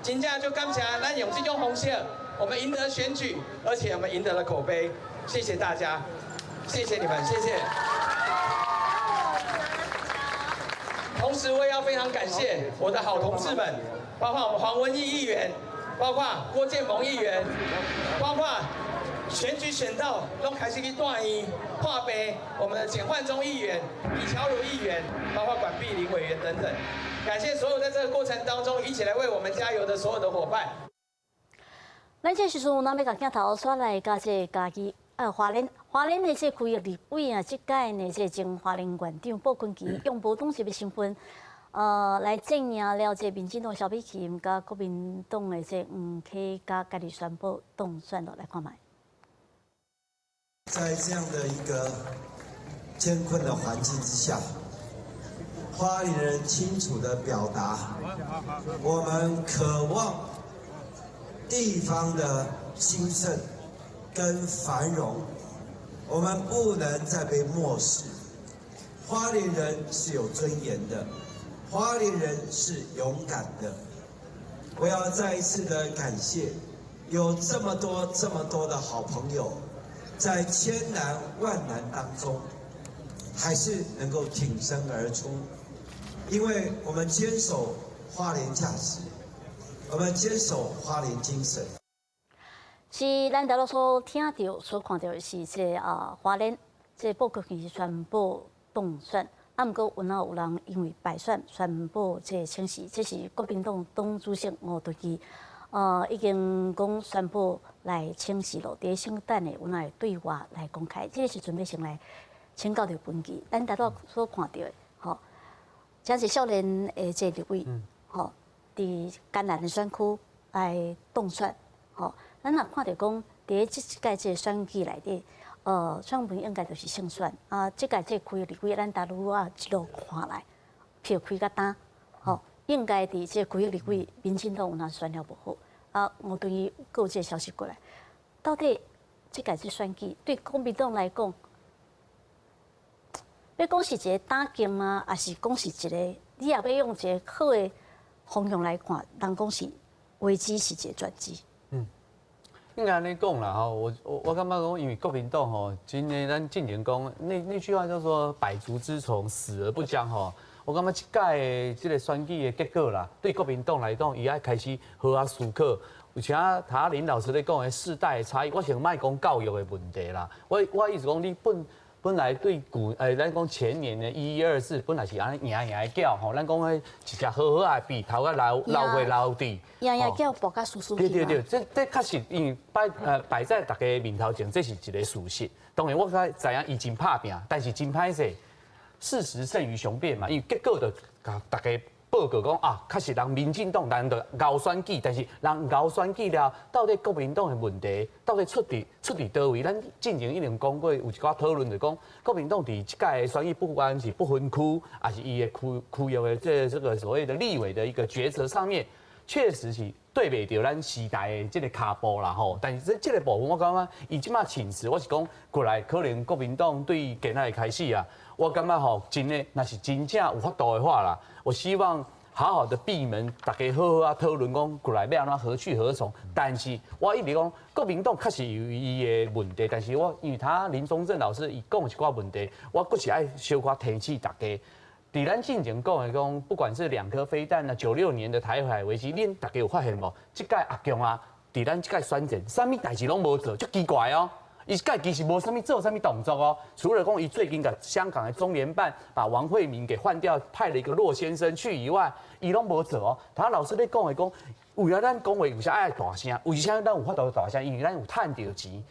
真正就感谢咱用这种方式。我们赢得选举，而且我们赢得了口碑，谢谢大家，谢谢你们，谢谢。同时，我也要非常感谢我的好同志们，包括我们黄文义议员，包括郭建盟议员，包括选举选到都开始去大医化杯，我们的简焕忠议员、李乔如议员，包括管碧玲委员等等。感谢所有在这个过程当中一起来为我们加油的所有的伙伴。咱这时阵，咱要甲镜头刷来甲这家己花莲的这区域立委啊，即届呢这前花莲县长鲍坤琪用无党籍的身份，来证明了这民进党萧美琴甲国民党的这黄启甲家己宣布当选落来看卖。在这样的一个艰困的环境之下，花莲人清楚的表达，我们渴望地方的兴盛跟繁荣，我们不能再被漠视。花莲人是有尊严的，花莲人是勇敢的。我要再一次的感谢，有这么多的好朋友，在千难万难当中，还是能够挺身而出，因为我们坚守花莲价值。我们坚守花莲精神。是咱大陆所听到、所看到的是这花莲这鲍坤琪宣布当选，啊，毋过有人因为败选宣布这请辞，这是国民党党主席吴敦义，已经讲宣布来请辞咯。伫圣诞的有哪会对外来公开，这个时阵要先来请教着分歧。咱大陆所看到的，吼，真是少年的这立委，吼。伫艰难的选区来当选，吼，咱若看到讲，伫即届这选举内底，选民应该就是胜选啊。即届这区立委，咱大陆一路看来，票开较大，吼，应该伫这区立委，民进党有哪选了无好啊？我对于有这消息过来，到底即届这选举对国民党来讲，要讲是一个打击吗？还是讲是一个你也要用一个好的方向来看，人讲是危机是一个转机。应该安尼讲啦吼，我感觉讲，因为国民党吼，今年咱近年讲那句话叫做百足之虫，死而不僵吼。我感觉即届即个选举的结果啦，对国民党来讲，伊爱开始好好思考。而且塔林老师咧讲的世代的差异，我想莫讲教育的问题啦。我意思讲，你本来对咱讲前年的1124本来是安尼赢的鸟吼，咱讲迄一只好好的鼻头啊流回流地，赢鸟步甲舒舒服。对，这确实因为摆在大家面头前，这是一个事实。当然我知影伊真拍拼，但是真歹势，事实胜于雄辩嘛。因为结果就大家报告讲啊，确实人民进党人就熬选举，但是人熬选举了，到底国民党的问题到底出伫倒位？咱进前已经讲过，有一寡讨论就讲，国民党伫即届选举不管是不分区，还是伊的区域的这个所谓的立委的一个决策上面，确实是对袂着咱时代的这个脚步啦吼。但是这个部分我感觉，伊即马请辞，我是讲过来，可能国民党对今仔的开始啊。我感觉吼，真的那是真正有法度的话啦，我希望好好的闭门，大家好好啊讨论讲过来要安怎何去何从。但是我一直讲，国民党确实有伊的问题，但是我因为林宗正老师伊讲一寡问题，我佫是爱小可提醒大家。伫咱进前讲的讲，不管是2颗飞弹啊，96年的台海危机，恁大家有发现无？即届阿强啊，伫咱即届选战，啥物代志拢无做，足奇怪哦。伊届其实无啥物做啥物动作哦，除了讲伊最近甲香港的中联办把王惠明给换掉，派了一个骆先生去以外，伊拢无做哦。他老师咧讲的讲，为了咱讲话有啥爱大声，为啥咱有法度大声？因为咱有趁着钱，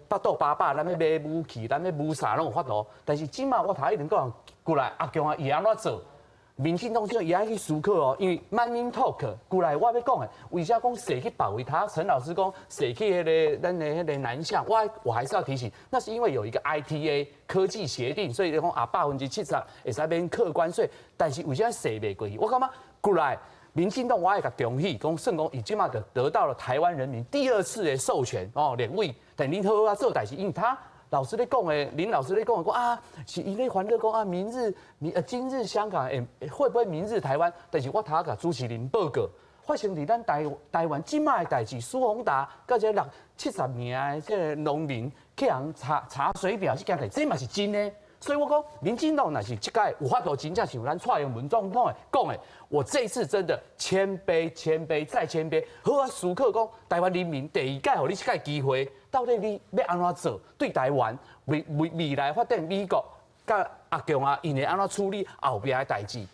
巴肚巴巴，咱要买武器，咱要武啥拢有法度。但是即马我头一定讲过来，阿强啊，伊安怎做？民进党就也爱去思考哦，因为 Money Talk 过来我要讲的，为啥讲谁去保卫他？陈老师讲谁去咱的南向，我还是要提醒，那是因为有一个 ITA 科技协定，所以讲啊70%会使免客关税，但是为啥谁袂过去？我感觉过来。民进党我爱甲恭喜，讲算讲伊即马得到了台湾人民第2次的授权哦，连委，但恁好好做代志，因为他老师咧讲的，林老师咧讲的，讲啊，是伊咧欢乐讲啊，今日香港会不会明日台湾？但是我头甲主持人报告，发生伫咱台湾即马的代志，苏宏达甲这70名的这个农民去人查水表，这件代志，这嘛是真的。所以我讲，民进党若是即届有法度真正像咱蔡英文总统讲的，我这一次真的谦卑再谦卑，好啊，思考讲台湾人民第2届，互你即届机会，到底你要安怎做？对台湾未来发展，美国甲阿强啊，因会安怎处理后边的代志？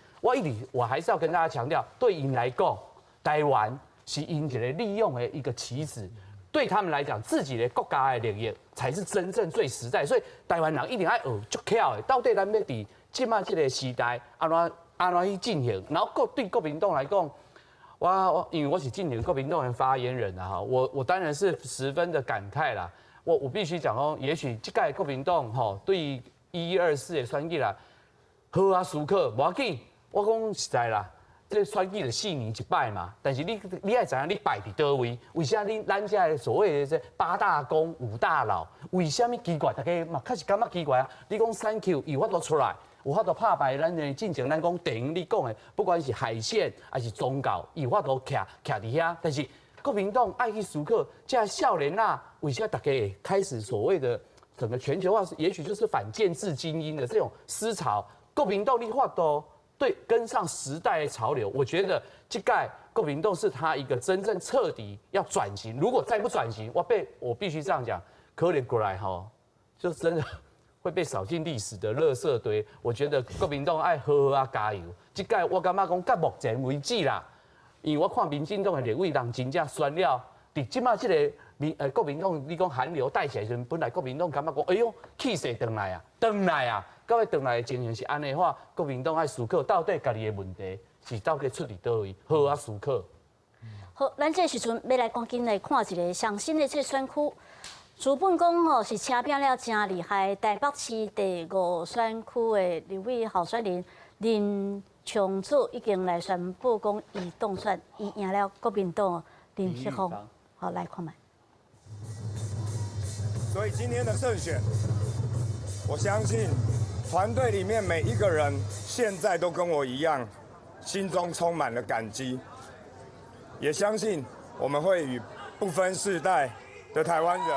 我还是要跟大家强调，对因来讲，台湾是因一个利用的一个棋子。对他们来讲，自己的国家的利益才是真正最实在，所以台湾人一定要学足巧的，到底咱要伫即马这个时代安怎去进行？然后对国民党来讲，因为我是进行国民党的发言人啊，哈，我当然是十分的感慨啦。我必须讲哦，也许这届国民党吼对1124的选举啦，好啊思考，无要紧，我讲实在啦。这选举就4年一摆嘛，但是你爱知影你摆伫倒位？为啥咱这的所谓的这8大公5大佬，为什么奇怪？大家嘛确实感觉奇怪啊！你讲3 Q 有法度出来，有法度拍败咱的进前咱讲电影你讲的，不管是海线还是宗教，有法度徛伫遐。但是国民党爱去思考，这少年啊，为啥大家开始所谓的整个全球化，也许就是反建制精英的这种思潮，国民党你法度。对，跟上时代的潮流，我觉得这届国民党是他一个真正彻底要转型。如果再不转型，我必须这样讲，可能过来哈，就真的会被扫进历史的垃圾堆。我觉得国民党爱好好啊加油。这届我感觉讲到目前为止啦，因为我看民进党的立委人真正选了，伫即马这个国民党你讲韩流带起来时，本来国民党感觉讲，哎呦气势回来啊。到尾回来的情形是安尼话，国民党爱思考到底家己的问题是到底出伫倒位，好好思考。好，咱这时阵要来赶紧来看一个上新的这选区。主本讲吼是车拼了真厉害，台北市第5选区的立委候选人林琼祖已经来宣布讲伊当选，伊赢了国民党林锡峰。好，来看麦。所以今天的胜选，我相信。团队里面每一个人现在都跟我一样，心中充满了感激，也相信我们会与不分世代的台湾人，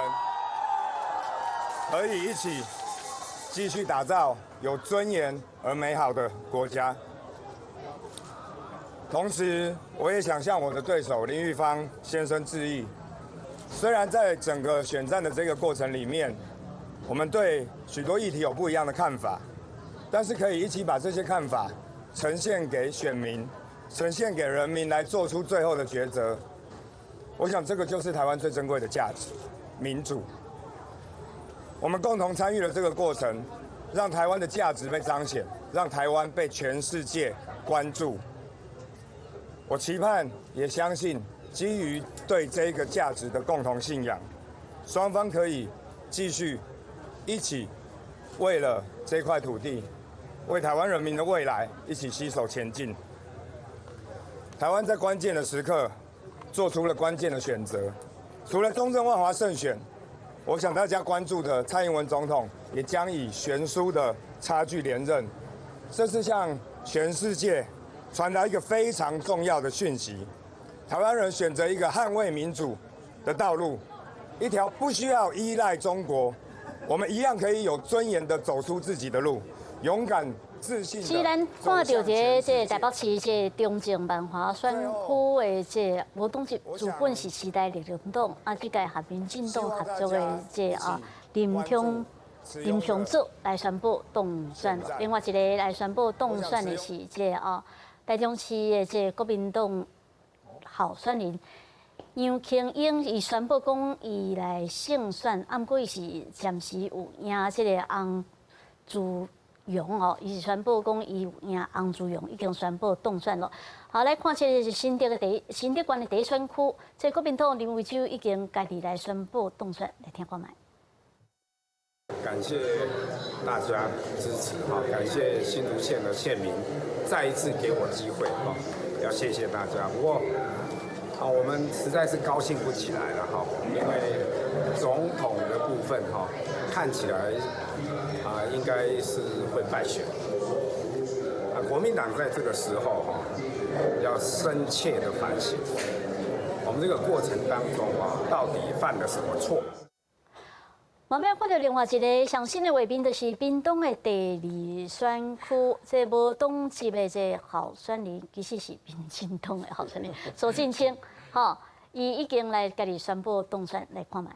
可以一起继续打造有尊严而美好的国家。同时，我也想向我的对手林玉芳先生致意。虽然在整个选战的这个过程里面，我们对许多议题有不一样的看法，但是可以一起把这些看法呈现给选民，呈现给人民来做出最后的抉择。我想这个就是台湾最珍贵的价值——民主。我们共同参与了这个过程，让台湾的价值被彰显，让台湾被全世界关注。我期盼也相信，基于对这个价值的共同信仰，双方可以继续一起为了这块土地，为台湾人民的未来一起携手前进。台湾在关键的时刻做出了关键的选择，除了中正万华胜选，我想大家关注的蔡英文总统也将以悬殊的差距连任，这是向全世界传达一个非常重要的讯息：台湾人选择一个捍卫民主的道路，一条不需要依赖中国，我们一样可以有尊严的走出自己的路，勇敢自信。是咱看到这台北市这中正万华选区的这无党籍资本是时代力量党，啊，这届和民进党合作的这林雄祖来宣布当选，另外一个来宣布当选的是这台中市的这国民党候选人杨庆英，伊宣布讲伊来胜选，不过伊是暂时有赢这个洪朱勇哦，伊是宣布讲伊有赢洪朱勇，已经宣布当选了。好，来看这是新竹县的第一选区，这国民党林为洲已经家己来宣布当选，来听看卖。感谢大家支持哈，感谢新竹县的县民再一次给我机会哈，要谢谢大家。不过我们实在是高兴不起来了哈，因为总统的部分哈，看起来应该是会败选。国民党在这个时候哈，要深切的反省，我们这个过程当中到底犯了什么错？旁边看到另外一个上新的画面，就是屏东的第二选区，这无党籍的这候选人，其实是民进党的候选人苏进清，伊已经来家己宣布当选，来看卖。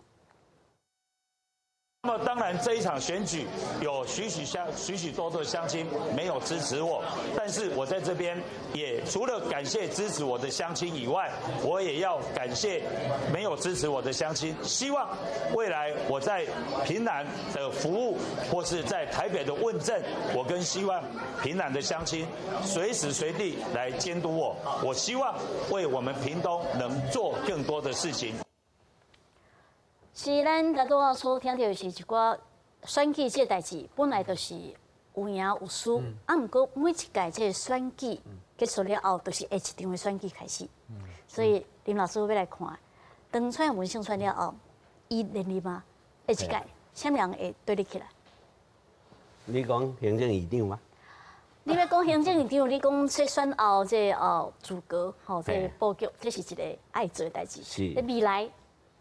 那么当然，这一场选举有许许多多的乡亲没有支持我，但是我在这边也除了感谢支持我的乡亲以外，我也要感谢没有支持我的乡亲。希望未来我在屏南的服务，或是在台北的问政，我更希望屏南的乡亲随时随地来监督我。我希望为我们屏东能做更多的事情。是咱大多所听到的是一寡选举这代志，本来就是有赢有输，不过每一届这选举结束了后，就是下一场的选举开始。所以林老师要来看，当选文胜选了后，伊连任吗？下一届什么人会对立起来？你讲行政院长吗？你要讲行政院长，你讲这选后这组阁这布局，这是一个爱做的代志。是未来。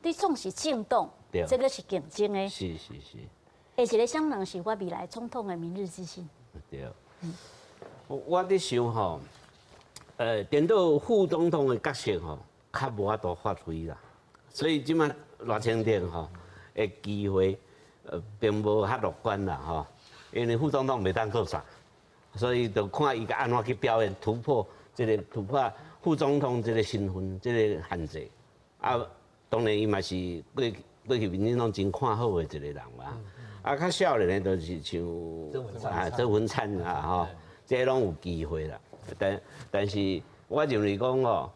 你总是政党，这个是竞争的。是。下一个什人是我未来总统的明日之星。对。我伫想吼，颠倒副总统的角色吼，较无法度发挥啦。所以即摆赖清德吼的机会，并无较乐观啦吼。因为副总统袂当做啥，所以就看伊个安怎去表现突破副总统这个身份这个限制啊。当然，伊嘛是过去民进党真看好的一个人嘛。较少年的就是像曾文灿吼，这拢有机会啦。但是我认为讲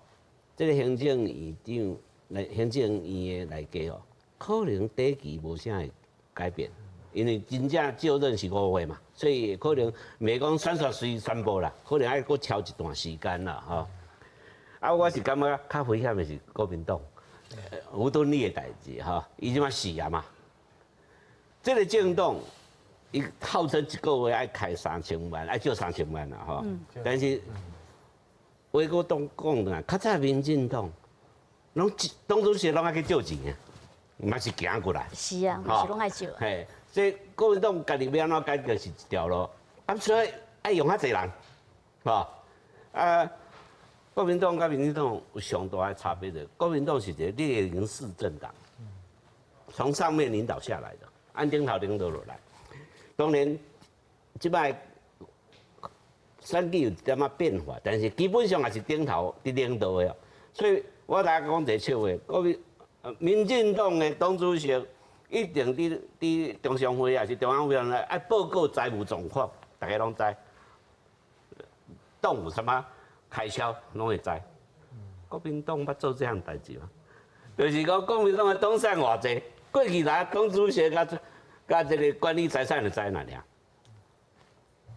这个行政院长、行政院的内阁可能第一期无啥会改变，因为真正就任是5月嘛，所以可能袂讲随宣布啦，可能还佫超一段时间啦我是感觉较危险的是国民党。吴敦义的代志伊即马死啊嘛。这个政党，伊号称一个月爱开3000万，爱借3000万啦但是话佫讲啦，较早民进党，党主席拢爱去借钱啊，嘛是行过来。是啊，嘛是拢爱借。嘿，所以国民党家己要安怎解决是一条路，所以爱用较侪人，国民党跟民进党有上大的差别的。国民党是一个列宁式政党，从上面领导下来的，按顶头领导落来。当然，即摆选举有一点仔变化，但是基本上也是顶头伫领导的。所以我大家讲一个笑话，民进党的党主席一定伫中常会也是中央委员会爱报告财务状况，大家拢知。党有啥物？开销拢会知，国民党捌做这样代志吗？就是讲国民党的党产偌济，过去来党主席甲这个管理财产就知哪俩。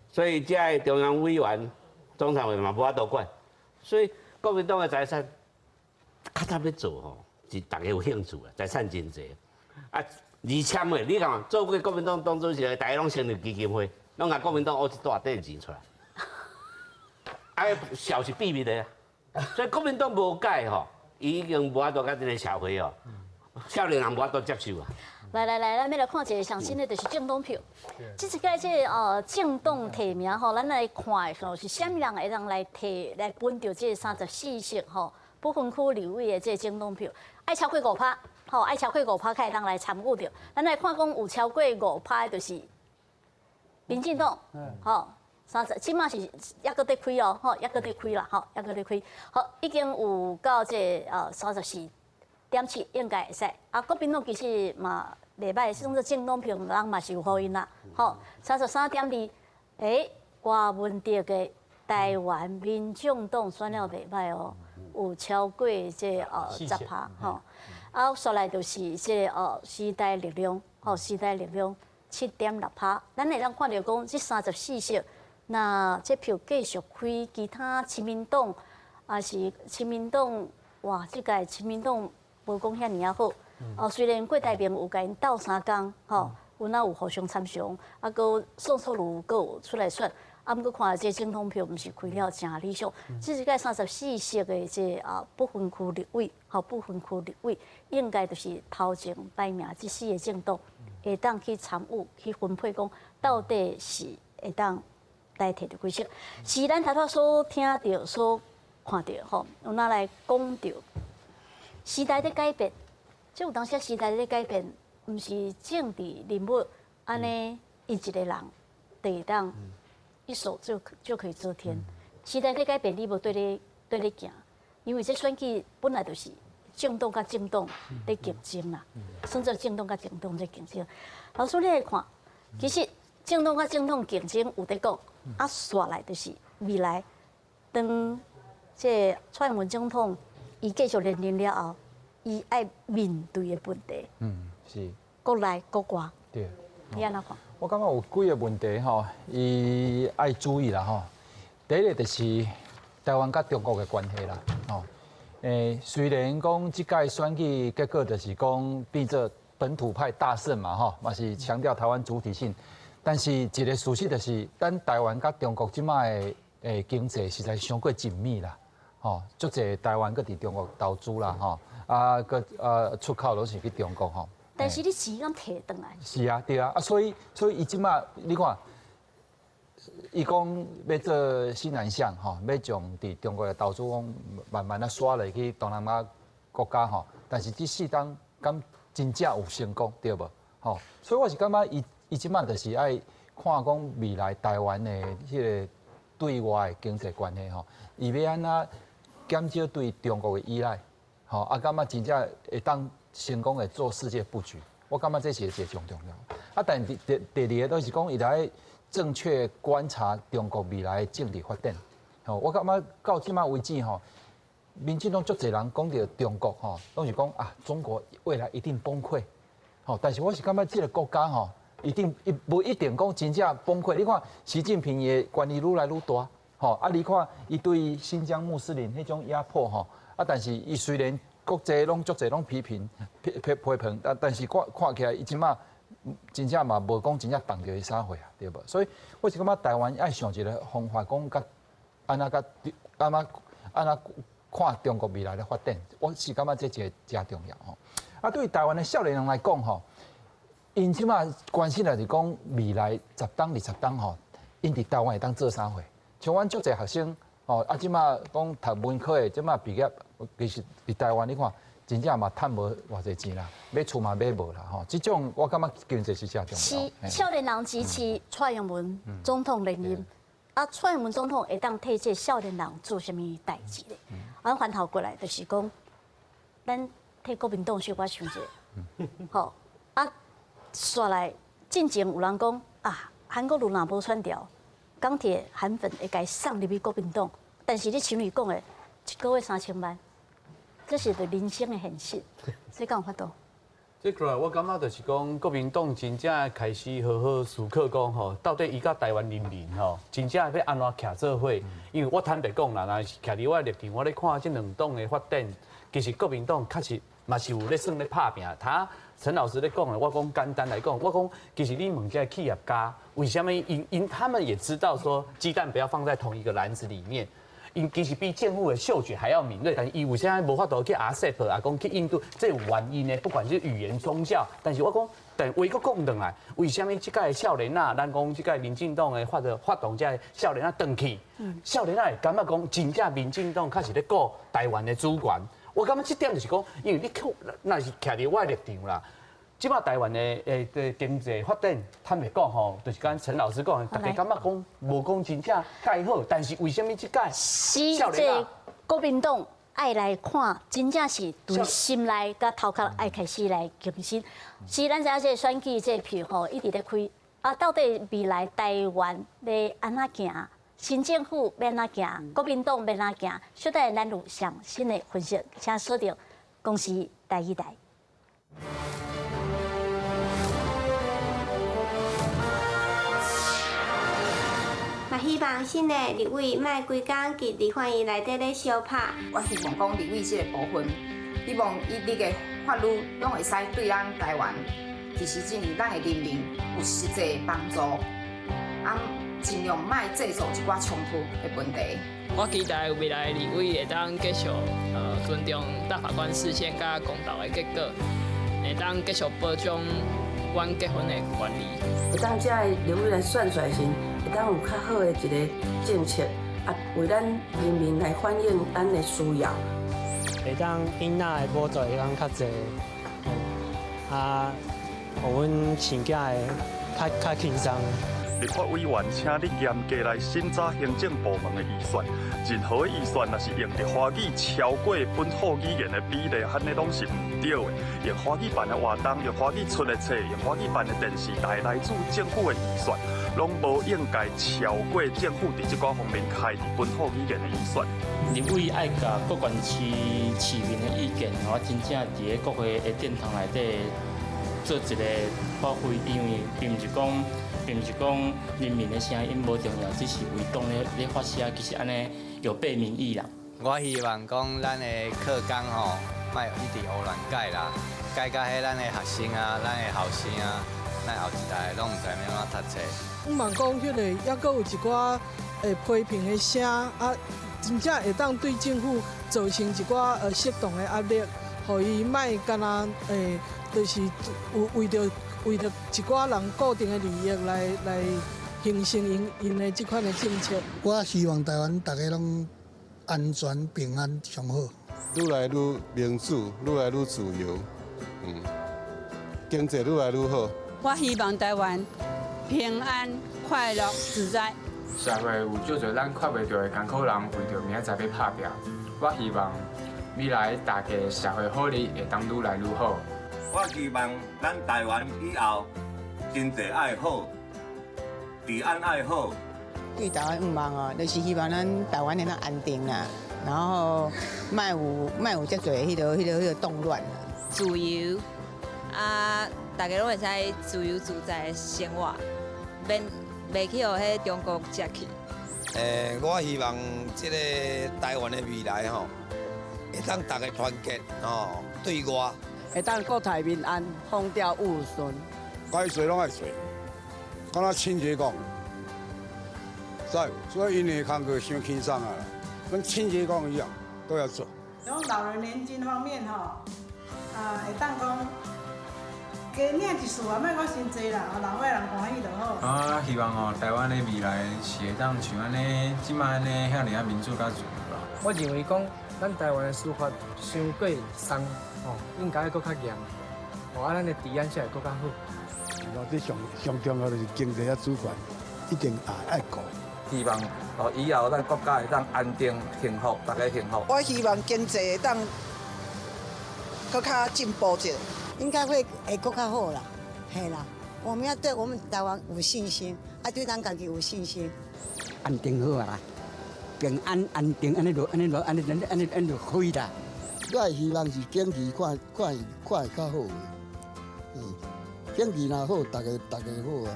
所以这个中央委员、总常委嘛无法度管，所以国民党的财产较早要做吼，是大家有兴趣啊，财产真济啊。而签的，你看做过国民党党主席的，大家拢成立基金会，拢甲国民党挖一大堆钱出来，啊，笑是秘密的啊。所以国民党无改吼，伊已经无法度甲这个社会哦，少年人无法度接受啊。来，咱要来看一个上新的，就是政党票。这次个政党提名吼，咱来看的时候是啥物人会当来来分到这34席吼，不分区立委的这政党票，爱超过5%。吼，爱超过5%才会当来参与着。咱来看讲有超过5%的，就是民进党，吼，30，即马是抑搁在开哦，吼，抑搁在开啦，吼，抑搁在开。好，已经有到这34.7，应该会使。啊，国民党其实嘛袂歹，算做政党票人嘛是有好因啦。吼，33.2，郭文哲的台湾民众党选了袂歹哦，有超过这10%，吼。啊，续来就是这时代力量，吼，时代力量7.6%。咱会当看到讲，这34席，那这票继续开，其他亲民党也是亲民党，哇，这个亲民党无讲遐尔好。虽然郭台铭有甲因斗3工，吼，有哪有互相参详，啊，佮宋楚瑜佮有出来选。啊，毋过看这政党票，毋是开了真理想。这是个34席的这不分区立委，吼不分区立委，应该就是头前排名这4个政党，会当去参与去分配，讲到底是会当来摕到几席。是咱头头所听到、所看到，吼，有哪来讲到时代在改变，即有当时时代在改变，毋是政治人物安尼一个人会当。一手就可以遮天，时代在改变，你无对你行，因为这选举本来就是政党甲政党在竞争啦，算做政党甲政党在竞争。老师你来看，其实政党甲政党竞争有得讲，啊，刷来就是未来当这蔡英文总统伊继续连任了后，伊爱面对的问题，是国内国外，对，你安怎看？我感觉有几个问题吼，伊爱注意啦吼。第一个就是台湾甲中国的关系啦，吼。虽然讲即届选举结果就是讲变做本土派大胜嘛吼，嘛是强调台湾主体性，但是一个事实就是，咱台湾甲中国即摆的经济实在伤过紧密啦，吼，足侪台湾搁伫中国投资啦，吼，搁出口都是去中国吼。但是你钱敢摕转来？是啊，对啊，所以伊即马你看，伊讲要做新南向吼，要将伫中国的投资讲慢慢啊刷落去东南亚国家吼，但是这4档敢真正有成功对无？吼，所以我是感觉伊即马就是爱看讲未来台湾的迄个对外的经济关系吼，伊要安怎减少对中国的依赖，吼，啊，感觉真正会当。成功的做世界布局，我感觉这是一个重要。啊，但第二个都是讲，伊来正确观察中国未来的政治发展。吼，我感觉到即马为止吼，民进党足侪人讲到中国吼，拢是讲啊，中国未来一定崩溃。吼，但是我是感觉这个国家吼，不一定讲真正崩溃。你看习近平的权力愈来愈大，吼，啊，你看伊对新疆穆斯林迄种压迫吼，啊，但是伊虽然国际拢足侪拢批评，但是看起来伊即马真正嘛无讲真正动着伊啥货啊，对无？所以我是感觉台湾爱想一个方法，讲甲安怎看中国未来的发展，我是感觉这一个真重要吼。啊，对于台湾的少年人来讲吼，因即马关心的是讲未来10档20档吼，因伫台湾会当做啥货？像阮足侪学生。哦，啊，即马讲读文科的，即马毕业，其实伫台湾你看，真正嘛趁无偌济钱啦，买厝嘛买无啦，吼，即种我感觉经济是真重要。少年人支持蔡英文总统连任，啊，蔡英文总统会当替这少年人做啥物代志咧？咱翻头过来就是讲，咱替国民党小可想者，吼，啊，刷来进前有人讲啊，韩国瑜若无选调。钢铁韩粉会该送入去国民党，但是你像你讲的，1个月3000万，这是对人生的现实，所以讲有法度。这个我感觉就是讲，国民党真正开始好好思考讲吼，到底伊甲台湾人民吼，真正要安怎徛做伙？因为我坦白讲啦，若是徛伫我立场，我咧看这两党的发展，其实国民党确实嘛是有咧算咧拍拼。他陈老师咧讲的，我讲简单来讲，我讲其实你问这企业家，为什么他们也知道说鸡蛋不要放在同一个篮子里面。因其实比政府的嗅觉还要敏锐，但是伊为啥无法度去 ASEP 啊，讲去印度，这有原因呢？不管是语言、宗教，但是我讲，但话搁讲转来，为什么这届少年啊，咱讲这届民进党的发动这少年啊转去，少年啊会感觉讲，真正民进党开始咧顾台湾的主权，我感觉这点就是讲，因为你那是徛伫我的立场啦。即摆台湾的经济发展，坦白讲吼，就是刚陈老师讲，大家感觉讲无讲真正介好，但是为什么这届少年啊？国民党爱来看，真正是从心内甲头壳爱开始来更新。是咱知影这选举这票吼一直在开，啊，到底未来台湾要安怎行？新政府要安怎行？国民党要安怎行？小弟咱有上新的分析，请锁定公视第一台。嘛希望新的立委卖规工伫立法院内底咧相拍。我希望讲立委这个部分，希望伊立的法律拢会使对咱台湾，其实真咱的人民有实际帮助，尽量莫制造一寡冲突的问题。我期待未来立委会当继续尊重大法官视线甲公道的结果，会当继续保障阮结婚的权利。会当这个立委来选出来时，会当有较好的一个政策，为咱人民来反映咱的需要。会当囡仔的补助会当较济，互阮生囝的较轻松。立法委员，请你严格来审查行政部门的预算。任何的预算，若是用着华语超过本土语言的比例，安尼拢是唔对的。用华语办的活动，用华语出的册，用华语办的电视台，来自政府的预算，拢无应该超过政府伫这个方面开伫本土语言的预算。立委爱甲各县市市民的意见，我真正伫咧各个的殿堂内底做一个发挥，因为并毋是讲人民的声音无重要，只是为党咧发声，其实安尼有悖民意啦。我希望讲咱的课纲吼，莫一直胡乱改啦，改到迄咱的学生啊、咱的后生啊、咱后一代拢唔知要安怎读册。毋茫讲迄个，抑阁有一寡批评的声真正会当对政府造成一寡适当的压力，互伊莫干那就是为着一寡人固定的利益来形成因的这款的政策。我希望台湾大家拢安全平安上好，愈来愈民主，愈来愈自由，经济愈来愈好。我希望台湾平安、快乐、自在。社会有足侪咱看袂到的艰苦人，为着明仔载要打拼。我希望未来大家社会福利会当愈来愈好。我希望咱台湾以后经济爱好，治安爱好。对台湾唔忙哦，就是希望咱台湾能安定啦，然后莫有遮侪迄个动乱。自由大家拢会使自由自在生活，袂去互迄中国接去。我希望这个台湾的未来吼，会当大家团结吼，对外。会当国泰民安，风调雨顺。该做拢爱做，敢若亲戚讲，所以因的工作伤轻松啊，跟亲戚讲一样，都要做。然后老人年金方面吼，会当讲加领一次啊，莫讲真济啦，老岁人欢喜就好。希望吼台湾的未来是会当像安尼，即摆安尼遐尔啊民主甲自由啦。我认为讲，咱台湾的司法伤过松。应该搁较严，咱的治安才会搁较好。这上重要就是经济啊主权，一定爱顾。希望以后咱国家会当安定幸福，大家幸福。我希望经济会当搁较进步者，应该会搁较好啦，嘿啦。我们要对我们台湾有信心，对咱家己有信心。安定好啊，平安安定，安尼就可以啦。我会希望是景气看会较好。景气若好，大家好啊。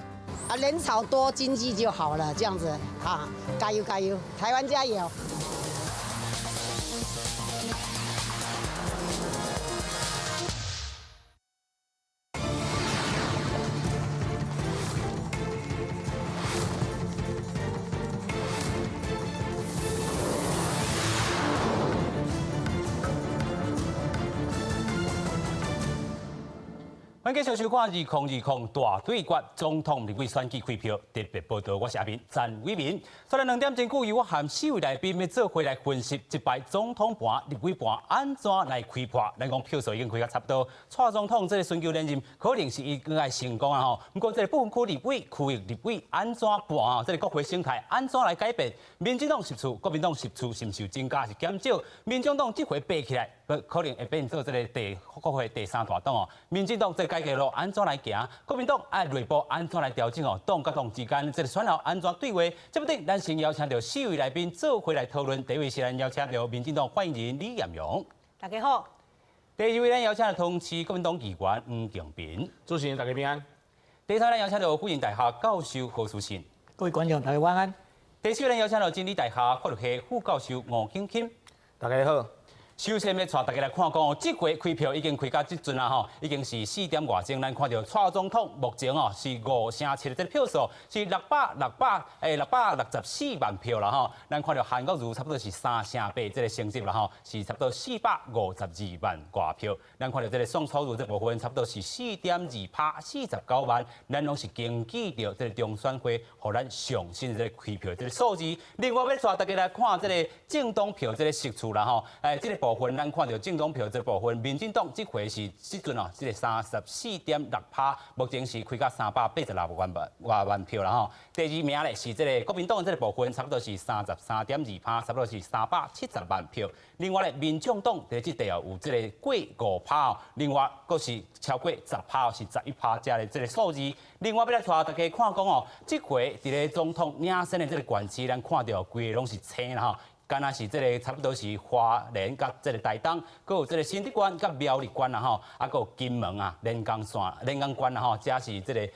啊，人潮多，经济就好了，这样子啊，加油加油，台湾加油！欢迎继续收看2020大对决总统立委选举开票特别报道，我是阿明詹伟民。虽然2点钟久，由我和4位来宾要做回来分析这摆总统盘、立委盘安怎来开破。咱讲票数已经开到差不多，蔡总统这个选举连任可能是应该成功啊吼。不过这个部分区立委、区域立委安怎办啊？这个国会生态安怎来改变？民进党10处，国民党10处，是不是增加是减少？民进党这回爬起来，可能会变做这个国会第3大党哦。民进党这改革路安怎来行？国民党爱内部安怎来调整哦？党甲党之间这个选后安怎对话？这不定咱先邀请到4位来宾做回来讨论。第一位是咱邀请到民进党发言人李彦荣，大家好。第二位咱邀请到同期国民党议员黄敬平，主持人大家平安。第三位咱邀请到辅仁大学教授何淑信，各位观众大家晚安。第四位咱邀请到真理大学法律系副教授吴景钦，大家好。首先要带大家来看讲哦，这回开票已经开到这阵啦吼，已经是4点外钟，咱看到蔡总统目前哦是5成7的这个票数，是664万票啦吼。咱看到韩国瑜差不多是3成8这个成绩啦吼，是差不多452万外票。咱看到这个宋楚瑜这部分差不多是4.2%，49万，咱拢是根据着这个中选会，互咱上新的这个开票这个数字。另外要带大家来看这个政党票这个实处啦吼，这个部分咱看到政党票这部分，民进党这回是这阵哦，这个34.6%，目前是开到386万票啦吼。第2名咧是这个国民党这个部分，差不多是33.2%，差不多是370万票。另外咧，民众党在这地哦有这个过5%哦，另外佫是超过10%，是11%加的这个数字。另外要来带大家看讲哦，这回伫咧总统领先的这个县市，咱看到规个拢是青啦吼。敢若是这个差不多是花莲甲这个台东，佮有这个新竹县甲苗栗县啦吼，啊佮有金门啊、连江县啦吼，这是这个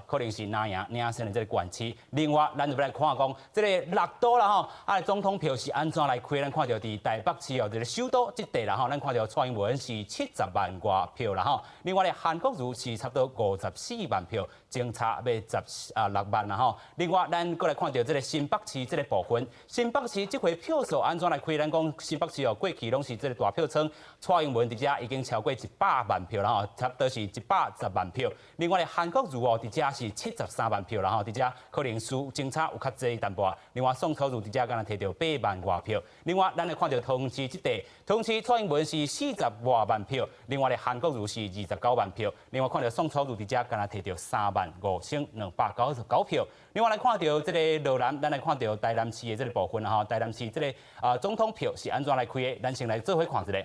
可能是南洋领先的这个县市。另外，咱就要来看讲这个6都啦吼，总统票是安怎来开？咱看到伫台北市哦，这个首都这地啦吼，咱看到蔡英文是70万外票啦吼。另外咧，韩国瑜是差不多54万票，相差要16万啦吼。另外，咱过来看到这个新北市这个部分，新北市这回票数安怎来开？咱讲新北市哦，过去拢是这个大票仓，蔡英文伫遮已经超过100万票啦吼，差不多是110万票。另外咧，韩国瑜哦，伫遮是73万票啦吼，伫遮可能输相差有较济淡薄。另外，宋楚瑜伫遮敢若摕到8万外票。另外，咱来看到同期这地，同期蔡英文是40外万票，另外咧韩国瑜是29万票。另外看到宋楚瑜伫遮敢若摕到35299票。另外来看到这个罗南，咱来看到台南市的这个部分啦吼，台南市这个总统票是安怎来开的？咱先来做伙看一下。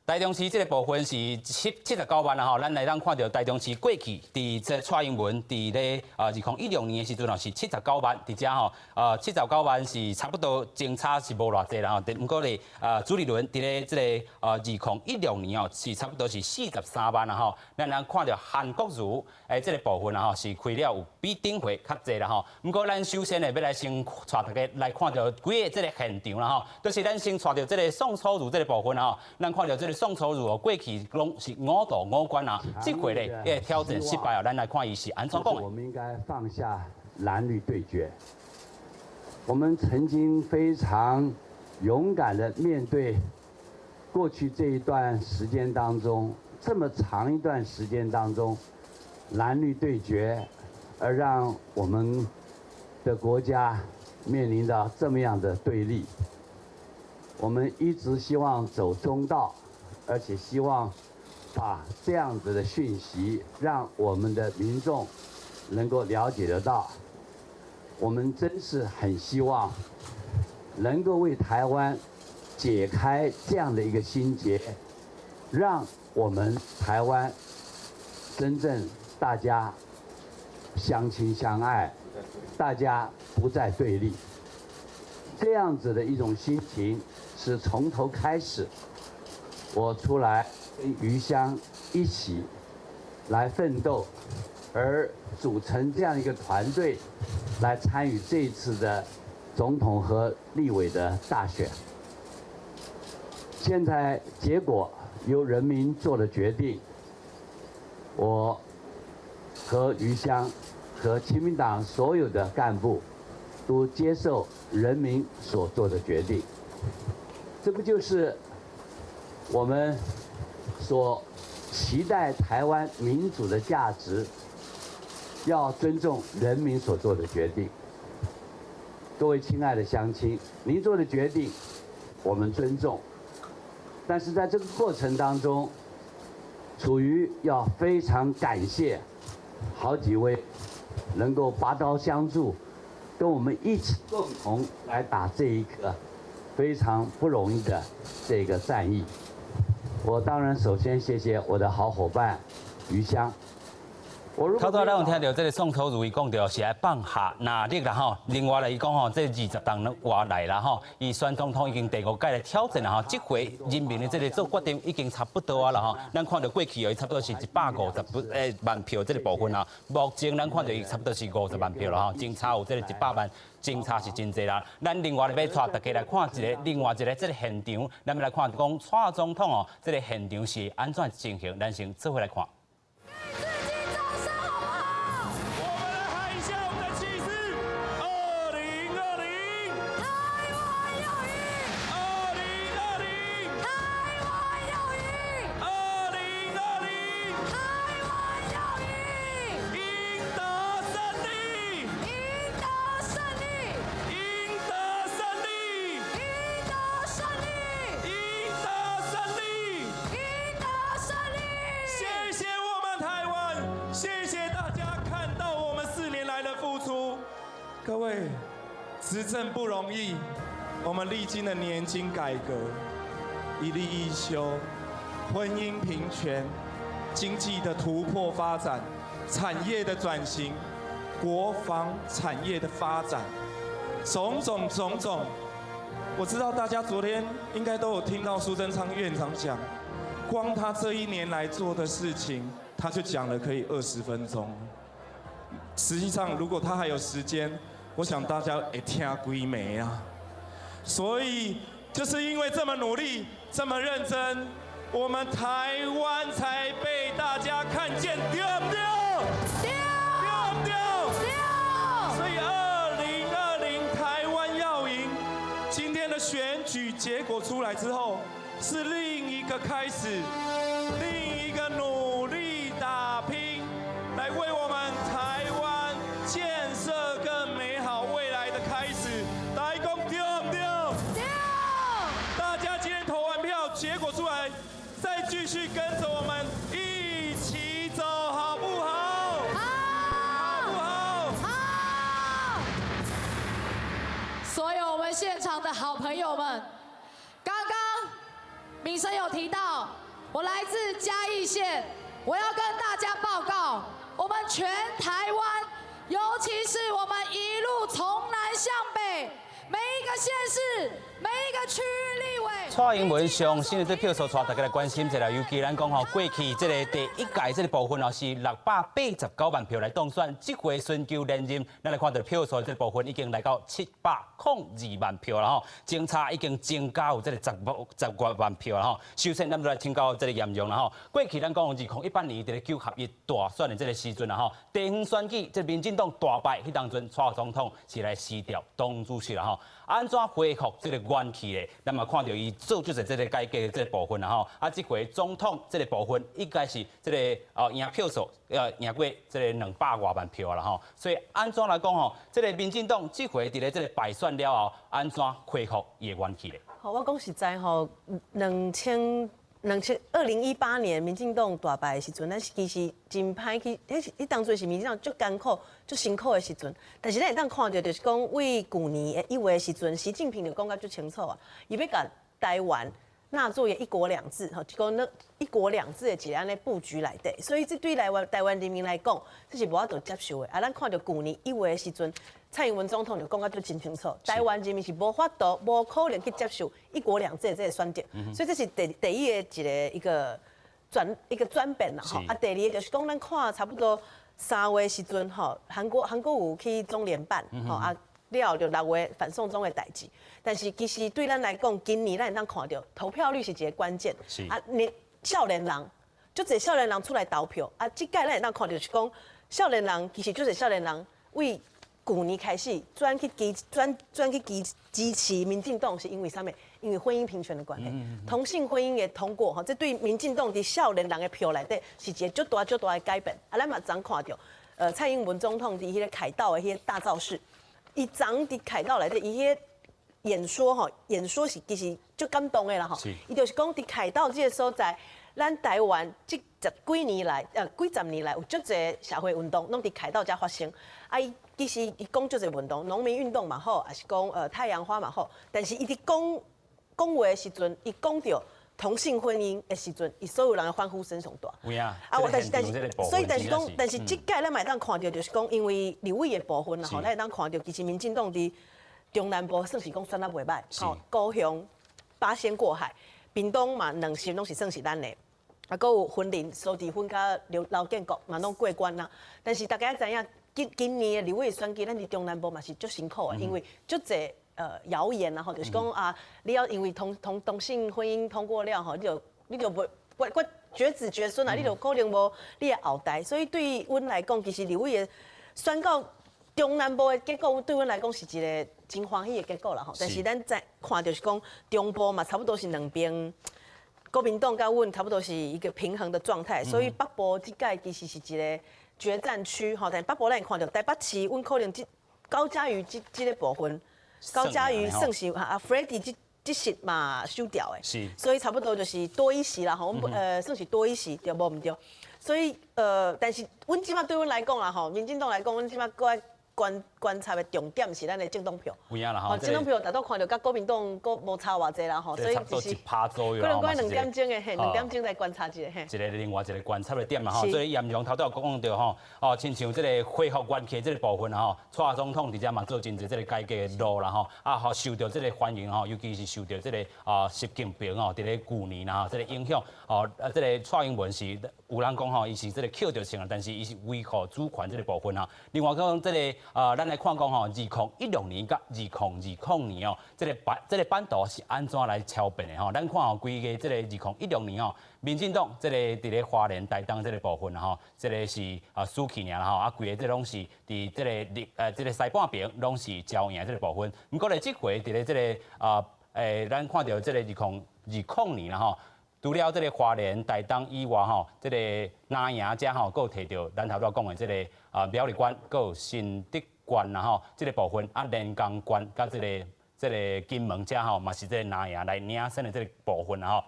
台中市这个部分是79万啦吼，咱来看到台中市过去伫这蔡英文伫咧2016年的时阵哦是79万，伫遮吼79万是差不多相差是无偌济啦吼。不过咧朱立伦伫咧这个2016年哦是差不多是43万啦吼。咱看到韩国瑜这个部分啦吼是开了有比顶回较济啦吼。不过咱首先咧要来先带大家来看到几个这个现场啦吼，就是咱先带到这个宋楚瑜这个部分啦吼，咱看到这个。宋楚瑜哦，过去拢是5道5关啊，这回咧也挑战失败啊，咱来看伊是安怎讲的。我们应该放下蓝绿对决，我们曾经非常勇敢的面对过去这一段时间当中，这么长一段时间当中，蓝绿对决，而让我们的国家面临到这么样的对立。我们一直希望走中道。而且希望把这样子的讯息，让我们的民众能够了解得到。我们真是很希望能够为台湾解开这样的一个心结，让我们台湾真正大家相亲相爱，大家不再对立。这样子的一种心情是从头开始。我出来跟余香一起来奋斗，而组成这样一个团队，来参与这一次的总统和立委的大选。现在结果由人民做了决定，我和余香和亲民党所有的干部都接受人民所做的决定。这不就是我们所期待台湾民主的价值，要尊重人民所做的决定。各位亲爱的乡亲，您做的决定我们尊重，但是在这个过程当中，处于要非常感谢好几位能够拔刀相助，跟我们一起共同来打这一个非常不容易的这个战役。我当然首先谢谢我的好伙伴余香。头咱有听到这个宋楚瑜伊讲到是来放下压力啦吼，另外来伊讲吼，这20党外来啦吼，伊选总统已经第5届来挑战啦吼，这回人民的这个做决定已经差不多啊啦吼，咱看到过去伊差不多是150万票这个部分啊，目前咱看到伊差不多是50万票啦吼，真差有这个100万。侦查是真济啦，咱另外要带大家来看另外一个这个现场，咱们来看讲蔡总统哦，这个现场是安怎进行，咱先做伙来看。各位，执政不容易，我们历经了年金改革、一例一休、婚姻平权、经济的突破发展、产业的转型、国防产业的发展，种种。我知道大家昨天应该都有听到苏贞昌院长讲，光他这1年来做的事情，他就讲了可以20分钟。实际上，如果他还有时间，我想大家会听几枚啊。所以就是因为这么努力、这么认真，我们台湾才被大家看见，对不对？对。所以2020台湾要赢，今天的选举结果出来之后，是另一个开始，另一个努力打拼，来为我们台湾建设更美好未来的开始。大家讲对不对？对。大家今天投完票，结果出来，再继续跟着我们一起走，好不好？好不好？好。所有我们现场的好朋友们，刚刚民生有提到，我来自嘉义县，我要跟大家报告，我们全台湾，尤其是我们一路从南向北，每一个县市、每一个区域立委。蔡英文上新的这票数，带大家来关心一下。尤其咱讲吼，过去这个第1届这个部分哦，是689万票来当选，这回寻求连任，咱来看到票数这个部分已经来到702万票了吼，增差已经增加有这个10万票了吼。首先，咱就来请教这个严重了吼。过去咱讲2018年这个9合1大选的这个时阵啦吼，地方选举这民进党大败，迄当阵蔡总统是来失掉党主席了吼。安怎恢复这个元气咧？咱嘛看到伊做就是这个改革的这个部分啦吼。这回总统这个部分应该是这个赢票数赢过这个200多万票啦吼。所以安怎来讲吼，这个民进党这回伫咧这个败选了后，安怎恢复伊的元气咧？好，我讲实在吼，2018年民进党大败的时阵，咱其实真歹去，迄当阵是民进党足艰苦、足辛苦的时阵。但是咱会当看到，就是讲为去年的1月的时阵，习近平就讲甲足清楚啊，伊要甲台湾纳入一国两制，吼，就讲那一国两制的一个安尼布局内底。所以这对台湾人民来讲，这是无法度接受的。啊，咱看到去年1月的时阵，蔡英文总统就讲啊，就真清楚，台湾人民是无法度、无可能去接受一国两制的这个选择，所以这是第一个一个转变啦吼。啊，第二个就是讲，咱看差不多3月时阵吼，韩国有去中联办吼啊，了就6月反送中的代志，但是其实对咱来讲，今年咱会当看到投票率是一个关键，啊，少年人，就这少年人出来投票啊，这届咱会当看到是讲，少年人其实就是少年人为去年开始转去支持民进党，是因为啥物？因为婚姻平权的关系，同性婚姻的通过吼，这对民进党伫少年人的票内底是一个足大的改变。啊，咱嘛昨看到，蔡英文总统伫迄个凯道的迄个大造势，伊昨伫凯道内底伊迄个演说是其实足感动的啦吼。伊就是讲伫凯道这个所在，咱台湾这几十年来有足侪社会运动拢伫凯道遮发生。啊，其实伊讲足侪运动，农民运动嘛好，还是讲太阳花嘛好，但是伊伫讲话的时阵，伊讲到同性婚姻的时阵，伊所有人的欢呼声上大。有啊，但是这届咱嘛当看到，就是讲因为立委的部分啦，吼，咱会当看到，其实民进党伫中南部算是讲选得袂歹，吼，高雄八仙过海，屏东嘛2席拢是算是咱的。啊，搁有云林、苏治芬甲劳建国嘛拢过关啦。但是大家知影，今年的立委选举，咱伫中南部嘛是足辛苦的，因为足侪谣言啦吼，就是讲啊，你要因为同性婚姻通过了吼，你就无绝子绝孙啊，你就可能无你的后代。所以对阮来讲，其实立委的选到中南部的结果，对阮来讲是一个真欢喜的结果啦吼。但是咱在看就是讲中部嘛，差不多是两边。国民党跟阮差不多是一个平衡的状态，所以北部这届其实是一个决战区吼。但北部咱看到台北市，阮可能高嘉瑜这个部分，高嘉瑜算是啊 ，Freddie 这席嘛收掉的，所以差不多就是多一席啦吼。我们算是多一席，对无毋对？所以但是阮即马对阮来讲啦吼，民进党来讲，阮即马搁观察的重点是咱的政党票，有影啦吼，政党票大多看到甲国民党搁无差偌济啦吼，所以就是1%左右，可能讲2点钟的嘿，2点钟来观察一下嘿。一个另外一个观察的点嘛吼，所以严荣头都有讲到吼，亲像这个恢复元气这个部分吼，蔡总统伫遮嘛做真侪这个改革的路啦吼，受到这个欢迎吼，尤其是受到这个习近平吼，伫咧去年啦吼，这个影响这个蔡英文是有人讲吼，伊是这个扣着性，但是伊是维护主权这个部分吼。另外讲这个咱来看讲吼，2016年甲2020年哦，这个版图是安怎来敲变的吼？咱看吼，规个这个2016年哦，民进党这个伫咧花莲台东这个部分吼，这个是输去尔啦吼，规个这拢是伫这个西半边拢是招赢这个部分。不过咧，这回伫咧这个咱看到这个2020年啦吼。除了这个花莲、台东以外吼，这个南洋遮吼，佫有摕到咱头拄讲的这个苗栗县，佫有新竹县啦吼，这个部分连江县甲这个金门遮吼，嘛是这个南洋来领先的这个部分啦吼。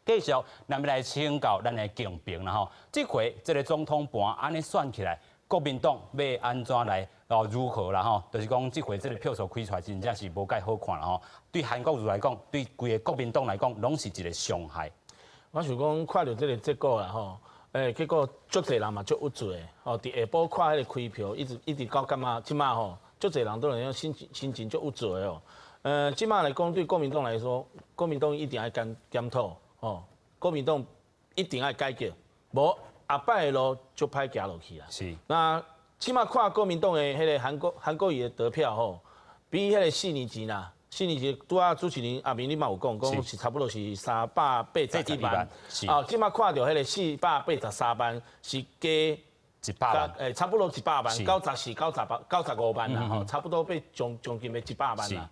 继续，咱们来请教咱的竞评啦吼，这回这个总统盘安尼选起来，国民党要安怎来如何啦吼？就是讲这回这个票数开出来，真正是无介好看啦吼。对韩国瑜来讲，对规个国民党来讲，拢是一个伤害。我想讲看到这个结果啦吼，结果足侪人嘛足有罪的吼。伫下晡看迄个开票，一直到干嘛？即马吼，足侪人都能心情足有罪哦。即马来讲对国民党来说，国民党一定要检讨吼，国民党一定要改革，无下摆的路就歹行落去啦。是。那即马看国民党的迄个韩国瑜的得票吼，比迄个4年前啦。4年前拄啊，主持人阿明你嘛有讲是差不多是381万，即马看到迄个483万是加100万，差不多100万，94、95万啦吼，差不多被将近要100万啦。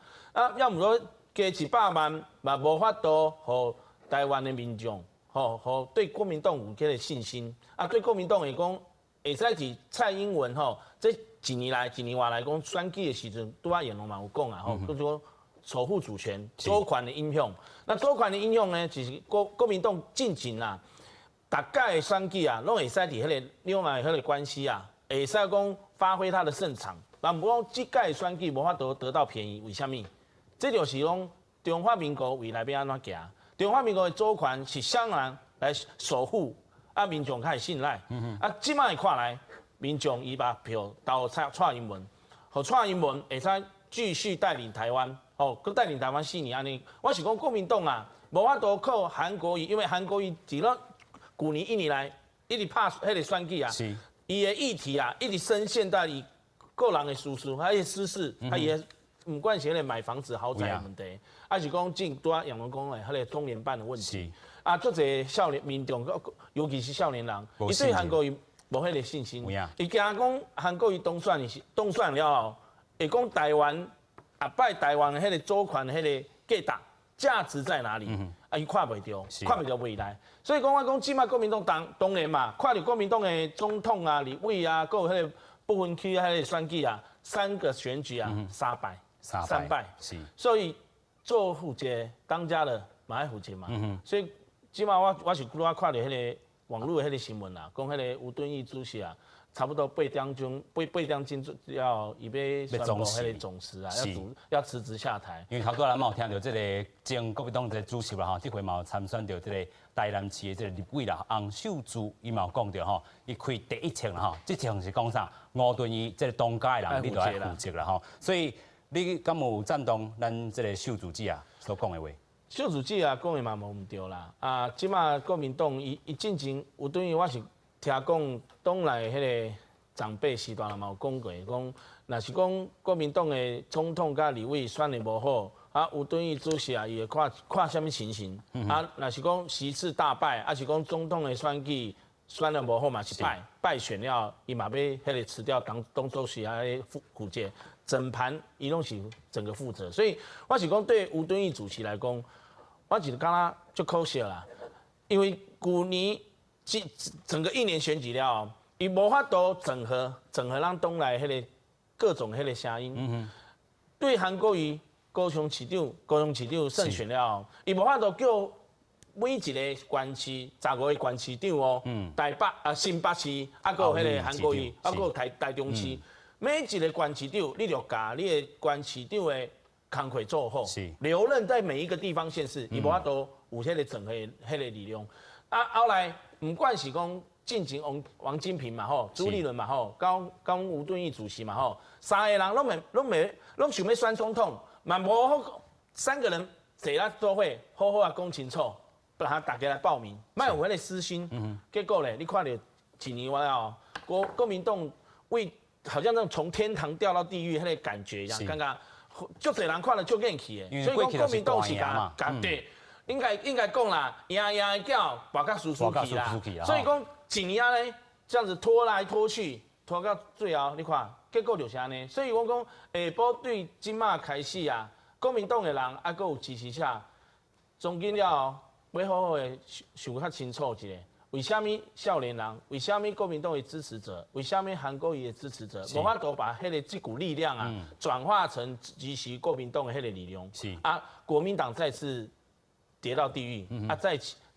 要毋说加100万嘛无法度，互台湾的民众互对国民党有迄个信心。对国民党来讲，会使是蔡英文吼，这一年外来讲选举的时阵，拄啊严龙嘛有讲啊吼，就是说。守护主权，周权的影响。那周权的影响呢，就是国民党进前啦，大概的选举啊，拢会使伫迄个两岸迄个关系啊，会使讲发挥它的胜场。但不过这届选举无法得到便宜，为什么？这就是讲中华民国未来要安怎行？中华民国的周权是谁人来守护？民众较会信赖。即摆看来，民众伊把票投蔡英文。和蔡英文会使继续带领台湾，哦，佮带领台湾4年安尼。我是讲国民党啊，无法度靠韩国瑜，因为韩国瑜除了去年1年来一直拍迄个选举啊，伊的议题啊，一直深陷在伊个人的私事，还有私事，还有不管是迄个买房子豪宅的问题，还是讲进拄啊杨龙讲的迄个中联办的问题，啊，足侪少年民众，尤其是少年人，伊对韩国瑜无迄个信心，伊惊讲韩国瑜当选了后，会讲台湾摆台湾的迄个主权的迄个价值在哪里？啊，伊看袂到，看袂到未来。所以讲我讲，即摆国民党当然嘛，看到国民党的总统啊、立委啊，还有迄个不分区迄个选举啊，3个选举啊，3败，所以做负责当家的嘛爱负责嘛。所以即摆我是拄仔看到迄个网络的迄个新闻啦，讲迄个吴敦义主席啊。差不多8点钟要预备宣布迄个总辞啊，要辞职下台。因为头拄仔嘛有听到这个前国民党这个主席啦吼，这回嘛有参选到这个台南市的这个立委啦，洪秀珠伊嘛有讲到吼，伊开第1枪啦吼，这枪是讲啥？吴敦义这个当家的人，你都要负责啦吼。所以你敢有赞同咱这个秀珠姐啊所讲的话？秀珠姐啊讲的嘛无唔对啦，啊，即马国民党伊进前吴敦义我是。听讲党内迄个长辈时段嘛有讲过，讲若是讲国民党的总统甲立委选的无好，啊吴敦义主席啊，伊会看什么情形？啊，若是讲席次大败，啊是讲总统的选举选的无好嘛是败选了，伊嘛要迄个辞掉当主席啊负责，整盘伊拢是整个负责，所以我是讲对吴敦义主席来讲，我就是感觉足可惜啦，因为去年。整个1年选举了，伊无法度整合咱党内迄个各种迄个声音。对韩国瑜高雄市长胜选了，伊无法度叫每一个县市15个县市长哦，台北啊新北市，啊个迄个韩国瑜，啊个台中市，每一个县市长，你就甲你的县市长的工作做好，留任在每一个地方县市，伊无法度有迄个整合迄个力量。啊，后来不管是讲进前王金平嘛吼，朱立伦嘛吼，跟吴敦义主席嘛吼，3个人拢想要选总统，嘛无好3个人坐咧做伙，好好啊讲清楚，让大家来报名，莫有迄个私心。结果咧，你看到几年完后，国民党为好像那种从天堂掉到地狱迄个感觉一样，刚刚足侪人看了足硬气的，所以讲国民党是甲对。应该讲啦，赢的叫跋到输去啦，所以讲一年呢这样子拖来拖去，拖到最后，你看结果就是安尼。所以我讲下晡对今麦开始啊，国民党的人啊，搁有支持者，总紧了要好好的想较清楚一下，为什么少年人，为什么国民党的支持者，为什么韩国瑜的支持者，无法度把这股力量啊转化成支持国民党的迄个力量，国民党再次。跌到地狱啊！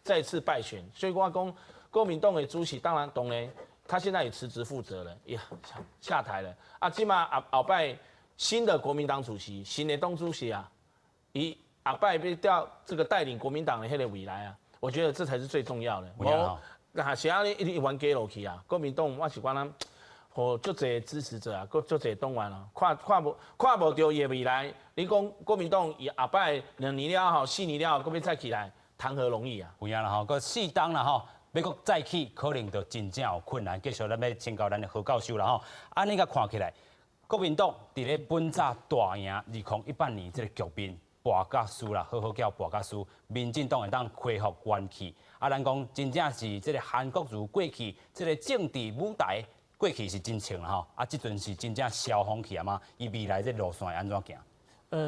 再次败选，所以我讲国民党的主席当然他现在也辞职负责了，也下台了啊！起码后摆新的国民党主席，新的党主席啊，以后摆被调这个带领国民党的迄个未来啊，我觉得这才是最重要的。那其他一直玩给落去啊！国民党我是讲咱，和足侪支持者啊，佮足侪党员啊，看无到伊的未来。你讲国民党以后摆2年了后、4年了后，佮要再起来，谈何容易啊？有影啦吼，佮适当啦吼，要佮再起，可能就真正有困难。继续咱要请教咱的何教授啦吼。安尼甲看起来，国民党伫咧本早大赢2018年这个局面，跋甲输啦，好叫跋甲输，民进党会当恢复元气。啊，咱讲真正是这个韩国瑜过去这个政治舞台过去是真清啦吼，啊，即阵是真正消风气啊嘛，伊未来这路线会安怎行？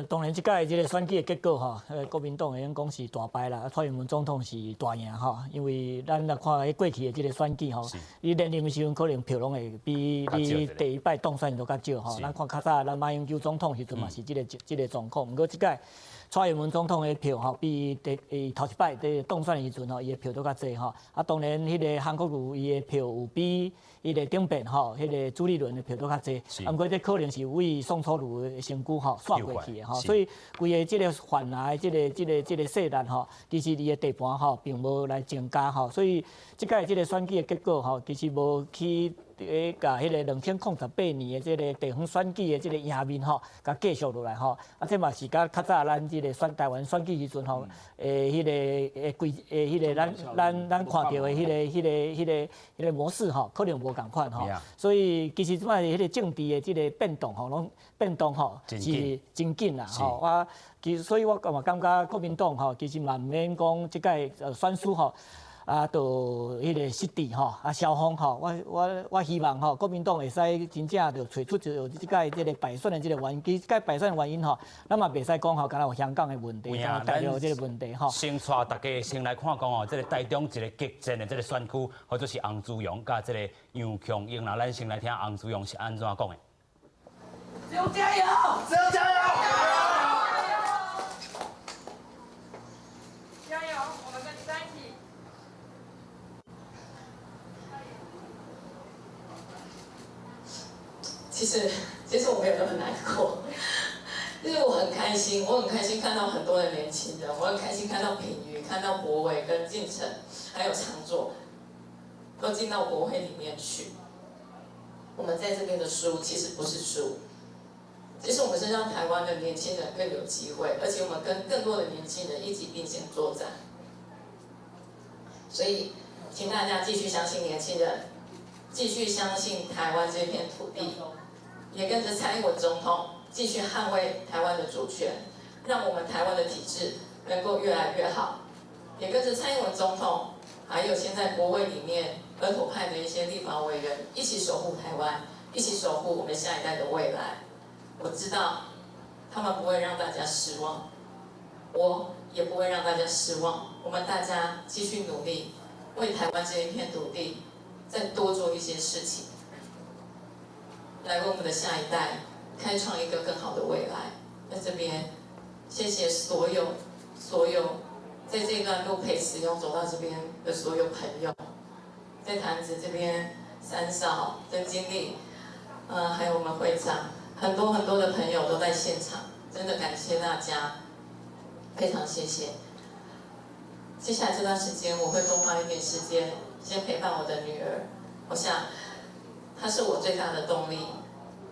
当然，即届即个选举的结果吼，国民党会用讲是大败啦，蔡英文总统是大赢吼，因为咱来看过去的即个选举吼，你连任的时阵可能票拢会比你第一摆当选都较少吼。咱看较早，咱马英九总统时阵嘛是即个状况，不过即届蔡英文总统的票吼，比头一摆伫当选的时阵吼，伊的票都较济吼。啊，当然迄个韩国瑜伊的票有比伊个顶边吼，迄个朱立伦的票都较济。啊，不过这可能是为宋楚瑜的身躯吼刷过去的吼，所以规个即个换来即个势力吼，其实伊的地盘吼并无来增加吼，所以即届即个选举的结果吼，其实无去甲迄个2008年的这个地方选举的这个赢面吼，甲继续落来吼。啊，这嘛是甲较早咱这个台湾选举时阵吼，迄个咱看到的迄个模式吼，可能无共款吼。所以其实即摆迄个政治的这个变动吼，拢变动吼是真紧啦吼。所以我嘛感觉国民党吼，其实嘛毋免讲即届选书吼。啊，就迄个失地吼，啊，消防吼，我希望吼，国民党会使真正就找出就即届即个败选的即个原因，即届败选的原因吼，咱嘛袂使讲吼，敢若有香港的问题，大陆即个问题吼。先带大家先来看讲哦，即个台中一个激战的即个选区，或者是洪志勇甲即个杨强英啦，咱先来听洪志勇是安怎讲的。只有加油！只有加油！加油！我们跟你在一起。其实我没有那么难过，就是我很开心看到很多的年轻人，我很开心看到品瑜、看到博伟跟进城，还有常作，都进到国会里面去。我们在这边的输其实不是输，其实我们是让台湾的年轻人更有机会，而且我们跟更多的年轻人一起并肩作战。所以，请大家继续相信年轻人，继续相信台湾这片土地。也跟着蔡英文总统继续捍卫台湾的主权，让我们台湾的体制能够越来越好。也跟着蔡英文总统，还有现在国会里面本土派的一些立法委员，一起守护台湾，一起守护我们下一代的未来。我知道他们不会让大家失望，我也不会让大家失望。我们大家继续努力，为台湾这一片土地再多做一些事情。来为我们的下一代开创一个更好的未来。在这边，谢谢所有在这段路陪使用走到这边的所有朋友，在潭子这边，三嫂、曾经理，还有我们会长，很多的朋友都在现场，真的感谢大家，非常谢谢。接下来这段时间，我会多花一点时间，先陪伴我的女儿。我想。它是我最大的动力，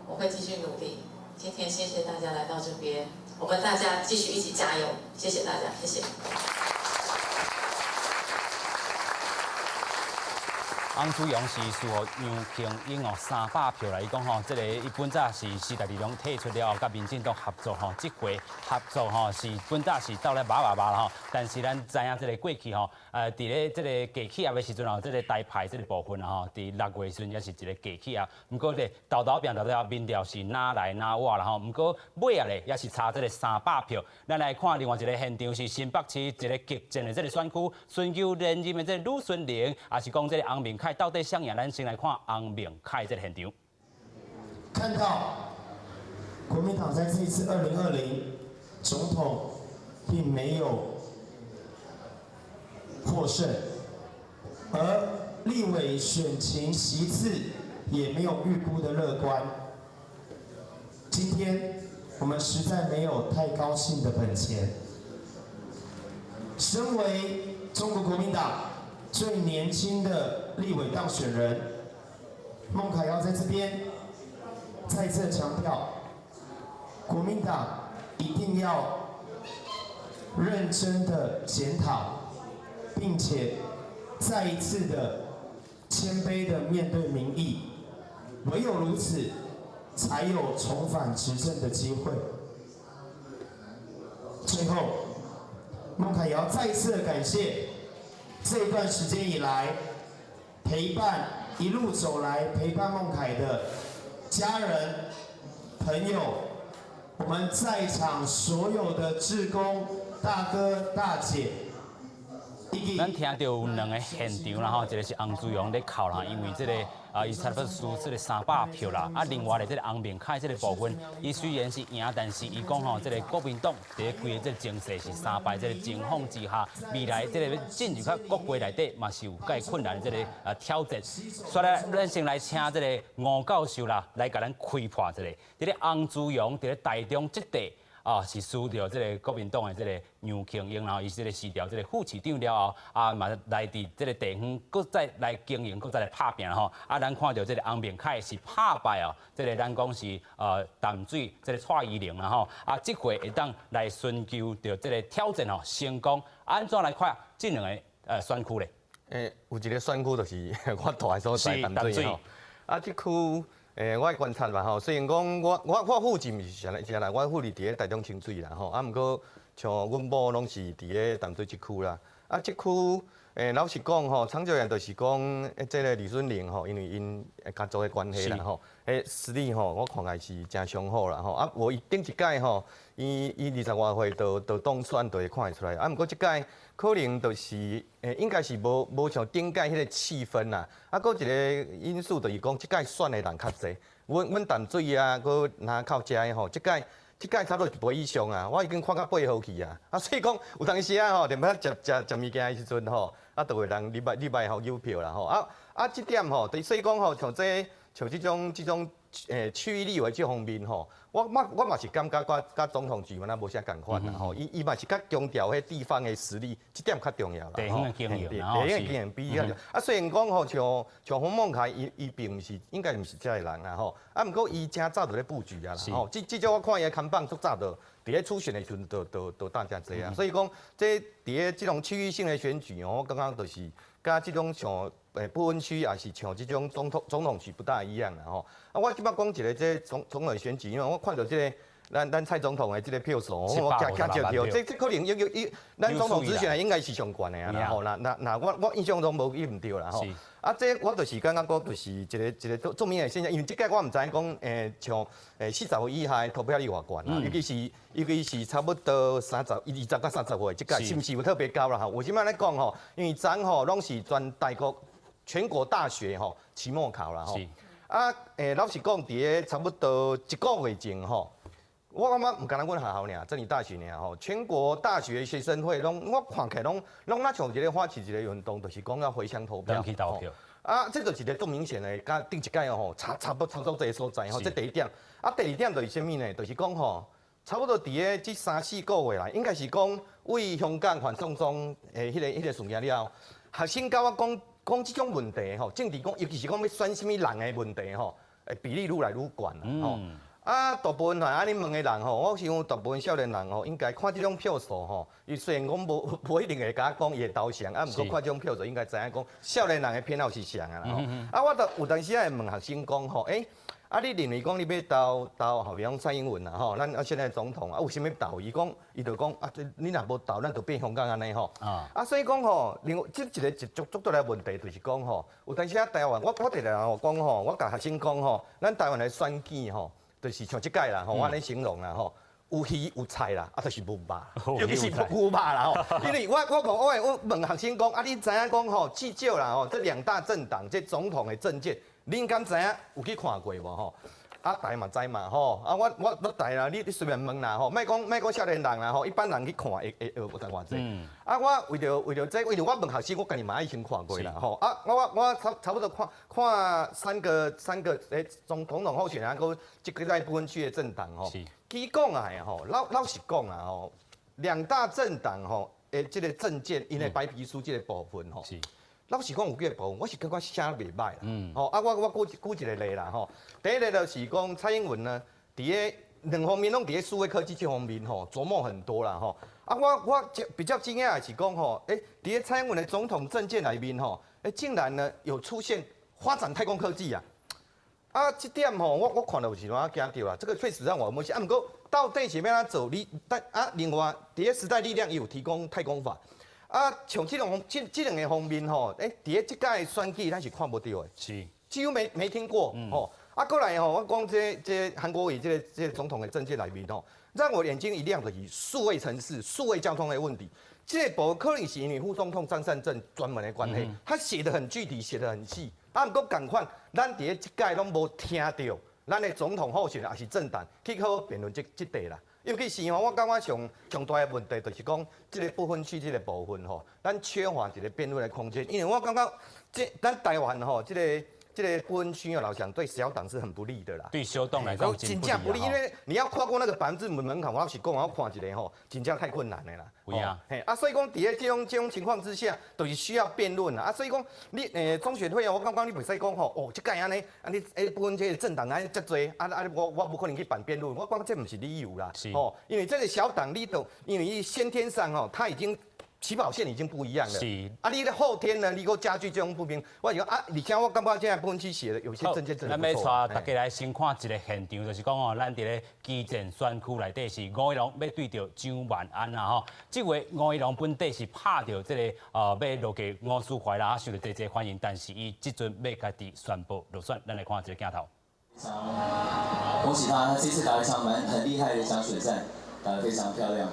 我会继续努力。今天谢谢大家来到这边，我们大家继续一起加油，谢谢大家，谢谢。洪志勇是属杨庆英哦300票来讲吼，这个伊本早是时代力量退出了后，甲民进党合作吼，这回合作吼是本早是斗来麻啦吼，但是咱知影这个过去吼，伫咧这个假起业的时阵吼，这个台派这个部分吼，伫6月时阵也是一个假起业，不过咧斗变民调是哪来哪往啦吼，不过尾啊咧也是差这个300票。咱来看另外一个现场是新北市一个激战的这个选区，寻求连任的这个吕孙玲，也是讲这个洪明凯到底谁赢？咱先来看洪明凯这个现场。看到国民党在这一次2020总统并没有获胜，而立委选情席次也没有预估的乐观。今天我们实在没有太高兴的本钱。身为中国国民党最年轻的立委当选人，孟凯要在这边再次强调，国民党一定要认真的检讨，并且再一次的谦卑的面对民意，唯有如此，才有重返执政的机会。最后，孟凯也要再一次的感谢这一段时间以来一路走来陪伴孟凯的家人、朋友，我们在场所有的志工大哥大姐。咱听到有2个现场啦吼，一个是洪志勇咧哭啦，因为这个伊差不多输这个300票啦。另外咧，这个洪明凯这个部分，伊虽然是赢，但是伊讲吼，这个国民党第规个这个情势是3败这个情况之下，未来这个要进入到国会内底，嘛是有介困难的这个挑战。所以咧，咱先来请这个吴教授啦，来甲咱开破一下。这个洪志勇伫咧台中这地。是输掉这个国民党的这个杨庆英，然后伊这个辞掉这个副市长了后，嘛来伫这个地方，搁再来经营，搁再来拍拼吼。咱看到这个洪明凯是拍败这个咱讲是淡水这个蔡依林然后这回会当来寻求到这个挑战成功，安怎来看这两个选区咧？有一个选区就是我住的所在淡水吼，这区。我观察嘛吼，虽然讲我附近是来，我附伫伫咧台中清水啦吼，毋过像阮某拢是伫咧淡水这区啦。这区老实讲吼，长久以来就是讲，这个李顺玲吼，因为因家族的关系啦吼，实力吼，我看来是真雄厚啦吼。我顶一届吼，伊20外岁就当选就会看得出来。毋过即届可能就是应该是无像顶届迄个气氛啦。搁一个因素就是讲，即届选的人较侪。阮淡水啊，搁南靠遮的吼，即届差不多1倍以上啊，我已经看到8号去啊。所以讲有当时啊吼，连要食物件的时阵吼，就会人礼拜吼邮票啦吼。即点吼，所以讲吼，像即种区域立委这方面吼，我嘛是感觉甲总统局嘛无啥共款啦吼，伊嘛是较强调迄地方的实力，这点较重要啦。地方的经营，地方的经营比较。虽然讲吼，像洪孟凯伊并毋是，应该毋是遮个人啦吼，毋过伊真早就咧布局啊啦吼。即种我看伊的看板足早就伫咧初选的时阵就大家这啊，所以讲这伫咧即种区域性的选举哦，我感觉就是甲即种像。不分区也是像这种总统区不大一样啦吼。我即摆讲一个这总统选举，因为我看到这个咱蔡总统的这个票数，我加少票，这可能咱总统之选应该是上悬的啊吼。那我印象中无伊唔对啦吼。这我就是感觉讲就是一个正面的现象，因为即届我唔知讲像40岁以下投票率偌悬啦，尤其是差不多20到30岁，即届是毋是有特别高啦吼？为什么来讲吼？因为咱吼拢是全国大学吼期末考啦吼，老实讲，伫咧差不多1个月前吼，我感觉唔干那阮学校尔，真理大学尔吼，全国大学学生会我看起来拢那像一个发起一个运动，就是讲要回乡投票。这就是一个更明显的，甲顶一届吼差不多这个所在吼，这第一点。第二点就是啥物呢？就是讲吼，差不多伫咧这3、4个月来，应该是讲为香港反送中迄个事件了，学生甲我讲这种问题吼，政治讲，尤其是讲要选什么人的问题吼，比例愈来愈悬啦吼。大部分安尼问的人吼，我想大部分少年人吼，应该看这种票数吼，伊虽然讲无一定会甲我讲伊会投降，毋过看这种票数应该知影讲少年人的偏好是啥啊啦吼。我就有当时会问学生讲吼，你认为讲你要投好比讲蔡英文啦吼，咱现在总统有啥物投？伊就讲你若无投，咱就变香港安尼吼。所以讲吼，另外这一个足大的问题就是讲吼，有当时台湾，我常常讲吼，我甲学生讲吼，咱台湾的选举吼，就是像即届啦吼，我安尼形容啦吼。有鱼有菜啦，就是无肉，尤其是无肉啦吼。因为我问学生讲，你知影讲吼，至少啦吼，这2大政党这总统的政见。恁敢知影有去看过无吼？大嘛知嘛吼。我大啦，你随便问啦吼，莫讲少年人啦吼，一般人去看会有当偌济。我为着这，为着我问学生，我家己嘛已经看过啦吼。我差不多看三个总统候选人，搁这个在不分区的政党吼。其讲来吼，老实讲啊吼，2大政党吼，这个政见因为白皮书这个部分吼。老实讲有几个部分，我是感觉写得袂歹啦。我举一个例啦吼。第一个就是讲蔡英文呢，伫咧2方面拢伫咧数位科技这方面吼琢磨很多啦吼。我比较惊讶的是讲吼，伫咧蔡英文的总统政见里面吼，竟然呢有出现发展太空科技啊。这点吼，我看到是哪惊到啦。这个确实让我摸不过到底是要哪走？另外伫咧时代力量也有提供太空法。像这两个方面吼，伫咧即届选举咱是看不到的，是几乎没听过吼。过来吼，我讲这韩国瑜这个总统的政见里面吼，让我眼睛一亮的是数位城市、数位交通的问题。这部可能是因为副总统张善政专门的关系，他写得很具体，写得很细。毋过共款，咱伫咧即届拢无听到咱的总统候选人也是政党去好辩论这题啦。尤其是吼，我感觉上大的问题就是讲，这个不分区这个部分吼，咱缺乏一个辩论的空间。因为我感觉咱台湾吼，这这个不分区哦，老实讲对小党是很不利的啦。对小党来讲真正不利，因为你要跨过那个1%门槛，我老实讲，我要看一个吼，真正太困难的啦。有啊，嘿啊，所以讲，伫咧这种情况之下，都是需要辩论啦。啊，所以讲，你中选会啊，我感觉你袂使讲吼，哦，即届安尼，啊你不分这个政党安尼遮多，我不可能去办辩论，我讲这不是理由啦。是哦，因为这个小党你都，因为先天上哦，他已经。起跑线已经不一样了。是。啊，你的后天呢，你给我加剧这种不平，我讲啊，而且我感觉现在不分区写的有些证件真的不错。咱要带大家来先看一个现场，就是讲哦，咱伫咧基建选区内底是吴怡农要对着张万安啊吼。这位吴怡农本底是拍着这个要落给吴淑怀啦，受到这些欢迎，但是伊即阵要家己宣布落选，咱来看这个镜头。恭喜他，他这次打了一场很厉害的一场选战，打得非常漂亮。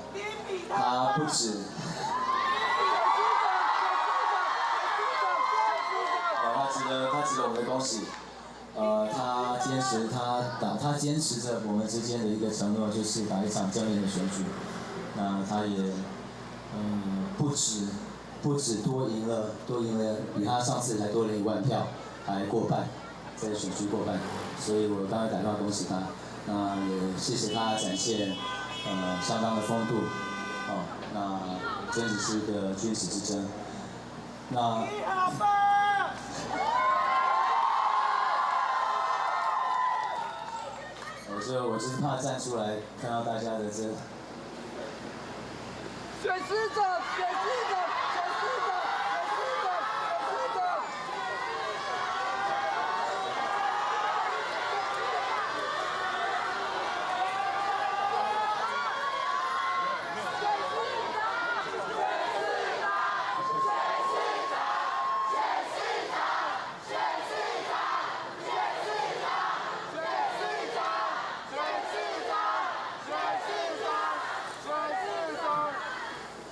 他不止。他值得我们的恭喜。他坚持着我们之间的一个承诺，就是打一场正面的选举。那他也不止多赢了，比他上次还多了1万票，还过半，在选区过半。所以我刚才打电话恭喜他，那也谢谢他展现相当的风度。那真的是一个君子之争。那。我就是怕站出来看到大家的这。选师者。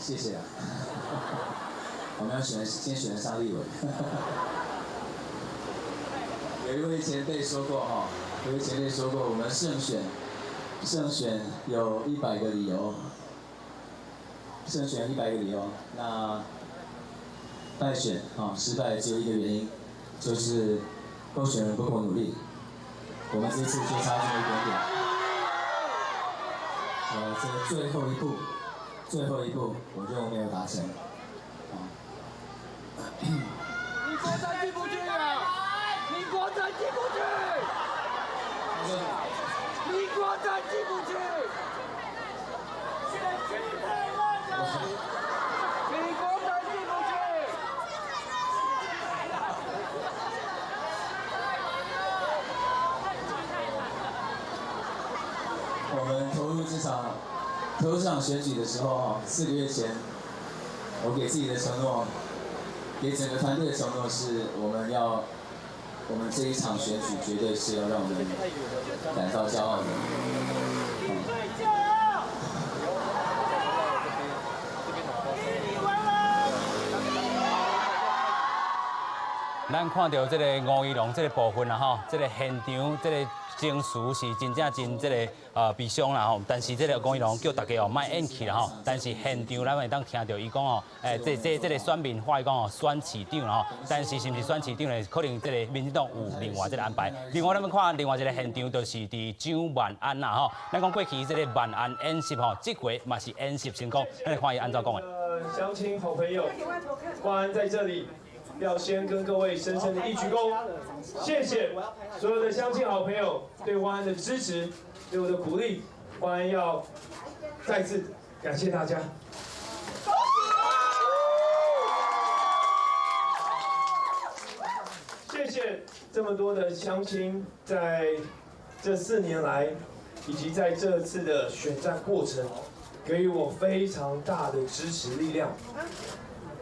谢谢啊，我们要先选上立委。有一位前辈说过我们胜选有100个理由，那败选失败只有一个原因，就是候选人不够努力。我们这次就差这么一点点，这最后一步，我就没有达成。你国才进不去啊！你国才进不去！你国才进不去！太烂了！你国才进不去！我们投入这场选举的时候4个月前，我给自己的承诺，给整个团队的承诺是，我们这一场选举绝对是要让我们感到骄傲的。咱看到这个吴怡农这个部分啦吼，这个现场这个情绪是真正真这个悲伤啦吼。但是这个吴怡农叫大家哦莫演气啦吼。但是现场咱会当听到伊讲哦，这个选民话伊讲哦选市长啦吼。但是是不是选市长呢？可能这个民进党有另外这个安排。另外咱们看另外一个现场，就是伫张万安啦吼。咱讲过去这个万安演习吼，这回嘛是演习成功。咱来看伊安怎讲的。乡亲好朋友，万安在这里。要先跟各位深深的一鞠躬，谢谢所有的乡亲好朋友对万安的支持，对我的鼓励，万安要再次感谢大家。谢谢这么多的乡亲在这4年来，以及在这次的选战过程，给予我非常大的支持力量，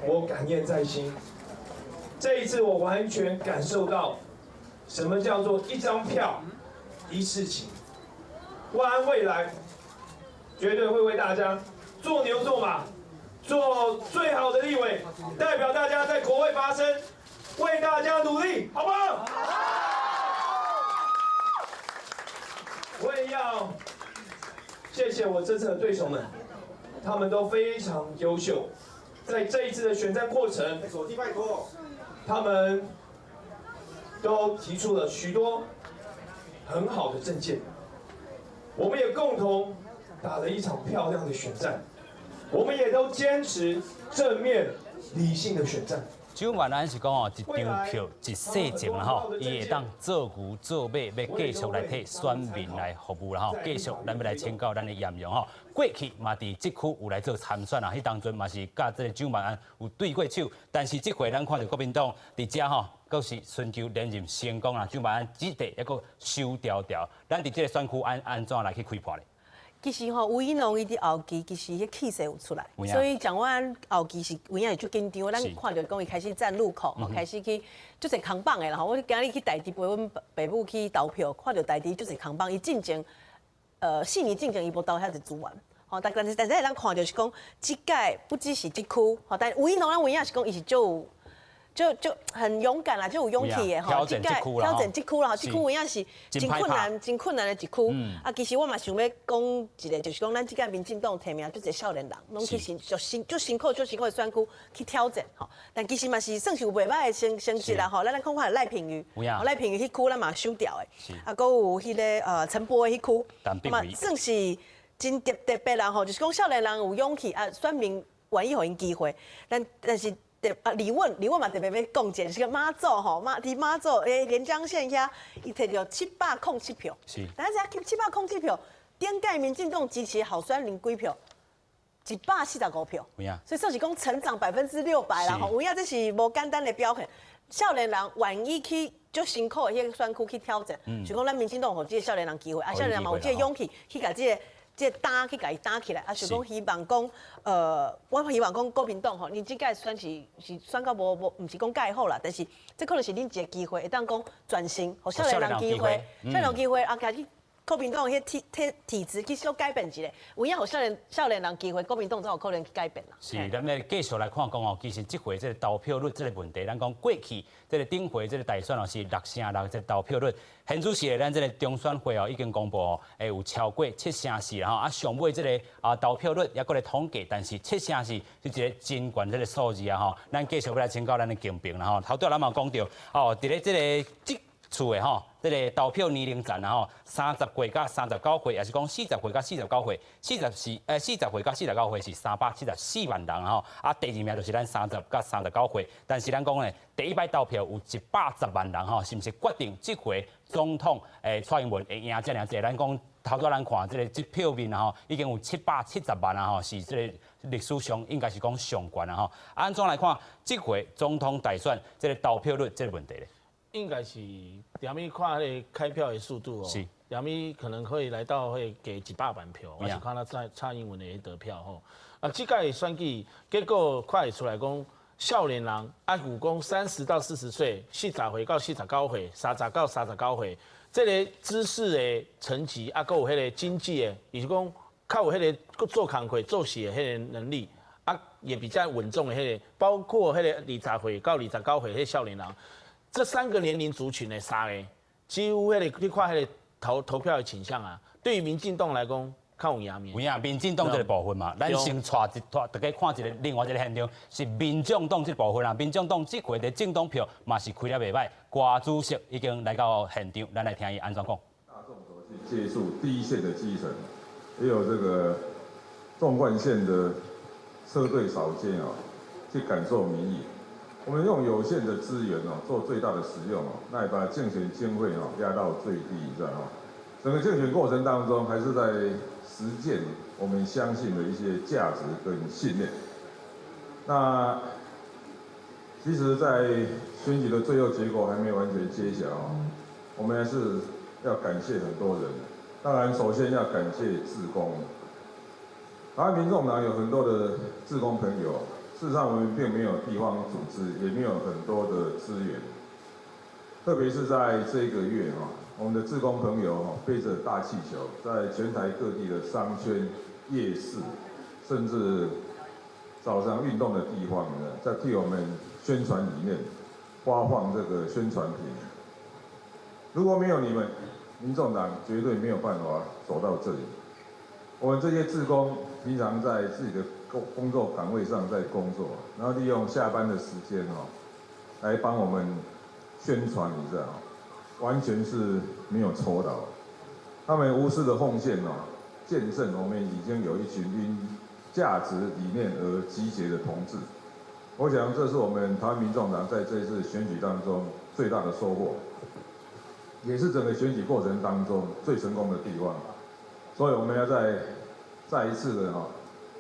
我感念在心。这一次我完全感受到什么叫做一张票一事情。万安未来绝对会为大家做牛做马，做最好的立委，代表大家在国会发声，为大家努力，好不好？我也要谢谢我这次的对手们，他们都非常优秀，在这一次的选战过程，他们都提出了许多很好的政见，我们也共同打了一场漂亮的选战，我们也都坚持正面理性的选战。蒋万安是讲哦，一张票一世情啦吼，伊会当做牛做马，要继续来替选民来服务啦吼，继续咱要来请教咱的严勇吼。过去嘛伫这区有来做参选啊，迄当阵嘛是甲这个蒋万安有对过手，但是这回咱看到国民党伫遮吼，阁是寻求连任成功啦，蒋万安只地一个收调调，咱伫这个选区安怎来去开破咧？其实吼，吴怡农伊伫后期其实迄气势有出来，所以蒋万安后期是有影会足紧张。咱看到讲伊开始站路口，开始去足侪扛棒的啦。我今日去台地陪阮爸母去投票，看到台地足侪扛棒，伊进前4年进前伊无投遐侪资源。吼，但是咱看到是讲，即届不只是这区，吼，但吴怡农咱有影是讲伊是就很勇敢啦，就有勇气的吼。挑战这区啦，挑战这区啦，这区有影是真困难的一区。啊，其实我嘛想要讲一个，就是讲咱即届民进党提名就一少年人，拢去辛苦的选区去挑战吼。但其实嘛是算是有袂歹的成绩啦吼。咱看看赖品妤，赖品妤迄区咱嘛收掉的，啊，搁有迄个陈柏惟迄区，嘛算是真特别啦吼。就是讲少年人有勇气啊，选民愿意互因机会，但是。李问嘛特别要讲一个，是个妈祖吼，伫妈祖连江县遐，伊摕到707票，但是707票，顶届民进党支持候选人几票？145票，所以算是讲成长600%啦吼，有影这是无简单的表现。少年人愿意去足辛苦的迄个选区去挑战，就讲咱民进党互这个少年人机会，啊，少年人嘛有这个勇气去甲这个担去甲伊担起来，啊，是讲希望讲，我希望讲国民党吼，你即届选是选到毋是讲介好啦，但是这可能是恁一个机会，会当讲转型，互少年人机会，少年人机会啊，家己国民党迄体制去小改变一下，有影互少年人机会，国民党才有可能去改变啦。是，咱要继续来看讲哦，其实这回这个投票率这个问题，咱讲过去这个顶回这个大选哦是6%这个投票率，现主是咱这个中选会哦已经公布哦，有超过7%啦吼，啊上尾这个投票率也过来统计，但是7%是一个真悬这个数字啊吼，咱继续要来请教咱的竞评啦吼，头拄咱嘛讲到哦，伫咧这个厝的吼，这个投票年龄层啊吼，30岁到39岁，也是讲40岁到49岁，40岁到49岁是374万人吼，啊第二名就是咱30到39岁，但是咱讲咧，第一摆投票有110万人吼，是毋是决定这回总统蔡英文会赢这样子？咱讲头拄咱看这票面吼，已经有770万啊吼，是这个历史上应该是讲上悬啊吼。安怎来看这回总统大选这个投票率这个问题咧？应该是点咪看那个开票的速度哦，是点咪可能会来到会给100万票，我是看他蔡英文的得票吼。啊，这届选举结果看会出来讲，少年人啊有讲30到40岁，40岁到49岁，30到39岁，这个知识的层级啊，搁有迄个经济的，也是讲较有迄个做工课做事的迄个能力啊，也比较稳重的迄个，包括迄个20岁到29岁迄少年人。这3个年龄族群的3个，几乎你看迄个投票的倾向啊，对于民进党来讲，较有赢面。有影，民进党这个部分嘛，咱先带大家看一个另外一个现象，是民众党这部分啊。民众党这回的政党票嘛是开了袂歹，郭主席已经来到现场，咱来听伊安怎讲。大众所去接触第一线的基层，也有这个纵贯线的车队扫街啊，去感受民意。我们用有限的资源哦，做最大的使用哦，来把竞选经费哦压到最低，这样哦。整个竞选过程当中，还是在实践我们相信的一些价值跟信念。那其实，在选举的最后结果还没有完全揭晓哦，我们还是要感谢很多人。当然，首先要感谢志工。台湾民众党有很多的志工朋友。事实上，我们并没有地方组织，也没有很多的资源。特别是在这一个月哈，我们的志工朋友哈背着大气球，在全台各地的商圈、夜市，甚至早上运动的地方呢，在替我们宣传理念，发放这个宣传品。如果没有你们，民众党绝对没有办法走到这里。我们这些志工平常在自己的工作岗位上在工作，然后利用下班的时间哦，来帮我们宣传，你知道，完全是没有抽到。他们无私的奉献见证我们已经有一群因价值理念而集结的同志。我想这是我们台湾民众党在这一次选举当中最大的收获，也是整个选举过程当中最成功的地方。所以我们要再一次的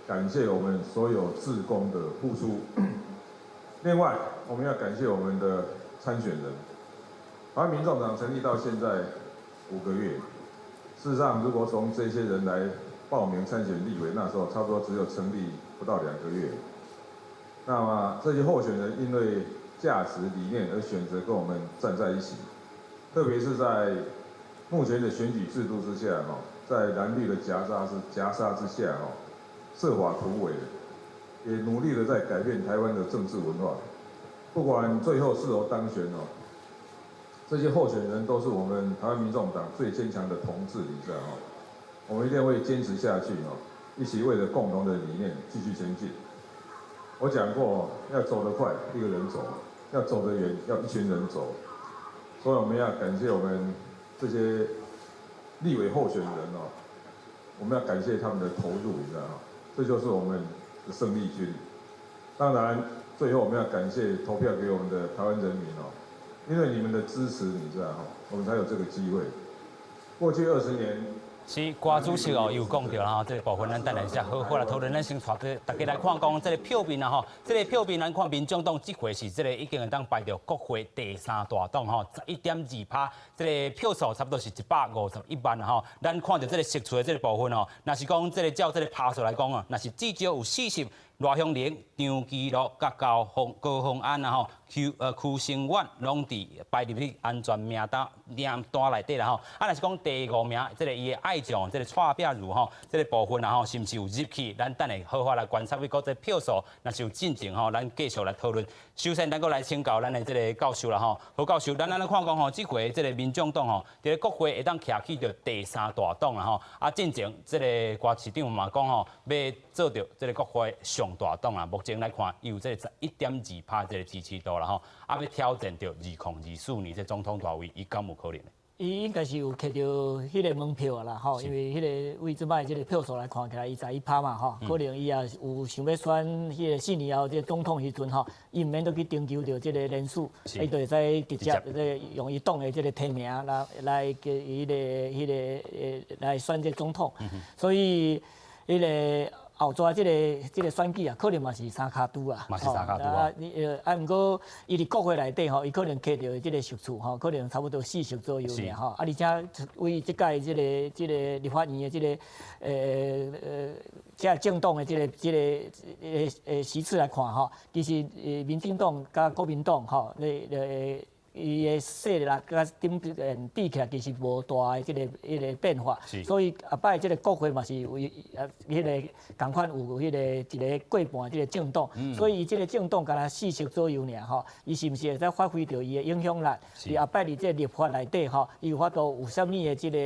感谢我们所有志工的付出。另外，我们要感谢我们的参选人。台湾民众党成立到现在5个月，事实上，如果从这些人来报名参选立委，那时候差不多只有成立不到2个月。那么这些候选人因为价值理念而选择跟我们站在一起，特别是在目前的选举制度之下，在蓝绿的夹杀之下，设法突围，也努力的在改变台湾的政治文化。不管最后是否当选这些候选人都是我们台湾民众党最坚强的同志，你知道我们一定会坚持下去一起为了共同的理念继续前进。我讲过，要走得快，一个人走；要走得远，要一群人走。所以我们要感谢我们这些立委候选人我们要感谢他们的投入，你知道这就是我们的胜利军。当然，最后我们要感谢投票给我们的台湾人民因为你们的支持，你知道我们才有这个机会。过去20年。是郭主席有讲到啦这个部分咱等下再好好来讨论。咱先带大家来看讲这个票面啊这个票面咱看民众党这回是这个已经会当排到国会第3大党11.2%，这个票数差不多是151万咱看到这个释出的这个部分若是讲这个照这个趴数来讲若是至少有40。赖香伶、张基乐、甲高虹安区生院拢伫排入去安全名单内底啦若是讲第5名，这个伊的爱将，这个蔡壁如这个部分是毋是有入去？咱等下好好来观察，这个票数若是有进程咱继续来讨论。首先，咱阁来请教咱的这个教授啦何教授，咱看讲这回这个民众党伫国会会当徛起到第3大党啦进前这个郭市长嘛讲要做到这个国会上大党目前来看，有这个11.2%这个支持度啦要挑战到2024年这总统大位，伊敢有可能？伊应该是有摕到迄个门票啦因为迄个为即摆即个票数来看起来，伊11%嘛可能伊也有想要选迄个4年后这总统时阵伊毋免都去征求到即个人数，伊就会使直接用伊党的即个提名来给伊迄个来选这总统，所以迄个。后抓这个选举可能嘛是3卡都啊，嘛是3卡都啊。毋过伊伫国会内底伊可能摕到这个席数可能差不多40左右尔而且为即届这个立法院的这个这政党的这个席次来看其实民进党甲国民党伊的势力甲比起来，其实无大的迄个变化，所以后摆即个国会嘛是为迄个共款有迄个一个过半即个政党，所以伊即个政党敢若40左右尔伊是毋是会使发挥到伊的影响力？伊后摆伫即个立法内底伊有法度有啥物的即个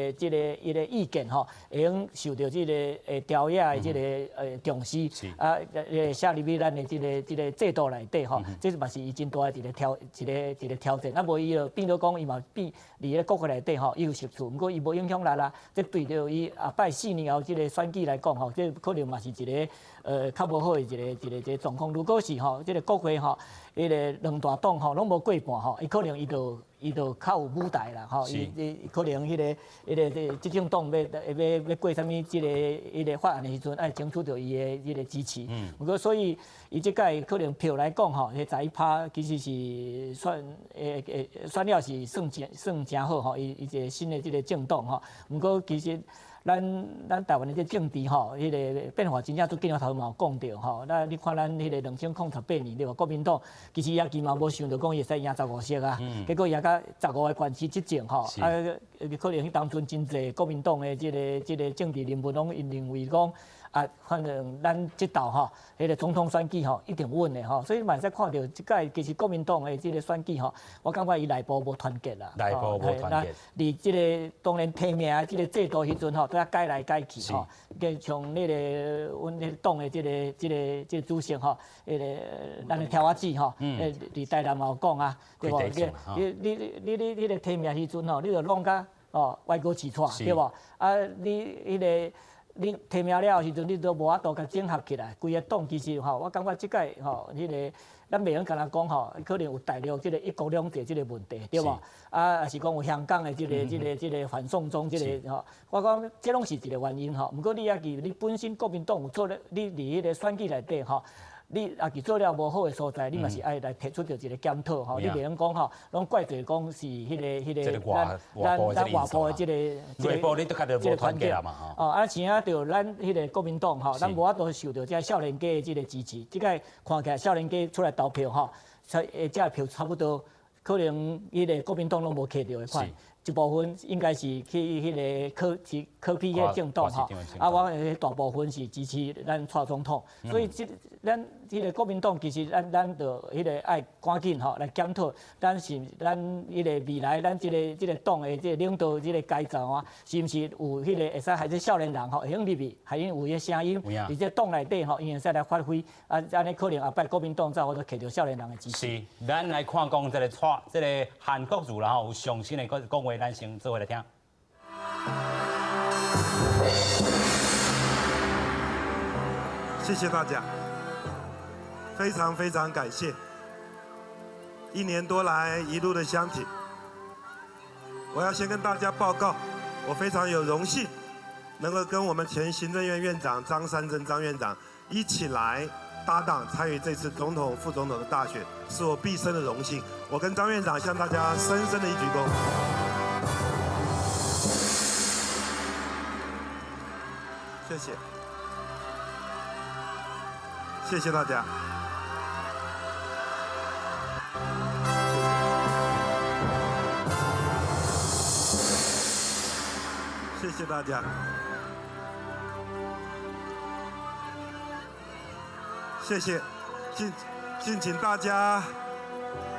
伊的意见会用受到即个朝野的即个重视写入去咱的即个制度内底这嘛是伊真大的一个挑战。无伊就变做讲，伊嘛变伫咧国会内底伊有实处，毋过伊无影响力啦。这对着伊后摆4年后即个选举来讲这可能嘛是一个较无好的一个状况。如果是即个国会迄个2大党拢无过半伊可能伊就较有舞台啦伊可能迄个执政党要过啥物迄个法案的时阵，爱争取到伊的迄个支持。毋过所以伊即届可能票来讲迄11%其实是选了是算真好伊一个新的即个政党毋过其实咱台湾的这政治迄个变化真正都今头嘛有讲到那你看咱迄个2018年对吧？国民党其实也嘛无想到讲伊会使赢15席啊，结果赢到15个县市执政可能当阵真侪国民党的即个政治人物拢认为讲啊，反正咱这道吼，迄个总统选举吼一定稳的吼，所以嘛使看到即届其实国民党的即个选举吼，我感觉伊内部无团结啦，内部无团结。离即个当然提名即个制度迄阵吼，都要改来改去吼，跟像迄个阮迄党的即个主席吼，迄个咱的条仔子吼，伫台南嘛有讲啊，对无？你迄个提名迄阵吼，你着弄甲歪锅起错，对无？啊，你迄个。你提名了时阵，你都无法度甲整合起来，规个党其实吼，我感觉即届吼，迄个咱袂用干那讲吼，可能有大陆即个一国两制即个问题，对无？啊，也是讲有香港的即个反送中即个吼，我讲这拢是一个原因吼。毋过你也记，你本身国民党有做咧，你伫迄个选举内底吼。你也是做了无好的所在，你嘛是爱来提出着一个检讨吼。你袂用讲吼，拢怪罪讲是迄个咱外部的即个内部你都觉得无团结嘛吼。啊，请啊，着咱迄个国民党吼，咱无法度受到这少年家的即个支持。即个看起来少年家出来投票吼，这票差不多可能迄个国民党拢无摕到的款。一部分应该是去迄个科批迄政党吼，啊，我大部分是支持咱蔡总统，所以咱迄个国民党其实咱着迄个爱赶紧吼来检讨，咱迄个未来咱即个党的即个领导即个改造啊，是毋是有迄个会使害这少年人吼会用入去，还用有迄声音，伫这党内底吼，因会使来发挥，啊，安尼可能后摆国民党才有法度摕到少年人的支持。是，咱来看讲即个韩国瑜然后有上新的讲话。咱先做伙来听。谢谢大家，非常非常感谢1年多来一路的相挺。我要先跟大家报告，我非常有荣幸能够跟我们前行政院院长张善政张院长一起来搭档参与这次总统、副总统的大选，是我毕生的荣幸。我跟张院长向大家深深的一鞠躬。谢谢，谢谢大家。谢谢大家。谢谢，敬请大家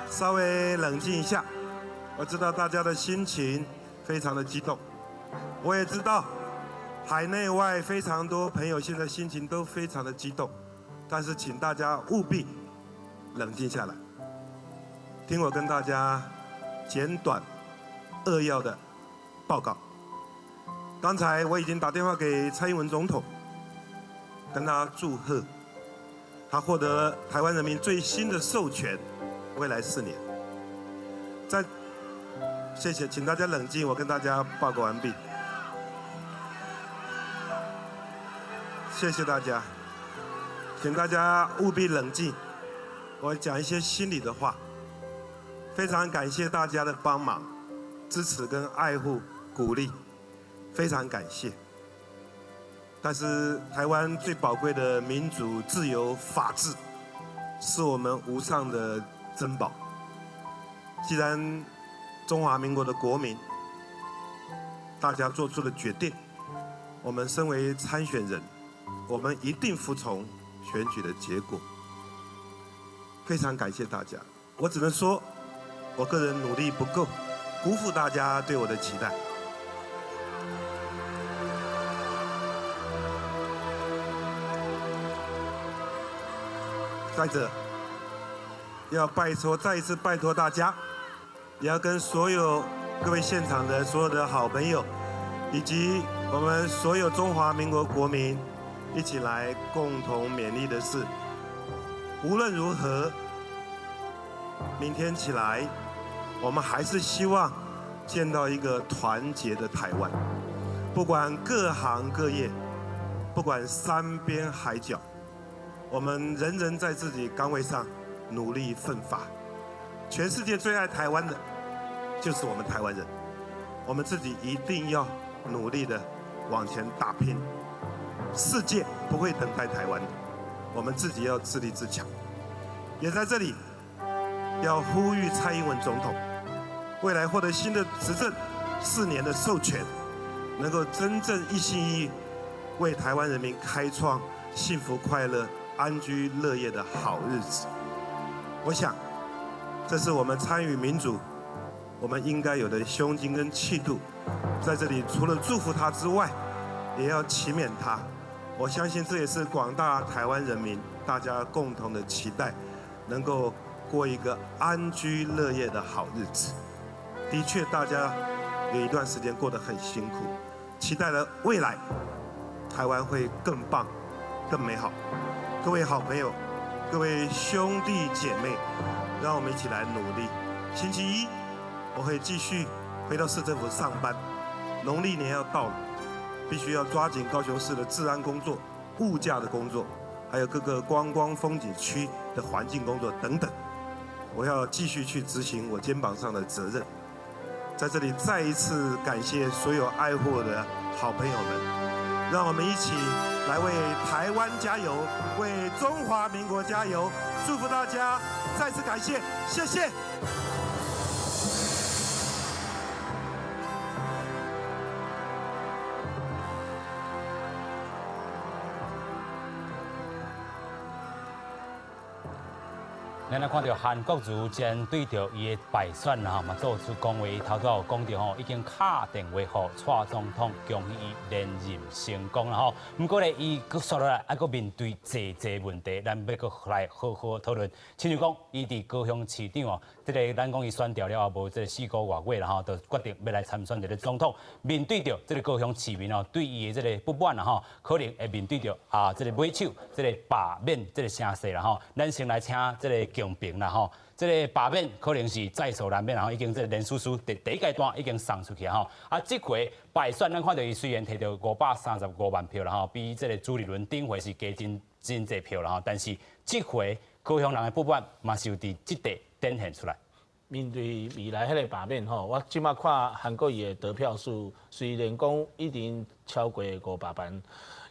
稍微冷静一下。我知道大家的心情非常的激动，我也知道。海内外非常多朋友现在心情都非常的激动，但是请大家务必冷静下来，听我跟大家简短扼要的报告。刚才我已经打电话给蔡英文总统，跟他祝贺他获得台湾人民最新的授权，未来4年。谢谢，请大家冷静，我跟大家报告完毕。谢谢大家，请大家务必冷静。我讲一些心里的话，非常感谢大家的帮忙、支持跟爱护、鼓励，非常感谢。但是台湾最宝贵的民主、自由、法治，是我们无上的珍宝。既然中华民国的国民，大家做出了决定，我们身为参选人。我们一定服从选举的结果。非常感谢大家，我只能说，我个人努力不够，辜负大家对我的期待。再者，要再一次拜托大家，也要跟所有各位现场的所有的好朋友，以及我们所有中华民国国民。一起来共同勉励的是，无论如何，明天起来，我们还是希望见到一个团结的台湾。不管各行各业，不管山边海角，我们人人在自己岗位上努力奋发。全世界最爱台湾的，就是我们台湾人。我们自己一定要努力的往前打拼。世界不会等待台湾的，我们自己要自立自强。也在这里要呼吁蔡英文总统，未来获得新的执政4年的授权，能够真正一心一意为台湾人民开创幸福快乐、安居乐业的好日子。我想，这是我们参与民主，我们应该有的胸襟跟气度。在这里，除了祝福他之外，也要祈勉他。我相信这也是广大台湾人民大家共同的期待，能够过一个安居乐业的好日子。的确，大家有一段时间过得很辛苦，期待了未来台湾会更棒、更美好。各位好朋友，各位兄弟姐妹，让我们一起来努力。星期一，我会继续回到市政府上班。农历年要到了，必须要抓紧高雄市的治安工作、物价的工作，还有各个观光风景区的环境工作等等。我要继续去执行我肩膀上的责任。在这里再一次感谢所有爱护我的好朋友们，让我们一起来为台湾加油，为中华民国加油！祝福大家，再次感谢，谢谢。咱来看到韩国瑜针对着伊的败选啦，嘛做出讲话，头头讲到吼，已经敲电话给蔡总统，恭喜伊连任成功啦吼。不过咧，伊佮说落来，还佮面对济问题，咱要佮来好好讨论。亲像讲，伊伫高雄市长哦，这个咱讲伊选掉了后，无这4个外月啦吼，就决定要来参选这个总统。面对着这个高雄市民哦，对伊的这个不满啦吼，可能会面对着这个买手、这个罢免这个声势啦吼。咱先来请这个强平啦吼，这个罢免可能是在所难免，然后已经这个连书第一阶段已经送出去吼。这回败选，咱看到伊虽然摕到535万票啦吼，比这个朱立伦顶回是加真济票啦吼，但是这回高雄人的不满嘛是有伫这地展现出来。面对未来迄个罢免吼，我即马看韩国瑜的得票数，虽然讲已经超过500万，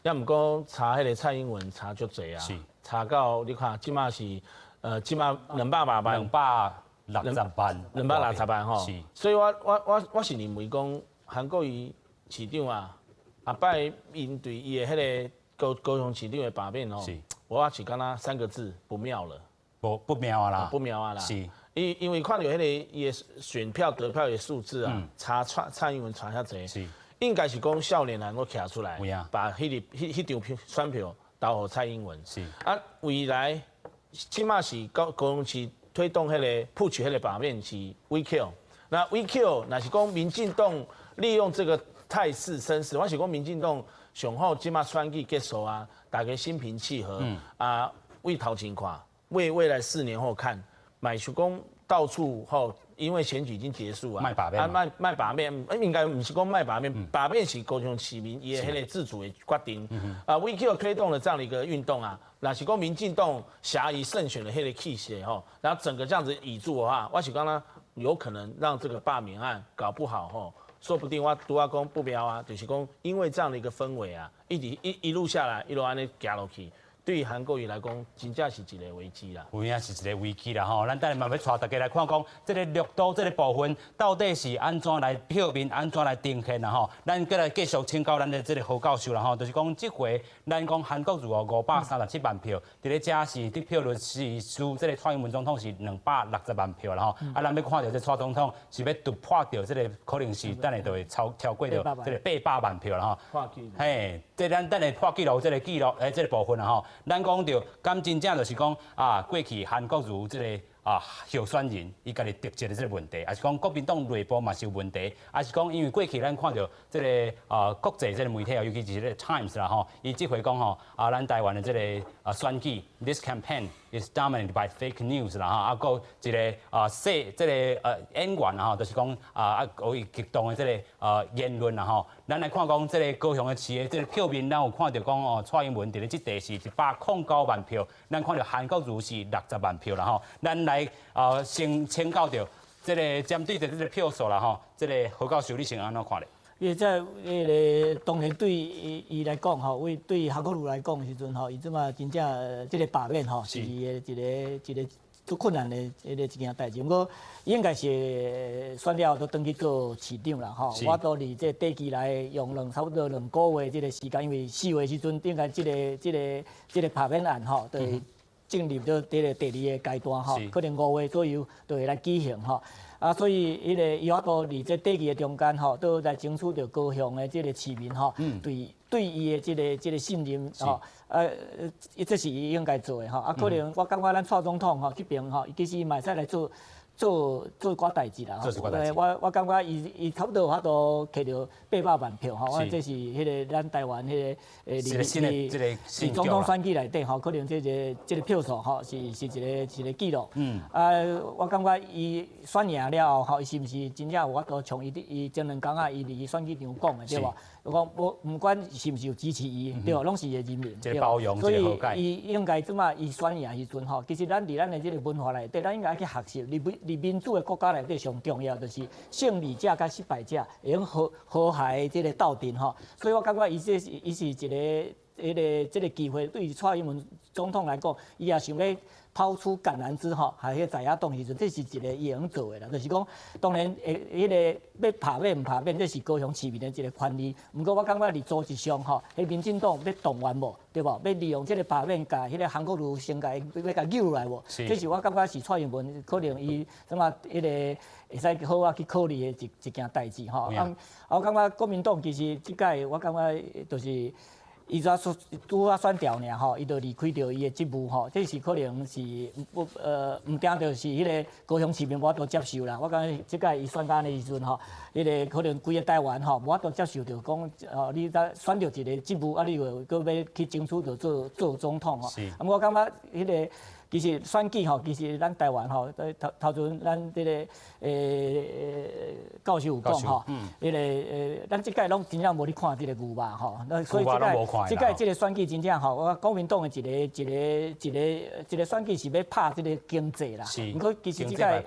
也毋过查迄个蔡英文查足济啊，查到你看即马是。即马200万，260万，260万吼。所以我是认为讲韩国瑜市长啊，下摆面对伊的迄个高雄市长的罢免吼，我是感觉3个字不妙了。不妙啊啦，不妙啊啦。是。因为看到迄个伊的选票得票的数字啊，差蔡英文差遐济，应该是讲少年人我徛出来，把迄张票选票投给蔡英文。是。未来。即马是高雄市推动迄个push迄个罢免是 WeKill， 那 WeKill 若是讲民进党利用这个态势声势，我是讲民进党上好即马选举结束啊，大家心平气和，为头前看，为未来4年后看，买是讲到处吼。因为选举已经结束啊，卖罢免，卖罢免，应该不是讲卖罢免，罢免是高雄市民伊的迄个自主的决定。WeKill 推动了这样的一个运动啊，那是讲民进党狭义胜选的迄个气势吼，然后整个这样子倚住的话，我是讲呢，有可能让这个罢免案搞不好吼，说不定我拄啊讲不妙啊，就是讲因为这样的一个氛围啊，一路下来，一路安尼行落去。对于韩国瑜来讲，真正是一个危机啦。有影是一个危机啦吼，咱等下嘛要带大家来看讲，这个绿岛这个部分到底是安怎来票面，安怎来定选啦吼。咱再来继续请教咱的这个何教授啦吼，就是讲这回咱讲韩国瑜哦537万票，伫咧遮是得票率是输这个蔡英文总统是260万票啦吼。咱要看到这蔡总统是要突破掉这个可能是等下就会超过掉这个800万票啦吼。破纪录。嘿，这咱等下破纪录这个记录这个部分啦吼。咱讲到，敢真正就是讲过去韩国瑜这个候选人伊家己特质的这个问题，还是讲国民党内部嘛是有问题，还是讲因为过去咱看到这个国际这个媒体尤其是这个 Times 啦吼，伊即回讲吼咱台湾的这个选举 ，this campaign is dominated by fake news 啦吼，还有一个这个演员啦吼，就是讲有极端的这个言论啦吼，咱来看讲这个高雄的市的这个票面，咱有看到讲蔡英文伫咧即地是109万票，咱看到韩国瑜是60万票啦吼，咱来先请教到这个针对着这个票数啦吼，这个何教授你先安怎看咧？因为在个当然对伊来讲吼，为对韩国瑜来讲时阵吼，伊即马真正即个罢免吼，是伊的一个足困难的一件代志。不过应该是选了都登去做市长啦吼。我都伫这短期内用差不多2个月这个时间，因为4月时阵应该这个罢免案吼，对。进入到第2个阶段吼，可能5月左右就会来举行吼。啊，所以伊法度伫这短期的中间吼，都来争取到高雄的这个市民吼，对伊的这个信任吼，这是伊应该做的吼。啊，可能我感觉咱蔡总统吼这边吼，其实嘛使来做寡代志啦。我感觉伊差不多有法度摕到800万票吼，这是迄个咱台湾迄个总统选举内底吼，可能这个票数吼是一个记录。我感觉伊选赢了后吼，伊是毋是真正有法度像伊前2天伊伫选举场讲的对无？讲不管是毋是有支持伊，对，拢是伊的人民，对，包容，所以伊应该即马伊选赢时阵吼，其实咱伫咱的这个文化内底，咱应该去学习。伫民主的国家内底上重要就是胜利者甲失败者会用和谐这个斗阵吼。所以我感觉伊是一个这个机会，对蔡英文总统来讲，伊也想要抛出橄榄枝吼，还迄在野党时阵，这是一个伊会用做的啦。就是讲，当然迄个要罢免唔罢免，这是高雄市民的一个权利。不过我感觉伫组织上吼，迄民进党要动员无，对无？要利用这个罢免，甲迄个韩国瑜先甲要甲扭来无？这是我感觉是蔡英文可能伊什么迄个会使好啊去考虑的一件代志吼。我感觉国民党其实即届我感觉就是。伊拄啊选调尔吼，伊就离开掉伊的职务吼，这是可能是唔定着是迄个高雄市民无法度接受啦。我感觉即届伊选到安尼时阵吼，迄个可能规个台湾吼无法度接受着讲你选到一个职务啊，你又搁要去争取着做总统吼。我感觉迄个。其实选举吼，其实咱台湾吼，头阵咱这个教授有讲吼，迄个咱即届拢真正无咧看这个牛肉吼，所以即届这个选举真正吼，我国民党的一个选举是要拍这个经济啦，不过其实即届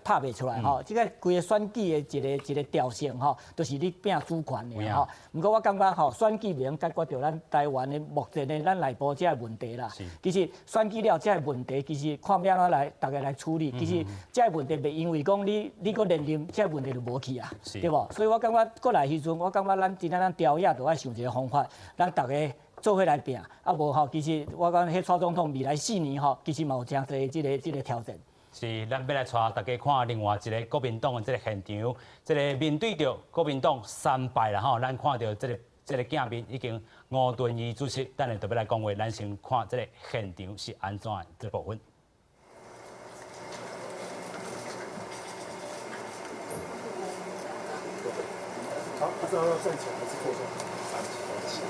拍袂出来吼，即届规个选举的一个调性吼，都是你拼主权的吼。不过我感觉吼，选举袂用解决掉咱台湾的目前的咱内部这个问题啦。其实选举了这问题其实看要安怎来大家来处理，其实这问题袂因为讲你个连任，这问题就无去啊，对无？所以我感觉过来时阵，我感觉咱真正咱调野就爱想一个方法，咱大家做伙来拼，啊无吼，其实我讲迄蔡总统未来4年吼，其实嘛有真侪这个挑战。是，咱要来带大家看另外一个国民党的这个现场，这个面对着国民党3败啦吼，咱看到这个镜面已经吴敦义主席，等下特别来讲话，咱先看这个现场是安怎的这部分。好，不知道要站起来还是坐下？站起来。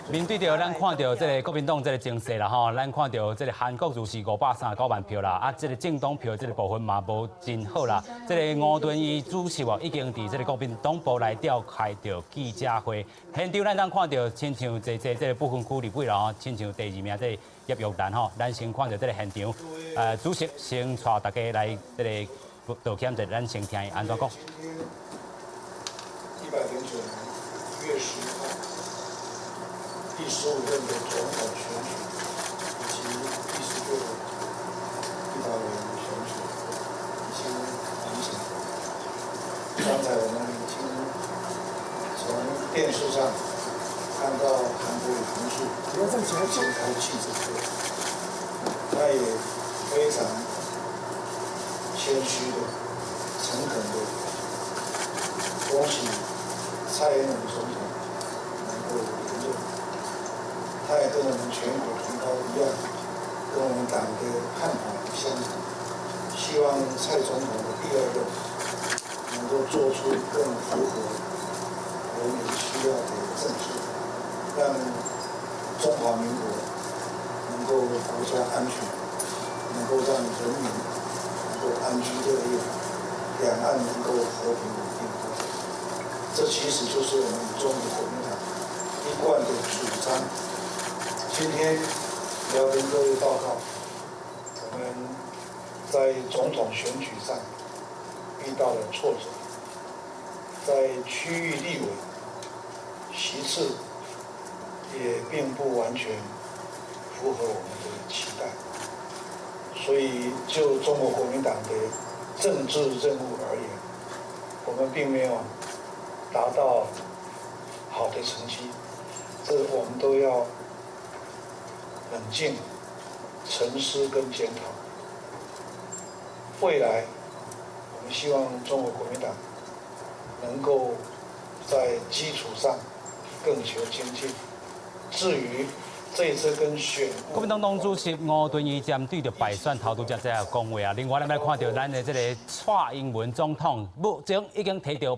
面对着咱看到这个国民党这个情势啦吼，咱看到这个韩国瑜是539万票啦，啊，这个政党票这个部分嘛无真好啦。这个吴敦义主席已经伫这个国民党部内召开着记者会，现场咱当看到亲像这个部分区立委啦吼，亲像第2名这叶玉兰吼，咱先看到这个现场，主席先带大家来这个道歉者，咱先听伊安怎讲。100人选1月11号。第15任的总统选举以及第16个立法委员选举已经完成。刚才我们已经从电视上看到韩国瑜同事先开记者会，他也非常谦虚的、诚恳的恭喜蔡英文总统能够连任。他也跟我们全国同胞一样，跟我们党的看法相同，希望蔡总统的第2任能够做出更符合国民需要的政策，让中华民国能够国家安全，能够让人民能够安居乐业，两岸能够和平稳定发展。这其实就是我们中国国民党一贯的主张。今天要跟各位报告，我们在总统选举上遇到了挫折，在区域立委席次也并不完全符合我们的期待，所以就中国国民党的政治任务而言，我们并没有达到好的成绩，这我们都要冷静、沉思跟检讨。未来，我们希望中国国民党能够在基础上更求精进。至于这一次跟选国民党党主席吴敦义针对着败选头拄则在讲话啊。另外，咱要看到咱的这个蔡英文总统目前已经摕到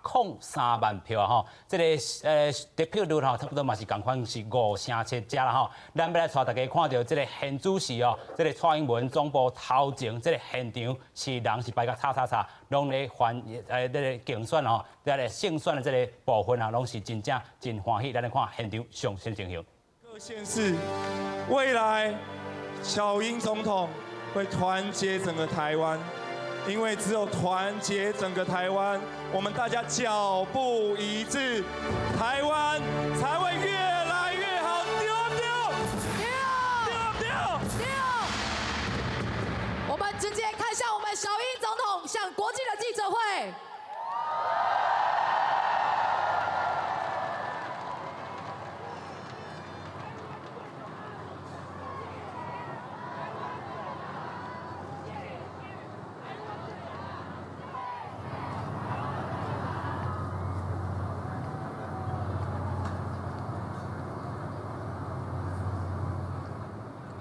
803万票啊！吼，这个得票率吼差不多嘛是共款是5.7只啦吼。咱要来带大家看到这个现主席哦，这个蔡英文总部头前这个现场是人是排甲叉，拢咧这个竞选吼，这个胜选的这个部分啊，拢是真正真欢喜。咱来看现场上新情形。各县市，未来小英总统会团结整个台湾，因为只有团结整个台湾，我们大家脚步一致，台湾才会越来越好。丢！我们直接看向我们小英总统向国际的记者会。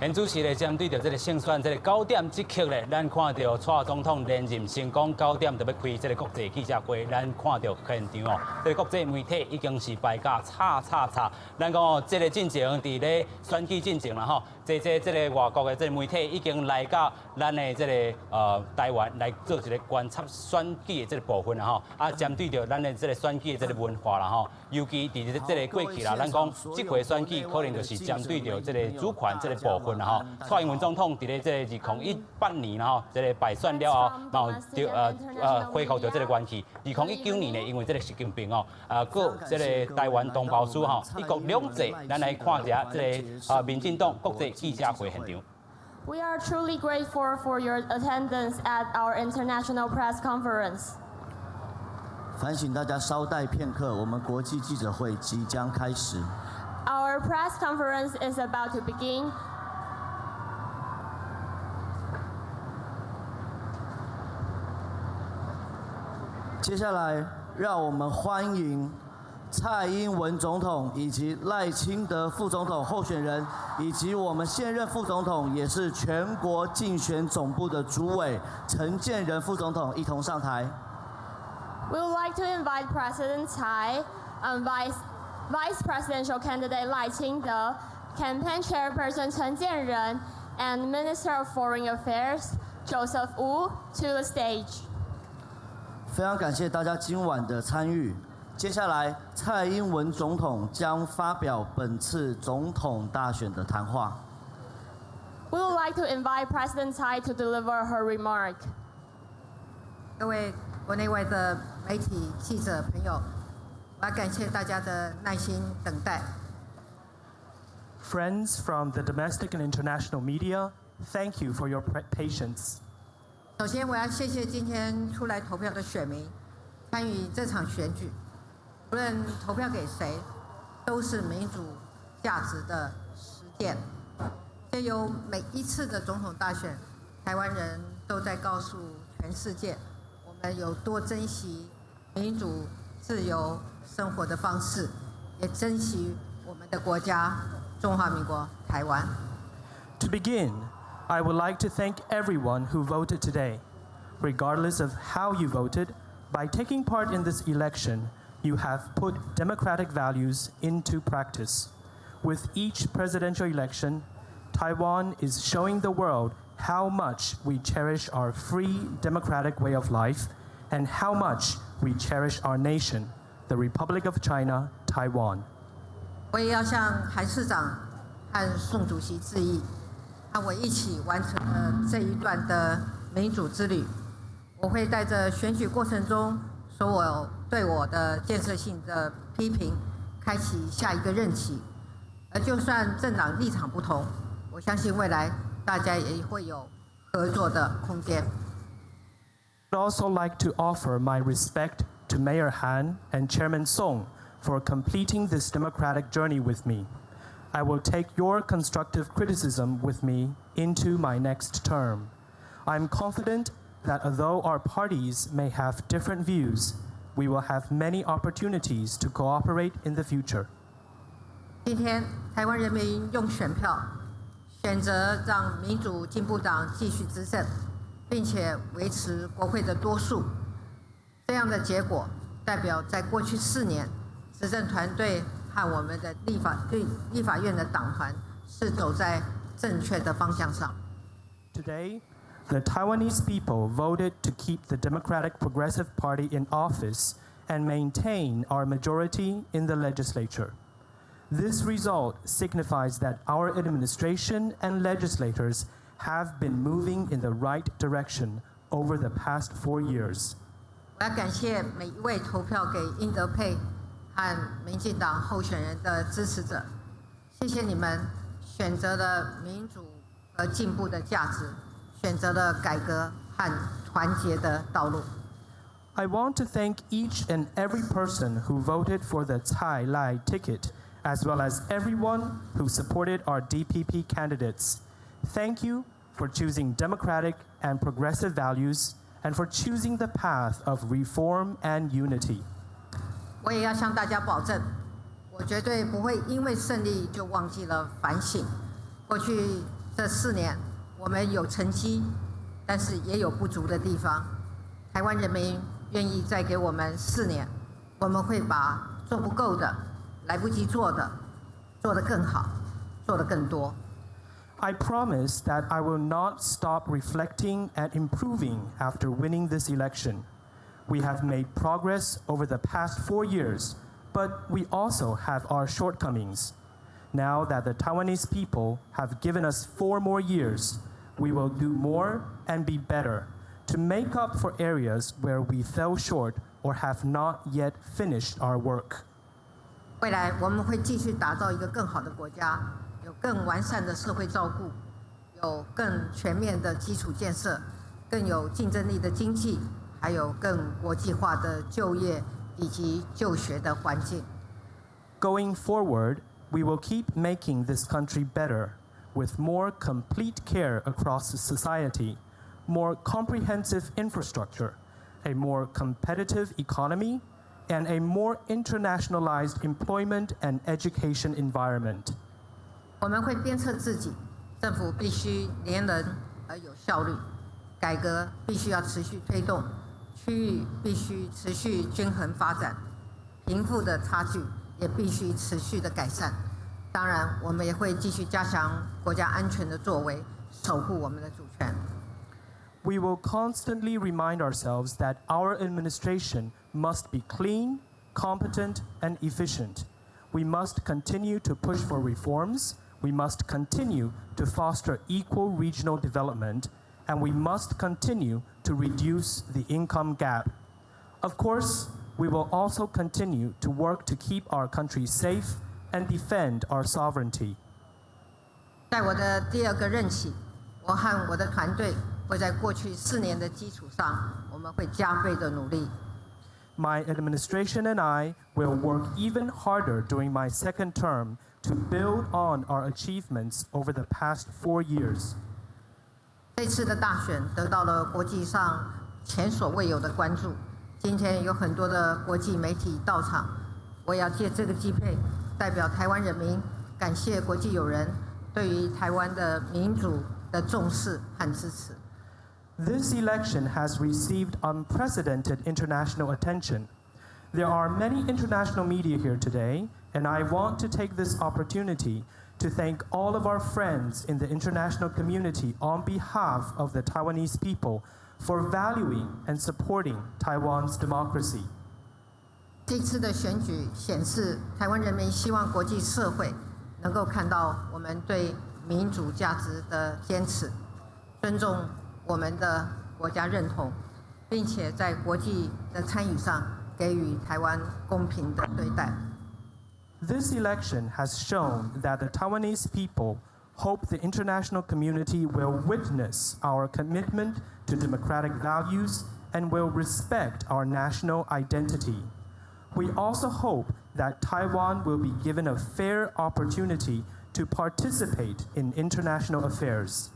现主席咧针对着这个胜选这个9点即刻咧，咱看到蔡总统连任成功，9点就要开这个国际记者会，咱看到现场哦，这个国际媒体已经是排甲叉。咱讲哦，这个进程伫咧选举进程啦吼，这个外国的这个媒体已经来到咱的这个台湾来做一个观察选举的这个部分啦吼，啊针对着咱的这个选举的这个文化啦吼，尤其伫这个过去啦，咱讲这回选举可能就是针对着这个主权这个部分。蔡英文总统伫咧这2018年啦吼，这个败选了后，然后就恢复到这个元气。2019年呢，因为这个习近平哦，搁这个台湾同胞书吼，一国两制，咱来看一下这个民进党国际记者会现场。We are truly grateful for your attendance at our international press conference. 烦请大家稍待片刻，我们国际记者会即将开始。Our press conference is about to begin. 接下来，让我们欢迎蔡英文总统以及赖清德副总统候选人，以及我们现任副总统，也是全国竞选总部的主委陈建仁副总统一同上台。We would like to invite President Tsai, Vice Presidential Candidate Lai Ching-te, Campaign Chairperson Chen Jianren, and Minister of Foreign Affairs Joseph Wu to the stage. 非常感谢大家今晚的参与。接下来，蔡英文总统将发表本次总统大选的谈话。We would like to invite President Tsai to deliver her remark. 各位国内外的媒体记者朋友，我要感谢大家的耐心等待。Friends from the domestic and international media, thank you for your patience. 首先，我要谢谢今天出来投票的选民，参与这场选举，无论投票给谁，都是民主价值的实践。借由每一次的总统大选，台湾人都在告诉全世界，我们有多珍惜民主、自由生活的方式，也珍惜我们的国家——中华民国台湾。To begin, I would like to thank everyone who voted today. Regardless of how you voted, by taking part in this election, you have put democratic values into practice. With each presidential election, Taiwan is showing the world how much we cherish our free democratic way of life and how much we cherish our nation, the Republic of China, Taiwan. 我也要向韩市长和宋主席致意。和我一起完成了这一段的民主之旅。我会带着选举过程中所对我的建设性的批评，开启下一个任期。而就算政党立场不同，我相信未来大家也会有合作的空间。I'd also like to offer my respect to Mayor Han and Chairman Song for completing this democratic journey with me. I will take your constructive criticism with me into my next term. I'm confident that although our parties may have different views, we will have many opportunities to cooperate in the future. 今天，台湾人民用选票选择让民主进步党继续执政，并且维持国会的多数。这样的结果代表，在过去4年，执政团队和我们的立法院的党团是走在正确的方向上。Today, the Taiwanese people voted to keep the Democratic Progressive Party in office and maintain our majority in the legislature. This result signifies that our administration and legislators have been moving in the right direction over the past 4 years. 我要感谢每一位投票给英德配和民进党候选人的支持者，谢谢你们选择了民主和进步的价值，选择了改革和团结的道路。I want to thank each and every person who voted for the Tsai Lai ticket, as well as everyone who supported our DPP candidates. Thank you for choosing democratic and progressive values and for choosing the path of reform and unity. 我也要向大家保证，我绝对不会因为胜利就忘记了反省。过去这4年，我们有成绩，但是也有不足的地方。台湾人民愿意再给我们4年，我们会把做不够的、来不及做的，做得更好，做得更多。I promise that I will not stop reflecting and improving after winning this election. We have made progress over the past 4 years, but we also have our shortcomings. Now that the Taiwanese people have given us 4 more years, we will do more and be better to make up for areas where we fell short or have not yet finished our work. 未来我们会继续打造一个更好的国家，有更完善的社会照顾，有更全面的基础建设，更有竞争力的经济，还有更国际化的就业以及就学的环境。Going forward, we will keep making this country better with more complete care across society, more comprehensive infrastructure, a more competitive economy, and a more internationalized employment and education environment. 我们会鞭策自己，政府必须廉人而有效率，改革必须要持续推动，区域必须持续均衡发展，贫富的差距也必须持续的改善。当然，我们也会继续加强国家安全的作为，守护我们的主权。We will constantly remind ourselves that our administration must be clean, competent, and efficient. We must continue to push for reforms. We must continue to foster equal regional development, and we must continue to reduce the income gap. Of course, we will also continue to work to keep our country safe and defend our sovereignty. 在我的第2个任期，我和我的团队会在过去4年的基础上，我们会加倍的努力。My administration and I will work even harder during my second term to build on our achievements over the past 4 years. 这次的大选得到了国际上前所未有的关注。今天有很多的国际媒体到场，我要借这个机会代表台湾人民，感谢国际友人对于台湾的民主的重视和支持。This election has received unprecedented international attention. There are many international media here today, and I want to take this opportunity to thank all of our friends in the international community on behalf of the Taiwanese people for valuing and supporting Taiwan's democracy. 这次的选举显示，台湾人民希望国际社会能够看到我们对民主价值的坚持，尊重我们的国家认同，并且在国际的参与上给予台湾公平的对待。This election has shown that the Taiwanese people hope the international community will witness our commitment to democratic values and will respect our national identity. We also hope that Taiwan will be given a fair opportunity to participate in international affairs.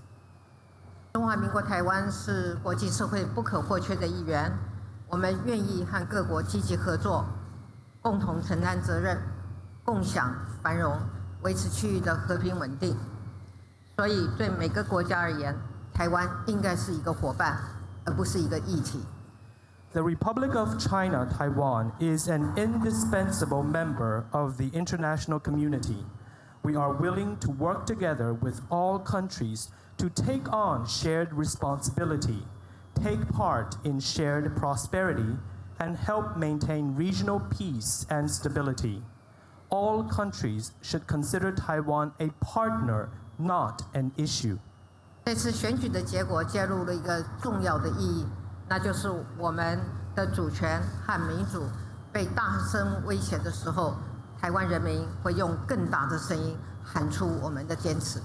中华民国台湾是国际社会不可或缺的一员，我们愿意和各国积极合作，共同承担责任，共享繁荣，维持区域的和平稳定。所以，对每个国家而言，台湾应该是一个伙伴，而不是一个议题。The Republic of China, Taiwan, is an indispensable member of the international community. We are willing to work together with all countries to take on shared responsibility, take part in shared prosperity, and help maintain regional peace and stability. All countries should consider Taiwan a partner, not an issue. 这次选举的结果揭露了一个重要的意义，那就是我们的主权和民主被大声威胁的时候，台湾人民会用更大的声音喊出我们的坚持。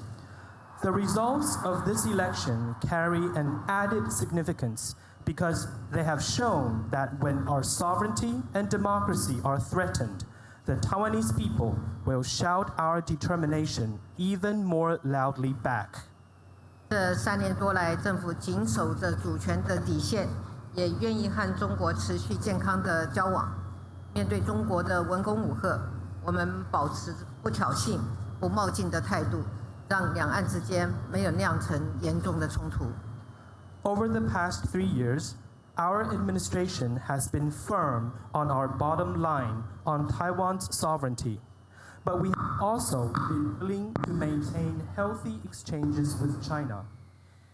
The results of this election carry an added significance because they have shown that when our sovereignty and democracy are threatened, the Taiwanese people will shout our determination even more loudly back. 这3年多来，政府紧守着主权的底线，也愿意和中国持续健康的交往。面对中国的文攻武吓，我们保持不挑衅、不冒进的态度。让两岸之间没有酿成严重的冲突。Over the past 3 years, our administration has been firm on our bottom line on Taiwan's sovereignty, but we have also been willing to maintain healthy exchanges with China.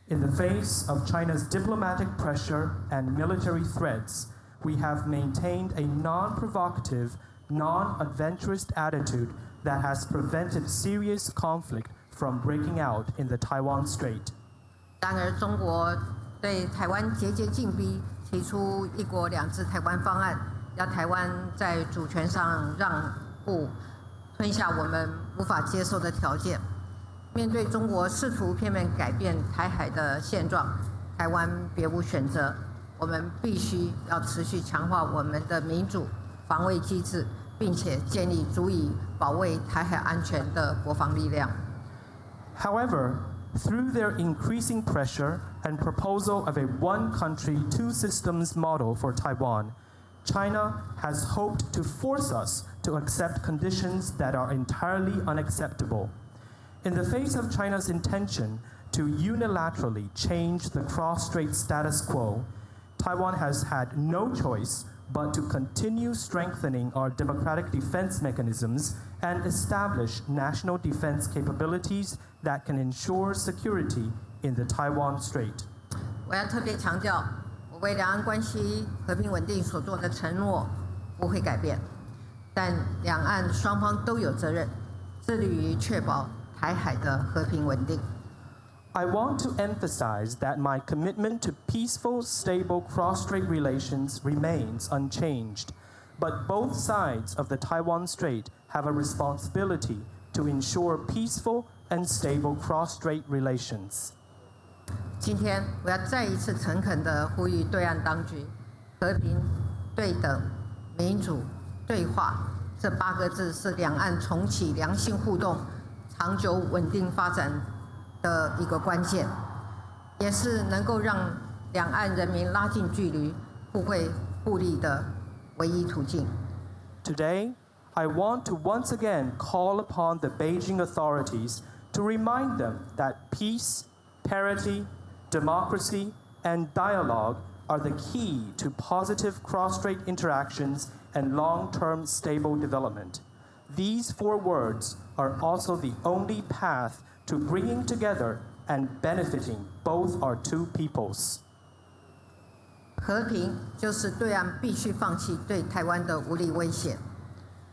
In the face of China's diplomatic pressure and military threats, we have maintained a non-provocative, non-adventurous attitude that has prevented serious conflict from breaking out in the Taiwan Strait. 然而，中国对台湾节节进逼，提出一国两制台湾方案，要台湾在主权上让步，吞下我们无法接受的条件。面对中国试图片面改变台海的现状，台湾别无选择，我们必须要持续强化我们的民主防卫机制，并且建立足以保卫台海安全的国防力量。However, through their increasing pressure and proposal of a one country, two systems model for Taiwan, China has hoped to force us to accept conditions that are entirely unacceptable. In the face of China's intention to unilaterally change the cross-strait status quo, Taiwan has had no choice but to continue strengthening our democratic defense mechanisms and establish national defense capabilities that can ensure security in the Taiwan Strait. 我要特别强调，我为两岸关系和平稳定所做的承诺不会改变，但两岸双方都有责任，致力于确保台海的和平稳定。I want to emphasize that my commitment to peaceful, stable cross-strait relations remains unchanged, but both sides of the Taiwan Strait have a responsibility to ensure peaceful and stable cross-strait relations. 今天我要再一次诚恳地呼吁对岸当局，和平、对等、民主、对话这8个字是两岸重启良性互动、长久稳定发展的一个关键，也是能够让两岸人民拉近距离、互惠互利的唯一途径。Today, I want to once again call upon the Beijing authorities to remind them that peace, parity, democracy, and dialogue are the key to positive cross-strait interactions and long-term stable development. These 4 words are also the only path to bringing together and benefiting both our two peoples. 和平就是对岸必须放弃对台湾的无理威胁。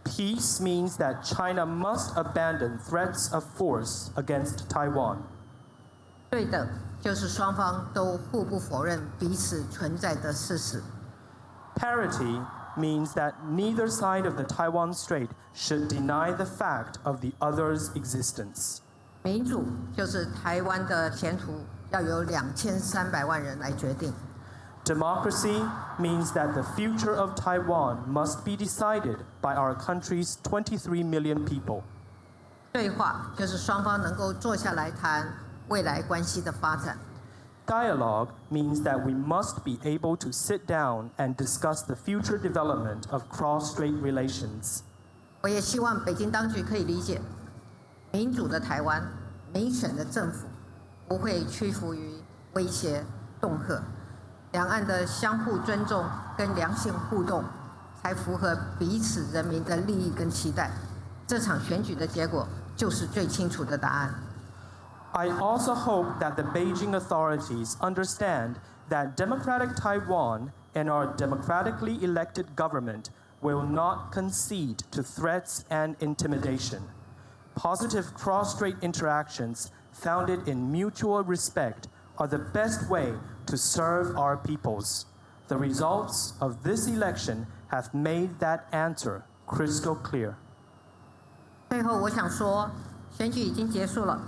Peace means that China must abandon threats of force against Taiwan. 对等就是双方都互不否认彼此存在的事实。Parity means that neither side of the Taiwan Strait should deny the fact of the other's existence. 民主就是台湾的前途要由2300万人来决定。Democracy means that the future of Taiwan must be decided by our country's 23 million people. 对话就是双方能够坐下来谈未来关系的发展。Dialogue means that we must be able to sit down and discuss the future development of cross-strait relations. 我也希望北京当局可以理解，民主的台湾、民选的政府不会屈服于威胁、恫吓。两岸的相互尊重跟良性互动，才符合彼此人民的利益跟期待。这场选举的结果就是最清楚的答案。I also hope that the Beijing authorities understand that democratic Taiwan and our democratically elected government will not concede to threats and intimidation. Positive cross-strait interactions founded in mutual respect are the best way to serve our peoples. The results of this election have made that answer crystal clear. 最后，我想说，选举已经结束了，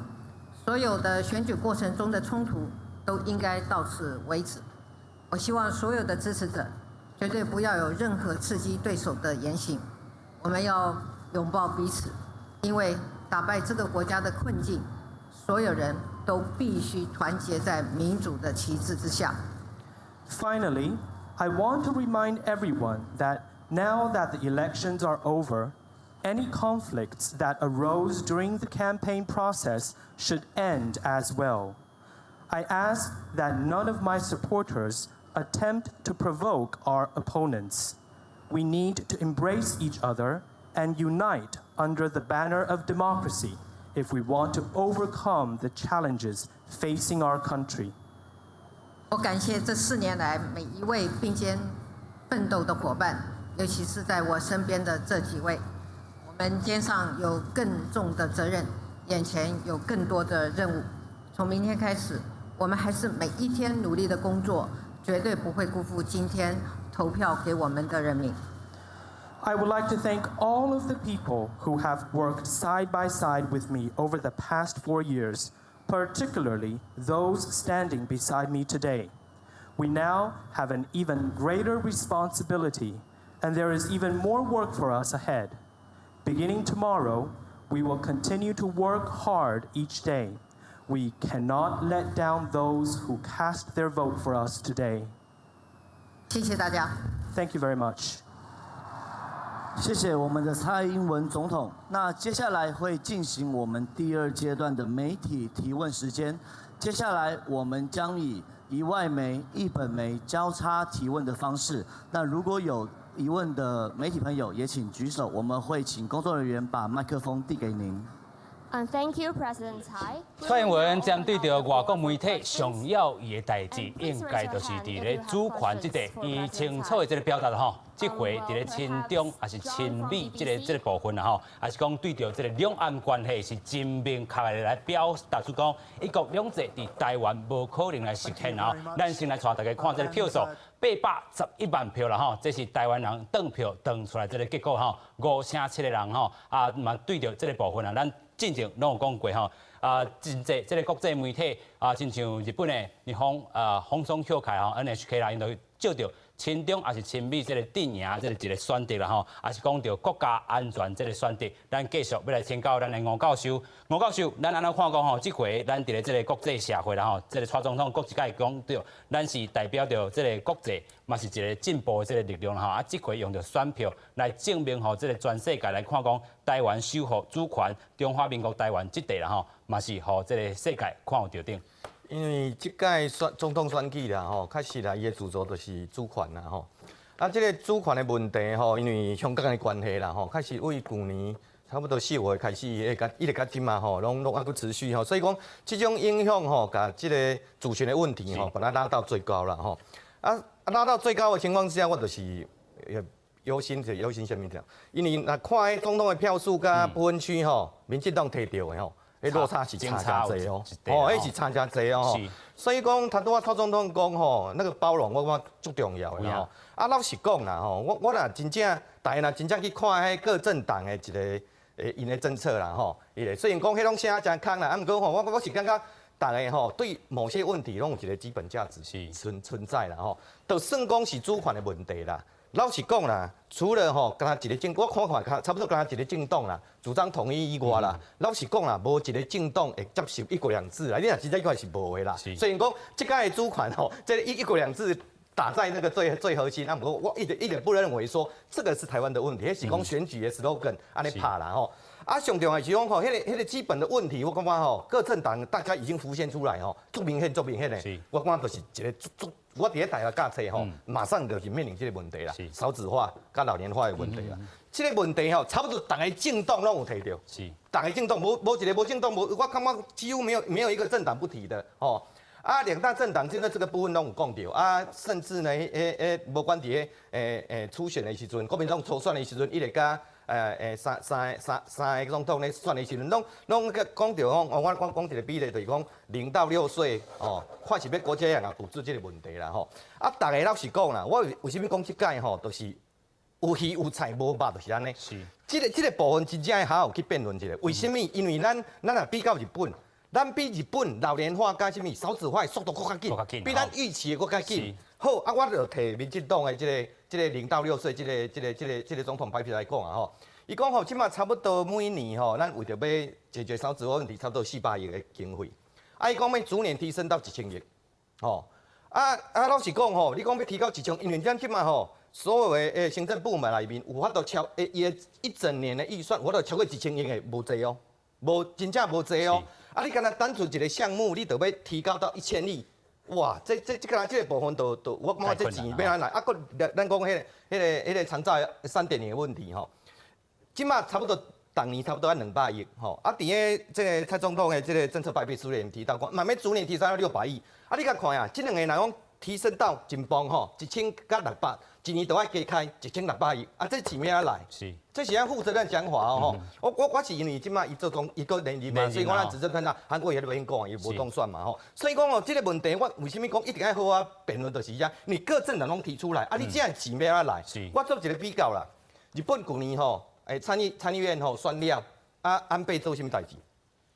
所有的选举过程中的冲突都应该到此为止。我希望所有的支持者绝对不要有任何刺激对手的言行。我们要拥抱彼此，因为打败这个国家的困境，所有人都必须团结在民主的旗帜之下。Finally, I want to remind everyone that now that the elections are over, any conflicts that arose during the campaign process should end as well. I ask that none of my supporters attempt to provoke our opponents. We need to embrace each other and unite under the banner of democracy if we want to overcome the challenges facing our country. 我感谢这4年来每一位并肩奋斗的伙伴，尤其是在我身边的这几位。我们肩上有更重的责任，眼前有更多的任务。从明天开始，我们还是每一天努力的工作，绝对不会辜负今天投票给我们的人民。I would like to thank all of the people who have worked side by side with me over the past 4 years, particularly those standing beside me today. We now have an even greater responsibility, and there is even more work for us ahead. Beginning tomorrow, we will continue to work hard each day. We cannot let down those who cast their vote for us today. 谢谢大家。Thank you very much. 谢谢我们的蔡英文总统。那接下来会进行我们第2阶段的媒体提问时间。接下来我们将以1外媒、1本媒交叉提问的方式。那如果有疑问的媒体朋友，也请举手，我们会请工作人员把麦克风递给您。Thank you, President Tsai. 蔡英文针对着外国媒体上要伊的代志，应该就是伫咧主权这块，伊清楚的这个表达了吼。这回伫咧亲中还是亲美这个部分啦吼，还是讲对着这个两岸关系是真明确的来表达出讲一国两制伫台湾无可能来实现啊！咱先来带大家看这个票数，811万票啦吼，这是台湾人登票登出来这个结果吼，5.7个人吼啊嘛对着这个部分啊，咱之前拢有讲过吼。真济这个国际媒体亲像日本的日方放送協會吼 NHK 啦，因都照着親中也是親美這個陣營這個一個選擇啦吼，也是講到國家安全這個選擇，咱繼續要來請教咱的吳教授。吳教授，咱安怎看講吼？這回咱伫咧這個國際社會啦吼，這個蔡總統國一屆講到，咱是代表着這個國際，嘛是一個進步的這個力量啦吼。這回用着選票來證明吼，這個全世界來看講，台灣守護主權，中華民國台灣這地啦吼。嘛是互这个世界看有着顶，因为即届总统选举啦吼，确实啦，伊的主轴就是主权啦吼。啊，即个主权的问题吼，因为香港的关系啦吼，确实为去年差不多4月开始，一直到今嘛吼，拢还佫持续吼，所以讲即种影响吼，甲即个主权的问题吼，把它拉到最高啦吼。拉到最高的情况之下，我就是忧心什么条？因为看总统的票数甲不分区吼，民进党摕到的吼。迄落差是差真济哦，哦，迄是差真济哦。所以讲，他拄啊曹总统讲吼，那个包容我感觉足重要的吼。啊，老实讲啦吼，我若真正，大家若真正去看迄各政党的一个因的政策啦吼，虽然讲迄拢写真空啦，啊，毋过吼，我是感觉。大家吼对某些问题拢有一个基本价值存在啦吼，就算讲是主权的问题啦。老实讲啦，除了吼，敢若一个我看差不多敢若一个政党啦，主张统一以外啦，老实讲啦，无一个政党会接受一国两制啦。你若真正看是无的啦。虽然讲这个的主权吼，这一国两制打在那个最核心，啊，不过我一点不认为说这个是台湾的问题，迄是讲选举的 slogan 安尼拍啦吼。啊，上重要是讲吼，迄个基本的问题，我感觉吼，各政党大家已经浮现出来吼，足明显的。我感觉就是一个我伫咧台湾教册吼，马上就是面临这个问题啦，少子化甲老年化的问题啦。这个问题吼，差不多大家政党拢有提到，大家政党无一个无政党无，我感觉几乎没有一个政党不提的哦。啊，两大政党现在这个部分拢有讲到啊，甚至呢，无管伫初选的时阵，国民党初选的时阵，伊个甲三个总统咧选的时阵，拢讲到讲，我讲一个比例，就是讲0到6岁哦，看是要国家样啊补助这个问题啦吼。啊，大家老实讲啦，我为什么讲这届吼，就是有鱼有菜无肉，就是安尼。是。这个部分真正要好好去辩论一下，为什么？因为咱也比较日本。咱比日本老年化加什么少子化的速度更较紧，比咱预期的更较紧。好，啊，我就摕民进党的这个0到6岁这个总统排票来讲啊吼，伊讲吼，即马差不多每年吼，咱为着要解决少子化问题，差不多400亿的经费。啊，伊讲要逐年提升到1000亿，吼。啊，老实讲吼，你讲要提高1000，因为咱即马吼，所有的行政部门里面有法度伊的一整年的预算，有法度超过1000亿的无济哦，无真正无济哦。啊！你敢若单纯一个项目，你就要提高到1000亿，哇！这个部分都我感觉这钱要哪来？啊，咱讲迄个长照3.0的问题吼，即马差不多当年差不多要200亿吼。啊，伫个这个蔡总统的这个政策白皮书里面提到讲，慢慢逐年提升到600亿。啊，你甲看啊，这两个人讲提升到真棒吼，1000甲600，一年都要加开1600亿。啊，这钱要哪来？是。这是按负责任讲法哦吼，我是因为即马伊做讲伊个年纪嘛，所以我咱执政团长韩国瑜都免讲，伊无当选嘛吼，所以讲哦，这个问题我为什么讲一定要好啊辩论就是这，你各政党拢提出来，啊，你这样钱要来，我做一个比较啦，日本去年吼，参议院吼选了，啊安倍做什么代志？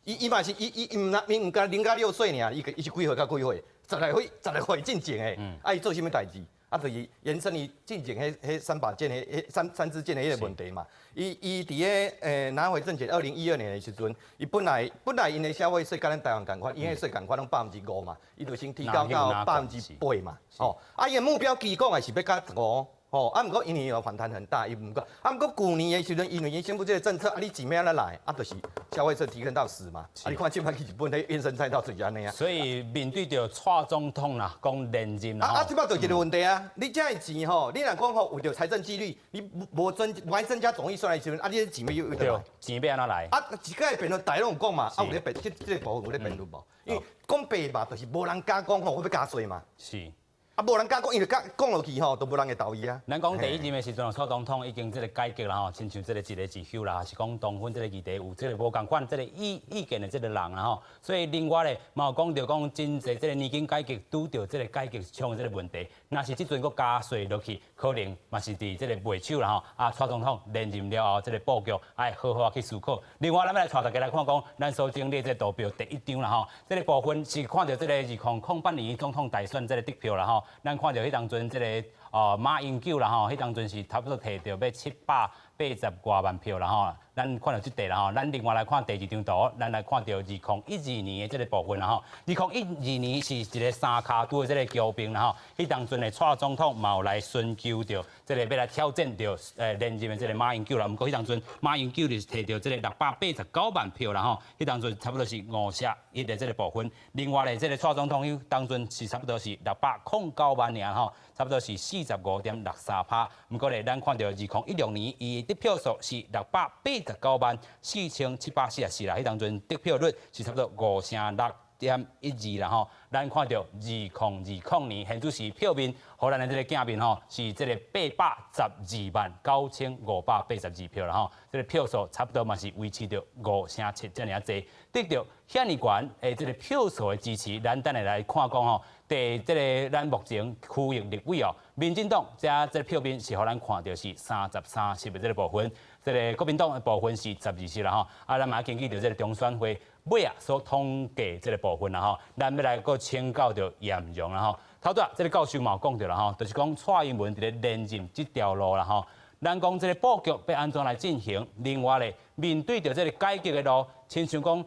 伊嘛是伊唔甲0到6岁尔，伊是几岁到几岁？12岁进前诶，啊伊做什么代志？啊，就是延伸伊进前迄3把剑迄三支箭的迄个问题嘛。伊伫个拿回政权2012年的时阵，伊本来因的消费税甲咱台湾共款，因的税共款拢5%嘛，伊就先提高到8%嘛。哦，啊伊的目标期讲的是要到15%。哦，啊，毋过因为有反弹很大，伊毋过，啊，毋过去年的时阵，因为伊宣布这个政策，啊，你钱要哪来？啊，就是消费税提升到10嘛。啊，你看即摆去日本迄原生菜到就是安尼啊。所以面对着蔡总统啦，讲连任啦。啊，即摆就一个问题啊，你这个钱吼，你若讲吼为着财政纪律，你无增加总预算的时阵，啊，你钱要对，钱要安怎来？啊，一个辩论大家拢有讲嘛，啊，有咧辩，这个部分有咧辩论无？因为讲白嘛，就是无人敢讲吼，我要加税嘛。是。啊，无人敢讲，因为讲落去吼，都无人会同意啊。咱讲第一任的时阵，蔡总统已经这个改革啦吼，亲像这个一个自休啦，是讲同婚这个议题有这个无共款这个意见的这个人啦吼。所以另外咧，嘛有讲到讲真侪这个年金改革拄到这个改革上的这个问题，若是即阵佫加税落去，可能嘛是伫这个袂手啦吼。啊，蔡总统连任了后，这个布局爱好好去思考。另外，咱要来带大家来看讲，咱所经历这投票第1张啦吼，这个部分是看到这个2008年总统大选这个得票啦吼，咱看到迄当阵这个马英九啦吼，迄当阵是差不多摕到要780多万票啦吼。咱看到即地啦吼，咱另外来看第2张图，咱来看到2012年的这个部分啦吼。2012年是一个3卡都的这个交兵啦吼，迄当阵的蔡总统嘛有来寻求着这个要来挑战着连任的这个马英九啦。毋过迄当阵马英九就是摕到这个689万票啦吼，迄当阵差不多是51的这个部分。另外咧，这个蔡总统伊当阵是差不多是609万尔吼，差不多是45.63%。毋过咧，咱看到2016年伊得票数是689万4744啦，迄当阵得票率是差不多5.6%。10.12啦吼，咱看到2020年现主是票面，互咱的这个镜面吼是这个8129582票啦吼，这个票数差不多嘛是维持着5.7这样济，得到遐尼悬诶这个票数的支持，咱等下来看讲吼，第这个咱目前区域立委哦，民进党这个票面是互咱看到是30-30的这个部分。这个国民党的部分是12席啦吼，咱嘛根据着这个中选会尾所统计这个部分啦吼，咱要来个请教着严容啦吼。头拄这个教授嘛有讲到啦吼，就是讲蔡英文伫咧连任这条路啦吼，咱讲这个布局要安怎来进行？另外咧，面对着这个改革的路，亲像讲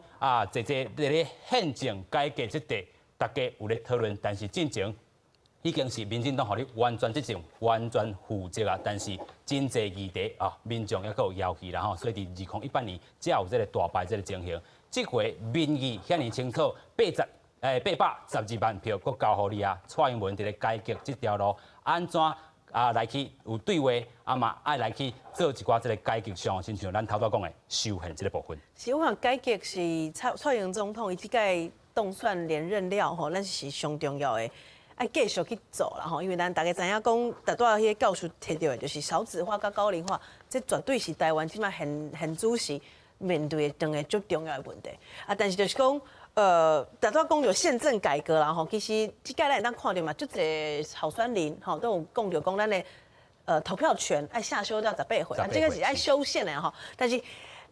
这个宪政改革这块，大家有咧讨论，但是进程。已经是民进党互你完全执政、完全负责啊！但是真济议题啊，民众也够有要求啦吼，所以伫2018年才有这个大败这个情形。这回民意遐尼清楚，812万票，佫交互你啊！蔡英文伫咧改革这条路，安怎来去有对话，嘛爱来去做一寡这个改革上，亲像咱头拄讲的修宪这个部分。是我看改革是蔡英文总统伊即届当选连任了吼，咱是上重要的。爱继续去做啦吼，因为咱大家知影讲，大多迄个教授提到的，就是少子化甲高龄化，这绝对是台湾即摆现主席面对的两个最重要的问题。但是就是讲，大多讲到宪政改革啦吼，其实即届咱会当看到嘛，足侪候选人吼都有讲到讲咱的投票权爱下修到18岁，这个是爱修宪的吼，但是。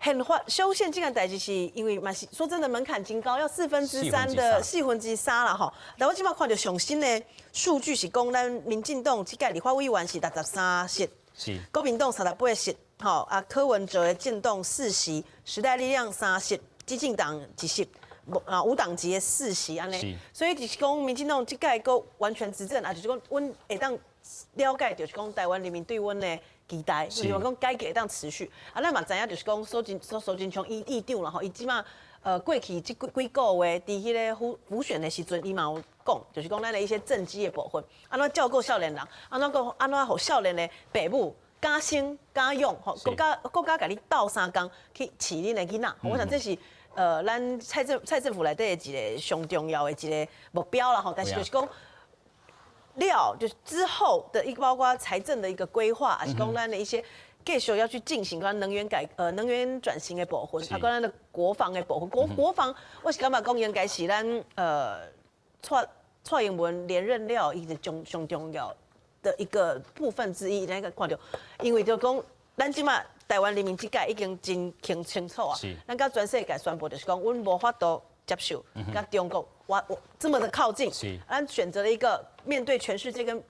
很修宪这件代志是因为嘛是说真的门槛真高，要3/4的3/4啦吼。但我即摆看到上新的数据是讲，咱民进党即届立法委员是63席，国民党38席，吼柯文哲的进党4席，时代力量3席，基进党1席，无党籍的4席安尼。所以就是讲民进党即届个完全执政，就是讲阮会当了解，就是讲台湾人民对阮的。期待，就是讲改革会当持续。咱嘛知影，就是讲苏贞昌议长啦吼，伊即马过去即几个月，伫迄个补选的时阵，伊嘛有讲，就是讲咱的一些政绩的部分，安怎照顾少年人，安怎互少年的父母敢生敢养，吼，国家甲你斗3工去饲恁的囡仔。我想这是咱蔡政府内底的一个上重要的一个目标啦吼。但是就是讲。就是之后的一个包括财政的一个规划，还是讲咱的一些继续要去进行能源转型的部分，啊，跟咱的国防的部分。国防，我是感觉讲应该是咱蔡英文连任了，一个上重要的一个部分之一。咱个看到，因为就讲咱即马台湾人民即届已经真清楚啊，咱甲全世界宣布就是讲，阮无法度接受甲中国这么的靠近，咱选择了一个面对全世界跟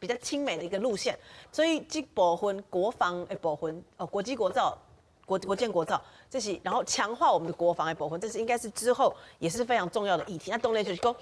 比较亲美的一个路线，所以这部分国防的部分，国际国造、国建国造，这是然后强化我们的国防的部分，这是应该是之后也是非常重要的议题。那当然就是讲，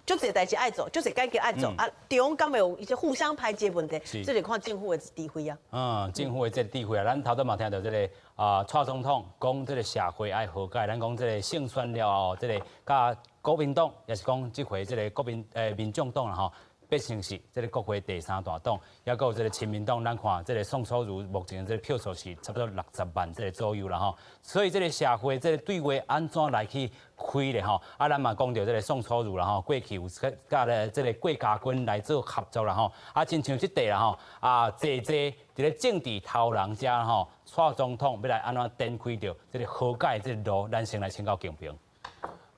就这代志爱做，就这改革爱做啊，中敢有一些互相排解问题，这就看政府的智慧啊。政府的这个智慧啊，咱头拄嘛听到这个蔡总统讲，这个社会爱和解，咱讲这个胜选了后，这个甲国民党也是讲这回这个民众党啦吼。变成是这个国会第3大党，也有这个亲民党，咱看这个宋楚瑜目前这个票数是差不多60万这个左右啦吼，所以这个社会这个对话安怎来去开咧吼？咱嘛讲到这个宋楚瑜啦吼，过去有甲咧这个郭家军来做合作啦吼，亲像这块啦吼，这伫咧政治头人家吼，蔡总统要来安怎展开着这个和解这个路，咱先来请教景平。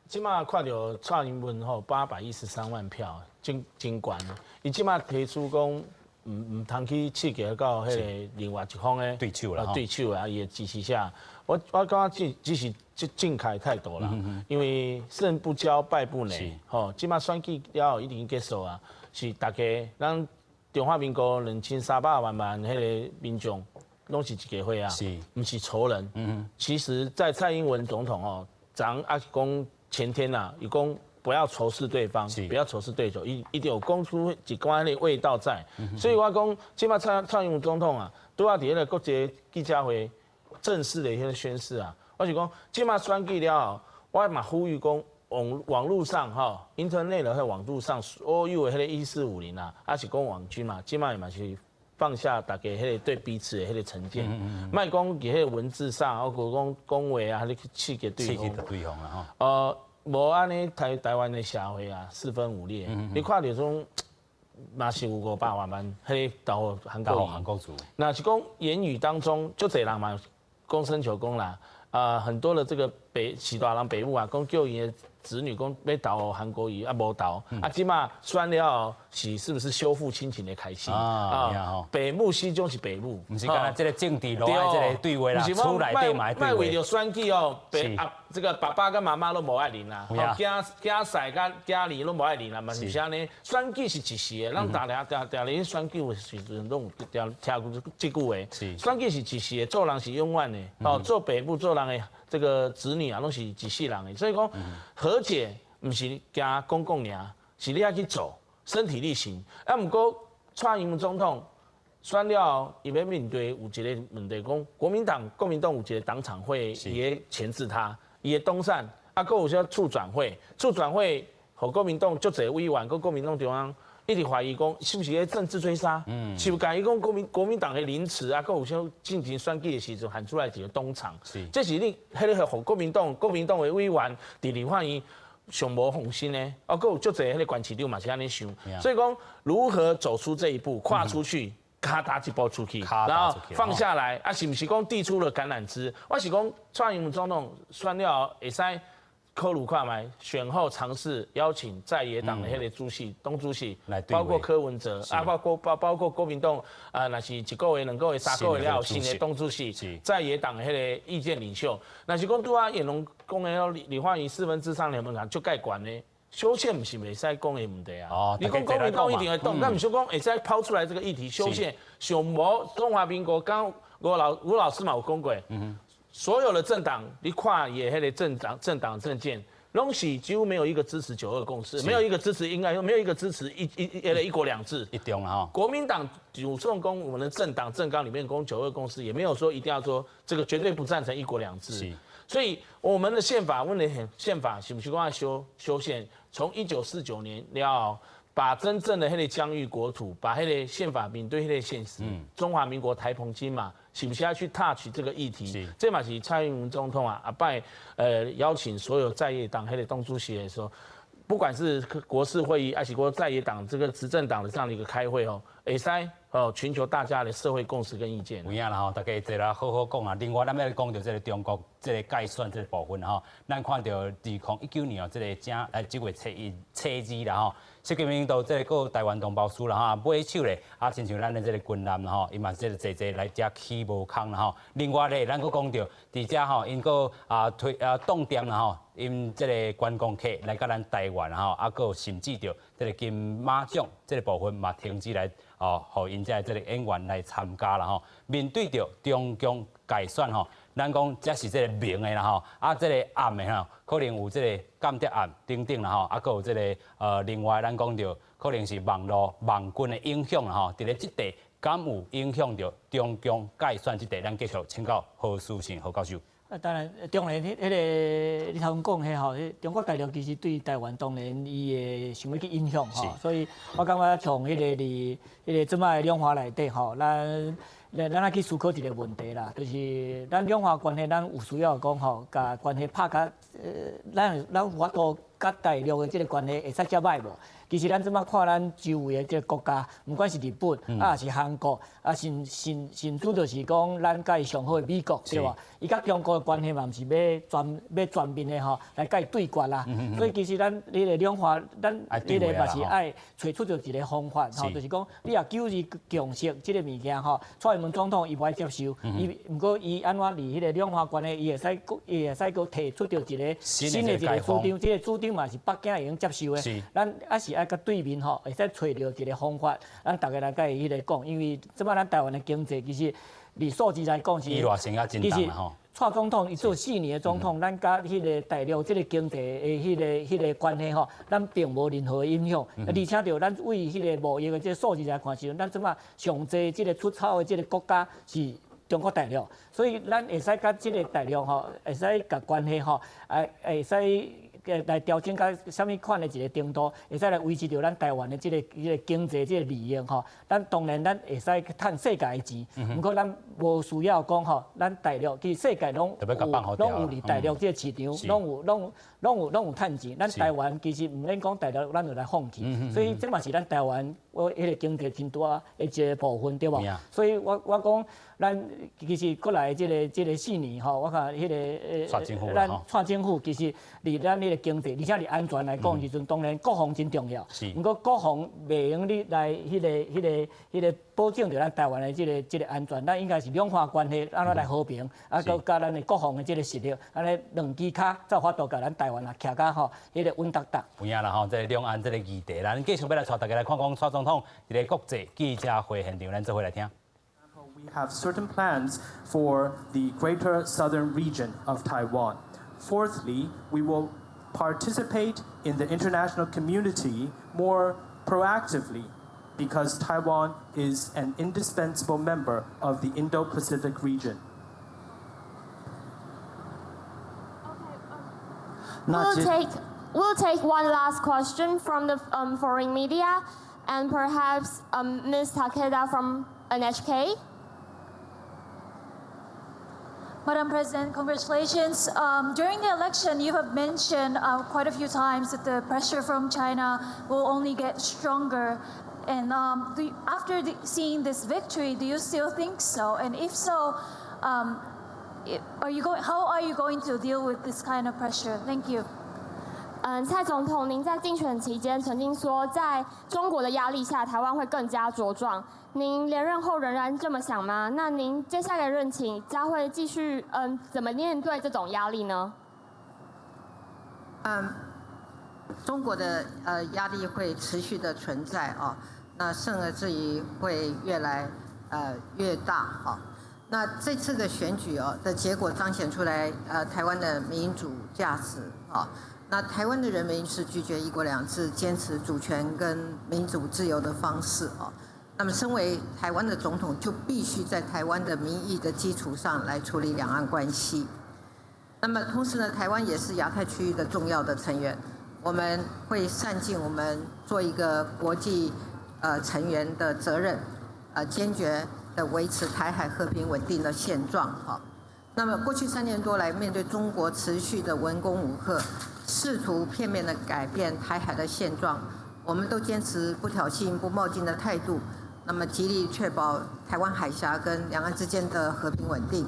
即马看到蔡英文吼813万票，真悬。伊即马提出讲，唔通去刺激到迄个另外一方的对手啦，对手啊，伊的支持下，我感觉只是正开太多啦，因为胜不骄败不馁，吼，即马选举了后已经结束啊，是大家咱中华民国2300万迄个民众，拢是一家伙啊，唔是仇人。其实，在蔡英文总统哦，讲前天呐，有讲不要仇视对方，不要仇视对手，一定有讲出一关的味道在。所以我讲，即马蔡英文总统啊，都要伫迄个国际记者会正式的迄个宣誓啊。我是讲，即马选举了后，我嘛呼吁讲，网络上哈，Internet 的网络上所有的迄个1450啊，还是讲网军嘛，即马嘛是放下大家迄个对彼此的迄个成见，莫讲伫迄个文字上，包括讲话啊，你去刺激对方啊吼。无安尼台湾的社会啊四分五裂，你看到种嘛是有500万，迄投韩国族。那是讲言语当中，就这人嘛，公生求公啦，很多的这个是大人北部啊，讲叫伊的子女讲要投韩国瑜啊，无投，即马选了是不是修复亲情的开始啊？北部西中是北部，不是干那这个政治路啊，这个对话啦，出来对嘛对话。为了选举哦，这个爸爸跟妈妈都无爱领啦，囝婿跟家里都无爱领啦，嘛是啥呢？选举是一时的，咱大家选举的时阵拢有听过这句话，选举是一时的，做人是永远的，做北部做人的这个子女啊，拢是一世人的，所以讲和解不是加公共尔，是你要去做。身体力行，不过蔡英文总统选了，伊要面对有一个问题，讲国民党有一个党产会也钳制他，伊的东山，佫有些促转会，和国民党足侪委员，佮国民党中央一直怀疑讲是不是咧政治追杀，是不是伊讲国民党的凌迟，佫有些进行选举的时阵喊出来一个东厂，这是你迄个和国民党的委员伫立法院。上无放心呢，佫有足侪迄个官市长嘛是安尼想，所以讲如何走出这一步，跨出去，咔打一步出去，然后放下来，是不是讲递出了橄榄枝？我是讲蔡英文总统选了会使考虑看卖，选后尝试邀请在野党的迄个主席、党主席，包括柯文哲，包括国民党，那是1个月、2个月、3个月了新的党主席，在野党的迄个意见领袖，那是讲拄啊叶龙讲的立法院3分之3的门槛足介悬呢。修宪不是袂使讲的问题啊！你讲国民党一定会动，但唔是讲会使抛出来这个议题修宪，上无中华民国刚吴老师嘛有讲过。所有的政党，你看也迄个政党政见，拢是几乎没有一个支持9·2共识，没有一个支持，应该说没有一个支持一国两制。一定啊！国民党主动公我们的政党政纲里面公9·2共识，也没有说一定要说这个绝对不赞成一国两制。所以我们的宪法问题，宪法是不是讲要修宪？从1949年了。把真正的迄个疆域国土，把迄个宪法面对迄个现实，中华民国台澎金马，是不是要去 touch 这个议题？这嘛是蔡英文总统啊，拜邀请所有在野党迄个党主席的时候，不管是国事会议，还是说在野党这个执政党的这样的一个开会哦，会使寻求大家的社会共识跟意见。有影啦吼，大家坐来好好讲啊。另外，咱要讲到这个中国这个改选这个部分吼，咱看到2019年哦，这个这月初2啦吼。习近平到这个台湾同胞书啦哈，买手咧，亲像咱的这个军舰啦吼，伊嘛这个坐来遮起无空啦吼。另外咧，咱佫讲到，伫遮吼，因佫冻店啦吼，因这个观光客来到咱台湾吼，佫甚至着这个金马奖这个部分嘛停止来互因这个演员来参加啦吼。面对着中共改选吼。咱讲这是这个明的啦吼，这个暗的吼，可能有这个间谍案等等啦吼，佫有这个另外咱讲到可能是网络网军的影响啦吼，伫咧即地敢有影响到中共改选即地，咱继续请教何书信何教授。当然，当然，迄个你头先讲迄吼，中国大陆其实对台湾当然伊会想要去影响吼，所以我感觉从迄个即摆两岸内底吼，咱来去思考一个问题啦，就是咱两岸关系，咱有需要讲吼，甲关系拍甲咱法度甲大陆的即个关系会使遮歹无？其实咱即摆看咱周围的即个国家，不管是日本还是韩国，甚至就是讲咱甲伊上好的美国，对吧？伊甲中国的关系嘛，毋是要全面的吼来甲伊对决啦。所以其实咱迄个两岸，咱迄个嘛是爱找出着一个方法吼，就是讲你也九日共识即个物件吼，蔡英文总统伊无爱接受，毋过伊安怎伫迄个两岸关系，伊会使个提出着一个新的一个主张，即个主张嘛是北京会用接受的，咱还是爱甲对面吼，会使找着一个方法，咱大家来甲伊迄个讲，因为即摆咱台湾的经济其实以数字来讲是，其实蔡总统伊做4年的总统，咱甲迄个大陆即个经济的迄个关系吼，咱并无任何影响，而且着咱为迄个贸易的即个数字来看时阵，咱即摆上济即个出口的即个国家是中国大陆，所以咱会使甲即个大陆吼，会使甲关系吼，会使来调整到什么款的一个程度，会使来维持着咱台湾的这个经济这个利益吼。咱当然咱会使趁世界的钱，不过咱无需要讲吼，咱大陆其实世界拢有伫大陆这个市场，拢有趁钱。咱台湾其实唔免讲大陆，咱就来放弃。所以这嘛是咱台湾迄个经济真大的一个部分，对无？所以我讲，咱其实过来这个4年吼，我看迄个咱蔡政府其实离咱迄个经济，而且离安全来讲，时阵当然国防真重要。不过国防袂用你来迄个保证着咱台湾的这个安全，咱应该是两岸关系安怎来和平，加咱的国防的这个实力，安尼两支脚才有法度甲咱台湾徛甲吼迄个稳当当。有影啦吼，这两岸这个议题，咱继续要来带大家来看看蔡总统伫个国际记者会现场，咱做伙来听。We have certain plans for the greater southern region of Taiwan. Fourthly, we will participate in the international community more proactively because Taiwan is an indispensable member of the Indo-Pacific region. We'll take one last question from the foreign media, and perhaps Ms. Takeda from NHK. Madam President, congratulations. During the election, you have mentioned quite a few times that the pressure from China will only get stronger. And seeing this victory, do you still think so? And if so, how are you going to deal with this kind of pressure? Thank you. 蔡总统，您在竞选期间曾经说，在中国的压力下，台湾会更加茁壮。您连任后仍然这么想吗？那您接下来的任期将会继续怎么面对这种压力呢？中国的压力会持续的存在啊，那甚而至于会越来越大啊。那这次的选举的结果彰显出来台湾的民主价值啊。那台湾的人民是拒绝一国两制，坚持主权跟民主自由的方式啊。那么，身为台湾的总统，就必须在台湾的民意的基础上来处理两岸关系。那么，同时呢，台湾也是亚太区域的重要的成员，我们会善尽我们做一个国际成员的责任，坚决的维持台海和平稳定的现状啊。那么，过去3年多来，面对中国持续的文攻武吓，试图片面的改变台海的现状，我们都坚持不挑衅、不冒进的态度，那么极力确保台湾海峡跟两岸之间的和平稳定。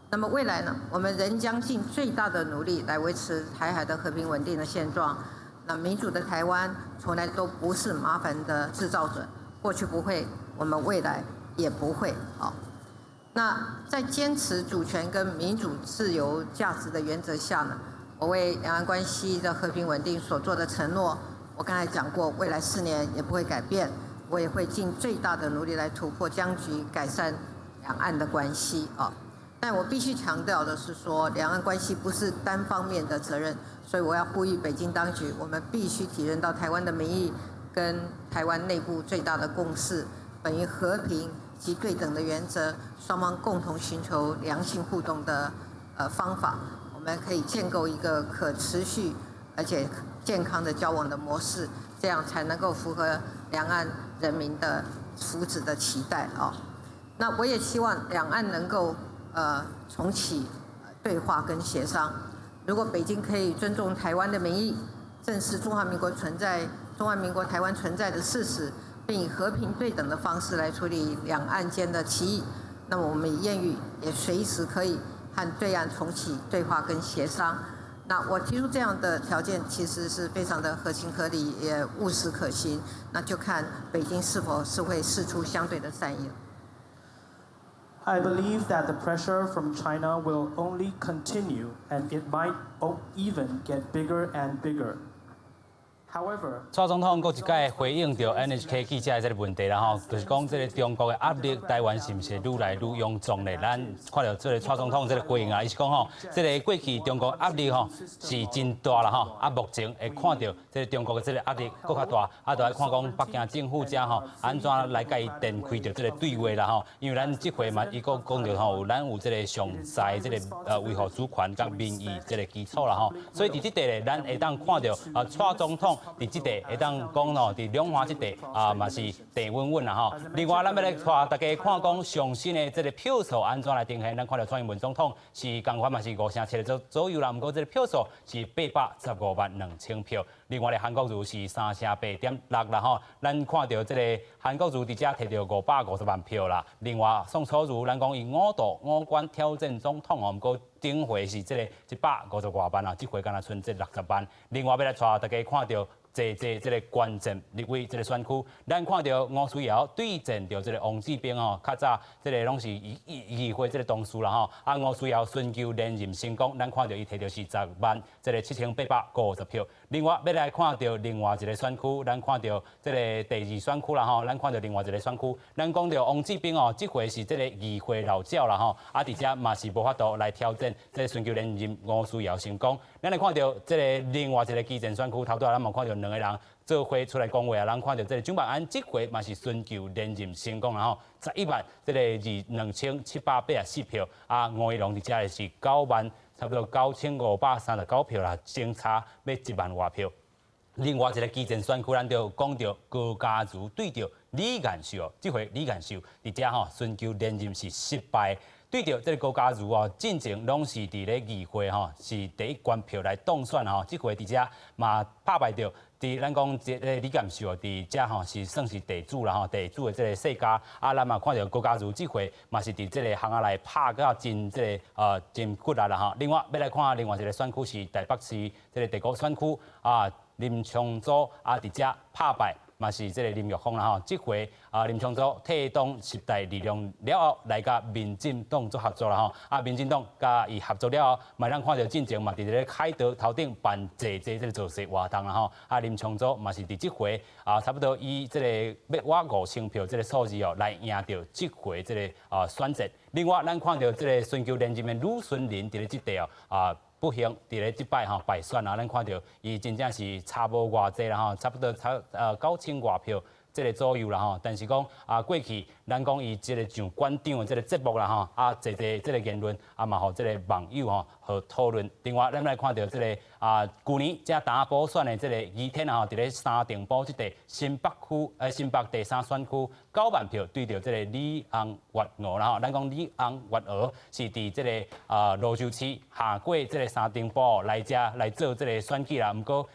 那么未来呢，我们仍将尽最大的努力来维持台海的和平稳定的现状。那民主的台湾从来都不是麻烦的制造者，过去不会，我们未来也不会啊。那在坚持主权跟民主自由价值的原则下呢，我为两岸关系的和平稳定所做的承诺，我刚才讲过，未来4年也不会改变，我也会尽最大的努力来突破僵局，改善两岸的关系啊。但我必须强调的是说，两岸关系不是单方面的责任，所以我要呼吁北京当局，我们必须体认到台湾的民意跟台湾内部最大的共识，本于和平及对等的原则，双方共同寻求良性互动的方法。我们可以建构一个可持续而且健康的交往的模式，这样才能够符合两岸人民的福祉的期待啊。那我也希望两岸能够重启对话跟协商。如果北京可以尊重台湾的民意，正视中华民国台湾存在的事实，并以和平对等的方式来处理两岸间的歧义，那么我们以谚语也随时可以和对岸重启对话跟协商。那我提出这样的条件，其实是非常的合情合理，也务实可行。那就看北京是否是会释出相对的善意了。I believe that the pressure from China will only continue, and it might even get bigger and bigger. 蔡总统佫一届回应到 NHK 记者的这个问题啦吼，就是讲这个中国的压力，台湾是毋是愈来愈严重咧？咱看到这个蔡总统这个回应啊，伊是讲吼，这个过去中国压力吼是真大啦吼，啊目前会看到这个中国的这个压力更较大，啊就来看讲北京政府遮吼安怎来甲伊展开着这个对话啦吼，因为咱这回嘛，伊佫讲到吼，咱有这个上在这个维护主权甲民意这个基础啦吼，所以伫这地咧，咱会当看到蔡总统。伫即地会当讲咯，伫两岸即地嘛是地稳稳啦吼。另外，咱要来带大家看讲上新的这个票数安怎来定下。咱看到蔡英文总统是共款嘛是5000左右啦，不过这个票数是8152000票。另外咧，韩国瑜是38.6啦吼。咱看到这个韩国瑜伫遮摕到550万票啦。另外，宋楚瑜咱讲伊5关挑战总统哦，不过顶回是这个150多万啊，这回敢若剩这60万。另外要来带大家看到。这个关键立委这个选区，咱看到吴思瑶对战到这个王志斌哦，较早这个拢是议会这个同事啦吼，啊吴思瑶寻求连任成功，咱看到伊摕到是10万这个7850票。另外要来看到另外一个选区，咱看到这个第2选区啦吼，咱看到另外一个选区，咱讲到王志斌哦，这回是这个议会老将啦吼，啊伫遮嘛是无法度来挑战这个寻求连任吴思瑶成功。咱来看到这个另外一个基层选区，头拄咱嘛看到。2个人做伙出来讲话啊，咱看到这个蒋万安这回嘛是寻求连任成功然后11万这个2784票啊，吴怡农伫遮是9万差不多9539票啦，相差要1万多票。另外一个基层选区，咱就讲到高嘉瑜对着李彦秀，这回李彦秀伫遮吼寻求连任是失败。对着这个高嘉瑜哦，进前拢是伫咧议会吼，是第1关票来当选吼。这回伫遮嘛打败着，伫咱讲这个李彦秀伫遮吼是算是地主啦吼，地主的这个世家啊，咱嘛看到高嘉瑜这回嘛是伫这个行啊内拍到真这个真骨力啦吼。另外要来看另外一个选区是台北市这个第5选区啊，林昌祖啊伫遮拍败。嘛是这个林玉峰啦吼，这回林昌祖替党10大力量了后，来甲民进党做合作啦吼，啊民进党甲伊合作了后，嘛咱看到进前嘛伫咧凯德头顶办这个造势活动啦吼，啊林昌祖嘛是伫这回差不多以这个要我5000票这个数字哦来赢到这回这个选择。另外咱看到这个寻求连任的吕孙林伫咧这地哦不幸伫咧即摆吼败选啊，咱看到伊真正是差无偌济啦吼，差不多9000多票这个左右啦吼。但是讲过去咱讲伊即个上馆长的这个节目啦吼，这个言论嘛，互这个网友吼和讨论。另外咱来看到这个去年这打补选的这个议天啊，伫咧三重埔即地新北新北第3选区9万票对着这个李昂月娥啦吼，咱讲李昂月娥是伫这个罗州市下过这个三重埔来遮来做这个选举啦，不过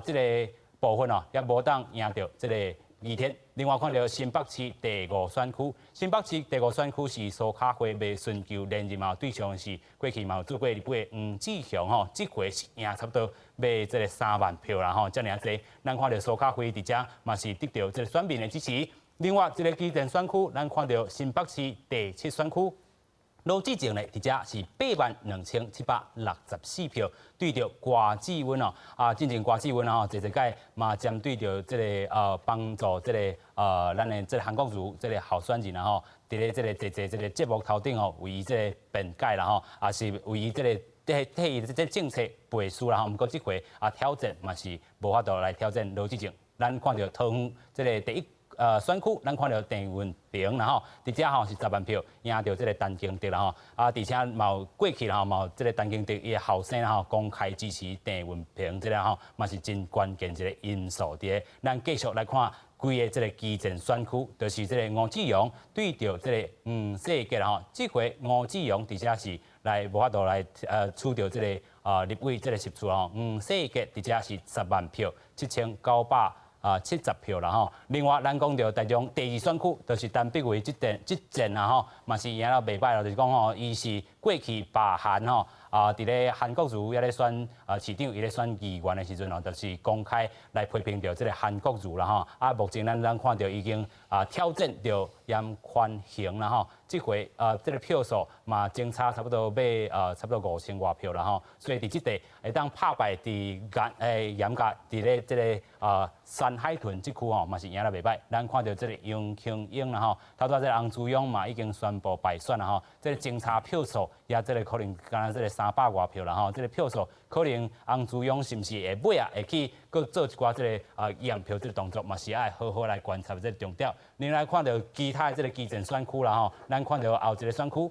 这个部分哦也无当赢到这个议天。另外看到新北市第5选区，新北市第5选区是苏卡辉要寻求连任嘛，对象是过去嘛有做过立委黄志雄吼，这回是赢差不多要这个3万票啦吼，遮尔济。咱看到苏卡辉伫遮嘛是得到这个选民的支持。另外一个基层选区，咱看到新北市第7选区。罗志正咧，伫遮是82764票，对着郭志温哦，进前郭志温哦，这届嘛针对着这个帮助这个咱的这个韩国瑜这个候选人吼，伫咧这个这个节目头顶哦，为伊这个辩解啦吼，也是为伊这个替伊这个政策背书啦吼。不过这回挑战嘛是无法度来挑战罗志正，咱看到桃园这个第1。选区，咱看到郑文平，然后伫遮吼是10万票赢到这个陈经德啦吼，而且嘛有过去啦吼，嘛有这个陈经德伊的后生啦吼，公开支持郑文平这个吼，嘛是真关键一个因素伫。咱继续来看规个这个基层选区，就是这个吴志阳对着这个世界啦吼，这回吴志阳伫遮是来无法度来取到这个立委这个席次吼，世界伫遮是10万票7970票啦吼。另外，咱讲到台中第2选区，就是陈碧惠这阵啊吼，嘛是赢了袂歹咯，就是讲吼，伊是过过去罢韩吼伫咧韩国瑜也咧选市长，伊咧选议员的时阵哦，就是公开来批评到这个韩国瑜啦吼。啊，目前咱看到已经挑战到严宽刑啦吼。这回这个票数嘛，争差差不多要差不多5000多票啦吼。所以伫即地会当拍败伫严格伫咧这个山海屯这区吼，嘛是赢得袂歹。咱看到这个杨庆英啦吼，头拄这个洪志勇嘛已经宣布败选啦吼。这个争差票数也这个可能敢若这个300多票啦吼。这个票数可能洪志勇是毋是会尾啊会去搁做一寡这个验票这个动作，嘛是爱好好来观察这个重点。另外看到其他这个基层选区啦吼，咱看到后一个选区。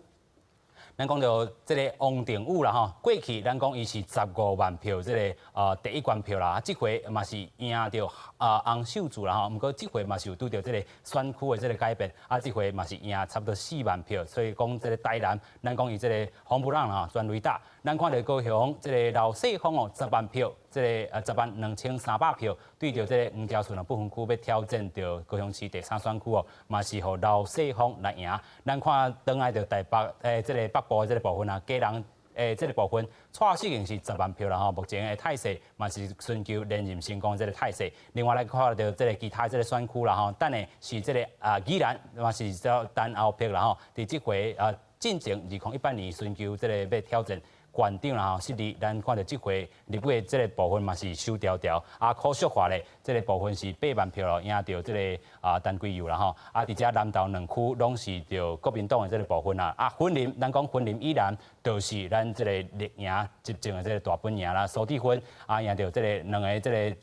咱讲到这个王定宇啦吼，过去咱讲伊是15万票这个第一关票啦，这回嘛是赢到洪秀柱啦吼，不过这回嘛是有拄到这个选区的这个改变，这回嘛是赢差不多4万票，所以讲这个台南，咱讲伊这个黄埔人啦全雷打，咱看到高雄这个老四方哦10万票，这个102300票，对着这个黄桥村的部分区要挑战到高雄市第3选区哦，嘛是互老四方来赢。咱看转来到台北这个北部的这个部分啊，家人这个部分，蔡适应是10万票啦吼，目前的态势嘛是寻求连任成功这个态势。另外来看到这个其他这个选区啦吼，等下是这个宜兰嘛是叫等后壁啦吼，伫这回进前2018年寻求这个要挑战。县长啦吼，实力咱看到这回立委这个部分嘛是收条条，可惜化咧，这个部分是8万票咯，赢到这个陈贵佑啦吼，伫遮南投2区拢是着国民党的这个部分啦，云林咱讲云林依然就是咱这个立赢执政的这个大本营啦，苏智芬赢到这个2个这个。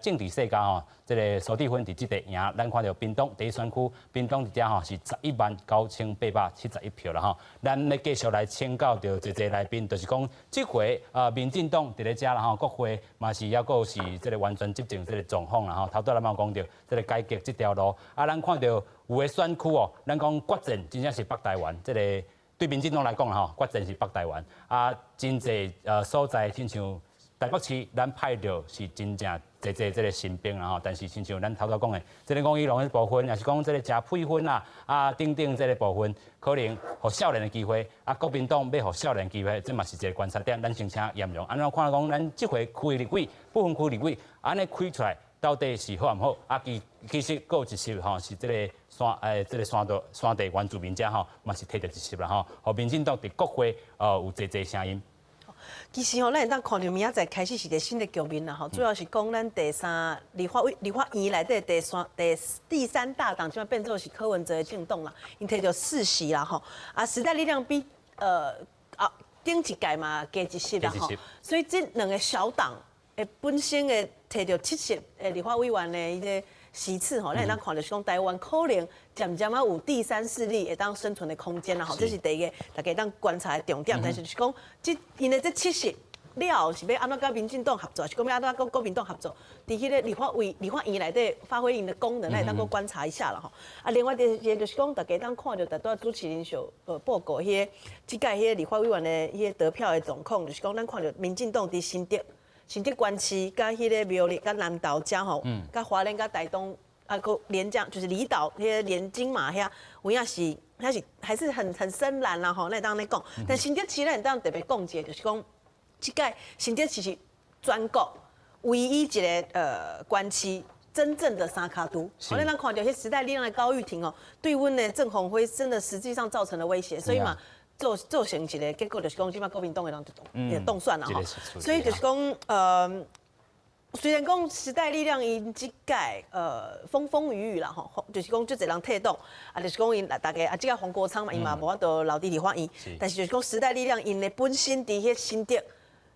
政治世家吼，这个苏智芬伫即地赢，咱看到屏东第一选区，屏东伫遮吼是119871票啦吼。咱要继续来请教到一来宾，就是讲即回民进党伫咧遮啦吼，国会嘛是还阁是这个完全执政这个状况啦吼。头拄咱嘛讲到这个改革这条路，咱看到有个选区哦，咱讲决战真正是北台湾，这个对民进党来讲啦吼，决战是北台湾真济所在，亲像台北市咱派到是真正。这个新兵啦吼，但是亲像咱头头讲的，这个讲伊龙的部分，也是讲这个食配分啦，等等这个部分，可能互少年的机会，国民党要互少年机会，这嘛是一个观察点，咱先请严荣。安怎看讲，咱这回开立委，部分区立委，安尼开出来到底是好毋好？其实还有一席吼，是这个这个山地原住民者吼，嘛是摕到一席啦吼，互民进党伫国会有侪声音。其实吼，咱会当看到明仔载开始是一个新的局面啦吼，主要是讲咱第3立法院内底第3大党，即摆变做是柯文哲的政党啦，因摕到4席啦吼，时代力量比顶一届嘛加1席啦吼，所以这2个小党本身的摕到7席立法委员的伊个席次吼，咱会当看到是讲台湾可能渐渐有第3势力会当生存的空间啦吼，这是第一个大家当观察的重点。但是就是讲，因的这7席了后是要安怎跟民进党合作，是讲要安怎跟国民党合作，伫迄个立法院内底发挥因的功能，咱会当观察一下啦吼。另外一个就是讲，大家当看到大多主持人所报告迄个即届迄个立法委员的迄个得票的状况，就是讲咱看到民进党伫新竹关区、甲迄个苗栗、甲南投遮吼，甲花莲、甲台东个连江就是离岛迄个连金嘛遐，有影是还是很深蓝啦吼，咱当咧讲。但新竹市咱当特别讲一个，就是讲即届新竹市是全国唯一一个关区真正的三卡都。咱当看到迄时代力量的高玉婷哦，对阮的郑鸿辉真的实际上造成了威胁，所以嘛。做成一个结果就是讲，即摆国民党的人就动算啦吼，所以就是讲，虽然讲时代力量因即届风风雨雨啦吼，就是讲就一人退党，就是讲因大家即个黄国昌嘛，因嘛无法度留伫立法院，但是就是讲时代力量因的本身伫迄新竹、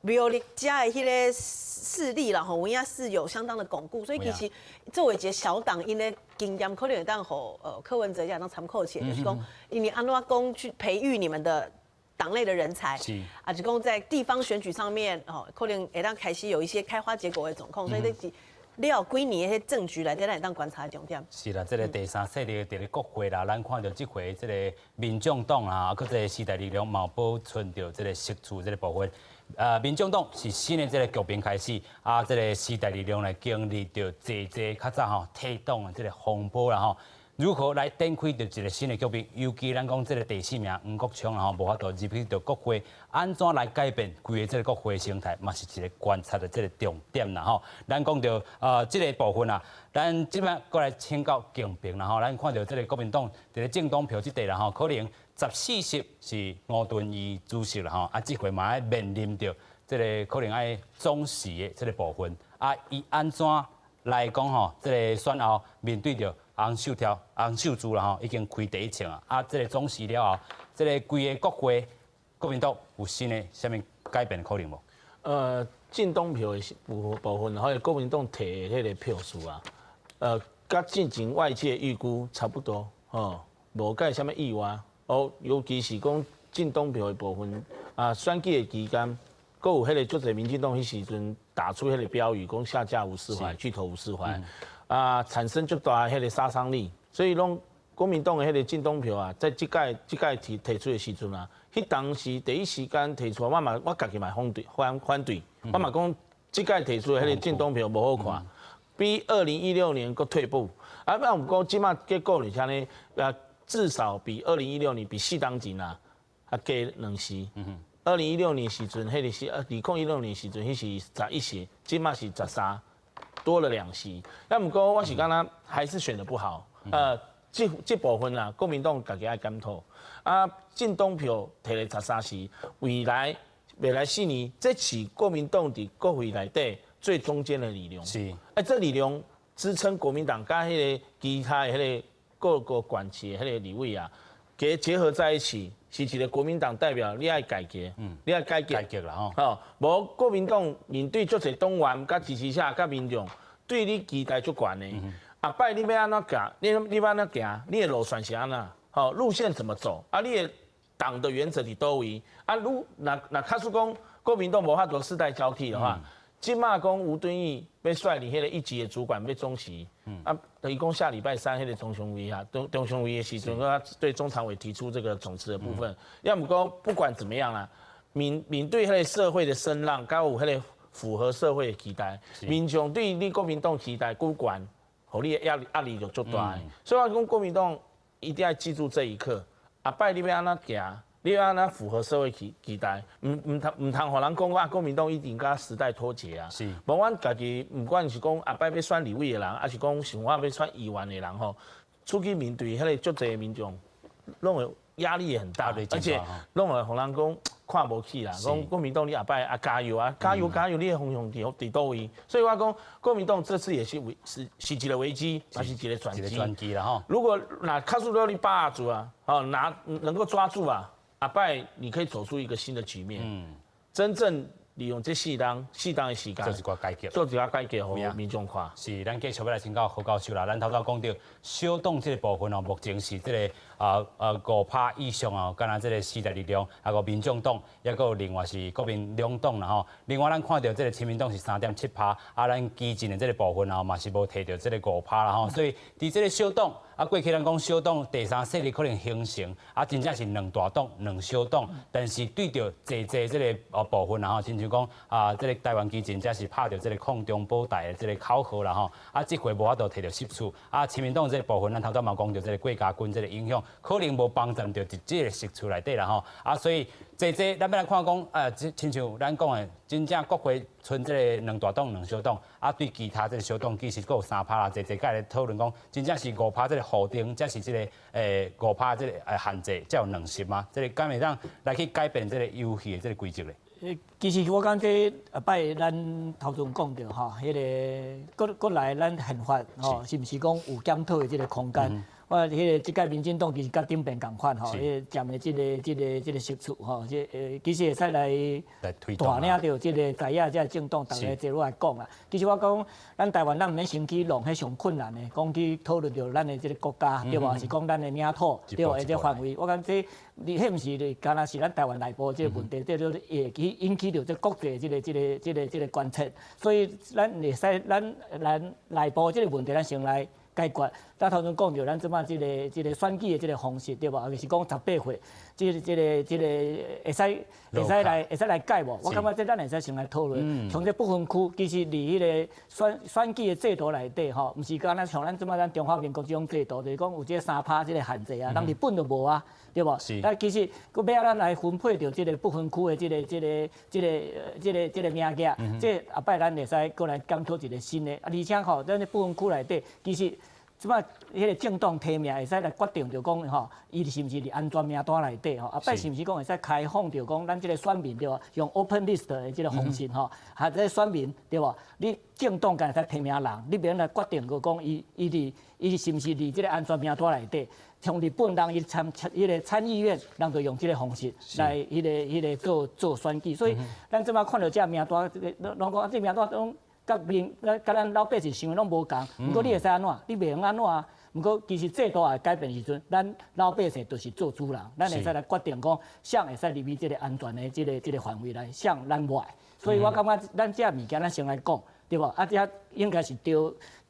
苗栗遮的迄个势力啦吼，有影是有相当的巩固，所以其实作为一个小党，因的经验可能会当互柯文哲这样当参考起来，就是讲，因为安怎讲去培育你们的党内的人才，就讲在地方选举上面，可能会当开始有一些开花结果的状况，所以这是了几年的政局来在咱当观察的重点。是啦，这个第3势力伫咧国会啦，咱看到这回这个民众党啊，搁这个时代力量嘛保存着这个实处这个部分。民众党是新的这个局面开始，这个时代力量来经历着较早吼退党的这个风波啦吼。如何来展开着一个新的局面？尤其咱讲这个第4名黄国昌，然后无法度入去到国会，安怎来改变规个这个国会生态，嘛是一个观察的这个重点啦吼。咱讲到这个部分啊，咱即摆过来请教竞评啦吼，咱看到这个国民党这个政党票这地啦吼，可能14席是吴敦义主席啦吼，这回嘛要面临着这个可能爱总辞的这个部分，伊安怎来讲吼，这个选后面对着洪秀柱啦吼，已经开第一枪啊！这个总辞了后，这个规个国会国民党有新的什么改变可能无？进党票的部分，或者国民党摕的迄个票数啊，甲之前外界预估差不多，无介什么意外。尤其是讲进党票的部分选举的期间，阁有迄个足侪民进党迄时阵打出迄个标语，讲下架吴思怀，去投吴思怀。产生足大迄个杀伤力，所以拢国民党的迄个进党票啊，在这届提出的时阵啊，迄当时第一时间提出，我家己嘛反对，我嘛讲这届提出的迄个进党票无好看，比2016年阁退步。不过即马结果而且呢，至少比2016年比4当前啊，加2席。2016年时阵，迄个是2016年时阵，迄是11席，即马是13。多了2席，不过我是感觉还是选得不好。这部分啦，国民党家己爱检讨。进党票摕了13席，未来4年，这是国民党伫国会内底最中间的力量。是，这力量支撑国民党甲迄个其他的迄个各个管区的迄个立委啊，结合在一起，是一个国民党代表，你爱改革，你爱改革啦吼。无国民党面对足侪党员、甲支持者、甲民众，对你期待足悬的。摆你要安怎行？你要安怎行？你的路线是安怎？路线怎么走？你的党的原则伫倒位？那假使讲国民党无法度世代交替的话，即马讲吴敦义要率领迄个1级的主管要总辞，等于讲下礼拜3迄个中常委的时阵，对中常委提出这个总辞的部分。要么讲不管怎么样啦，面对迄个社会的声浪，甲有迄个符合社会的期待，民众对你国民党期待高悬，互你的压力就足大的。所以我讲国民党一定要记住这一刻，摆你要安怎行？你要安怎符合社会期待？唔通互人讲国民党一定甲时代脱节啊！是，无阮家己，不管是讲摆要选立委的人，还是讲想法要选议员的人吼，出去面对迄个足侪民众，拢会压力也很大，而且拢会互人讲看无起啦。讲国民党你摆加油啊，加油！你的方向伫倒位？所以我讲国民党这次也是一个危机，还是一个转机啦吼。如果卡住了你把住啊，能够抓住啊。摆你可以走出一个新的局面，真正利用这适当的时间，做一个改革，互民众看。是，咱继续要来请教何教授啦。咱头先讲到小党这个部分目前是这个5趴以上敢若这个时代力量，个民众党，也个另外是国民两党啦吼。另外咱看到这个亲民党是3.7%，咱基进的这个部分嘛是无摕到这个5%啦吼。所以伫这个小党。过去咱讲小党第3势力可能形成，真正是2大党、2小党，但是对着这个部分吼，亲像讲这个台湾基进，则是拍着这个抗中保台的这个口号啦吼，这回无法度摕到10处，亲民党这个部分，咱头先嘛讲着这个郭家军这个影响，可能无帮助到伫这个10处内底啦吼，所以咱要来看讲，亲像咱讲的，真正国会剩这个2大党、2小党，对其他这个小党其实佫有3%啦，甲来讨论讲，真正是5%这个否定，才是这个5%这个限制，才有2席嘛，这个敢会当来去改变这个游戏的这个规则咧？其实我感觉摆咱头前讲到吼，迄个国来咱宪法吼，是毋是讲有检讨的这个空间？我迄个即届民进党其实甲顶边共款吼，迄占的即个实处吼，其实会使来大领着即个在野即个政党，大家坐落来讲啦。其实我讲，咱台湾咱毋免先去弄迄上困难的，讲去讨论着咱的即个国家对无？是讲咱的领土对无？即个范围，我感觉迄毋是干那是咱台湾内部即个问题，这就是会去引起着即国际即个关切。所以咱会使咱内部即个问题，咱先来解决。咱头先讲着，咱即摆即个选举的即个方式对无？就是讲18岁，这个会使来改无？我感觉这咱会使先来讨论。从这不分区，其实离迄个选举的制度内底吼，毋是讲咱像咱即摆咱中华民国这种制度，就是讲有这3%这个限制啊，人日本就无啊，对无？但其实佫要咱来分配到这个不分区的这个名额，这后摆咱会使过来检讨一个新的，而且吼，咱的不分区内底其实。即摆迄个政党提名会使来决定，就讲吼，伊是毋是伫安全名单内底吼？后摆是毋是讲会使开放，就讲咱即个选民对无？用 open list 的即个方式吼，还这选民对无？你政党敢会使提名人，你免来决定，就讲伊是毋是伫即个安全名单内底？像日本人伊参议院，人就用即个方式来迄个做选举，所以咱即摆看到这名单，拢讲这名单拢。甲咱老百姓想的拢无共，毋过你会使安怎？你袂用安怎啊？毋过其实制度也改变时阵，咱老百姓就是做主人，咱会使来决定讲，谁会使入去即个安全的即个范围内，谁咱外。所以我感觉咱这物件咱先来讲，对无？啊，这应该是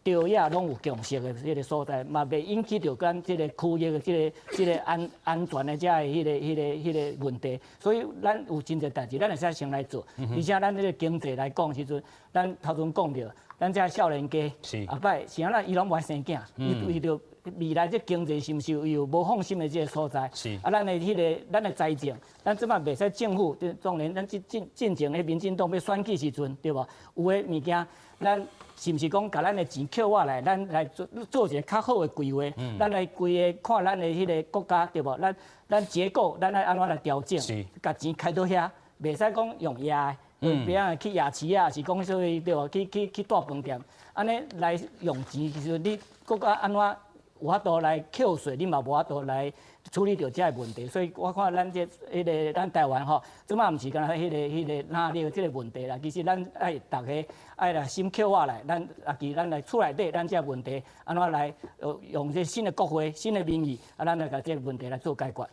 朝野拢有共识的迄个所在，嘛袂引起到咱即个区域的即个安全的遮的迄个问题。所以咱有真侪代志，咱会使先来做。而且咱这个经济来讲时阵，咱头前讲着，咱这少年家后摆是安那伊拢无爱生囝，伊为着未来这经济是毋是有无放心的这个所在？啊，咱的财政，咱即摆袂使政府，当然咱进前的民进党要选举时阵，对无？有诶物件，咱。是毋是讲把咱的钱扣下来，咱来做一个较好的规划，咱来规划看咱的迄个国家对无？咱结构，咱来安怎来调整？把钱开到遐，袂使讲用压的，别人去夜市啊，是讲所谓对无？去大饭店，安尼来用钱，其实你国家安怎有法度来扣税，你嘛无法度来处理到这个问题。所以我看咱咱台湾吼，即摆毋是干迄个哪里即个问题啦，其实咱爱大家爱来先扣下来，咱来厝内底，咱这问题安怎来用这新的国会、新的民意，咱来甲这个问题来做解决。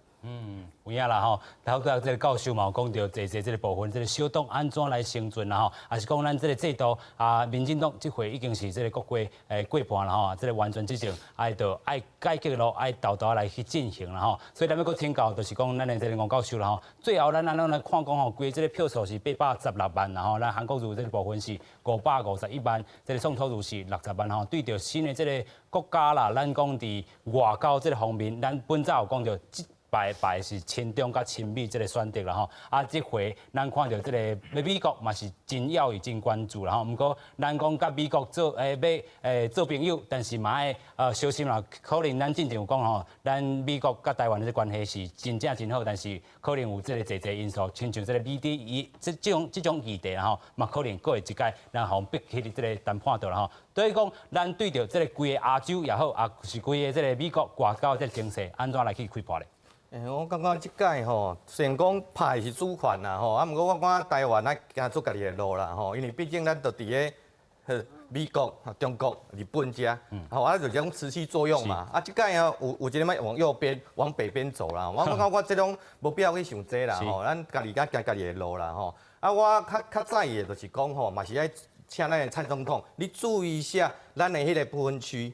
有影啦吼，头个这个教授嘛有讲到这个部分，这个小党安怎来生存啦吼，也是讲咱这个制度啊，民进党这回已经是这个国会过半啦吼，这个完全执政爱改革咯，爱豆来去进行啦吼，所以咱要搁请教，就是讲咱的这个王教授啦吼，最后咱来看讲吼，规这个票数是816万啦吼，咱韩国瑜这个部分是551万，这个宋楚瑜是60万吼，对着新的这个国家啦，咱讲伫外交这个方面，咱本早有讲到。败是亲中甲亲美这个选择啦吼，啊，这回咱看到这个美国嘛是真要伊真关注啦吼，毋过咱讲甲美国做做朋友，但是嘛爱小心啦，可能咱之前有讲吼，咱美国甲台湾的关系是真正真好，但是可能有这个侪因素，亲像这个美帝伊这种议题啦吼，嘛可能过一届咱互逼起这个谈判到啦吼，所以讲咱对着这个规个亚洲也好，啊是规个这个美国外交这个形势，安怎来去开破咧？我感觉即届吼，虽然讲派是主权啦吼，啊，毋过我感觉台湾啊行做家己的路啦吼，因为毕竟咱都伫个美国、中国、日本遮，吼啊就种持续作用嘛。啊，即届啊有一个要往右边、往北边走啦。我感觉我这种无必要去想这啦吼，咱家己行家己的路啦吼。啊，我较在意的就是讲吼，嘛是爱请咱的蔡总统，你注意一下咱的迄个不分区。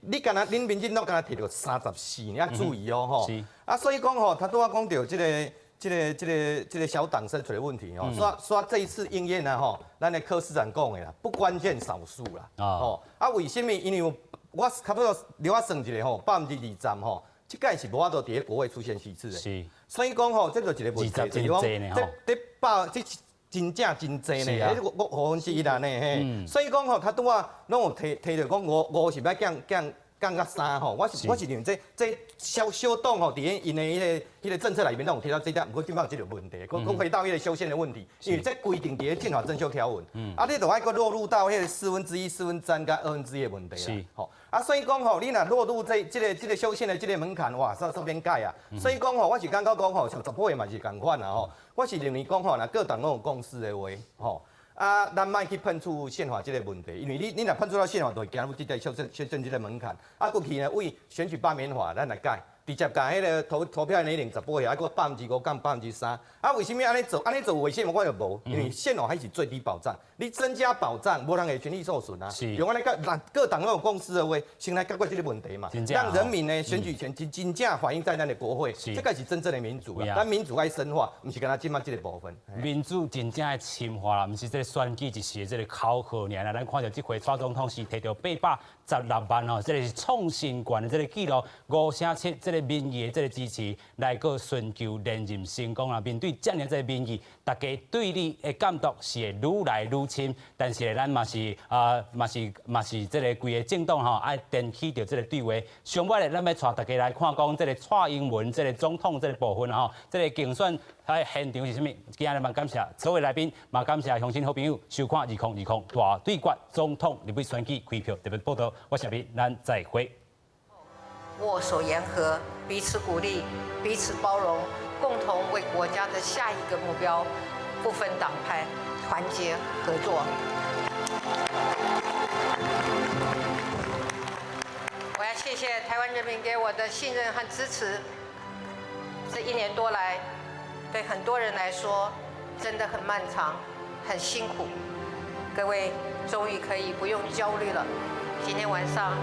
你敢若恁民进党敢若摕到34，你要注意哦吼。啊，所以讲吼，他都要讲到这个小党生存的问题哦。说这一次应验了吼，咱的柯市长讲的啦，不关键少数啦。哦，啊，为什么？因为我差不多留我算一下吼，20%吼，这届是无法度伫咧国会出现席次的。是。所以讲吼，这就一个问题，就是讲这真正真济呢，5%啦呢嘿。所以讲吼，他都啊拢有提着讲5是要降到3吼，我是认为这小党吼，伫因的迄个政策内面都有提到这点，不过基本上这个问题，讲回到迄个修宪的问题，因为这规定伫宪法增修条文，啊，你就爱个落入到迄个1/4、3/4加1/2的问题啦，吼。啊，所以讲吼，你若落入这个修宪的这个门槛，哇，说免改啊。所以讲吼，我是感觉讲吼，像10%嘛是共款啦吼。我是认为讲吼，若各党拢有共识的话，吼。啊，咱莫去喷出宪法这个问题，因为你若喷出到宪法，就会行入这个修正这个门槛。啊，过去呢为选举罢免法，咱来改。直接甲迄个投票年龄18岁，还佫5%降3%。啊，为什么安尼做？安尼做为什么我又无？因为宪法还是最低保障，你增加保障，无人会权利受损啊。是。用安尼各党都有共识的话，先来解决这个问题嘛，让人民呢选举权真正反映在咱的国会，这个是真正的民主啊。咱民主爱深化，不是干那今麦这个部分。民主真正的深化啦，不是这个选举一时的这个口号尔啦。咱看到这回蔡总统是摕到816万哦，这个是创新高的这个纪录，5.7%这个民意的这个支持来个寻求连任成功啦。面对这样这个民意，大家对你的感觉是会愈来愈深，但是咱嘛是这个规个政党吼，爱担起着这个对话。上尾咧，咱要带大家来看讲这个蔡英文这个总统这个部分吼，这个竞选现场是啥物？今日嘛感谢所有来宾，嘛感谢乡亲好朋友收看2020大对决总统立委选举开票特别报道。我是斌，咱再会。握手言和，彼此鼓励，彼此包容，共同为国家的下一个目标不分党派，团结合作。我要谢谢台湾人民给我的信任和支持。这1年多来，对很多人来说真的很漫长，很辛苦。各位终于可以不用焦虑了。今天晚上，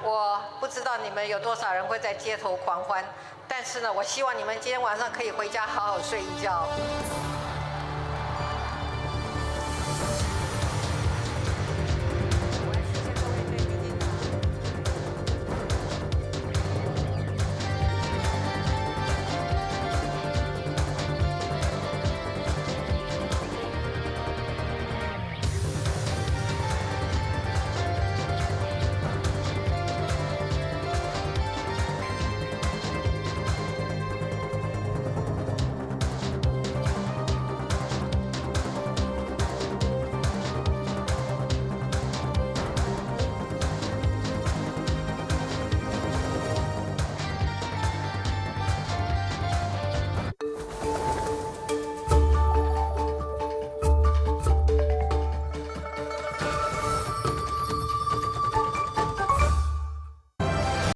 我不知道你们有多少人会在街头狂欢，但是呢，我希望你们今天晚上可以回家好好睡一觉。